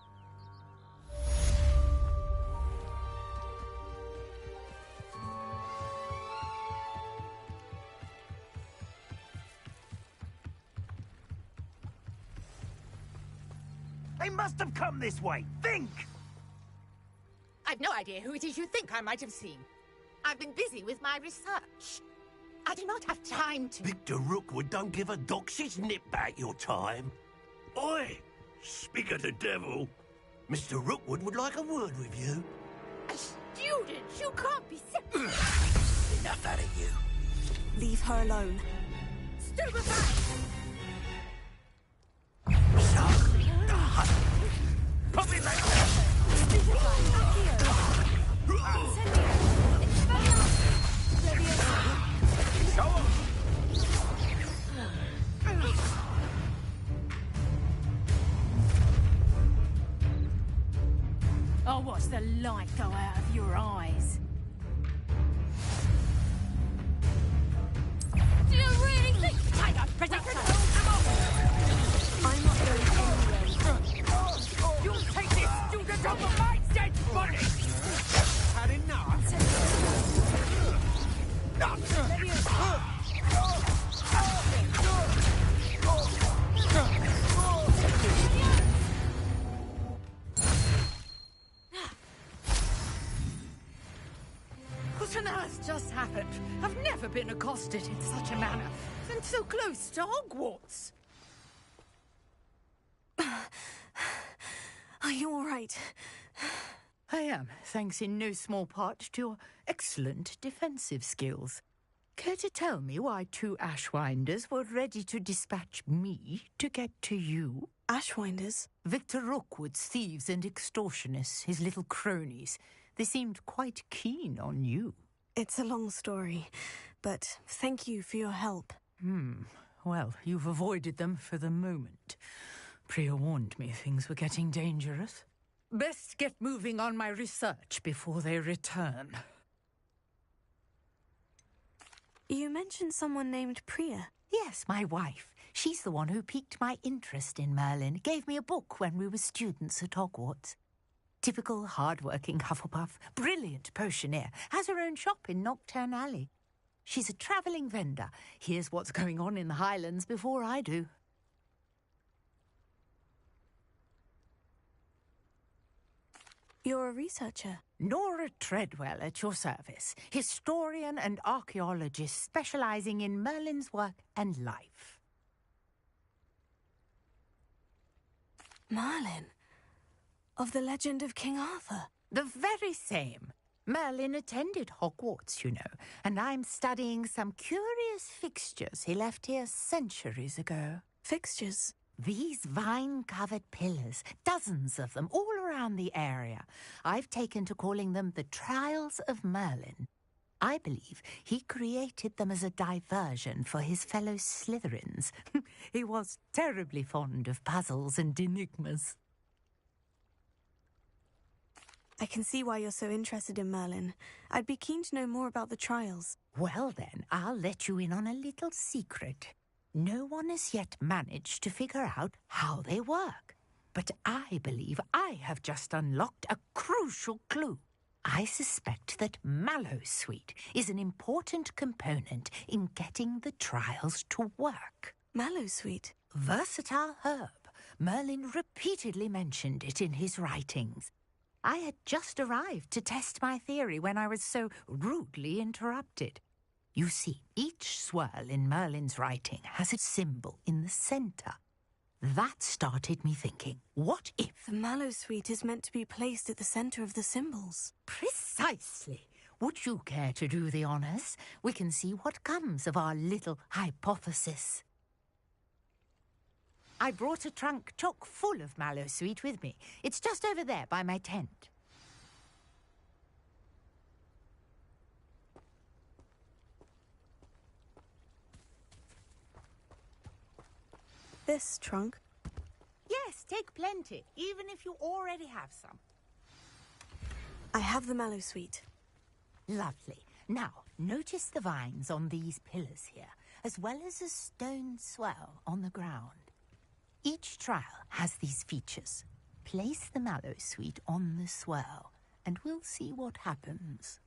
They must have come this way. Think! I've no idea who it is you think I might have seen. I've been busy with my research. I do not have time to... Victor Rookwood don't give a doxy's nip back your time. Oi! Speak of the devil. Mr. Rookwood would like a word with you. A student? You can't be serious. Enough out of you. Leave her alone. Stupefy! Put me back! Go on! I'll watch the light go out of your eyes. Do you really think I got predicted? I'm not going anywhere. You'll take this student over my dead body! Had enough? What on earth just happened? I've never been accosted in such a manner, and so close to Hogwarts. Are you all right? I am, thanks in no small part to your excellent defensive skills. Care to tell me why two Ashwinders were ready to dispatch me to get to you? Ashwinders? Victor Rookwood's thieves and extortionists, his little cronies. They seemed quite keen on you. It's a long story, but thank you for your help. Well, you've avoided them for the moment. Priya warned me things were getting dangerous. Best get moving on my research before they return. You mentioned someone named Priya. Yes, my wife. She's the one who piqued my interest in Merlin. Gave me a book when we were students at Hogwarts. Typical hard-working Hufflepuff, brilliant potioneer, has her own shop in Knockturn Alley. She's a travelling vendor. Hears what's going on in the Highlands before I do. You're a researcher? Nora Treadwell at your service. Historian and archaeologist specialising in Merlin's work and life. Merlin? Of the legend of King Arthur? The very same. Merlin attended Hogwarts, you know, and I'm studying some curious fixtures he left here centuries ago. Fixtures? These vine-covered pillars, dozens of them, all around the area. I've taken to calling them the Trials of Merlin. I believe he created them as a diversion for his fellow Slytherins. He was terribly fond of puzzles and enigmas. I can see why you're so interested in Merlin. I'd be keen to know more about the trials. Well then, I'll let you in on a little secret. No one has yet managed to figure out how they work. But I believe I have just unlocked a crucial clue. I suspect that Mallowsweet is an important component in getting the trials to work. Mallowsweet? Versatile herb. Merlin repeatedly mentioned it in his writings. I had just arrived to test my theory when I was so rudely interrupted. You see, each swirl in Merlin's writing has a symbol in the centre. That started me thinking, what if... The Mallowsweet is meant to be placed at the centre of the symbols. Precisely. Would you care to do the honours? We can see what comes of our little hypothesis. I brought a trunk chock full of Mallowsweet with me. It's just over there by my tent. This trunk? Yes, take plenty, even if you already have some. I have the Mallowsweet. Lovely. Now, notice the vines on these pillars here, as well as a stone swell on the ground. Each trial has these features. Place the Mallowsweet on the swirl, and we'll see what happens.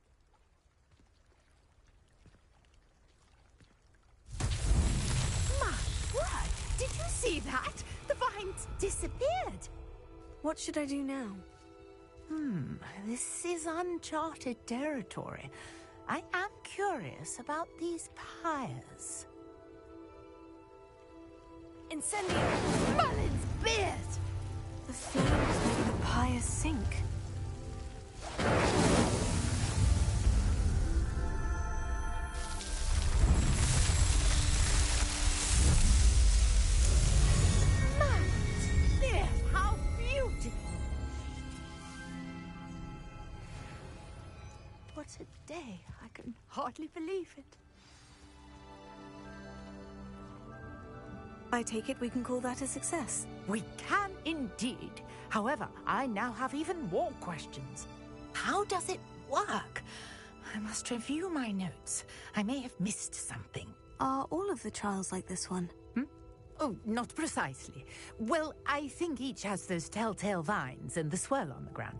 My word! Did you see that? The vines disappeared. What should I do now? This is uncharted territory. I am curious about these pyres. Incendio! Merlin's beard! The flames make the pyre sink. There, how beautiful! What a day. I can hardly believe it. I take it we can call that a success. We can indeed. However, I now have even more questions. How does it work? I must review my notes. I may have missed something. Are all of the trials like this one? Oh, not precisely. Well, I think each has those telltale vines and the swirl on the ground.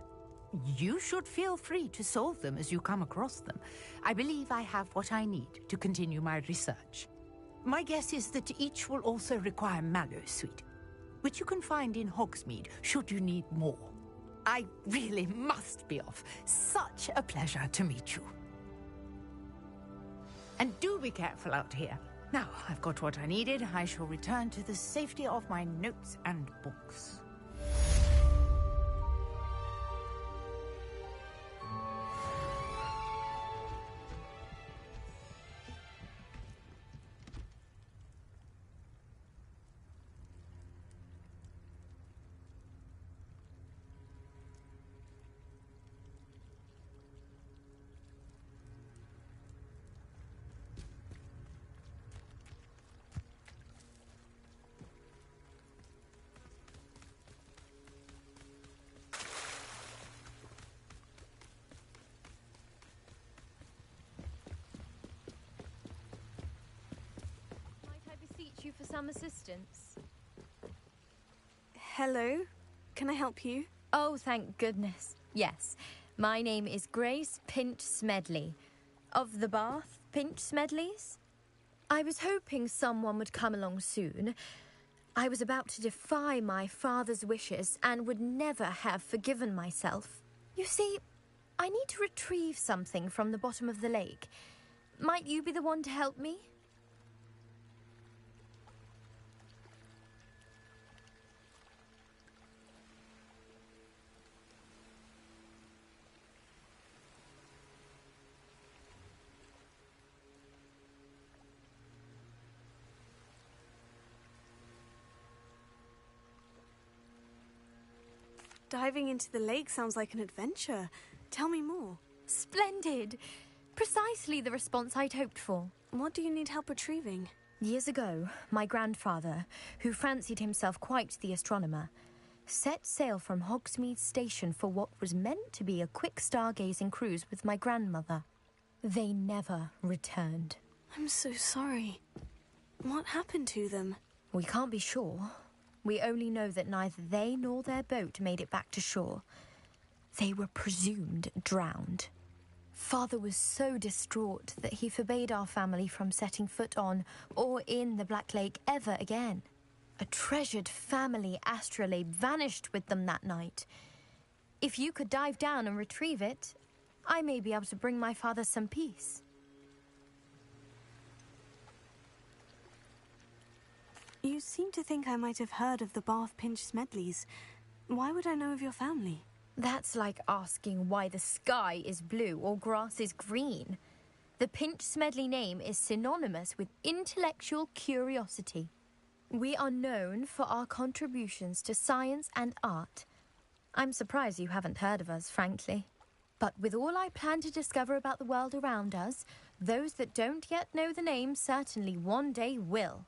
You should feel free to solve them as you come across them. I believe I have what I need to continue my research. My guess is that each will also require Mallowsweet, which you can find in Hogsmeade should you need more. I really must be off. Such a pleasure to meet you. And do be careful out here. Now, I've got what I needed. I shall return to the safety of my notes and books. some assistance? Hello? Can I help you? Oh, thank goodness. Yes. My name is Grace Pinch Smedley. Of the Bath Pinch Smedleys? I was hoping someone would come along soon. I was about to defy my father's wishes and would never have forgiven myself. You see, I need to retrieve something from the bottom of the lake. Might you be the one to help me? Diving into the lake sounds like an adventure. Tell me more. Splendid! Precisely the response I'd hoped for. What do you need help retrieving? Years ago, my grandfather, who fancied himself quite the astronomer, set sail from Hogsmeade Station for what was meant to be a quick stargazing cruise with my grandmother. They never returned. I'm so sorry. What happened to them? We can't be sure. We only know that neither they nor their boat made it back to shore. They were presumed drowned. Father was so distraught that he forbade our family from setting foot on or in the Black Lake ever again. A treasured family astrolabe vanished with them that night. If you could dive down and retrieve it, I may be able to bring my father some peace. You seem to think I might have heard of the Bath Pinch Smedleys. Why would I know of your family? That's like asking why the sky is blue or grass is green. The Pinch Smedley name is synonymous with intellectual curiosity. We are known for our contributions to science and art. I'm surprised you haven't heard of us, frankly. But with all I plan to discover about the world around us, those that don't yet know the name certainly one day will.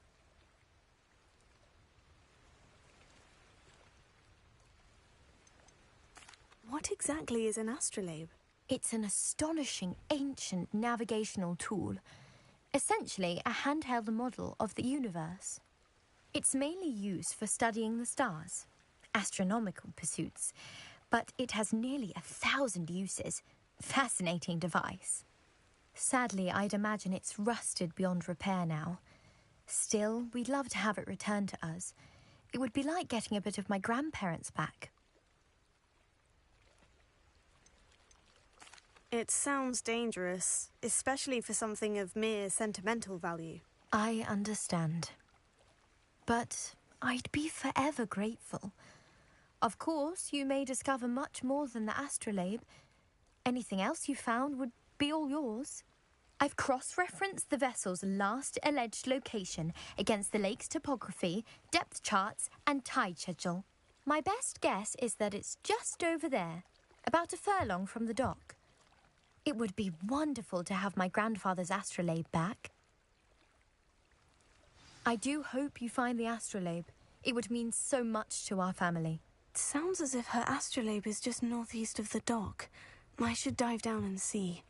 What exactly is an astrolabe? It's an astonishing ancient navigational tool, essentially a handheld model of the universe. It's mainly used for studying the stars, astronomical pursuits, but it has nearly 1,000 uses. Fascinating device. Sadly, I'd imagine it's rusted beyond repair now. Still, we'd love to have it returned to us. It would be like getting a bit of my grandparents back. It sounds dangerous, especially for something of mere sentimental value. I understand. But I'd be forever grateful. Of course, you may discover much more than the astrolabe. Anything else you found would be all yours. I've cross-referenced the vessel's last alleged location against the lake's topography, depth charts, and tide schedule. My best guess is that it's just over there, about a furlong from the dock. It would be wonderful to have my grandfather's astrolabe back. I do hope you find the astrolabe. It would mean so much to our family. It sounds as if her astrolabe is just northeast of the dock. I should dive down and see.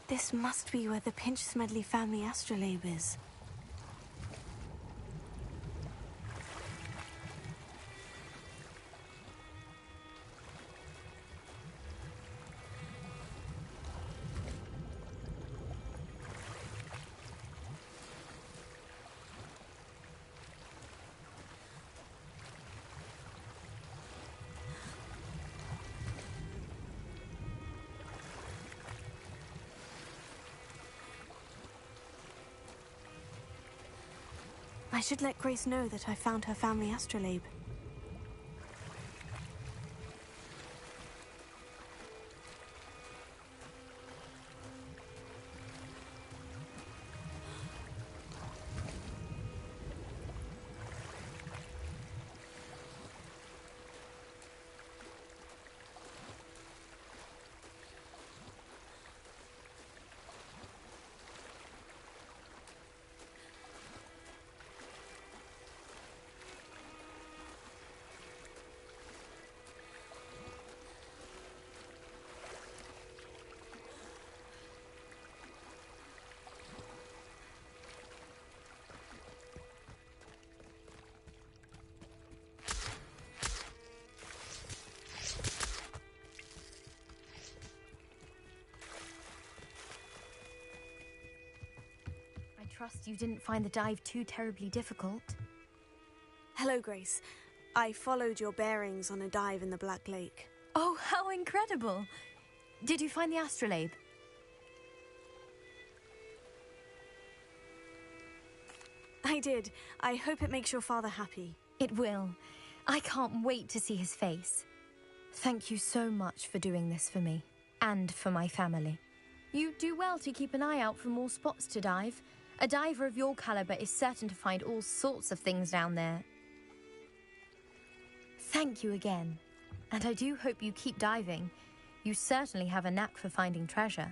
This must be where the Pinch Smedley family astrolabe is. I should let Grace know that I found her family astrolabe. trust you didn't find the dive too terribly difficult. Hello, Grace. I followed your bearings on a dive in the Black Lake. Oh, how incredible! Did you find the astrolabe? I did. I hope it makes your father happy. It will. I can't wait to see his face. Thank you so much for doing this for me, and for my family. You do well to keep an eye out for more spots to dive. A diver of your caliber is certain to find all sorts of things down there. Thank you again, and I do hope you keep diving. You certainly have a knack for finding treasure.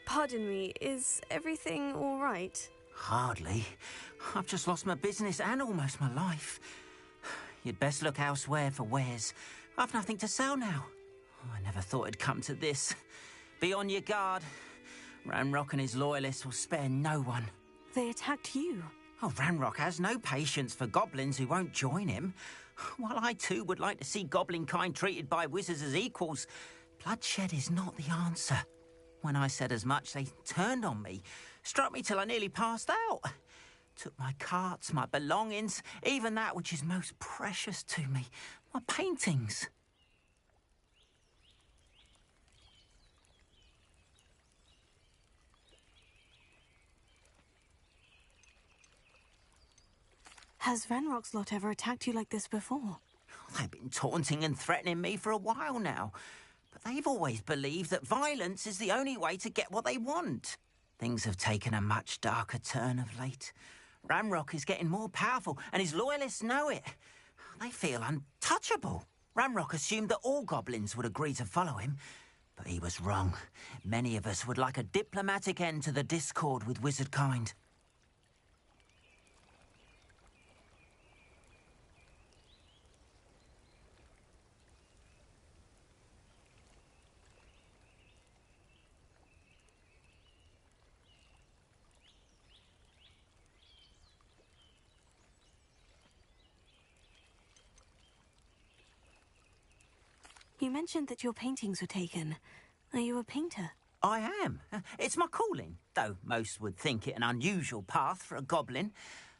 Pardon me, is everything all right? Hardly. I've just lost my business and almost my life. You'd best look elsewhere for wares. I've nothing to sell now. I never thought it'd come to this. Be on your guard. Ranrock and his loyalists will spare no one. They attacked you? Oh, Ranrock has no patience for goblins who won't join him. While I too would like to see goblin kind treated by wizards as equals, bloodshed is not the answer. When I said as much, they turned on me, struck me till I nearly passed out. Took my carts, my belongings, even that which is most precious to me, my paintings. Has Ranrock's lot ever attacked you like this before? They've been taunting and threatening me for a while now. But they've always believed that violence is the only way to get what they want. Things have taken a much darker turn of late. Ranrock is getting more powerful, and his loyalists know it. They feel untouchable. Ranrock assumed that all goblins would agree to follow him, but he was wrong. Many of us would like a diplomatic end to the discord with wizard kind. You mentioned that your paintings were taken. Are you a painter? I am. It's my calling, though most would think it an unusual path for a goblin.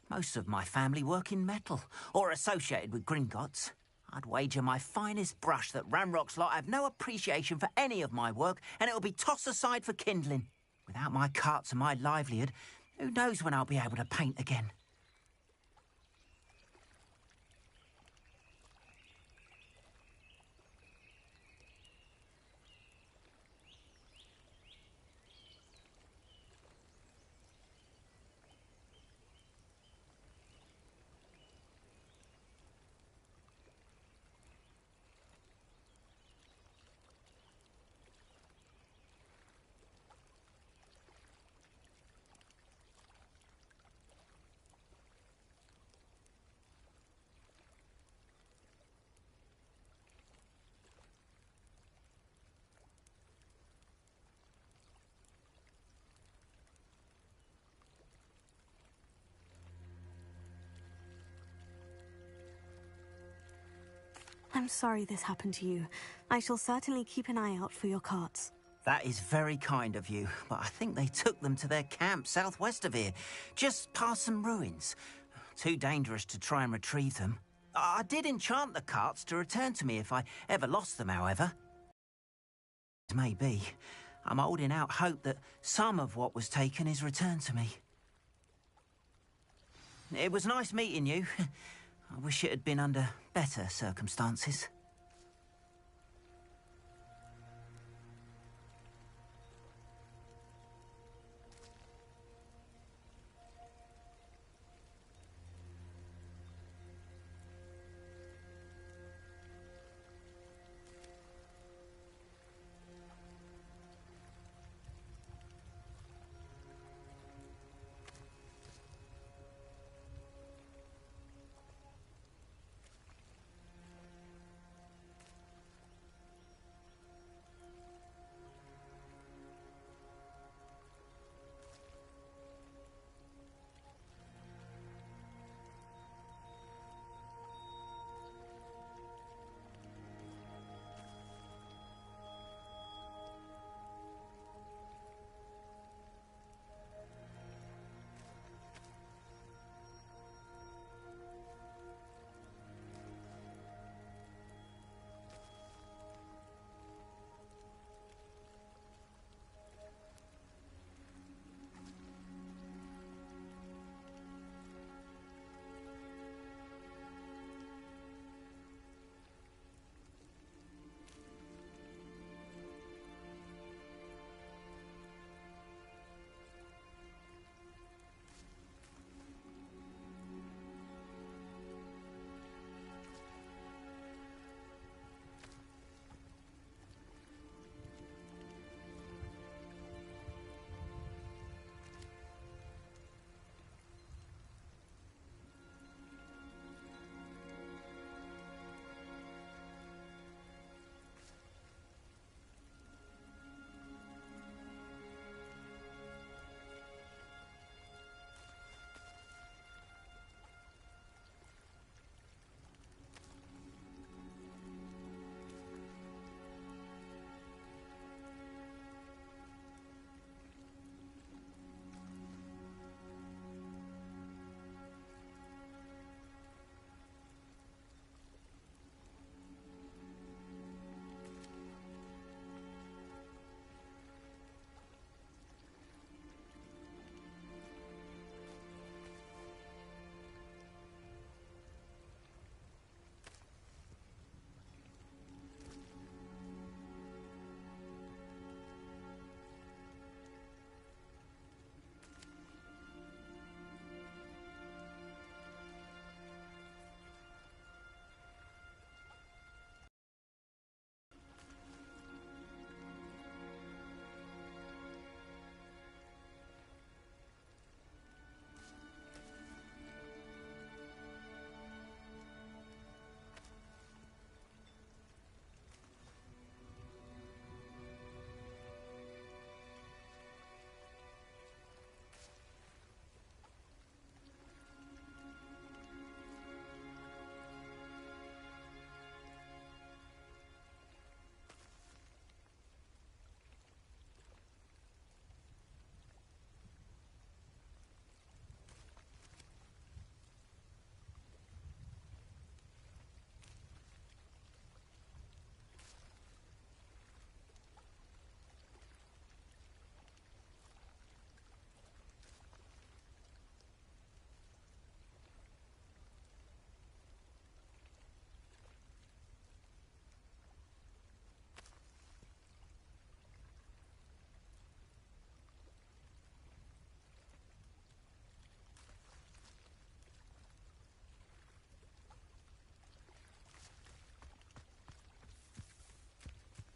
Most of my family work in metal, or associated with Gringotts. I'd wager my finest brush that Ranrock's lot have no appreciation for any of my work, and it'll be tossed aside for kindling. Without my carts and my livelihood, who knows when I'll be able to paint again? I'm sorry this happened to you. I shall certainly keep an eye out for your carts. That is very kind of you, but I think they took them to their camp southwest of here, just past some ruins. Too dangerous to try and retrieve them. I did enchant the carts to return to me if I ever lost them, however. Maybe. I'm holding out hope that some of what was taken is returned to me. It was nice meeting you. I wish it had been under better circumstances.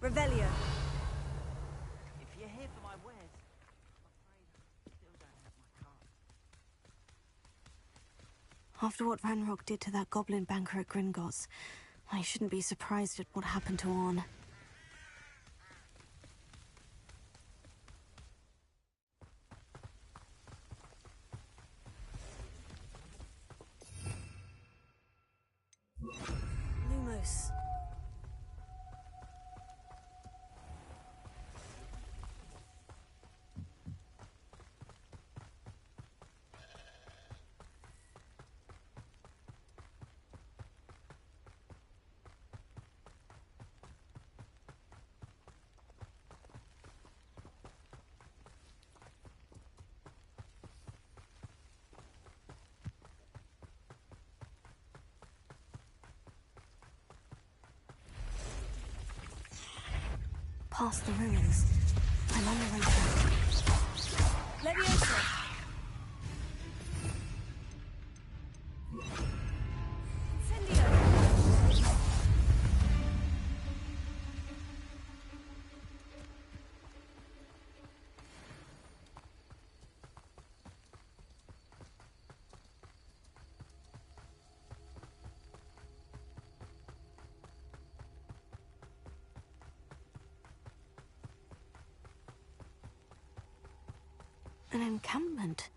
Revelio. If you're here for my wares, I'm afraid I still don't have my card. After what Ranrock did to that goblin banker at Gringotts, I shouldn't be surprised at what happened to Orn. Lumos. past the ruins. I'm on the right track. Leviosa! An encampment.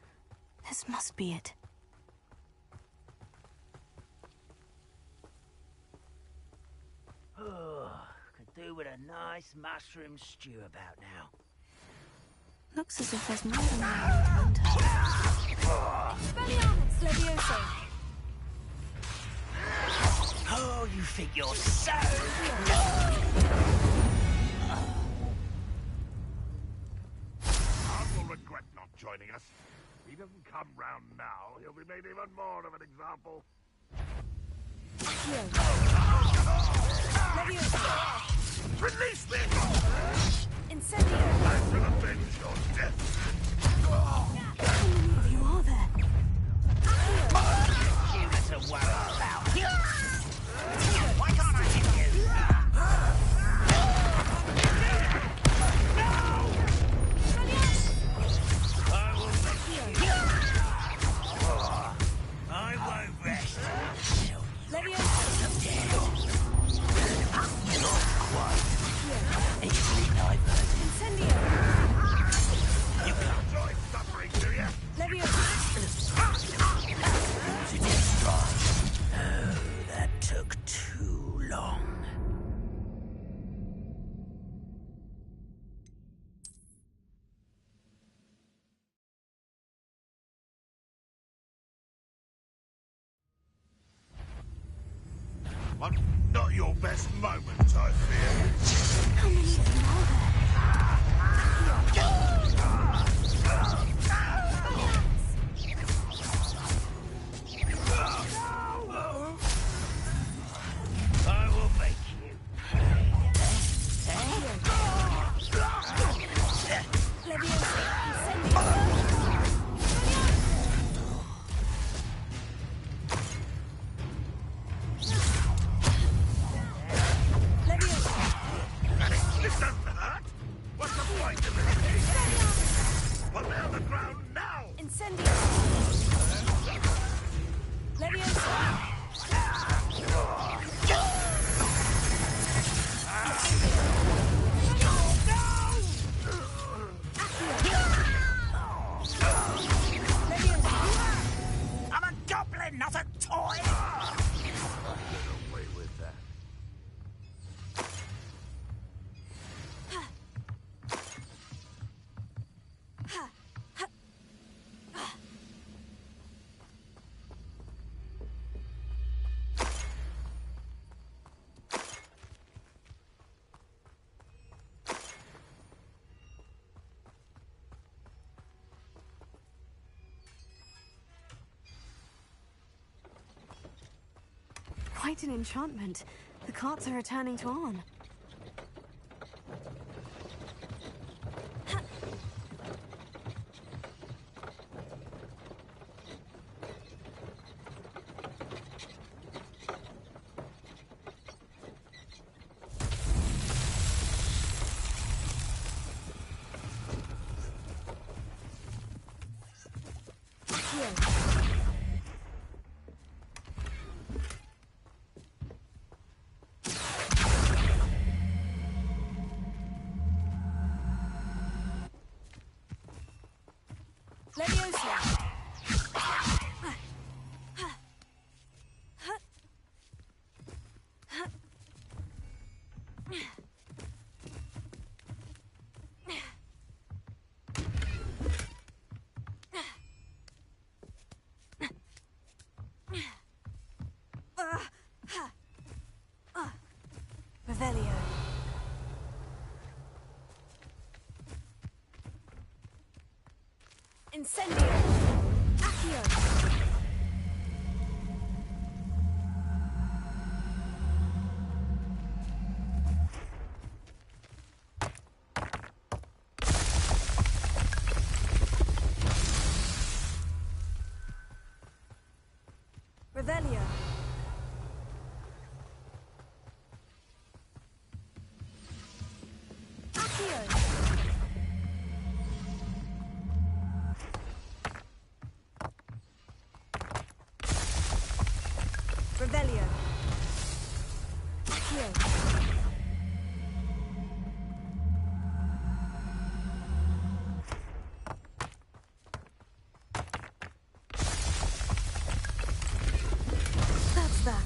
This must be it. Oh, could do with a nice mushroom stew about now. Looks as if there's more than one way to enter. Expelliarmus Leviosa! Oh, you think you're so... Khan will regret not joining us. If he doesn't come round now, he'll be made even more of an example. Release me! Incendio! I will avenge your death! How many of you are there? You little worry about. Why can't I hit you? I will make you. I won't rest. Easily diverted. Incendio! You can't enjoy suffering, do you? to destroy. Oh, that took too long. What? Not your best moment, I fear. How many of them are there? I will make you pay. This doesn't hurt! What's the point of this? Put me on the ground now! Incendio! Leviosa! I'm a goblin, not a toy! Get away with that. Quite an enchantment. The carts are returning to Arn. Revelio. Incendio! Accio! Revelio. Accio. Revelio. Accio. That's that.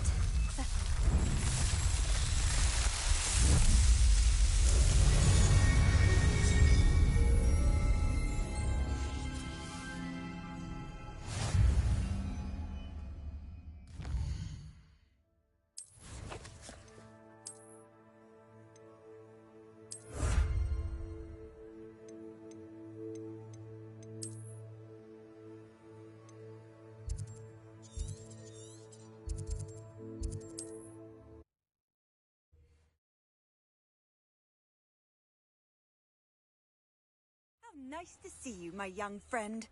How nice to see you, my young friend.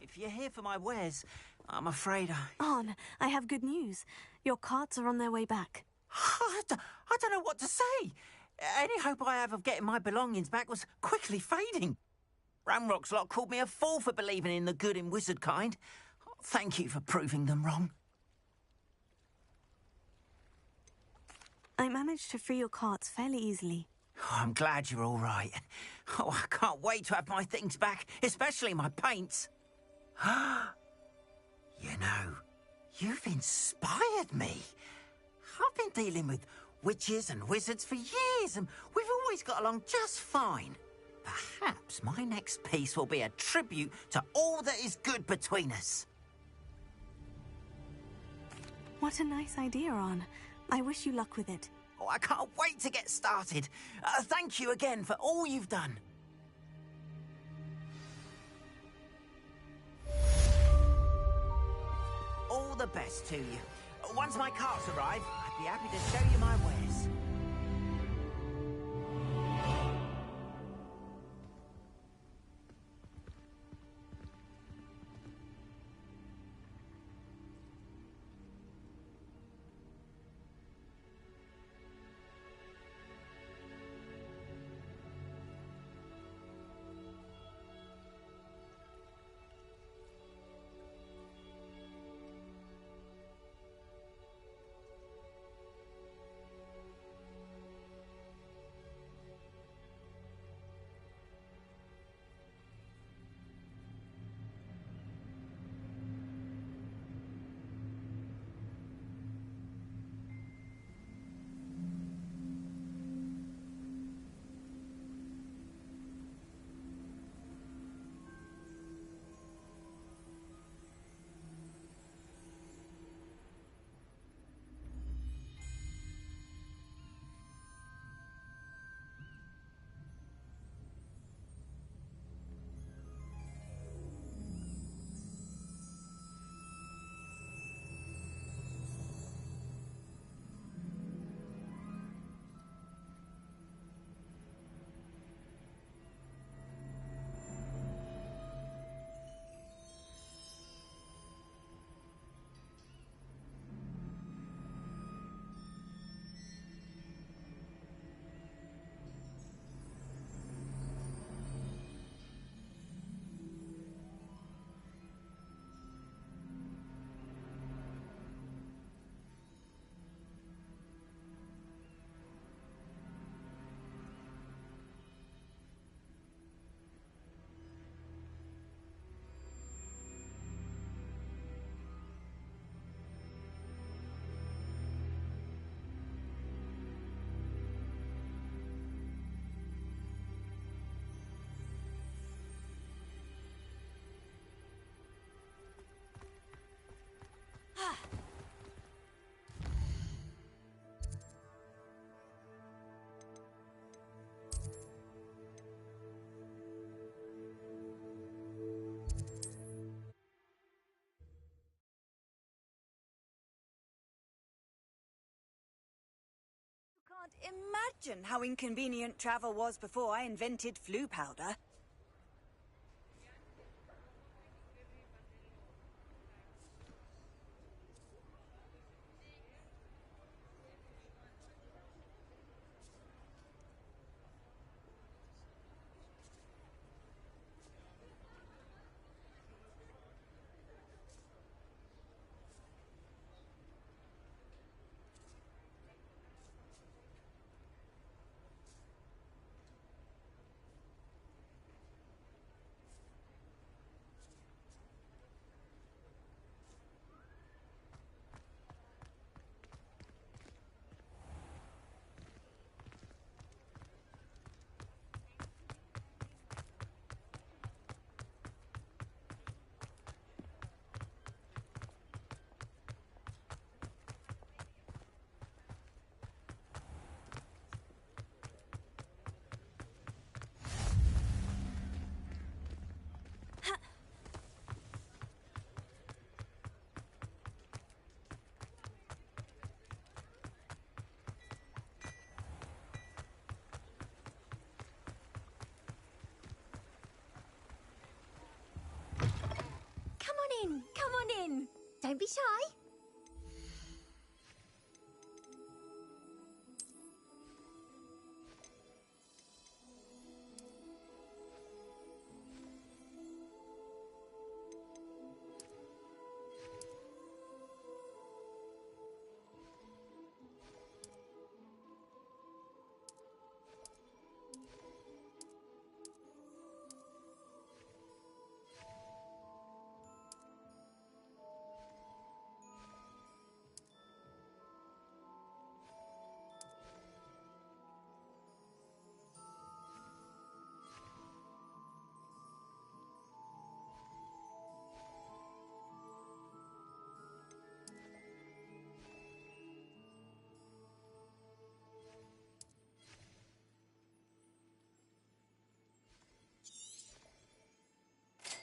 If you're here for my wares, I'm afraid Arn, I have good news. Your carts are on their way back. I don't know what to say. Any hope I have of getting my belongings back was quickly fading. Ramrock's lot called me a fool for believing in the good in wizard kind. Thank you for proving them wrong. I managed to free your carts fairly easily. Oh, I'm glad you're all right. Oh, I can't wait to have my things back, especially my paints. You know, you've inspired me. I've been dealing with witches and wizards for years, and we've always got along just fine. Perhaps my next piece will be a tribute to all that is good between us. What a nice idea, Arn. I wish you luck with it. Oh, I can't wait to get started. Thank you again for all you've done. All the best to you. Once my carts arrive, I'd be happy to show you my wares. imagine how inconvenient travel was before I invented flu powder. Come on in. Don't be shy.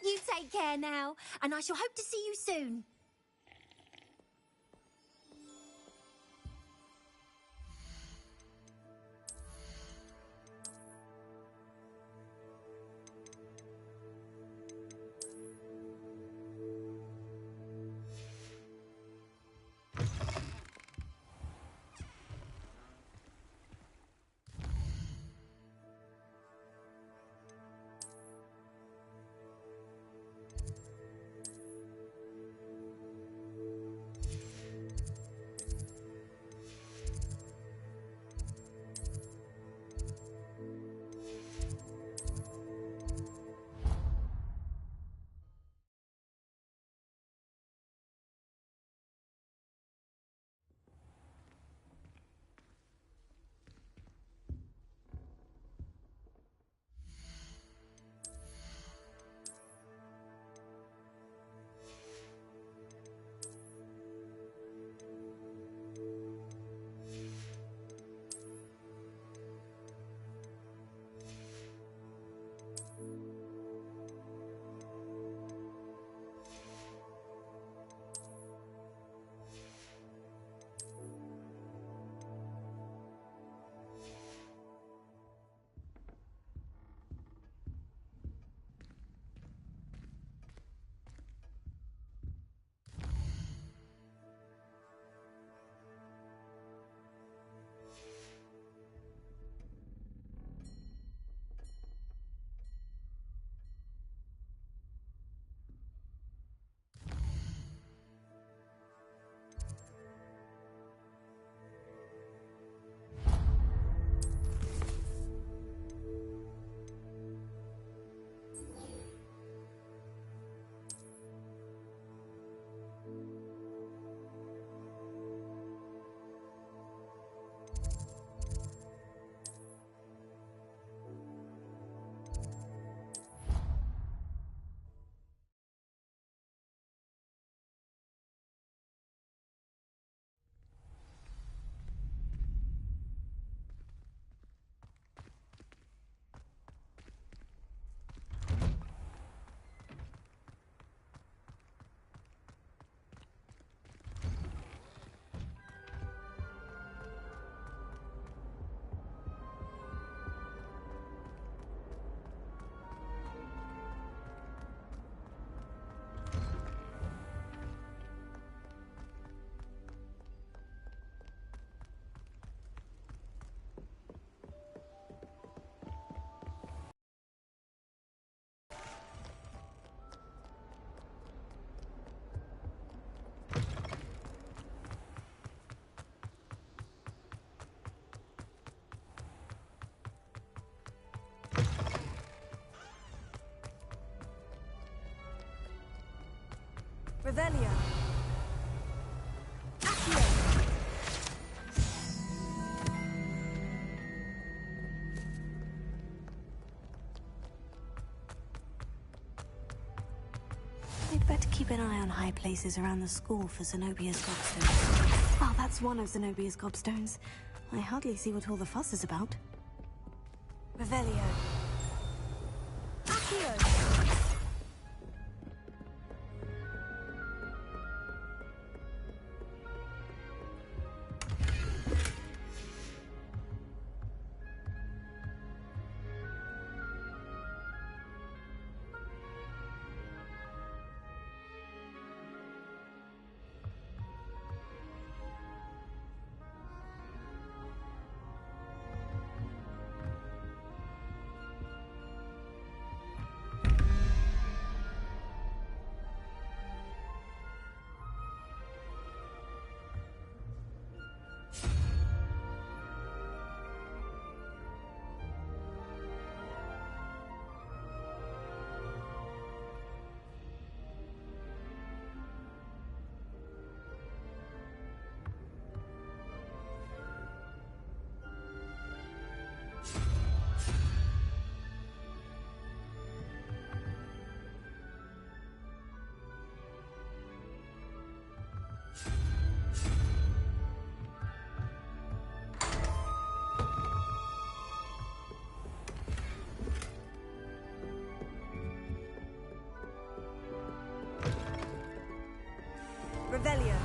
You take care now, and I shall hope to see you soon. Revelio. I'd better keep an eye on high places around the school for Zenobia's gobstones. Well, that's one of Zenobia's gobstones. I hardly see what all the fuss is about. Revelio. Accio. Revelio.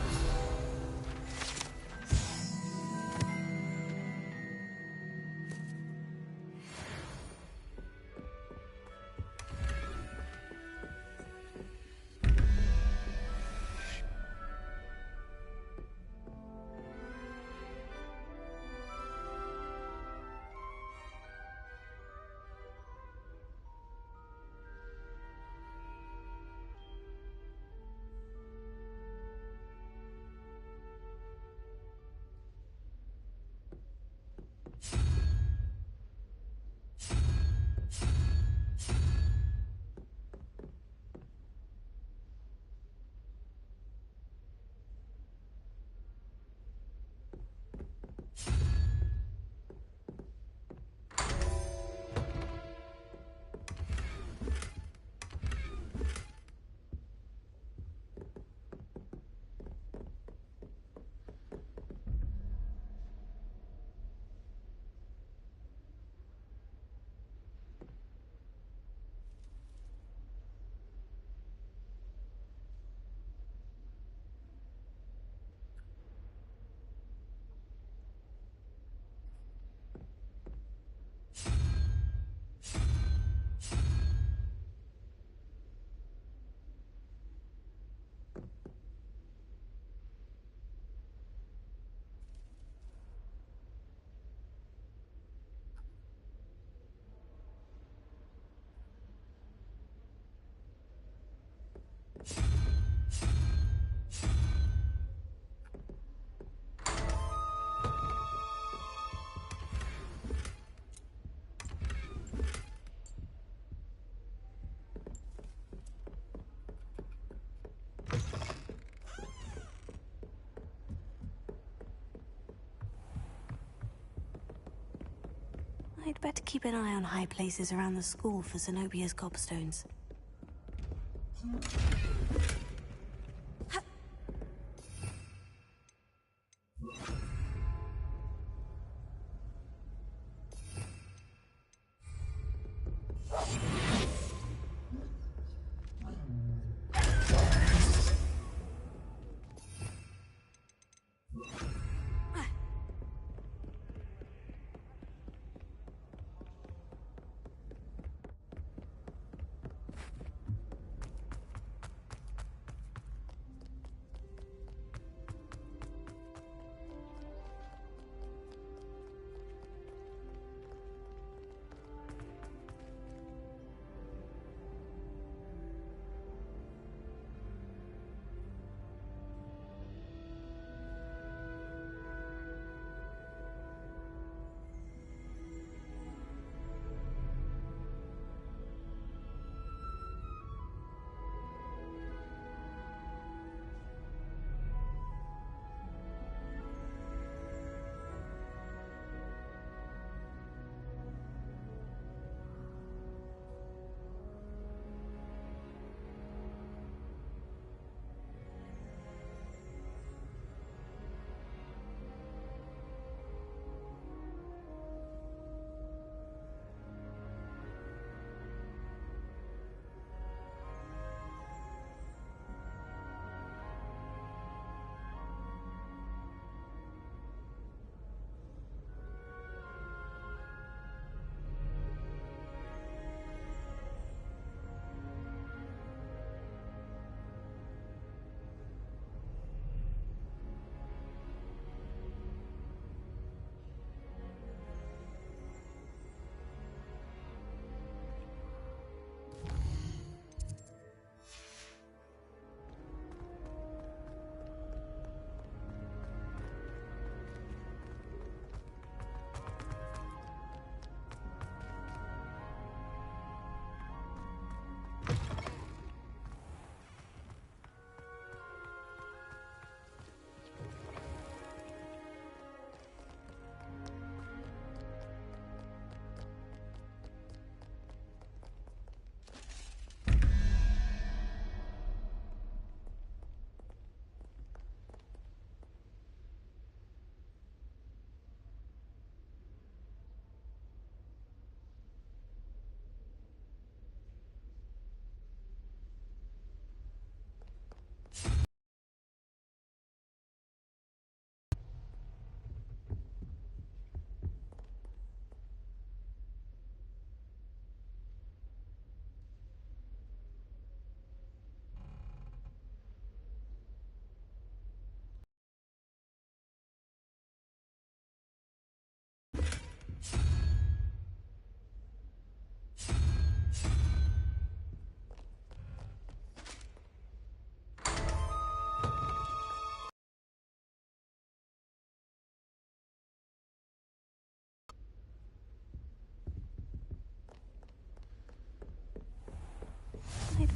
I'd better keep an eye on high places around the school for Zenobia's gobstones.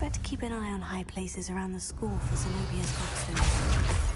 better keep an eye on high places around the school for Zenobia's gobstones.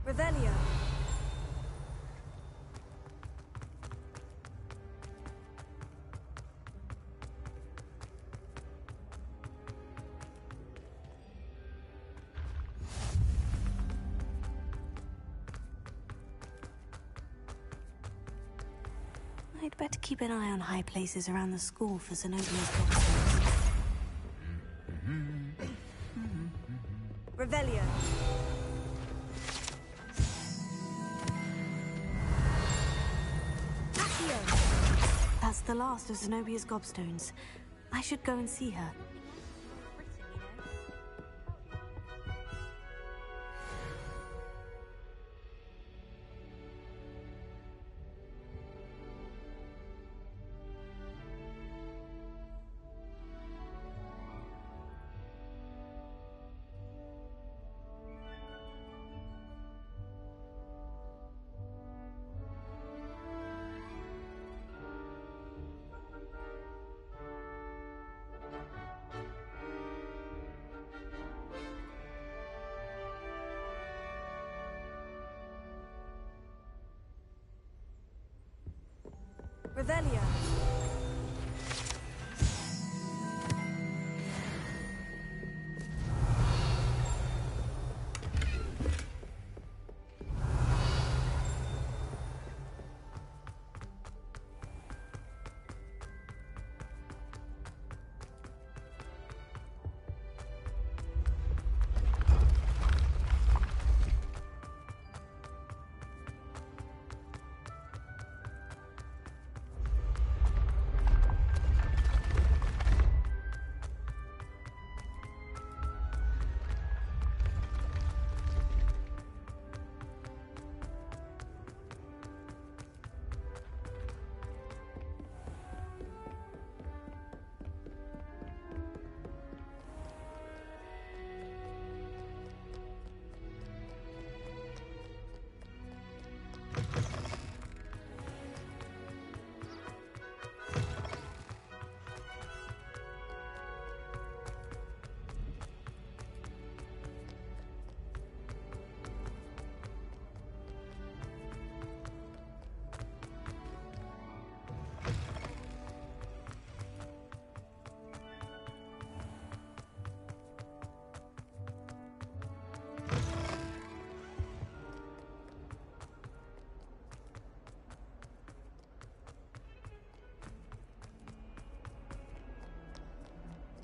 Revelio. I'd better keep an eye on high places around the school for Zenobia's gobstones. Revelio. That's the last of Zenobia's gobstones. I should go and see her. Revelio.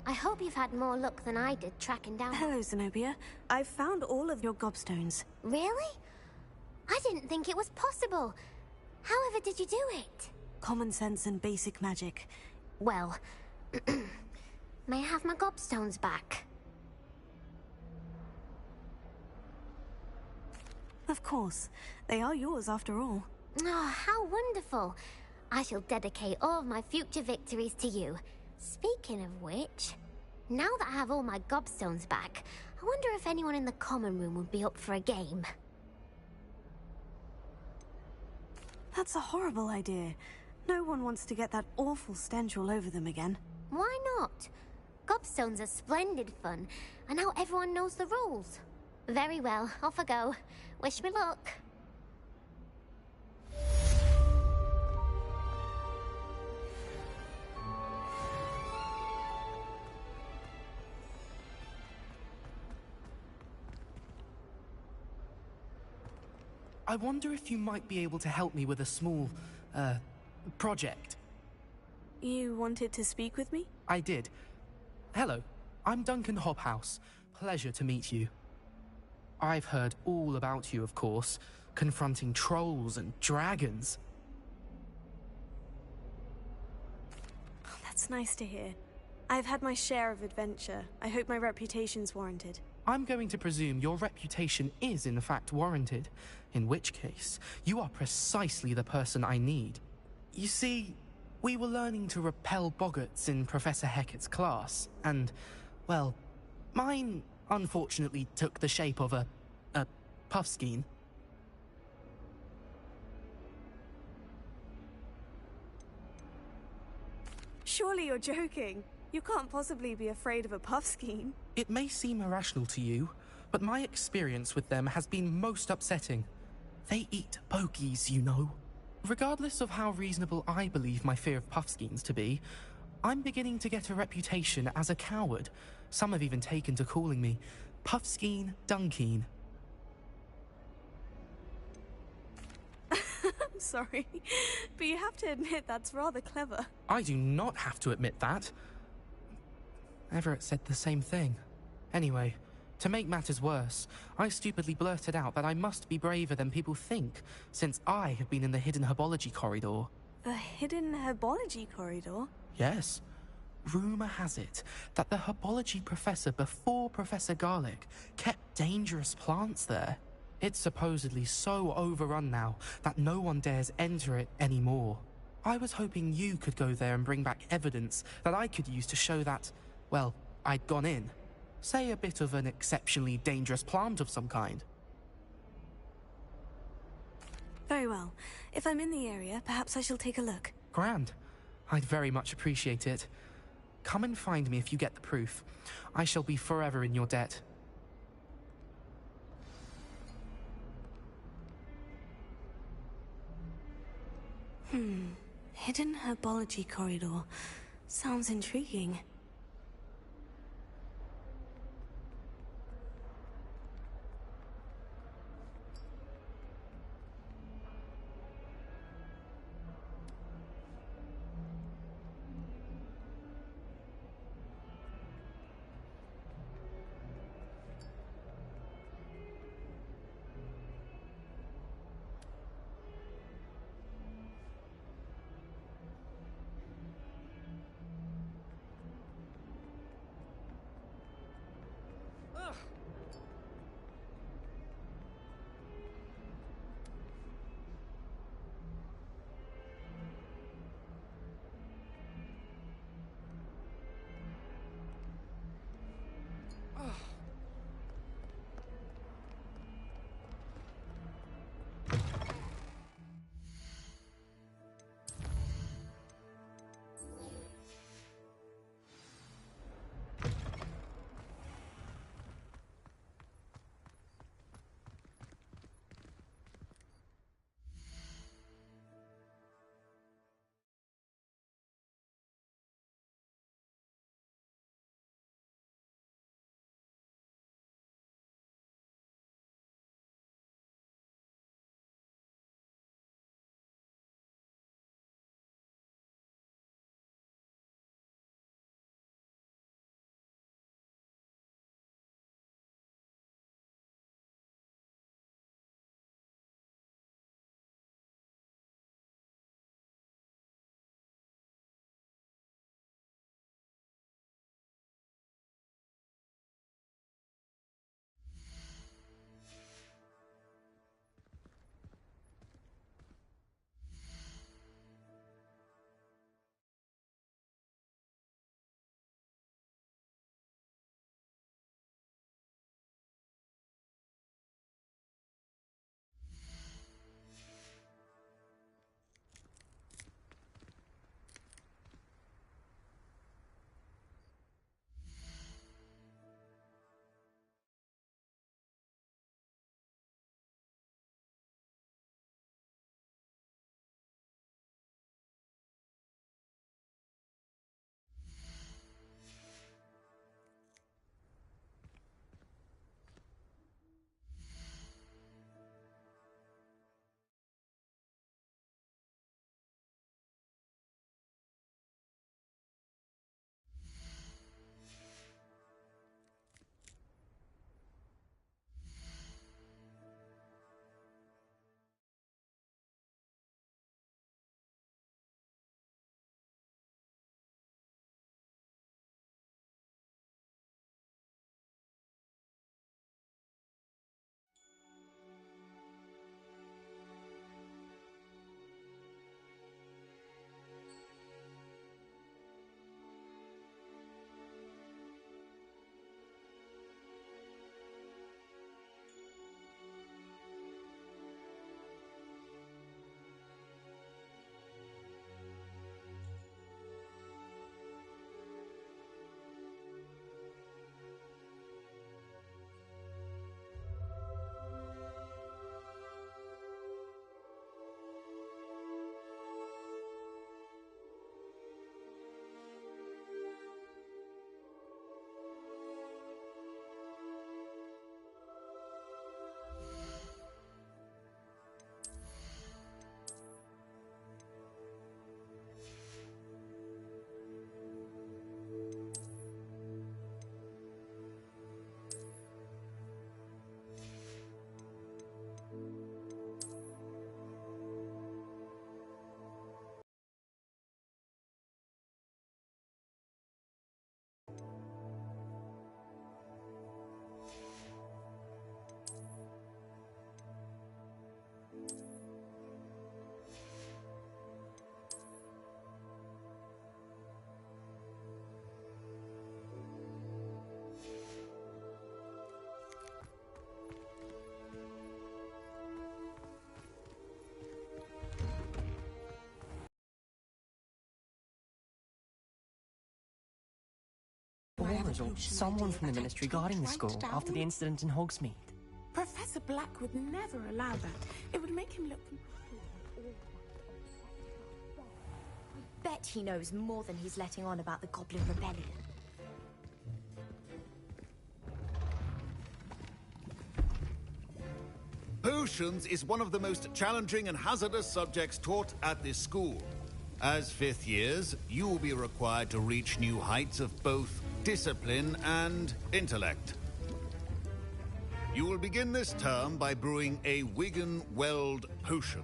I hope you've had more luck than I did tracking down... Hello, Zenobia. I've found all of your gobstones. Really? I didn't think it was possible. However did you do it? Common sense and basic magic. Well, may I have my gobstones back? Of course. They are yours after all. Oh, how wonderful. I shall dedicate all of my future victories to you. Speaking of which, now that I have all my gobstones back, I wonder if anyone in the common room would be up for a game. That's a horrible idea. No one wants to get that awful stench all over them again. Why not? Gobstones are splendid fun, and now everyone knows the rules. Very well, off I go. Wish me luck. I wonder if you might be able to help me with a small, project. You wanted to speak with me? I did. Hello, I'm Duncan Hobhouse. Pleasure to meet you. I've heard all about you, of course, confronting trolls and dragons. That's nice to hear. I've had my share of adventure. I hope my reputation's warranted. I'm going to presume your reputation is in fact warranted, in which case, you are precisely the person I need. You see, we were learning to repel boggarts in Professor Hecat's class, and, well, mine unfortunately took the shape of a puffskein. Surely you're joking. You can't possibly be afraid of a puffskein. It may seem irrational to you, but my experience with them has been most upsetting. They eat bogies, you know. Regardless of how reasonable I believe my fear of puffskeins to be, I'm beginning to get a reputation as a coward. Some have even taken to calling me Puffskeen Dunkeen. I'm sorry, but you have to admit that's rather clever. I do not have to admit that. Everett said the same thing. Anyway, to make matters worse, I stupidly blurted out that I must be braver than people think, since I have been in the hidden herbology corridor. The hidden herbology corridor? Yes. Rumour has it that the herbology professor before Professor Garlic kept dangerous plants there. It's supposedly so overrun now that no one dares enter it anymore. I was hoping you could go there and bring back evidence that I could use to show that, well, I'd gone in. Say a bit of an exceptionally dangerous plant of some kind. Very well. If I'm in the area, perhaps I shall take a look. Grand. I'd very much appreciate it. Come and find me if you get the proof. I shall be forever in your debt. Hidden herbology corridor. Sounds intriguing. Gerard or someone from the Ministry guarding the school after the incident in Hogsmeade. Professor Black would never allow that. It would make him look... Bet he knows more than he's letting on about the Goblin Rebellion. Potions is one of the most challenging and hazardous subjects taught at this school. As fifth years, you will be required to reach new heights of both discipline and intellect. You will begin this term by brewing a Wigan-Weld potion.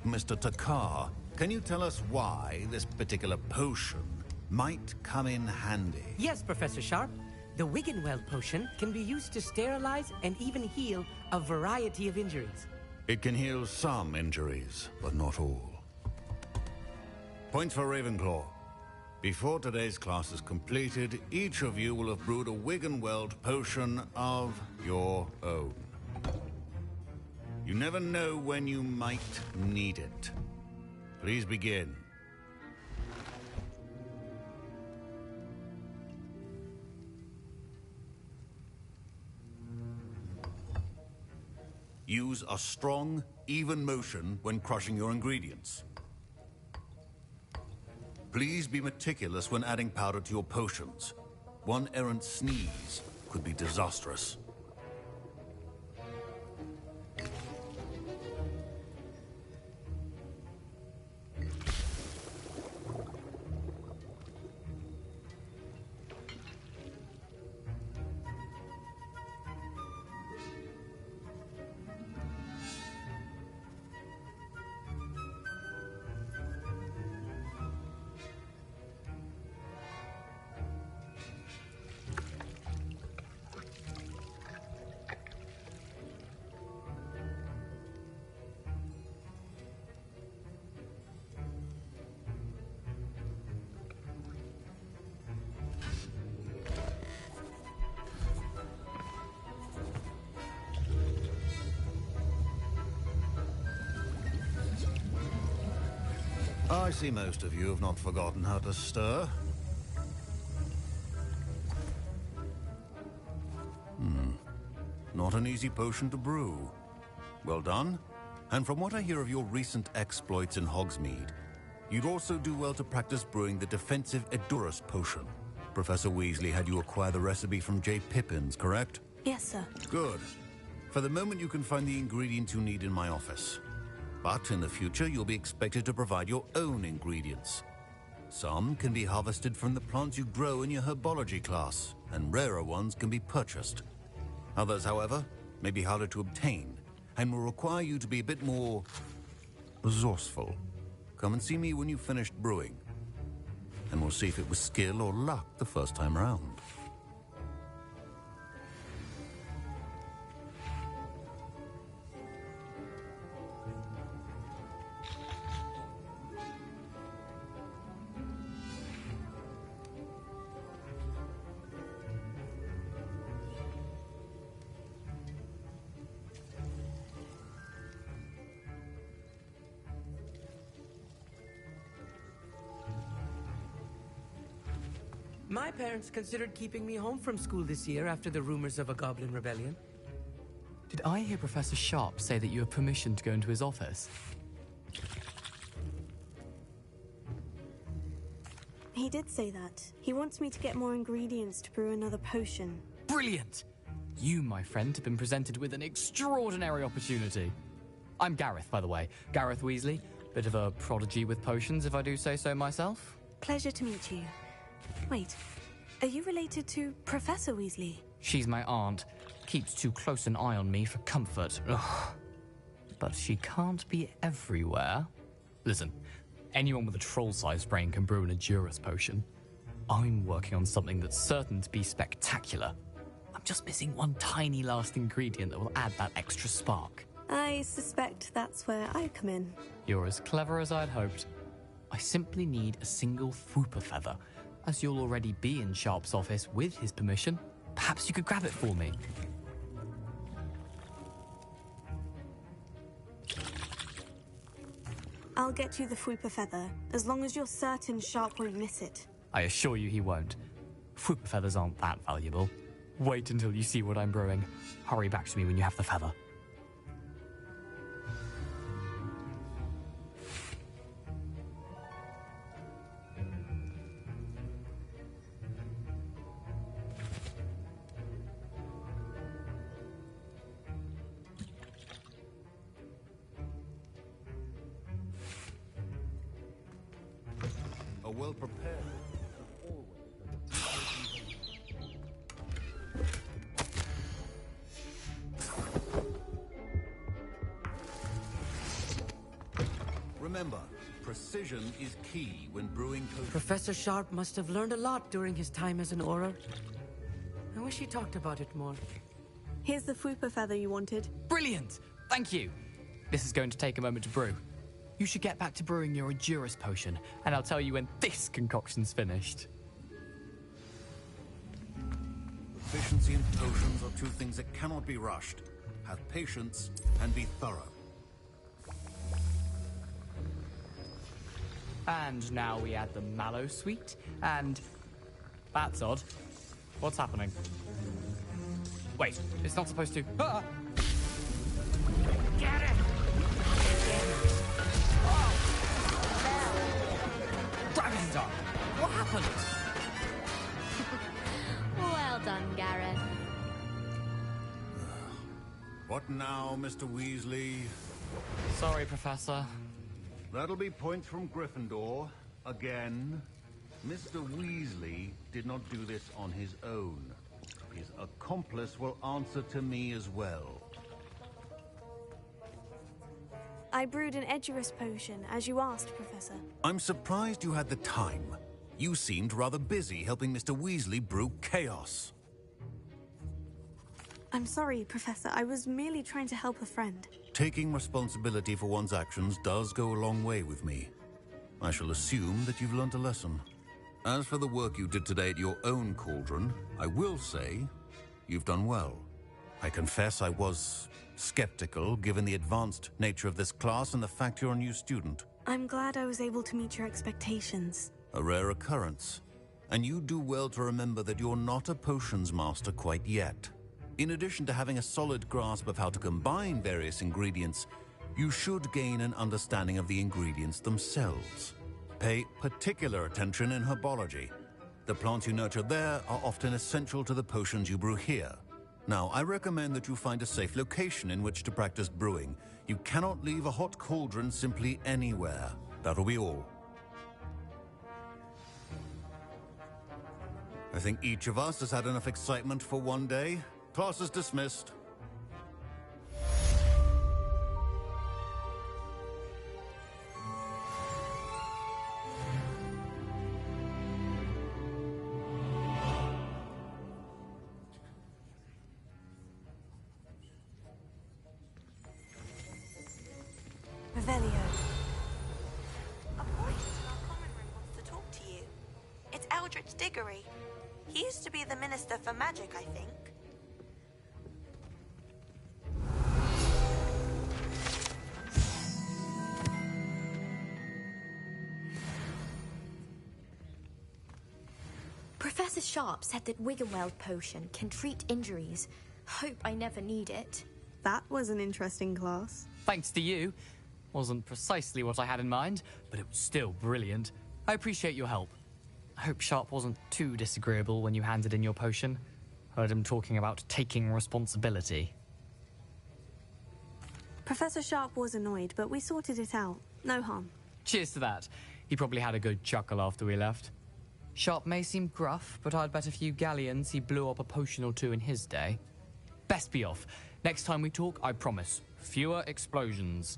Mr. Takar, can you tell us why this particular potion might come in handy? Yes, Professor Sharp. The Wiggenweld potion can be used to sterilize and even heal a variety of injuries. It can heal some injuries, but not all. Points for Ravenclaw. Before today's class is completed, each of you will have brewed a Wiggenweld potion of your own. You never know when you might need it. Please begin. Use a strong, even motion when crushing your ingredients. Please be meticulous when adding powder to your potions. One errant sneeze could be disastrous. I see most of you have not forgotten how to stir. Not an easy potion to brew. Well done. And from what I hear of your recent exploits in Hogsmeade, you'd also do well to practice brewing the defensive Edurus potion. Professor Weasley had you acquire the recipe from J. Pippins, correct? Yes, sir. Good. For the moment, you can find the ingredients you need in my office. But in the future, you'll be expected to provide your own ingredients. Some can be harvested from the plants you grow in your herbology class, and rarer ones can be purchased. Others, however, may be harder to obtain, and will require you to be a bit more resourceful. Come and see me when you've finished brewing, and we'll see if it was skill or luck the first time around. My parents considered keeping me home from school this year after the rumors of a Goblin Rebellion. Did I hear Professor Sharp say that you have permission to go into his office? He did say that. He wants me to get more ingredients to brew another potion. Brilliant! You, my friend, have been presented with an extraordinary opportunity. I'm Gareth, by the way. Gareth Weasley. Bit of a prodigy with potions, if I do say so myself. Pleasure to meet you. Wait, are you related to Professor Weasley? She's my aunt. Keeps too close an eye on me for comfort. Ugh. But she can't be everywhere. Listen, anyone with a troll-sized brain can brew an Edurus potion. I'm working on something that's certain to be spectacular. I'm just missing one tiny last ingredient that will add that extra spark. I suspect that's where I come in. You're as clever as I'd hoped. I simply need a single Fwooper feather. As you'll already be in Sharp's office with his permission, perhaps you could grab it for me. I'll get you the Fwooper feather, as long as you're certain Sharp won't miss it. I assure you he won't. Fruit feathers aren't that valuable. Wait until you see what I'm brewing. Hurry back to me when you have the feather. A well-prepared... Remember, precision is key when brewing potions. Professor Sharp must have learned a lot during his time as an Auror. I wish he talked about it more. Here's the Fwooper feather you wanted. Brilliant! Thank you! This is going to take a moment to brew. You should get back to brewing your Endurus potion, and I'll tell you when this concoction's finished. Efficiency and potions are two things that cannot be rushed. Have patience and be thorough. And now we add the mallow sweet, and... That's odd. What's happening? Wait, it's not supposed to... Ah! Get it! Gravity's up! What happened? Well done, Gareth. What now, Mr. Weasley? Sorry, Professor. That'll be points from Gryffindor. Again. Mr. Weasley did not do this on his own. His accomplice will answer to me as well. I brewed an Edurus potion, as you asked, Professor. I'm surprised you had the time. You seemed rather busy helping Mr. Weasley brew chaos. I'm sorry, Professor. I was merely trying to help a friend. Taking responsibility for one's actions does go a long way with me. I shall assume that you've learnt a lesson. As for the work you did today at your own cauldron, I will say you've done well. I confess I was skeptical, given the advanced nature of this class and the fact you're a new student. I'm glad I was able to meet your expectations. A rare occurrence. And you do well to remember that you're not a potions master quite yet. In addition to having a solid grasp of how to combine various ingredients, you should gain an understanding of the ingredients themselves. Pay particular attention in herbology. The plants you nurture there are often essential to the potions you brew here. Now, I recommend that you find a safe location in which to practice brewing. You cannot leave a hot cauldron simply anywhere. That'll be all. I think each of us has had enough excitement for one day. Class is dismissed. Revelio. A voice in our common room wants to talk to you. It's Eldritch Diggory. He used to be the Minister for Magic, I think. Professor Sharp said that Wiggenweld potion can treat injuries. Hope I never need it. That was an interesting class. Thanks to you. Wasn't precisely what I had in mind, but it was still brilliant. I appreciate your help. I hope Sharp wasn't too disagreeable when you handed in your potion. Heard him talking about taking responsibility. Professor Sharp was annoyed, but we sorted it out. No harm. Cheers to that. He probably had a good chuckle after we left. Sharp may seem gruff, but I'd bet a few galleons he blew up a potion or two in his day. Best be off. Next time we talk, I promise, fewer explosions.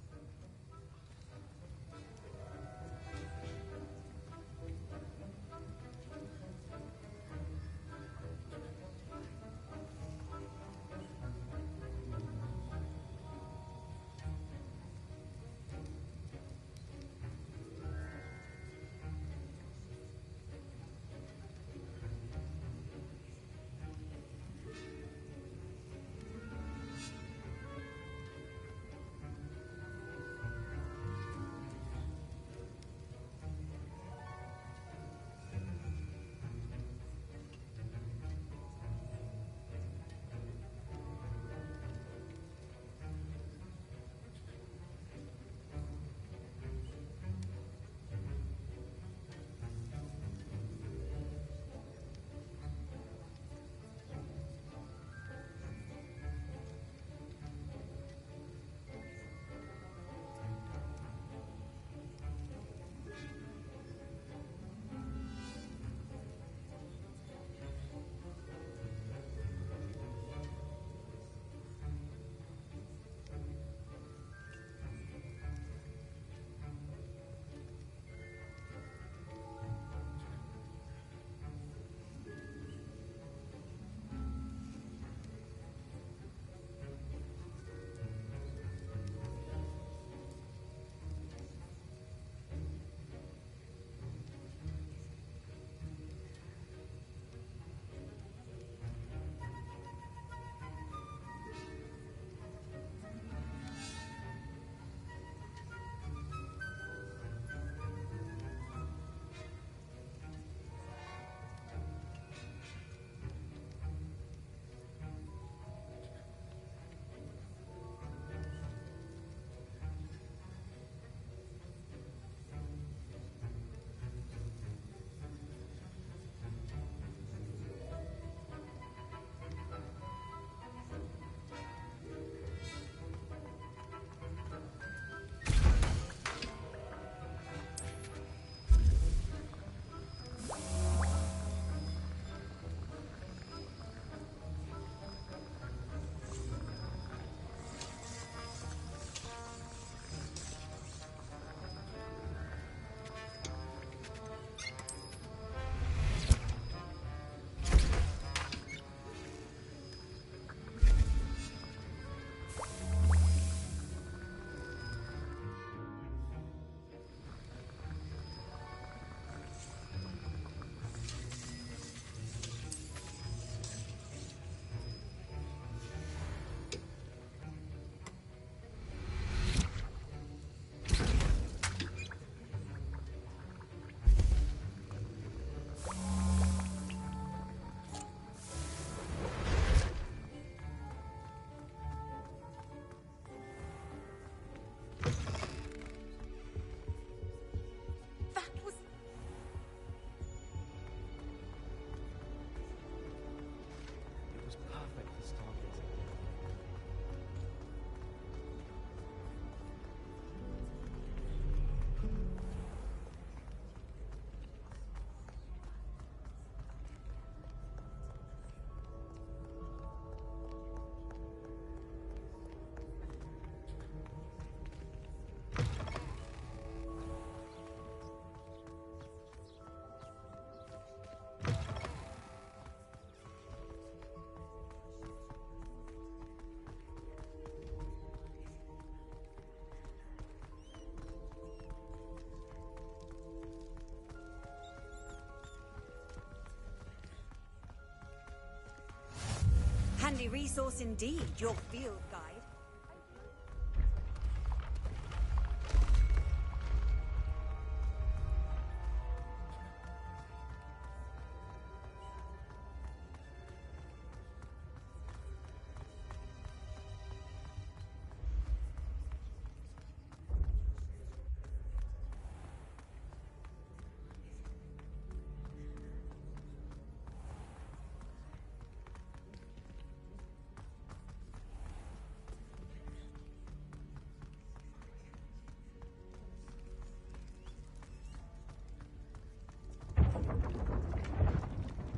handy resource indeed, your field guide.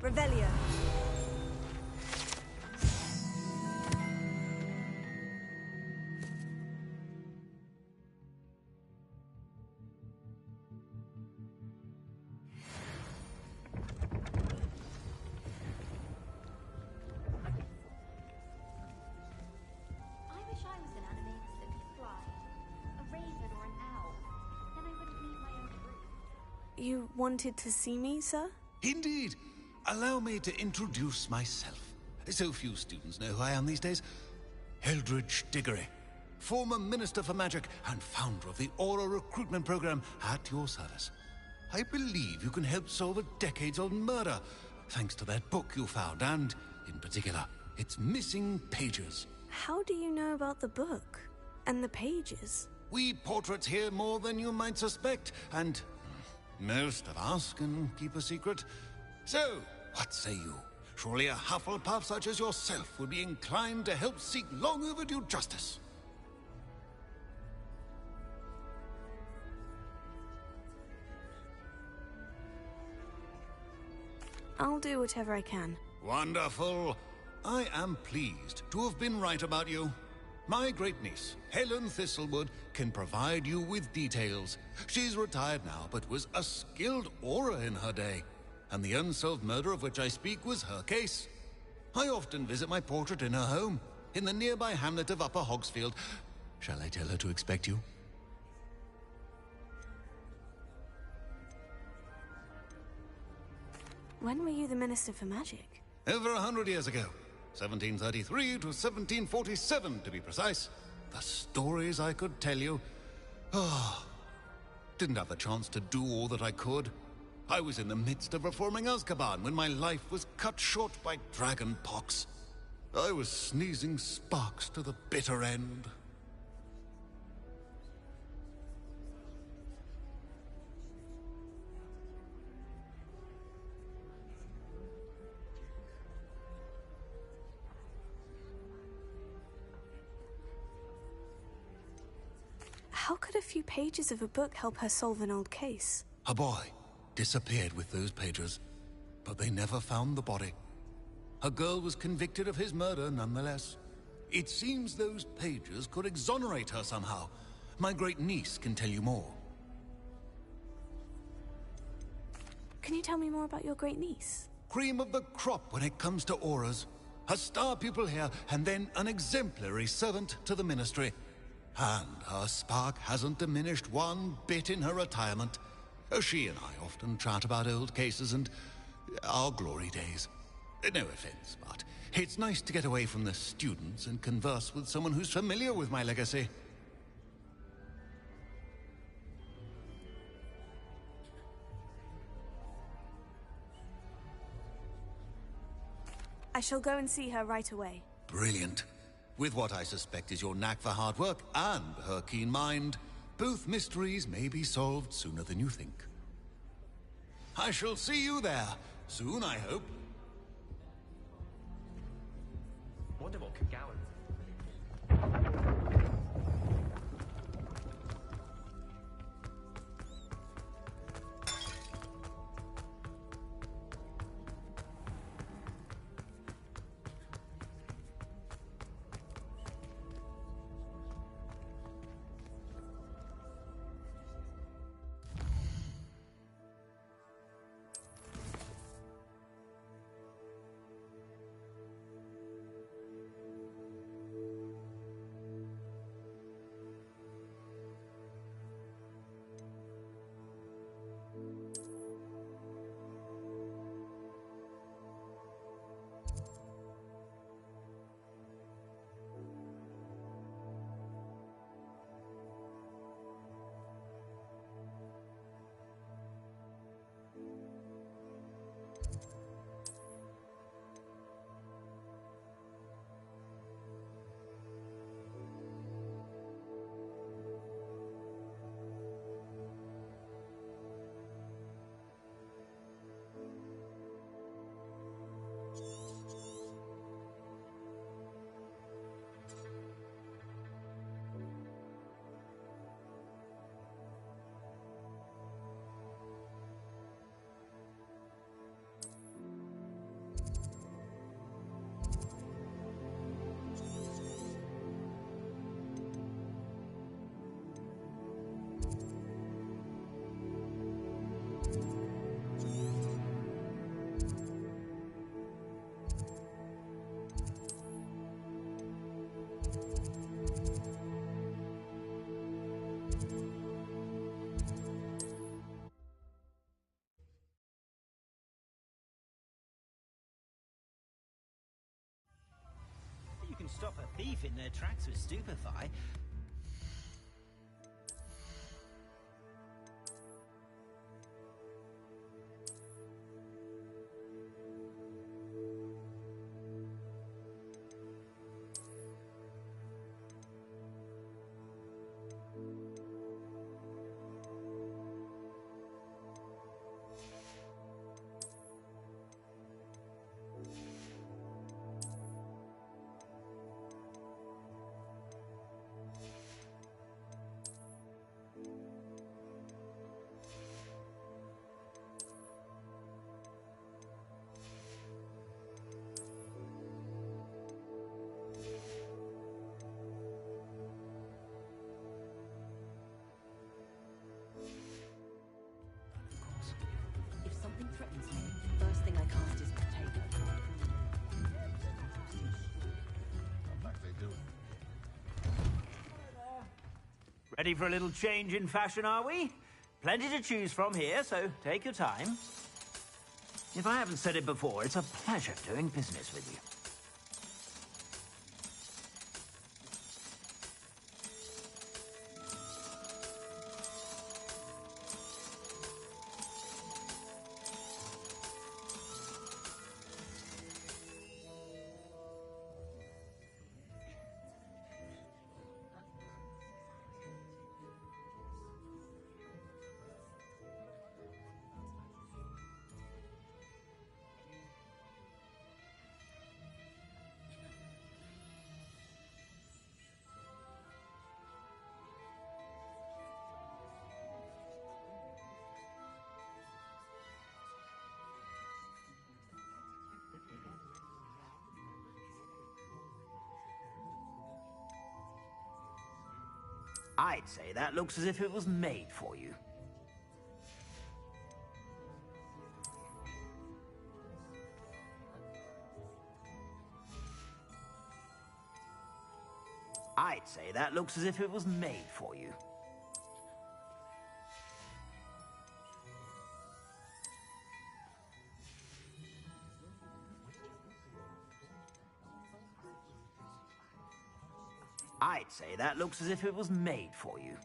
Revelio. I wish I was an animagus that could fly. A raven or an owl. Then I wouldn't need my own group. You wanted to see me, sir? Indeed. Allow me to introduce myself. So few students know who I am these days. Eldridge Diggory, former Minister for Magic and founder of the Aura Recruitment Program, at your service. I believe you can help solve a decades-old murder, thanks to that book you found, and, in particular, its missing pages. How do you know about the book? And the pages? We portraits hear more than you might suspect, and most of us can keep a secret. So, what say you? Surely a Hufflepuff such as yourself would be inclined to help seek long overdue justice. I'll do whatever I can. Wonderful. I am pleased to have been right about you. My great-niece, Helen Thistlewood, can provide you with details. She's retired now, but was a skilled aura in her day. And the unsolved murder of which I speak was her case. I often visit my portrait in her home, in the nearby hamlet of Upper Hogsfield. Shall I tell her to expect you? When were you the Minister for Magic? Over 100 years ago. 1733 to 1747, to be precise. The stories I could tell you. Oh, didn't have the chance to do all that I could. I was in the midst of reforming Azkaban when my life was cut short by dragon pox. I was sneezing sparks to the bitter end. How could a few pages of a book help her solve an old case? A boy disappeared with those pages, but they never found the body. A girl was convicted of his murder nonetheless. It seems those pages could exonerate her somehow. My great-niece can tell you more. Can you tell me more about your great-niece? Cream of the crop when it comes to auras. A star pupil here, and then an exemplary servant to the ministry. And her spark hasn't diminished one bit in her retirement. She and I often chat about old cases and our glory days. No offense, but it's nice to get away from the students and converse with someone who's familiar with my legacy. I shall go and see her right away. Brilliant. With what I suspect is your knack for hard work and her keen mind, both mysteries may be solved sooner than you think. I shall see you there, soon I hope. Wonder what could Gowan. stop a thief in their tracks with stupefy. If something threatens me, first thing I cast is Potato. Like they do. Ready for a little change in fashion, are we? Plenty to choose from here, so take your time. If I haven't said it before, it's a pleasure doing business with you. I'd say that looks as if it was made for you. I'd say that looks as if it was made for you. I'd say that looks as if it was made for you.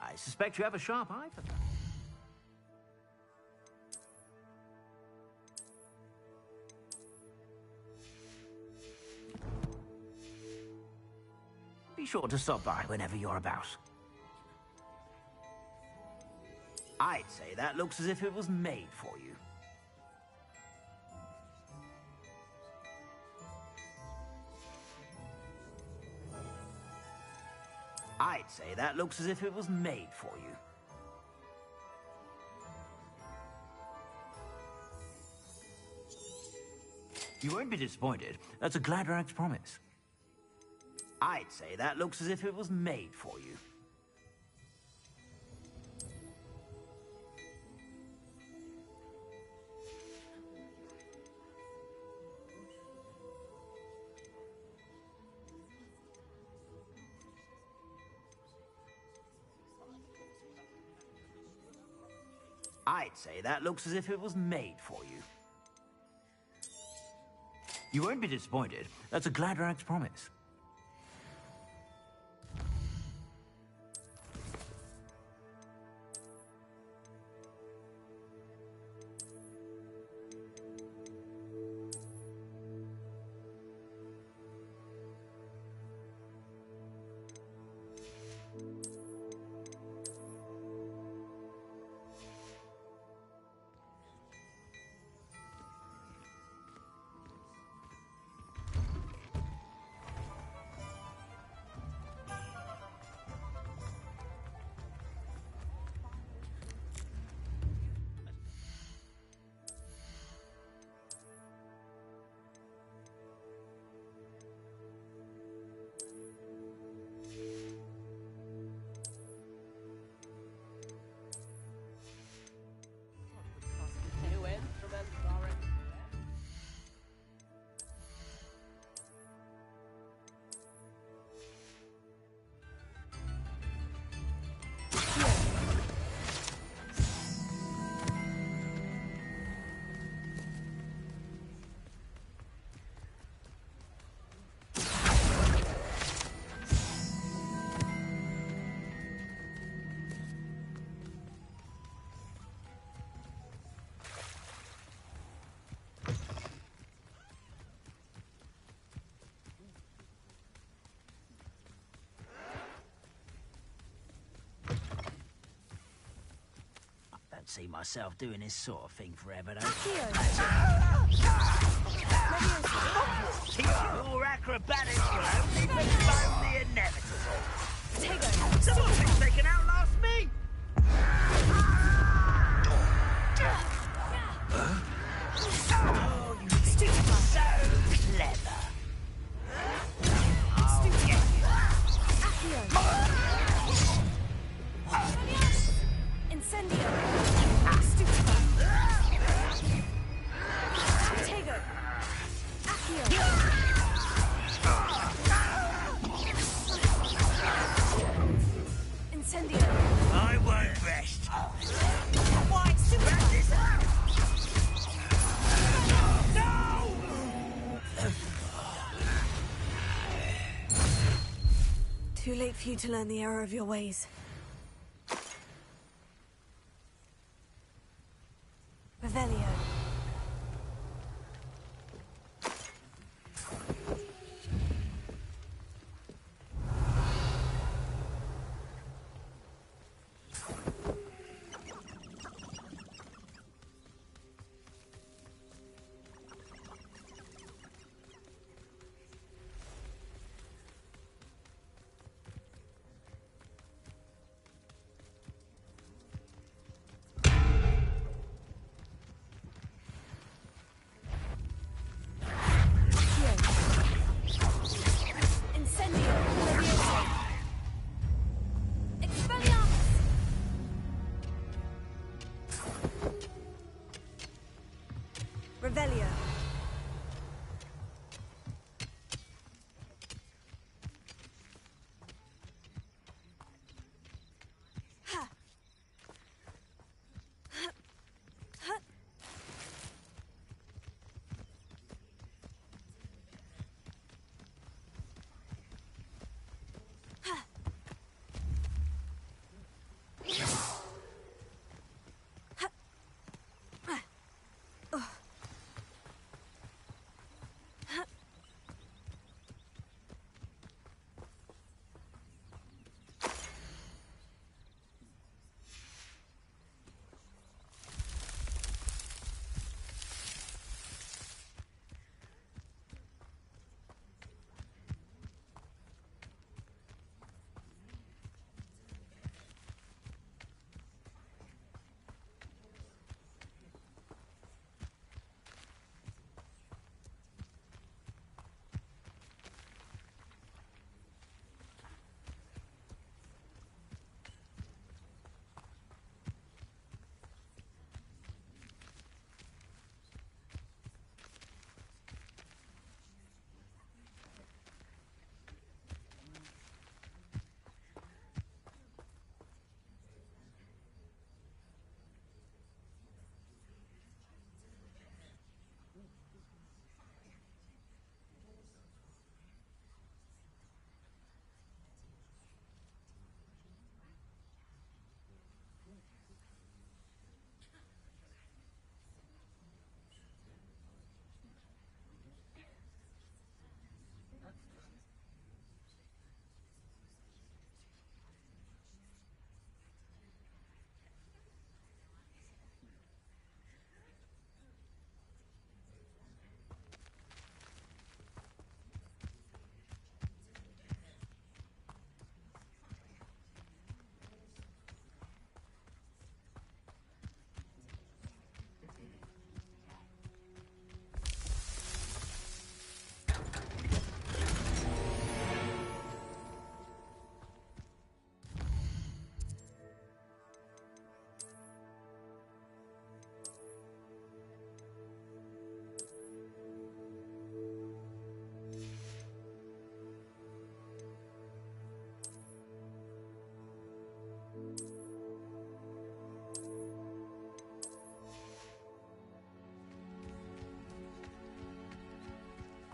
I suspect you have a sharp eye for that. Be sure to stop by whenever you're about. I'd say that looks as if it was made for you. I'd say that looks as if it was made for you. You won't be disappointed. That's a Gladrag's promise. I'd say that looks as if it was made for you. I'd say that looks as if it was made for you. You won't be disappointed. That's a Gladrag's promise. see myself doing this sort of thing forever, though. Your acrobatics will only postpone the inevitable. Someone thinks they can outlast me! Oh, you think you're so clever. I'll get you. Incendio! Stupefa! Tego! Accio! Incendio! I won't rest. Why, Stupefa! Too late for you to learn the error of your ways. Revelio. Revelio.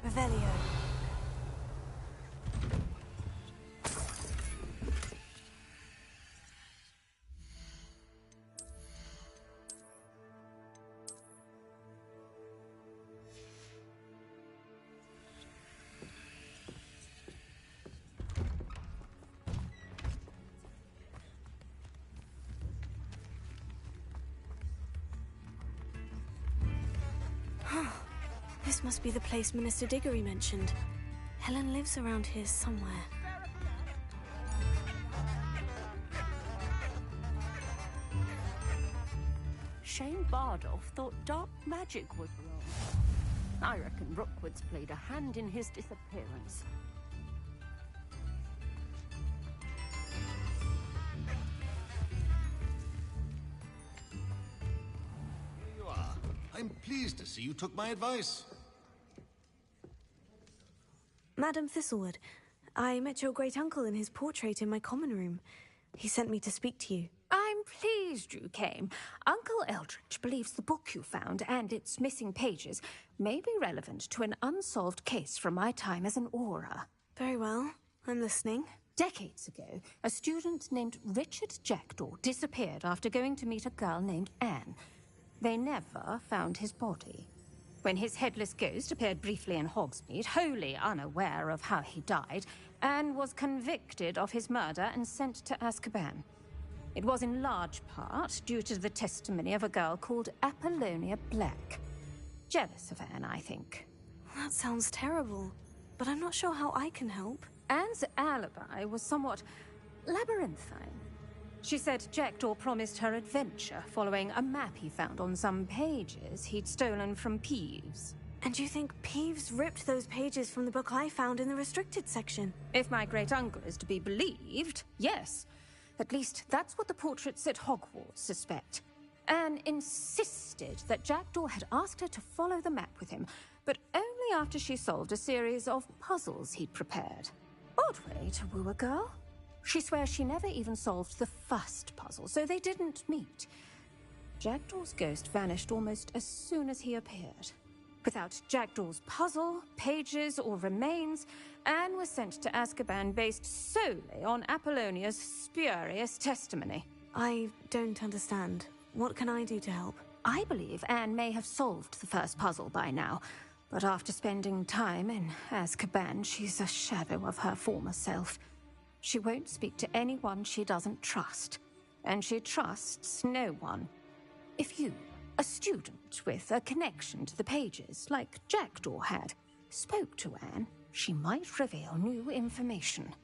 Revelio. This must be the place Minister Diggory mentioned. Helen lives around here somewhere. Shane Bardolph thought dark magic was wrong. I reckon Rookwood's played a hand in his disappearance. Here you are. I'm pleased to see you took my advice. Madam Thistlewood, I met your great-uncle in his portrait in my common room. He sent me to speak to you. I'm pleased you came. Uncle Eldridge believes the book you found and its missing pages may be relevant to an unsolved case from my time as an Auror. Very well. I'm listening. Decades ago, a student named Richard Jackdaw disappeared after going to meet a girl named Anne. They never found his body. When his headless ghost appeared briefly in Hogsmeade, wholly unaware of how he died, Anne was convicted of his murder and sent to Azkaban. It was in large part due to the testimony of a girl called Apollonia Black. Jealous of Anne, I think. That sounds terrible, but I'm not sure how I can help. Anne's alibi was somewhat labyrinthine. She said Jackdaw promised her adventure following a map he found on some pages he'd stolen from Peeves. And you think Peeves ripped those pages from the book I found in the restricted section? If my great-uncle is to be believed, yes. At least that's what the portraits at Hogwarts suspect. Anne insisted that Jackdaw had asked her to follow the map with him, but only after she solved a series of puzzles he'd prepared. Odd way to woo a girl. She swears she never even solved the first puzzle, so they didn't meet. Jackdaw's ghost vanished almost as soon as he appeared. Without Jackdaw's puzzle, pages, or remains, Anne was sent to Azkaban based solely on Apollonia's spurious testimony. I don't understand. What can I do to help? I believe Anne may have solved the first puzzle by now, but after spending time in Azkaban, she's a shadow of her former self. She won't speak to anyone she doesn't trust, and she trusts no one. If you, a student with a connection to the pages, like Jackdaw had, spoke to Anne, she might reveal new information.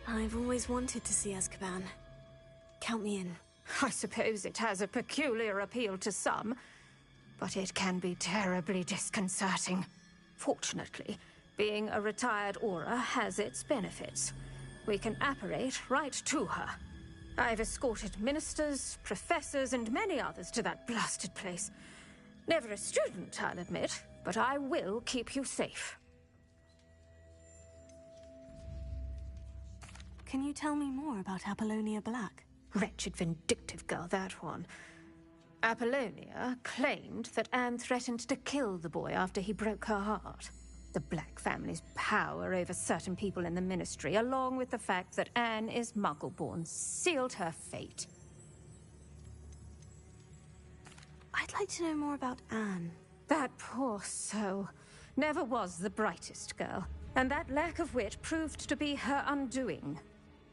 I've always wanted to see Azkaban. Count me in. I suppose it has a peculiar appeal to some, but it can be terribly disconcerting. Fortunately, being a retired Auror has its benefits. We can apparate right to her. I've escorted ministers, professors, and many others to that blasted place. Never a student, I'll admit, but I will keep you safe. Can you tell me more about Apollonia Black? Wretched, vindictive girl, that one. Apollonia claimed that Anne threatened to kill the boy after he broke her heart. The Black family's power over certain people in the Ministry, along with the fact that Anne is Muggle-born, sealed her fate. I'd like to know more about Anne. That poor soul never was the brightest girl, and that lack of wit proved to be her undoing.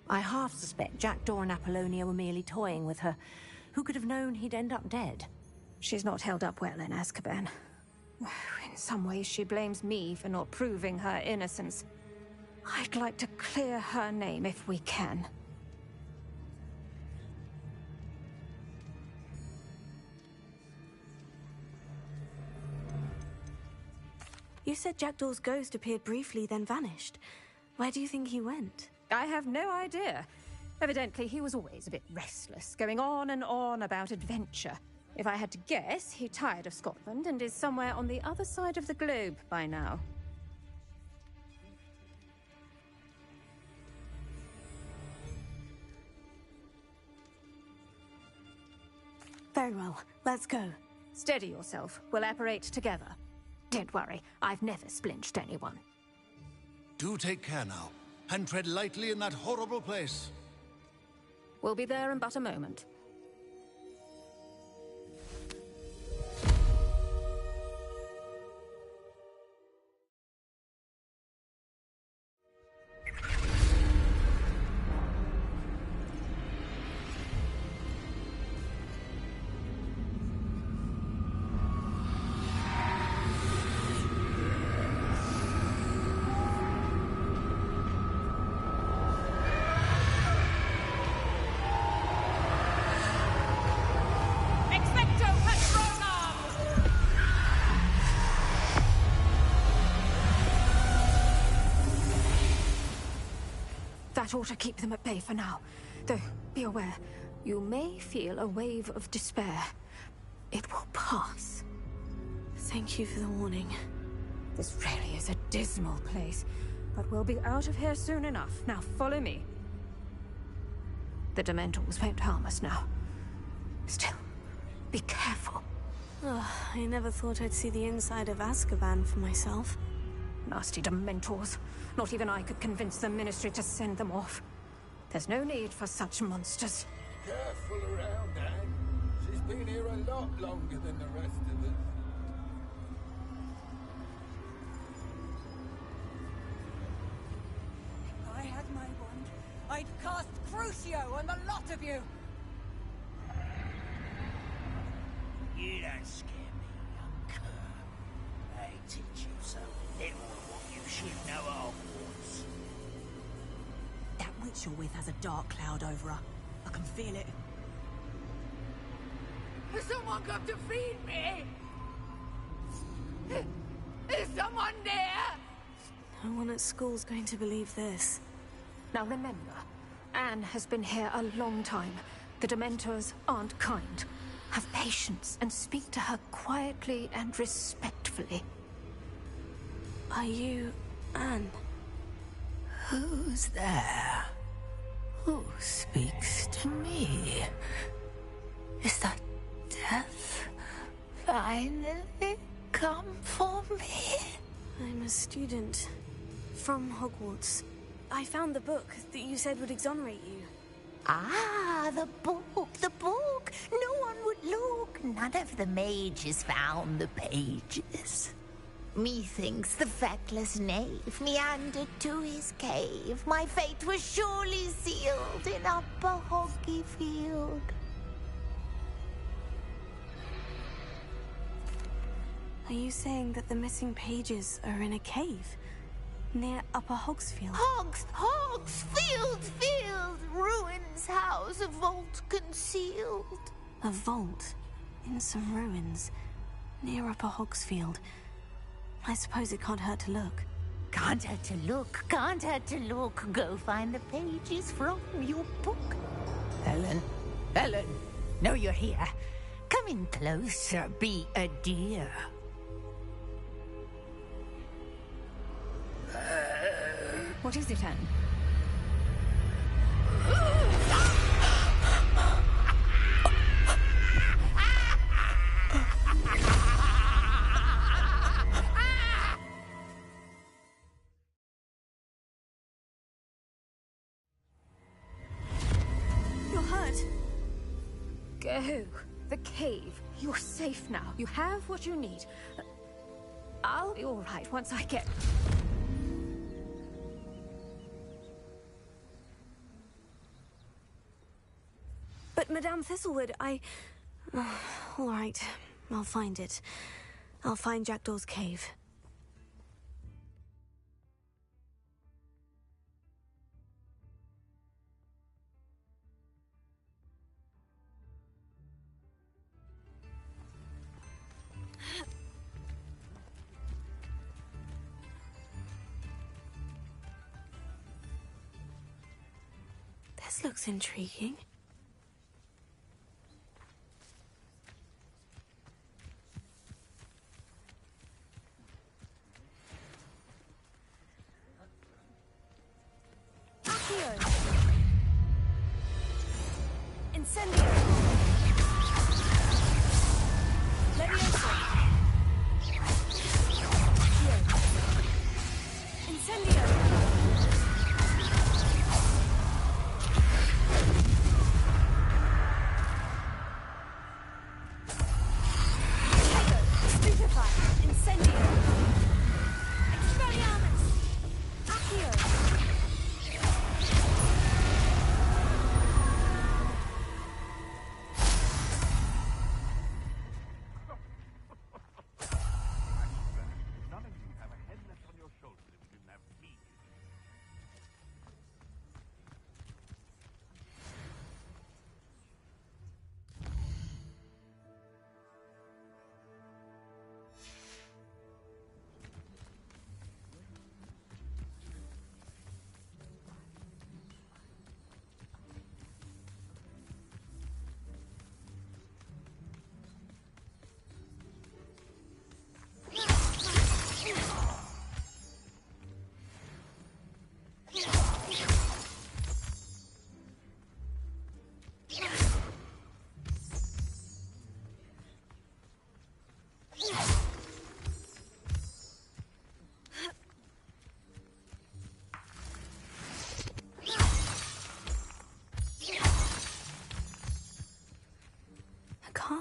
I half suspect Jackdaw and Apollonia were merely toying with her. Who could have known he'd end up dead? She's not held up well in Azkaban. In some ways, she blames me for not proving her innocence. I'd like to clear her name if we can. You said Jackdaw's ghost appeared briefly, then vanished. Where do you think he went? I have no idea. Evidently, he was always a bit restless, going on and on about adventure. If I had to guess, he tired of Scotland and is somewhere on the other side of the globe by now. Very well. Let's go. Steady yourself. We'll apparate together. Don't worry, I've never splinched anyone. Do take care now, and tread lightly in that horrible place. We'll be there in but a moment. That ought to keep them at bay for now. Though, be aware, you may feel a wave of despair. It will pass. Thank you for the warning. This really is a dismal place, but we'll be out of here soon enough. Now follow me. The Dementors won't harm us now. Still, be careful. I never thought I'd see the inside of Azkaban for myself. Nasty Dementors. Not even I could convince the Ministry to send them off. There's no need for such monsters. Careful around, Anne. She's been here a lot longer than the rest of us. If I had my wand, I'd cast Crucio on the lot of you! You don't scare me, young cur. They teach you so little of what you should know at Hogwarts. That witch you're with has a dark cloud over her. I can feel it. Has someone come to feed me? Is someone there? No one at school's going to believe this. Now remember, Anne has been here a long time. The Dementors aren't kind. Have patience and speak to her quietly and respectfully. Are you Anne? Who's there? Who speaks to me? Is that death finally come for me? I'm a student from Hogwarts. I found the book that you said would exonerate you. Ah, the book, the book. No one would look. None of the mages found the pages. Methinks the feckless knave meandered to his cave. My fate was surely sealed in Upper Hoggyfield. Are you saying that the missing pages are in a cave? Near Upper Hogsfield? Hogsfield! Ruins house, a vault concealed. A vault? In some ruins? Near Upper Hogsfield? I suppose it can't hurt to look. Can't hurt to look, can't hurt to look. Go find the pages from your book. Helen, know you're here. Come in closer, be a dear. What is it, Anne? You're hurt. Go. The cave. You're safe now. You have what you need. I'll be all right once I get... But Madame Thistlewood, all right, I'll find it. I'll find Jackdaw's cave. This looks intriguing. Incendio! Leviosa! Incendio! Stupefy! Incendio! Expelliarmus! Accio!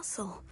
castle.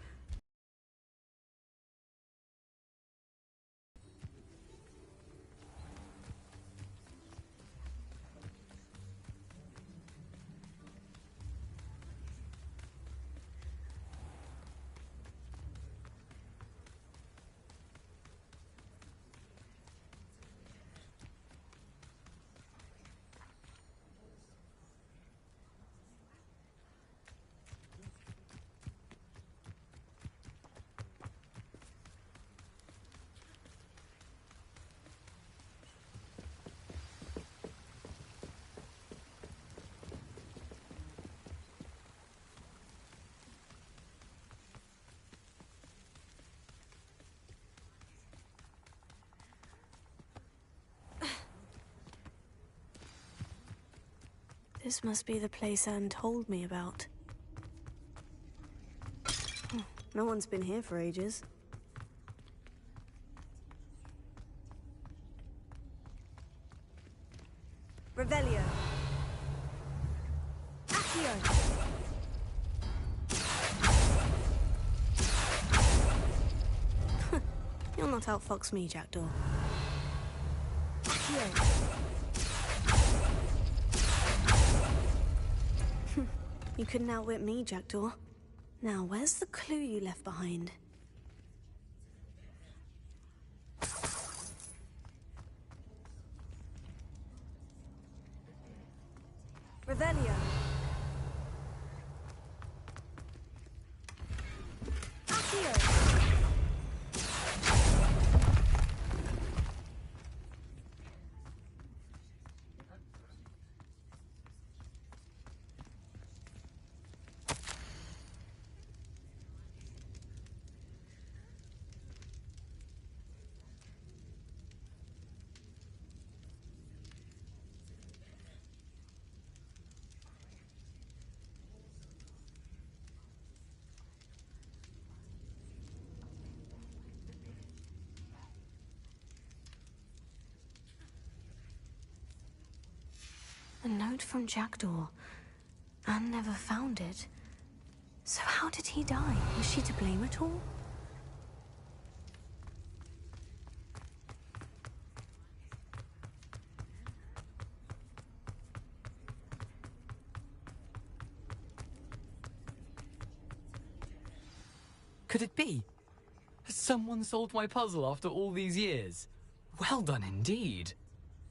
This must be the place Anne told me about. No one's been here for ages. Revelio. Accio. You'll not outfox me, Jackdaw. Accio. You couldn't outwit me, Jackdaw. Now, where's the clue you left behind? Revelio. Accio. A note from Jackdaw. Anne never found it. So how did he die? Was she to blame at all? Could it be? Has someone solved my puzzle after all these years? Well done indeed.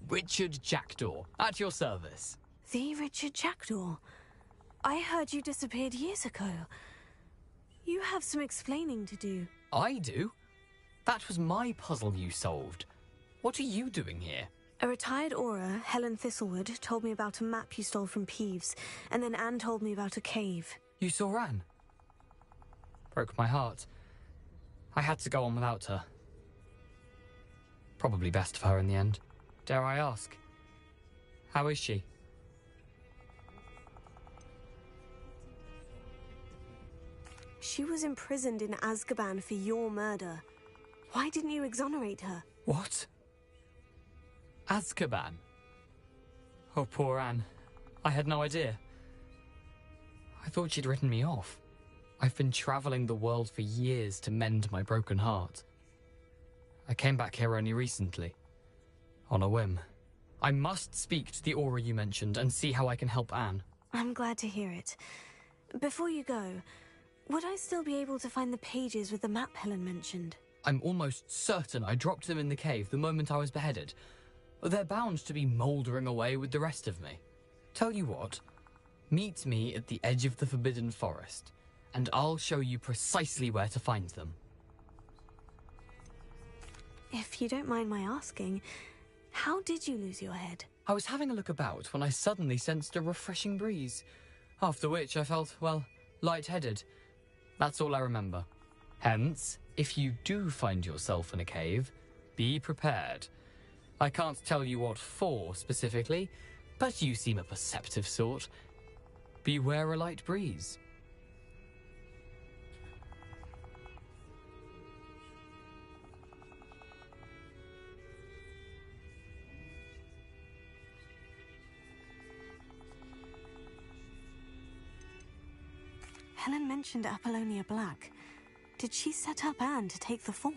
Richard Jackdaw, at your service. The Richard Jackdaw? I heard you disappeared years ago. You have some explaining to do. I do? That was my puzzle you solved. What are you doing here? A retired Aura, Helen Thistlewood, told me about a map you stole from Peeves, and then Anne told me about a cave. You saw Anne? Broke my heart. I had to go on without her. Probably best for her in the end. Dare I ask? How is she? She was imprisoned in Azkaban for your murder. Why didn't you exonerate her? What? Azkaban? Oh, poor Anne. I had no idea. I thought she'd written me off. I've been traveling the world for years to mend my broken heart. I came back here only recently. On a whim. I must speak to the Aura you mentioned and see how I can help Anne. I'm glad to hear it. Before you go, would I still be able to find the pages with the map Helen mentioned? I'm almost certain I dropped them in the cave the moment I was beheaded. They're bound to be mouldering away with the rest of me. Tell you what, meet me at the edge of the Forbidden Forest, and I'll show you precisely where to find them. If you don't mind my asking, how did you lose your head? I was having a look about when I suddenly sensed a refreshing breeze, after which I felt, well, lightheaded. That's all I remember. Hence, if you do find yourself in a cave, be prepared. I can't tell you what for specifically, but you seem a perceptive sort. Beware a light breeze. Helen mentioned Apollonia Black. Did she set up Anne to take the fall?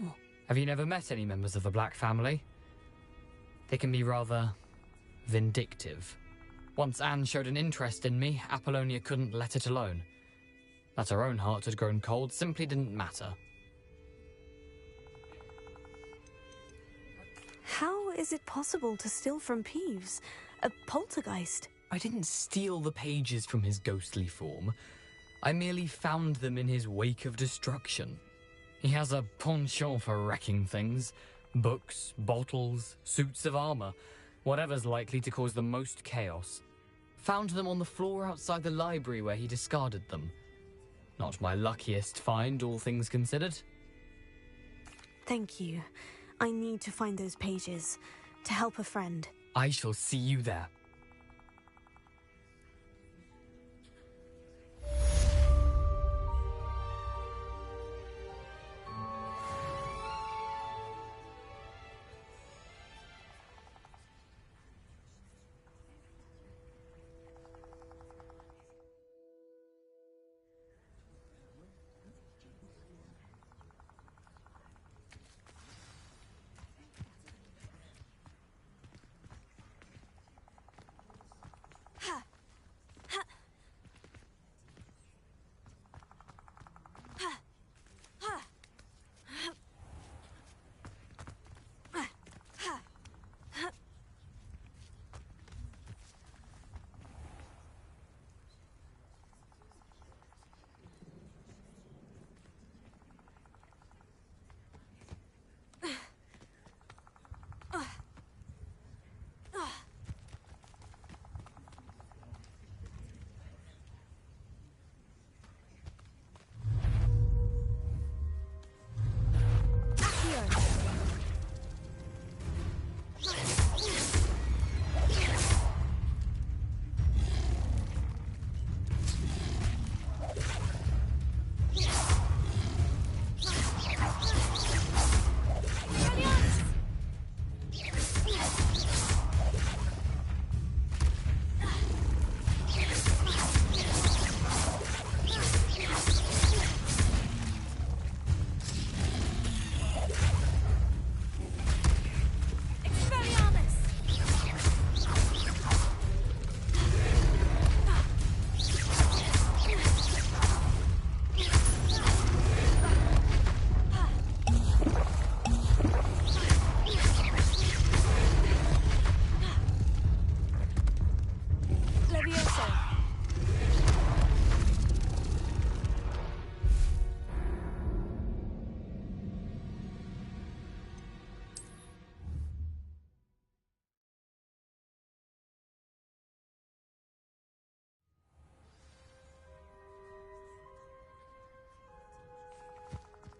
Have you never met any members of the Black family? They can be rather vindictive. Once Anne showed an interest in me, Apollonia couldn't let it alone. That her own heart had grown cold simply didn't matter. How is it possible to steal from Peeves? A poltergeist? I didn't steal the pages from his ghostly form. I merely found them in his wake of destruction. He has a penchant for wrecking things. Books, bottles, suits of armor. Whatever's likely to cause the most chaos. Found them on the floor outside the library where he discarded them. Not my luckiest find, all things considered. Thank you. I need to find those pages to help a friend. I shall see you there.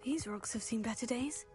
These rocks have seen better days.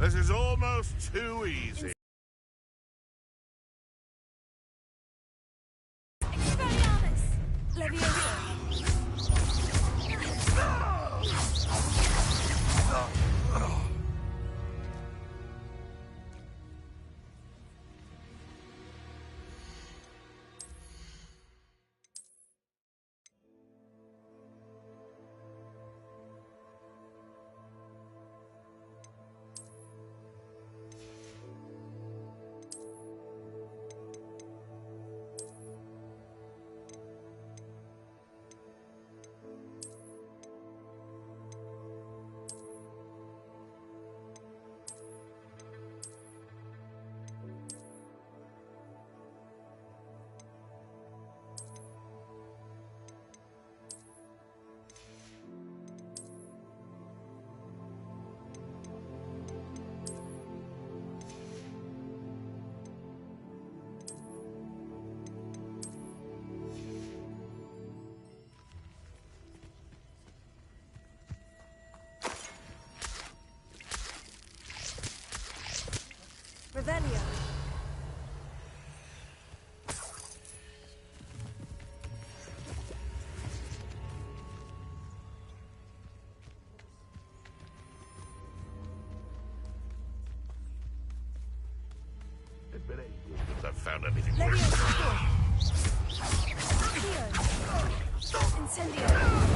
This is almost too easy. Revelio. It been ages since I've found anything Levio. worth. Incendio.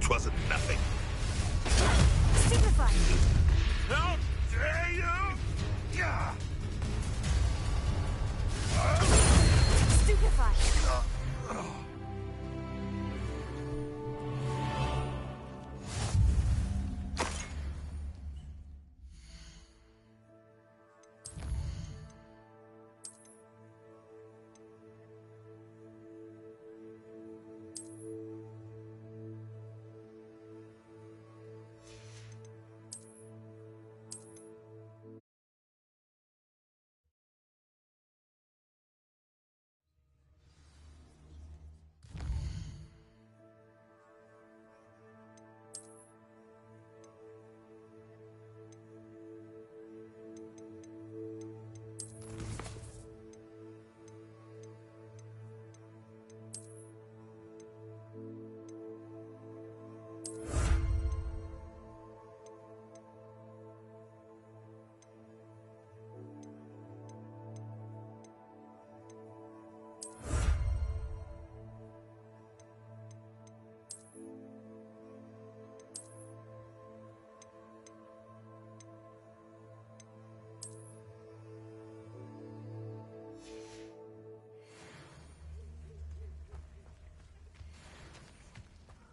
Twasn't nothing. Stupefy. How dare you! Yeah. Stupefy.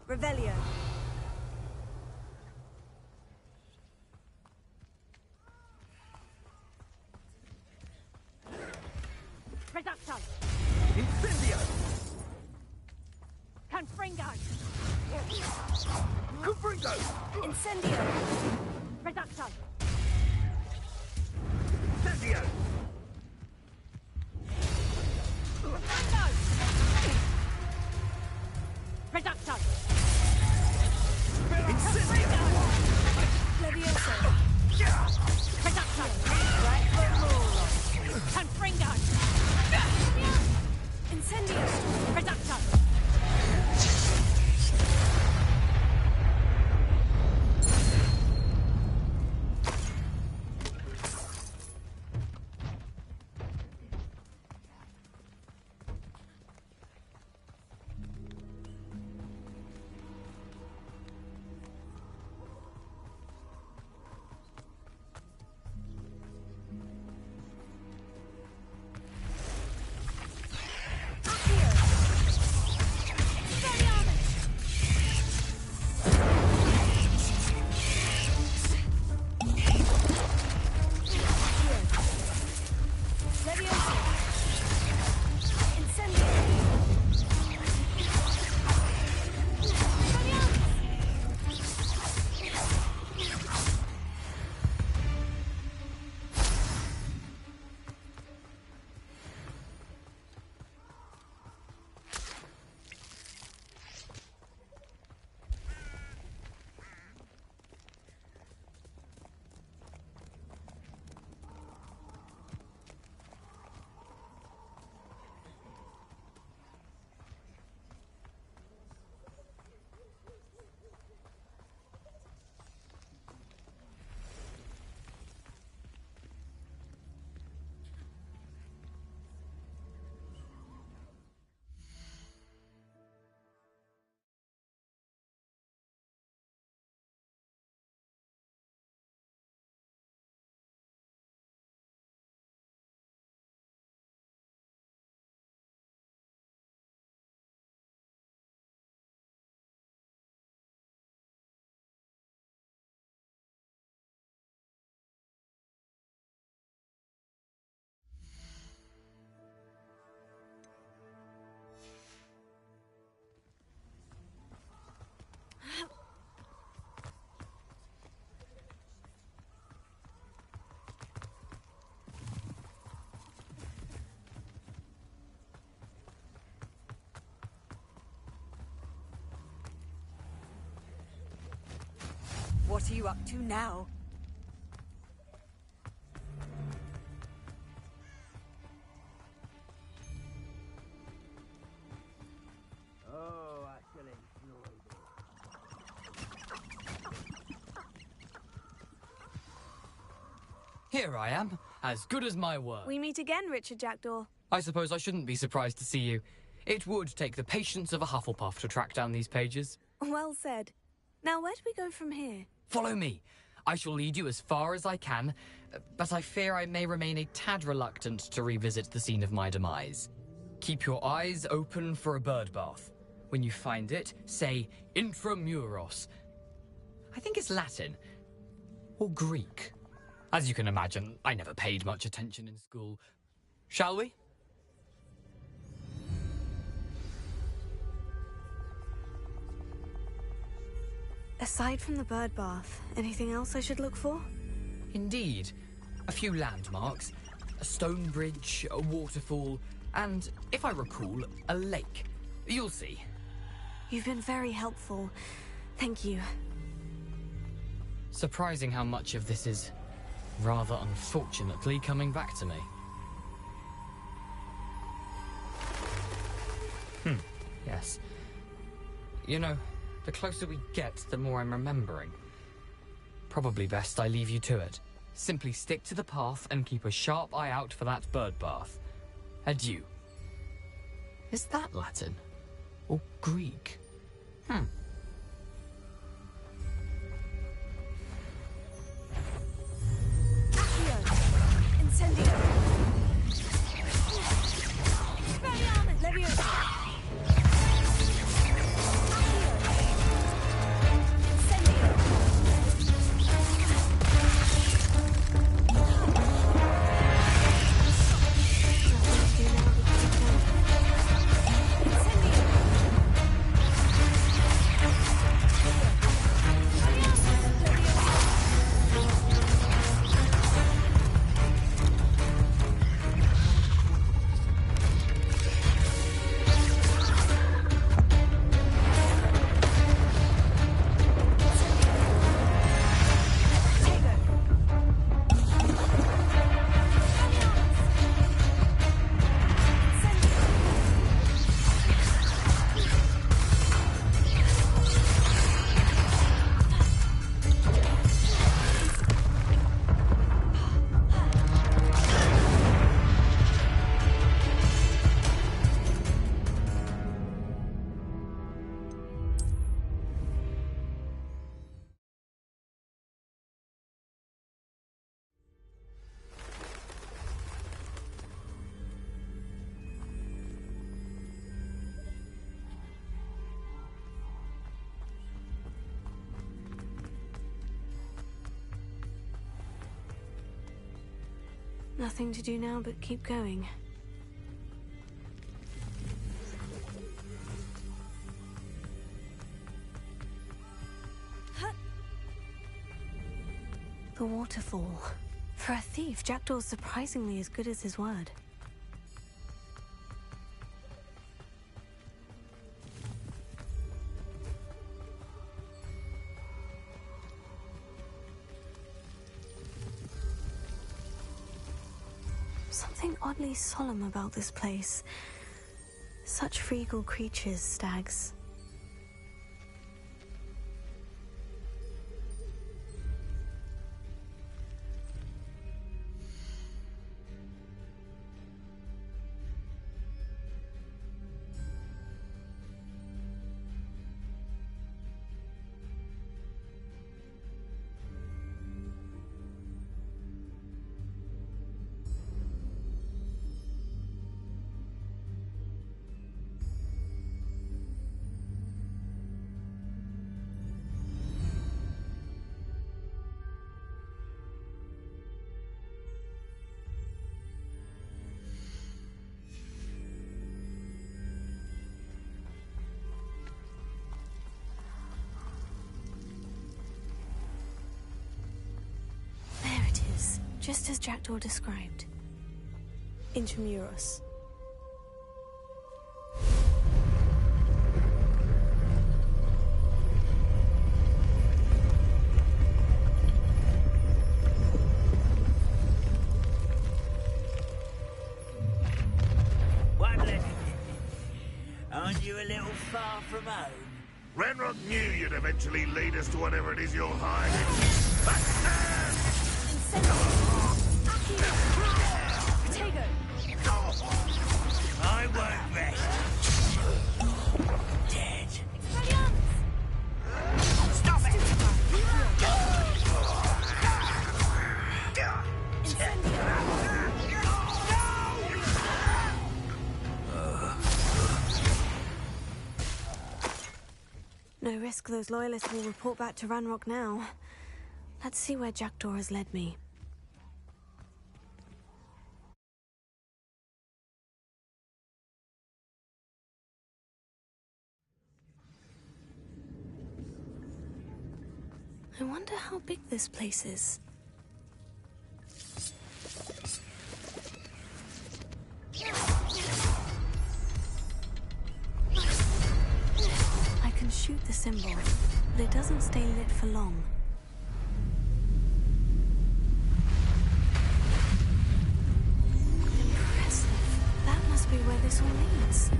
Revelio. Reducto. Incendio! Confringo. Confringo! Incendio! Reducto! Incendio! Reducto! Incendio! Levioso! Reducto! Confringo! Incendio! Reducto! What are you up to now? Oh, I shall enjoy this. Here I am, as good as my word. We meet again, Richard Jackdaw. I suppose I shouldn't be surprised to see you. It would take the patience of a Hufflepuff to track down these pages. Well said. Now, where do we go from here? Follow me. I shall lead you as far as I can, but I fear I may remain a tad reluctant to revisit the scene of my demise. Keep your eyes open for a bird bath. When you find it, say intramuros. I think it's Latin. Or Greek. As you can imagine, I never paid much attention in school. Shall we? Aside from the bird bath, anything else I should look for? Indeed. A few landmarks, a stone bridge, a waterfall, and, if I recall, a lake. You'll see. You've been very helpful. Thank you. Surprising how much of this is, rather unfortunately, coming back to me. Yes. You know, the closer we get, the more I'm remembering. Probably best I leave you to it. Simply stick to the path and keep a sharp eye out for that bird bath. Adieu. Is that Latin? Or Greek? Incendio! Expelliarmus! Leviosa! Nothing to do now but keep going. The waterfall. For a thief, Jackdaw's surprisingly as good as his word. Something oddly solemn about this place. Such regal creatures, stags. Just as Jackdaw described. Intramuros. One aren't you a little far from home? Ranrock knew you'd eventually lead us to whatever it is you're hiding. I won't rest. Dead. Stop it! No risk those loyalists will report back to Ranrock now. Let's see where Jackdaw has led me. I wonder how big this place is. I can shoot the symbol, but it doesn't stay lit for long. Impressive. That must be where this all leads.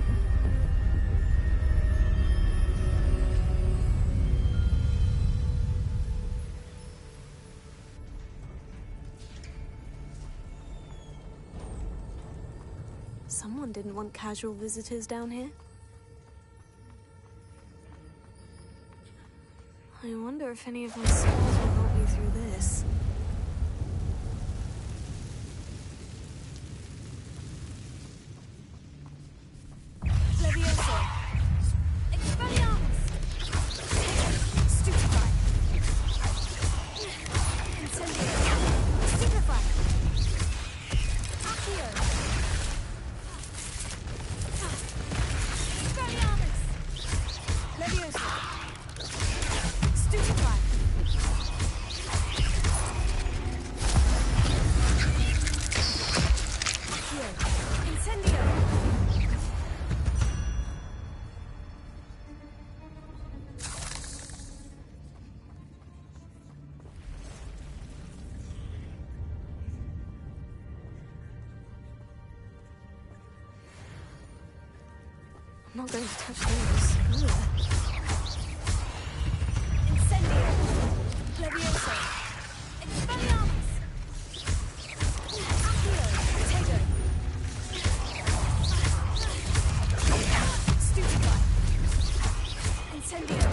Someone didn't want casual visitors down here. I wonder if any of my skills will help me through this. Levioso! Expelliarmus! Stupefy! Incendio! Stupefy! Accio! Expelliarmus! Levioso! Stupefy! Accio! Incendio! I'm not going to touch those. Ugh. Incendio! Levioso! Expelliarmus! Accio! Potato! Stupefy! Incendio!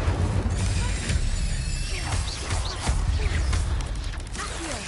Accio!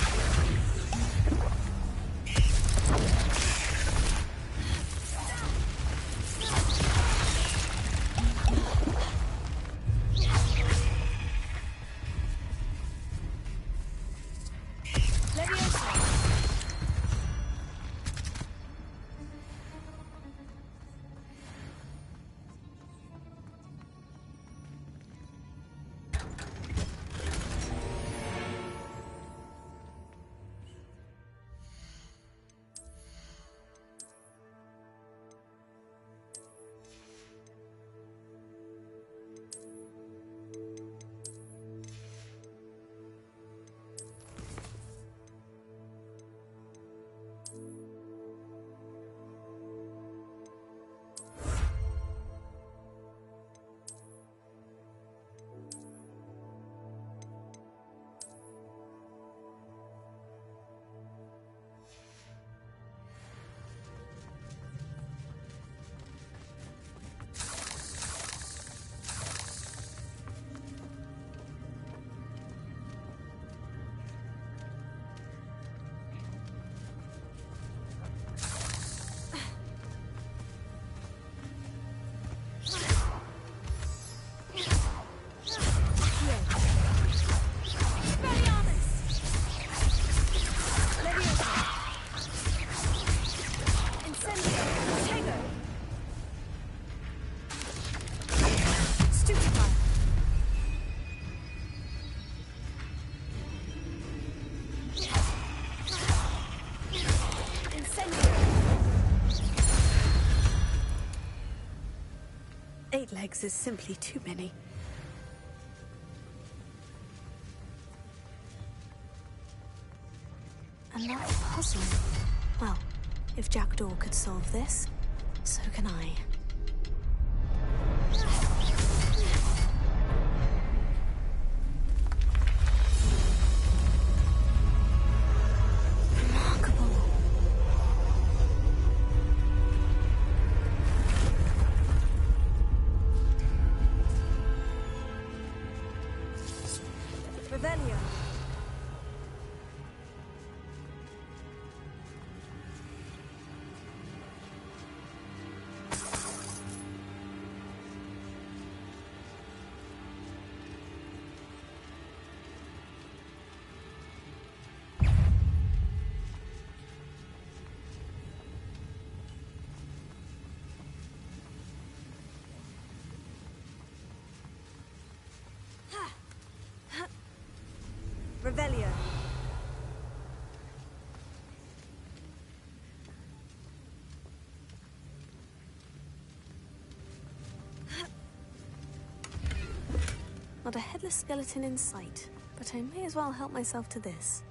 legs is simply too many. Another puzzle. Well, if Jackdaw could solve this, so can I. Revelio. Revelio. Not a headless skeleton in sight, but I may as well help myself to this.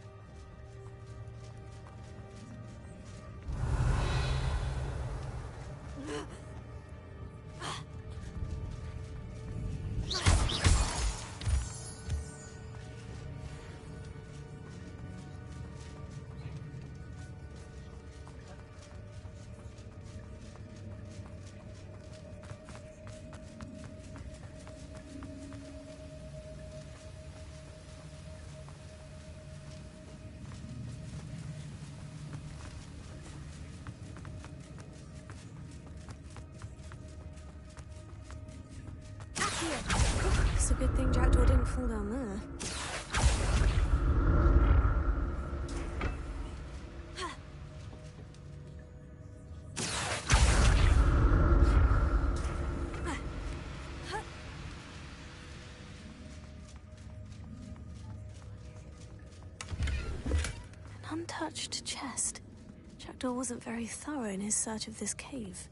It's a good thing Jackdaw didn't fall down there. An untouched chest. Jackdaw wasn't very thorough in his search of this cave.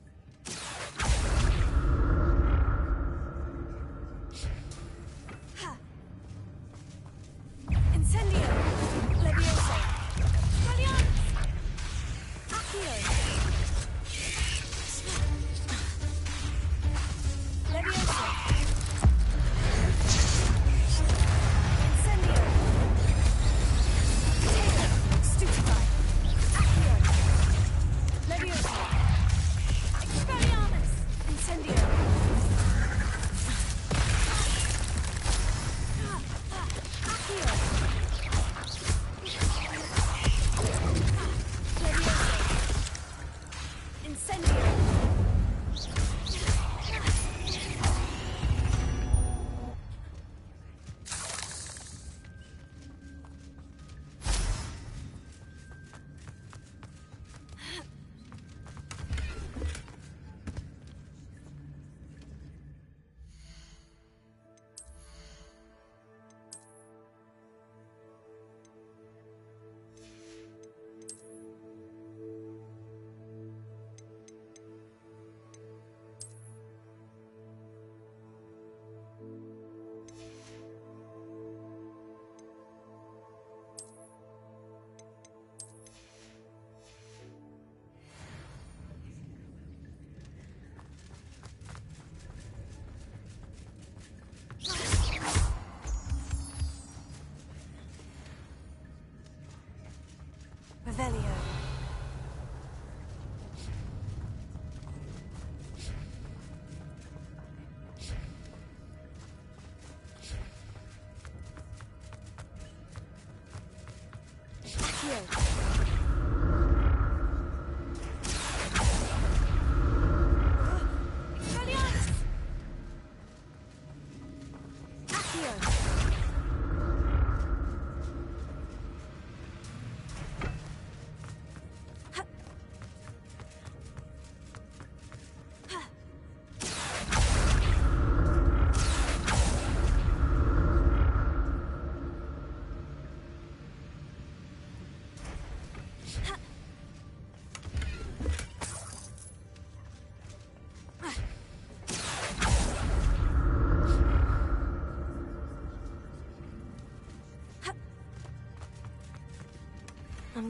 Revelio.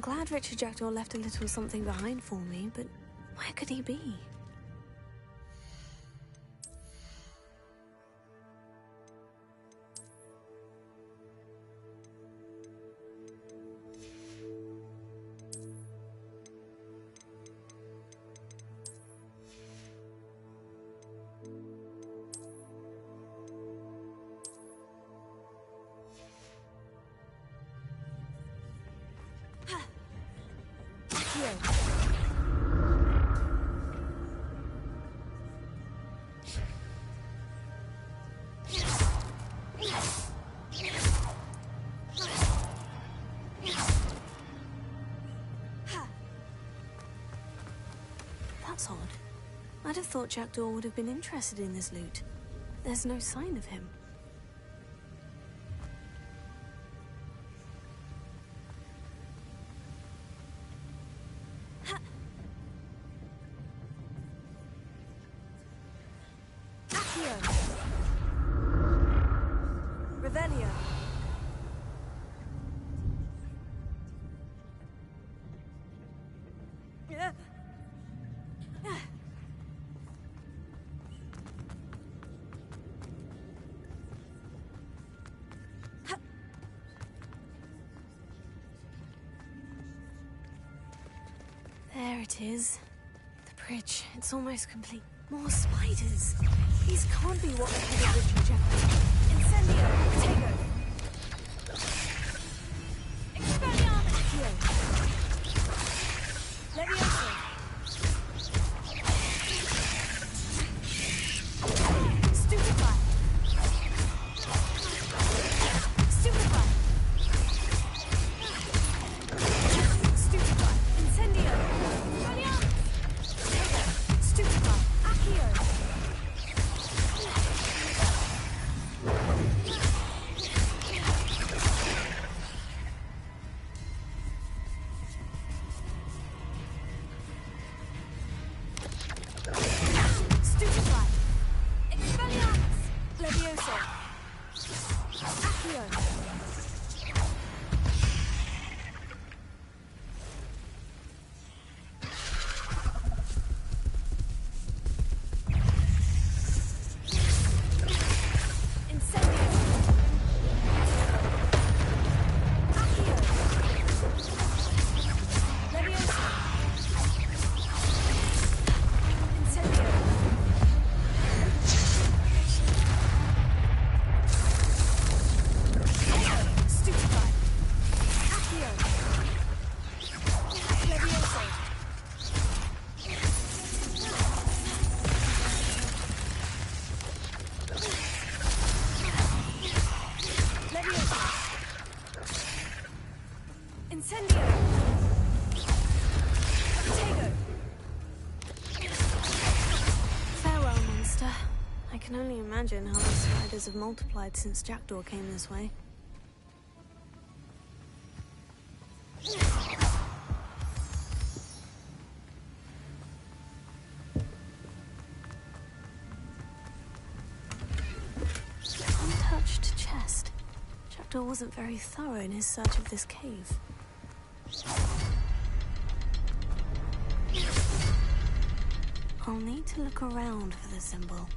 I'm glad Richard Jackdaw left a little something behind for me, but where could he be? That's odd. I'd have thought Jackdaw would have been interested in this loot. There's no sign of him. Revelio. There it is. The bridge. It's almost complete. More spiders. These can't be what headed Richard Jackdaw. Incendio! Potato! Expelliarmus! Accio! Levioso! Stupefy! Stupefy! Stupefy! Incendio! Expelliarmus! Potato! Stupefy! Accio! Stupefy! Expelliarmus! Levioso! Accio! Incendio! Accio! Levioso! Incendio! Stupefy! Accio! Levioso! Levioso! Incendio! Potato! Farewell, monster. I can only imagine how the spiders have multiplied since Jackdaw came this way. Untouched chest. Jackdaw wasn't very thorough in his search of this cave. I'll need to look around for the symbol.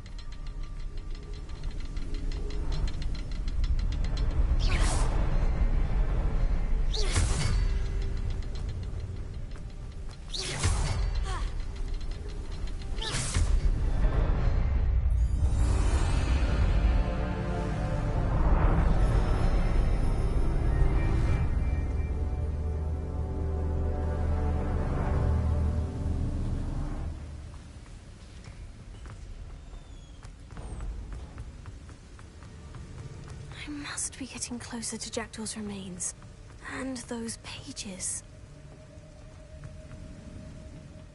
I must be getting closer to Jackdaw's remains. And those pages.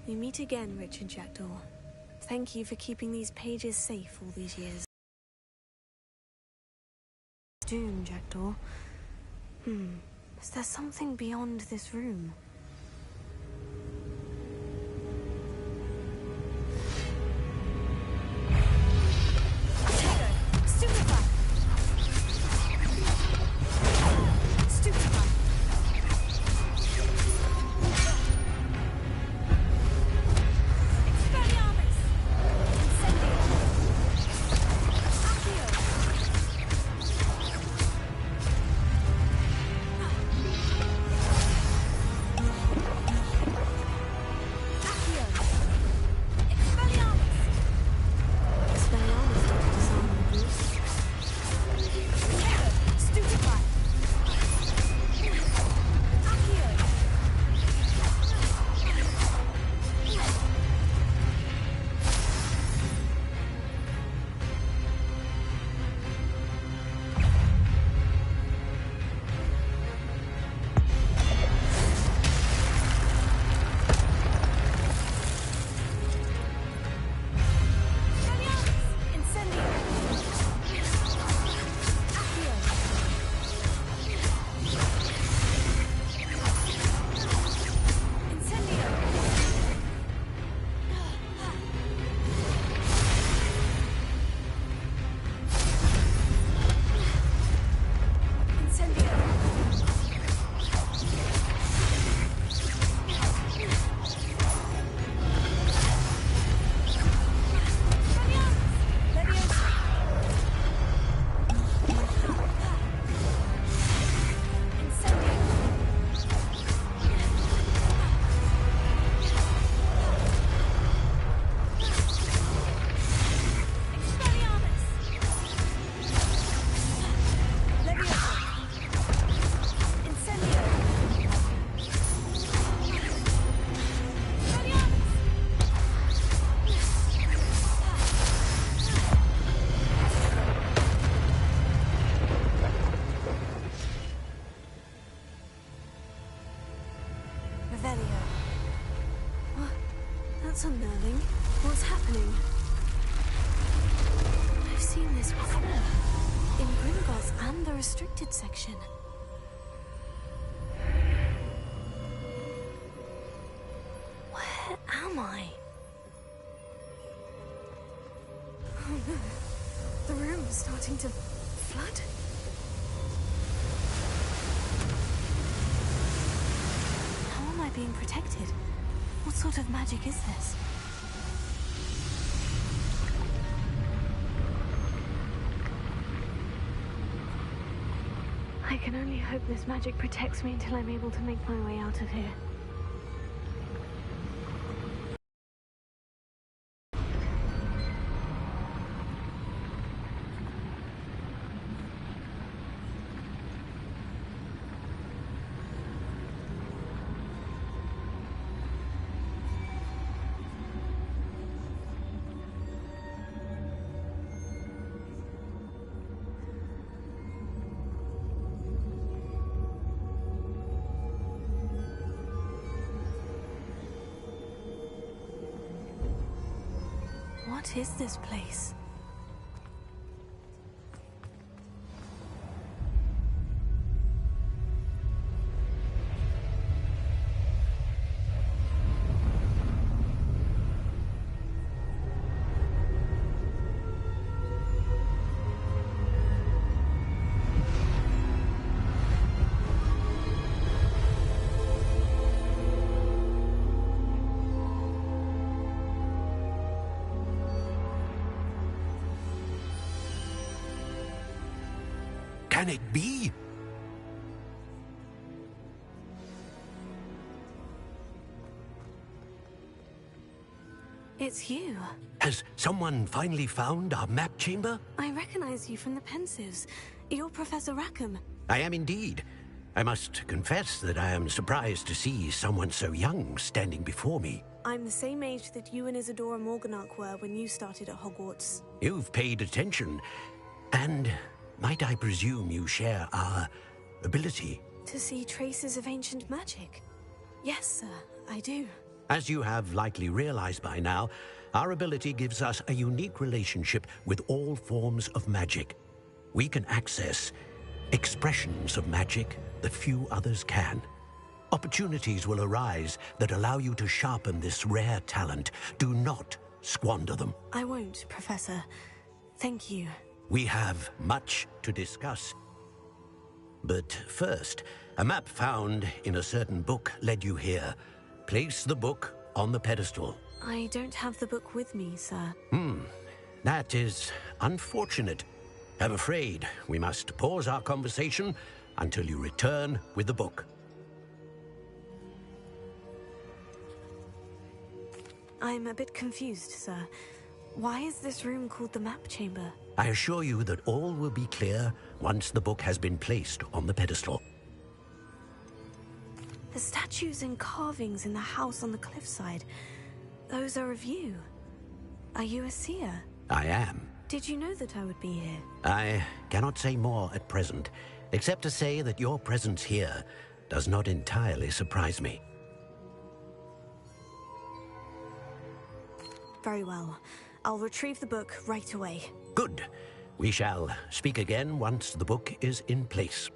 We meet again, Richard Jackdaw. Thank you for keeping these pages safe all these years. Doom, Jackdaw. Is there something beyond this room? Stupefy! Stupefy! Revelio. What? That's unnerving. What's happening? I've seen this before. In Gringotts and the restricted section. Where am I? Oh no. The room is starting to flood. How am I being protected? What sort of magic is this? I can only hope this magic protects me until I'm able to make my way out of here. What is this place? Can it be? It's you. Has someone finally found our map chamber? I recognize you from the Pensives. You're Professor Rackham. I am indeed. I must confess that I am surprised to see someone so young standing before me. I'm the same age that you and Isadora Morganach were when you started at Hogwarts. You've paid attention, and might I presume you share our ability? To see traces of ancient magic? Yes, sir, I do. As you have likely realized by now, our ability gives us a unique relationship with all forms of magic. We can access expressions of magic that few others can. Opportunities will arise that allow you to sharpen this rare talent. Do not squander them. I won't, Professor. Thank you. We have much to discuss. But first, a map found in a certain book led you here. Place the book on the pedestal. I don't have the book with me, sir. That is unfortunate. I'm afraid we must pause our conversation until you return with the book. I'm a bit confused, sir. Why is this room called the map chamber? I assure you that all will be clear once the book has been placed on the pedestal. The statues and carvings in the house on the cliffside, those are of you. Are you a seer? I am. Did you know that I would be here? I cannot say more at present, except to say that your presence here does not entirely surprise me. Very well. I'll retrieve the book right away. Good. We shall speak again once the book is in place.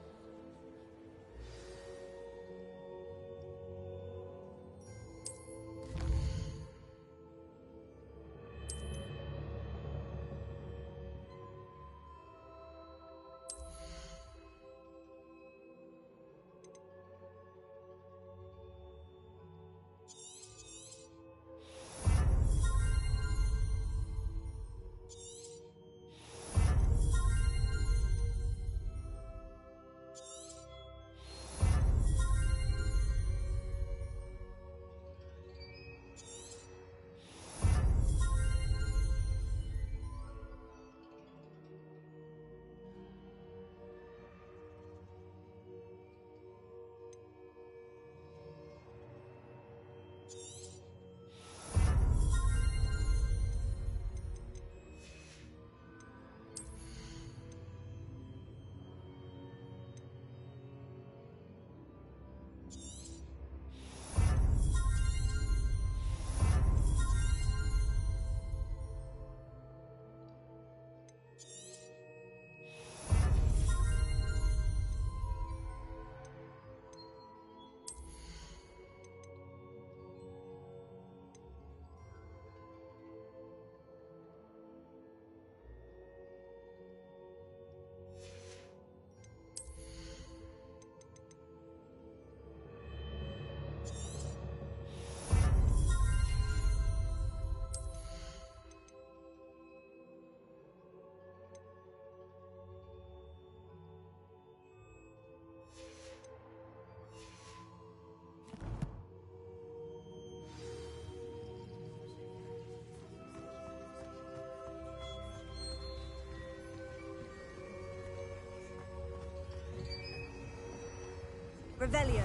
Revelio.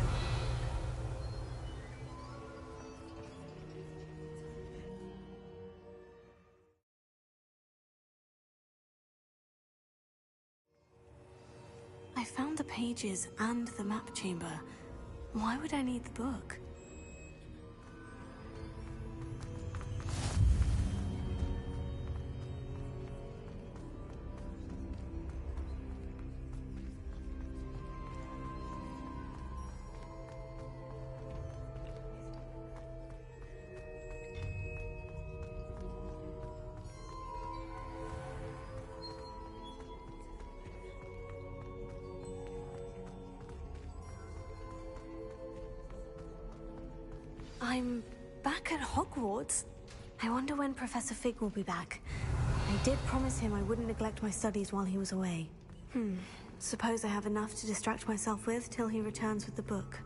I found the pages and the map chamber. Why would I need the book? I'm back at Hogwarts. I wonder when Professor Fig will be back. I did promise him I wouldn't neglect my studies while he was away. Suppose I have enough to distract myself with till he returns with the book.